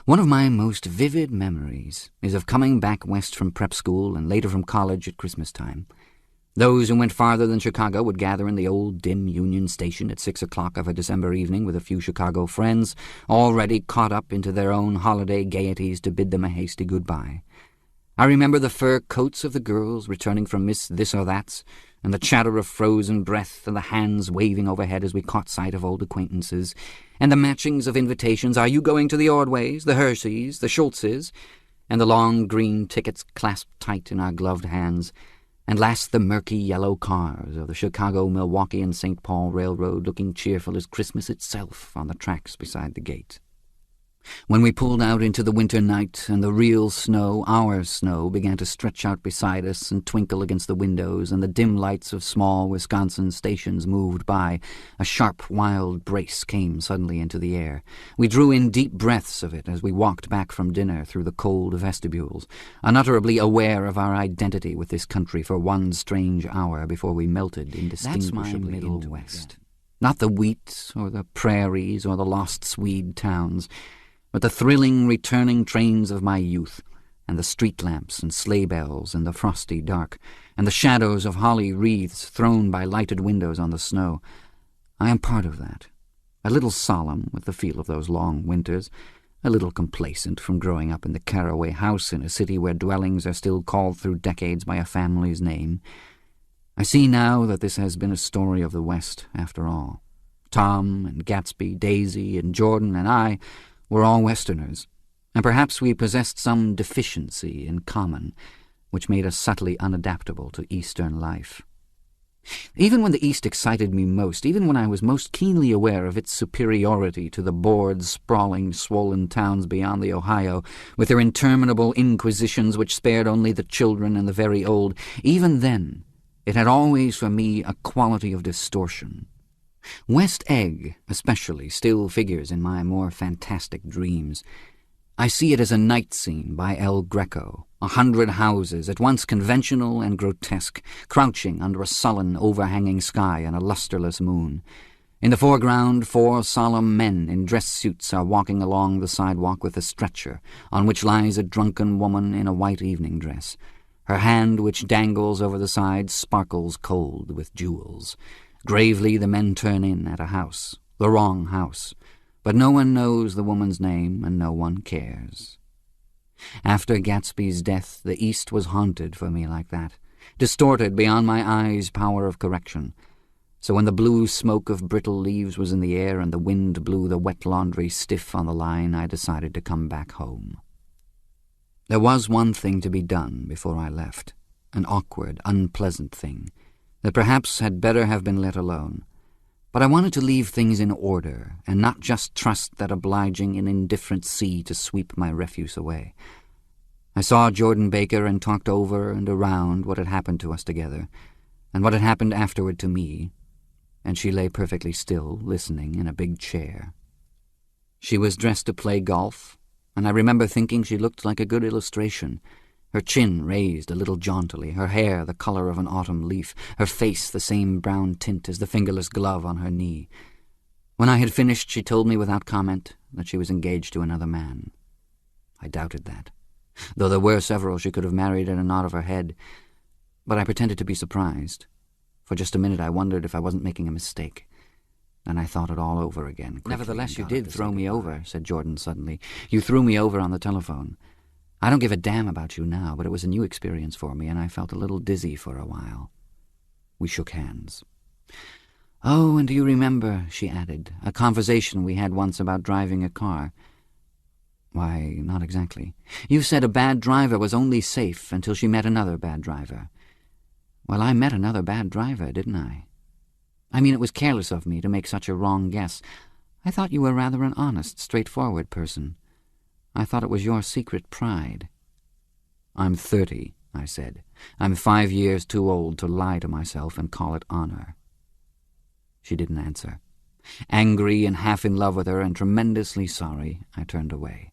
One of my most vivid memories is of coming back west from prep school and later from college at Christmas time. Those who went farther than Chicago would gather in the old dim Union Station at 6 o'clock of a December evening with a few Chicago friends, already caught up into their own holiday gaieties to bid them a hasty goodbye. I remember the fur coats of the girls returning from Miss This-or-That's, and the chatter of frozen breath and the hands waving overhead as we caught sight of old acquaintances, and the matchings of invitations, "Are you going to the Ordways, the Hersheys, the Schultzes?" and the long green tickets clasped tight in our gloved hands, and last the murky yellow cars of the Chicago, Milwaukee, and St. Paul Railroad looking cheerful as Christmas itself on the tracks beside the gate. When we pulled out into the winter night and the real snow, our snow, began to stretch out beside us and twinkle against the windows, and the dim lights of small Wisconsin stations moved by, a sharp, wild brace came suddenly into the air. We drew in deep breaths of it as we walked back from dinner through the cold vestibules, unutterably aware of our identity with this country for one strange hour before we melted indistinguishably into Middle West. Not the wheat or the prairies or the lost Swede towns, but the thrilling, returning trains of my youth, and the street lamps and sleigh bells in the frosty dark, and the shadows of holly wreaths thrown by lighted windows on the snow. I am part of that, a little solemn with the feel of those long winters, a little complacent from growing up in the Caraway house in a city where dwellings are still called through decades by a family's name. I see now that this has been a story of the West, after all. Tom and Gatsby, Daisy and Jordan and I were all Westerners, and perhaps we possessed some deficiency in common, which made us subtly unadaptable to Eastern life. Even when the East excited me most, even when I was most keenly aware of its superiority to the bored, sprawling, swollen towns beyond the Ohio, with their interminable inquisitions which spared only the children and the very old, even then it had always for me a quality of distortion. West Egg, especially, still figures in my more fantastic dreams. I see it as a night scene by El Greco, 100 houses, at once conventional and grotesque, crouching under a sullen, overhanging sky and a lustreless moon. In the foreground, 4 solemn men in dress suits are walking along the sidewalk with a stretcher, on which lies a drunken woman in a white evening dress. Her hand, which dangles over the side, sparkles cold with jewels. Gravely the men turn in at a house, the wrong house, but no one knows the woman's name and no one cares. After Gatsby's death, the East was haunted for me like that, distorted beyond my eyes' power of correction. So when the blue smoke of brittle leaves was in the air and the wind blew the wet laundry stiff on the line, I decided to come back home. There was one thing to be done before I left, an awkward, unpleasant thing, that perhaps had better have been let alone. But I wanted to leave things in order, and not just trust that obliging and indifferent sea to sweep my refuse away. I saw Jordan Baker and talked over and around what had happened to us together, and what had happened afterward to me, and she lay perfectly still, listening in a big chair. She was dressed to play golf, and I remember thinking she looked like a good illustration, her chin raised a little jauntily, her hair the color of an autumn leaf, her face the same brown tint as the fingerless glove on her knee. When I had finished, she told me without comment that she was engaged to another man. I doubted that, though there were several she could have married at a nod of her head, but I pretended to be surprised. For just a minute I wondered if I wasn't making a mistake. Then I thought it all over again. "Nevertheless, you did throw me over," said Jordan suddenly. "You threw me over on the telephone. I don't give a damn about you now, but it was a new experience for me, and I felt a little dizzy for a while." We shook hands. "Oh, and do you remember," she added, "a conversation we had once about driving a car?" "Why, not exactly." "You said a bad driver was only safe until she met another bad driver." "Well, I met another bad driver, didn't I? I mean, it was careless of me to make such a wrong guess. I thought you were rather an honest, straightforward person. I thought it was your secret pride." "I'm 30, I said. "I'm 5 years too old to lie to myself and call it honor." She didn't answer. Angry and half in love with her and tremendously sorry, I turned away.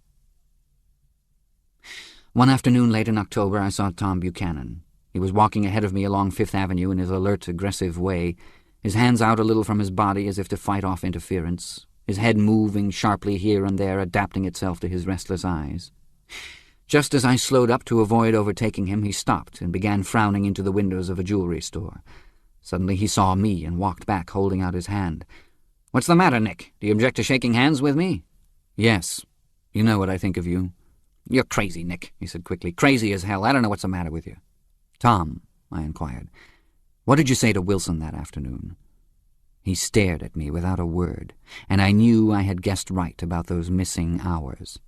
One afternoon late in October, I saw Tom Buchanan. He was walking ahead of me along Fifth Avenue in his alert, aggressive way, his hands out a little from his body as if to fight off interference, his head moving sharply here and there, adapting itself to his restless eyes. Just as I slowed up to avoid overtaking him, he stopped and began frowning into the windows of a jewelry store. Suddenly he saw me and walked back, holding out his hand. "What's the matter, Nick? Do you object to shaking hands with me?" "Yes. You know what I think of you." "You're crazy, Nick," he said quickly. "Crazy as hell. I don't know what's the matter with you." "Tom," I inquired, "what did you say to Wilson that afternoon?" He stared at me without a word, and I knew I had guessed right about those missing hours.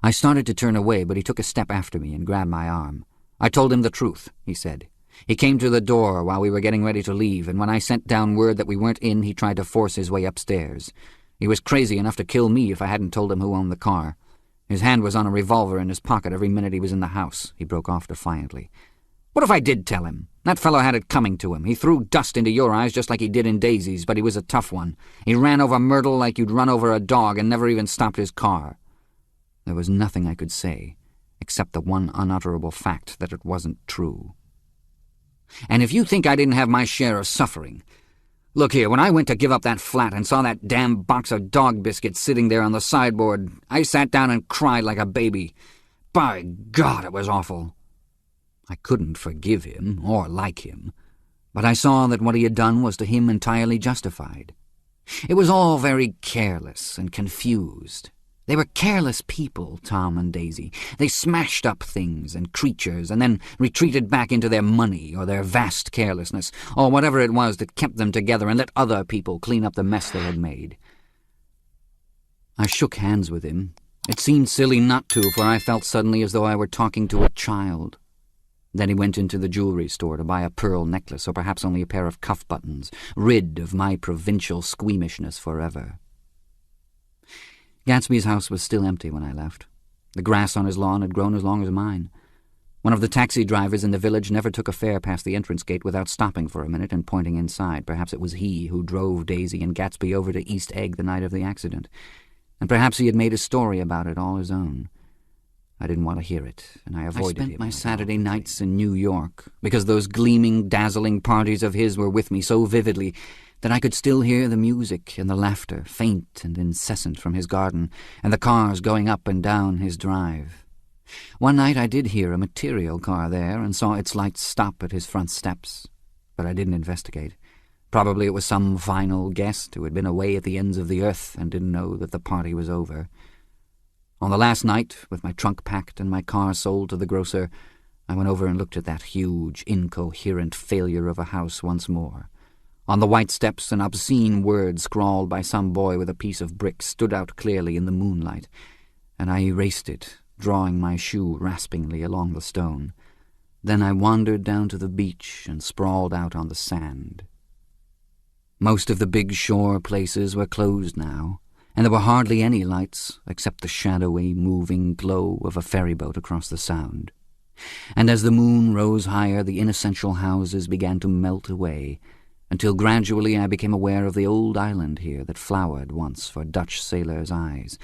I started to turn away, but he took a step after me and grabbed my arm. "I told him the truth," he said. "He came to the door while we were getting ready to leave, and when I sent down word that we weren't in, he tried to force his way upstairs. He was crazy enough to kill me if I hadn't told him who owned the car. His hand was on a revolver in his pocket every minute he was in the house," he broke off defiantly. "What if I did tell him? That fellow had it coming to him. He threw dust into your eyes just like he did in Daisy's, but he was a tough one. He ran over Myrtle like you'd run over a dog and never even stopped his car." There was nothing I could say, except the one unutterable fact that it wasn't true. "And if you think I didn't have my share of suffering... Look here, when I went to give up that flat and saw that damn box of dog biscuits sitting there on the sideboard, I sat down and cried like a baby. By God, it was awful." I couldn't forgive him or like him, but I saw that what he had done was to him entirely justified. It was all very careless and confused. They were careless people, Tom and Daisy. They smashed up things and creatures and then retreated back into their money or their vast carelessness, or whatever it was that kept them together, and let other people clean up the mess they had made. I shook hands with him. It seemed silly not to, for I felt suddenly as though I were talking to a child. Then he went into the jewelry store to buy a pearl necklace, or perhaps only a pair of cuff buttons, rid of my provincial squeamishness forever. Gatsby's house was still empty when I left. The grass on his lawn had grown as long as mine. One of the taxi drivers in the village never took a fare past the entrance gate without stopping for a minute and pointing inside. Perhaps it was he who drove Daisy and Gatsby over to East Egg the night of the accident, and perhaps he had made a story about it all his own. I didn't want to hear it, and I avoided him. I spent my Saturday nights in New York, because those gleaming, dazzling parties of his were with me so vividly that I could still hear the music and the laughter, faint and incessant, from his garden, and the cars going up and down his drive. One night I did hear a material car there, and saw its lights stop at his front steps, but I didn't investigate. Probably it was some final guest who had been away at the ends of the earth and didn't know that the party was over. On the last night, with my trunk packed and my car sold to the grocer, I went over and looked at that huge, incoherent failure of a house once more. On the white steps, an obscene word scrawled by some boy with a piece of brick stood out clearly in the moonlight, and I erased it, drawing my shoe raspingly along the stone. Then I wandered down to the beach and sprawled out on the sand. Most of the big shore places were closed now, and there were hardly any lights except the shadowy, moving glow of a ferryboat across the Sound. And as the moon rose higher, the inessential houses began to melt away, until gradually I became aware of the old island here that flowered once for Dutch sailors' eyes,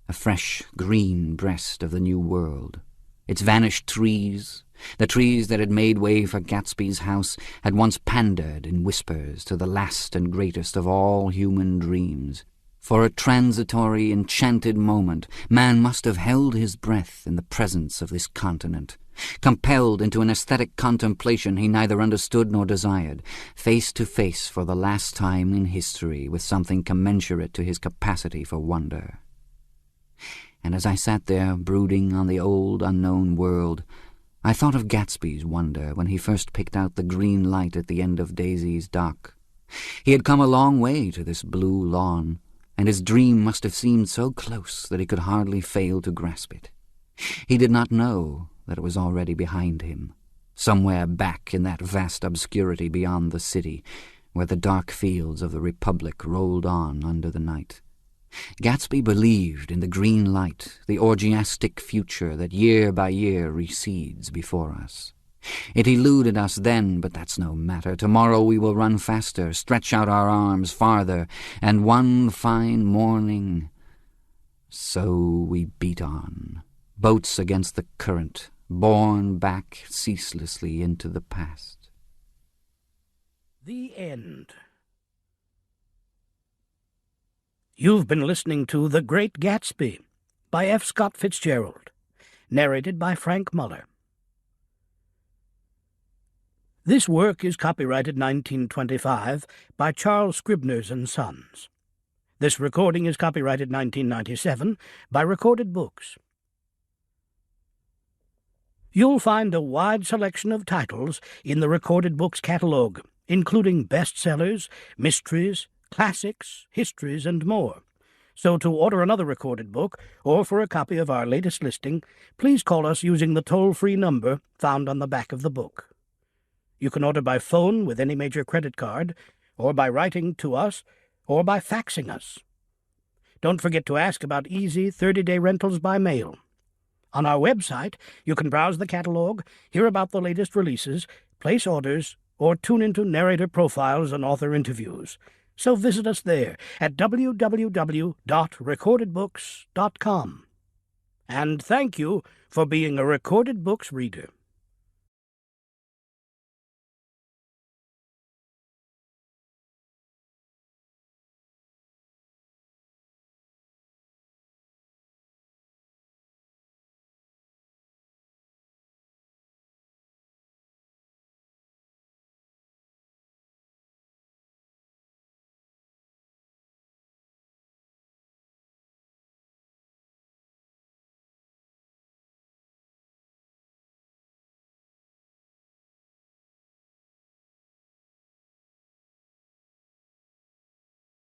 a fresh green breast of the New World. Its vanished trees, the trees that had made way for Gatsby's house, had once pandered in whispers to the last and greatest of all human dreams. For a transitory, enchanted moment, man must have held his breath in the presence of this continent, compelled into an aesthetic contemplation he neither understood nor desired, face to face for the last time in history with something commensurate to his capacity for wonder. And as I sat there, brooding on the old unknown world, I thought of Gatsby's wonder when he first picked out the green light at the end of Daisy's dock. He had come a long way to this blue lawn, and his dream must have seemed so close that he could hardly fail to grasp it. He did not know that it was already behind him, somewhere back in that vast obscurity beyond the city, where the dark fields of the Republic rolled on under the night. Gatsby believed in the green light, the orgiastic future that year by year recedes before us. It eluded us then, but that's no matter. Tomorrow we will run faster, stretch out our arms farther, and one fine morning... So we beat on, boats against the current, borne back ceaselessly into the past. The end. You've been listening to The Great Gatsby by F. Scott Fitzgerald, narrated by Frank Muller. This work is copyrighted 1925 by Charles Scribner's and Sons. This recording is copyrighted 1997 by Recorded Books. You'll find a wide selection of titles in the Recorded Books catalog, including bestsellers, mysteries, classics, histories, and more. So to order another recorded book, or for a copy of our latest listing, please call us using the toll-free number found on the back of the book. You can order by phone with any major credit card, or by writing to us, or by faxing us. Don't forget to ask about easy 30-day rentals by mail. On our website, you can browse the catalog, hear about the latest releases, place orders, or tune into narrator profiles and author interviews. So visit us there at www.recordedbooks.com. And thank you for being a Recorded Books reader.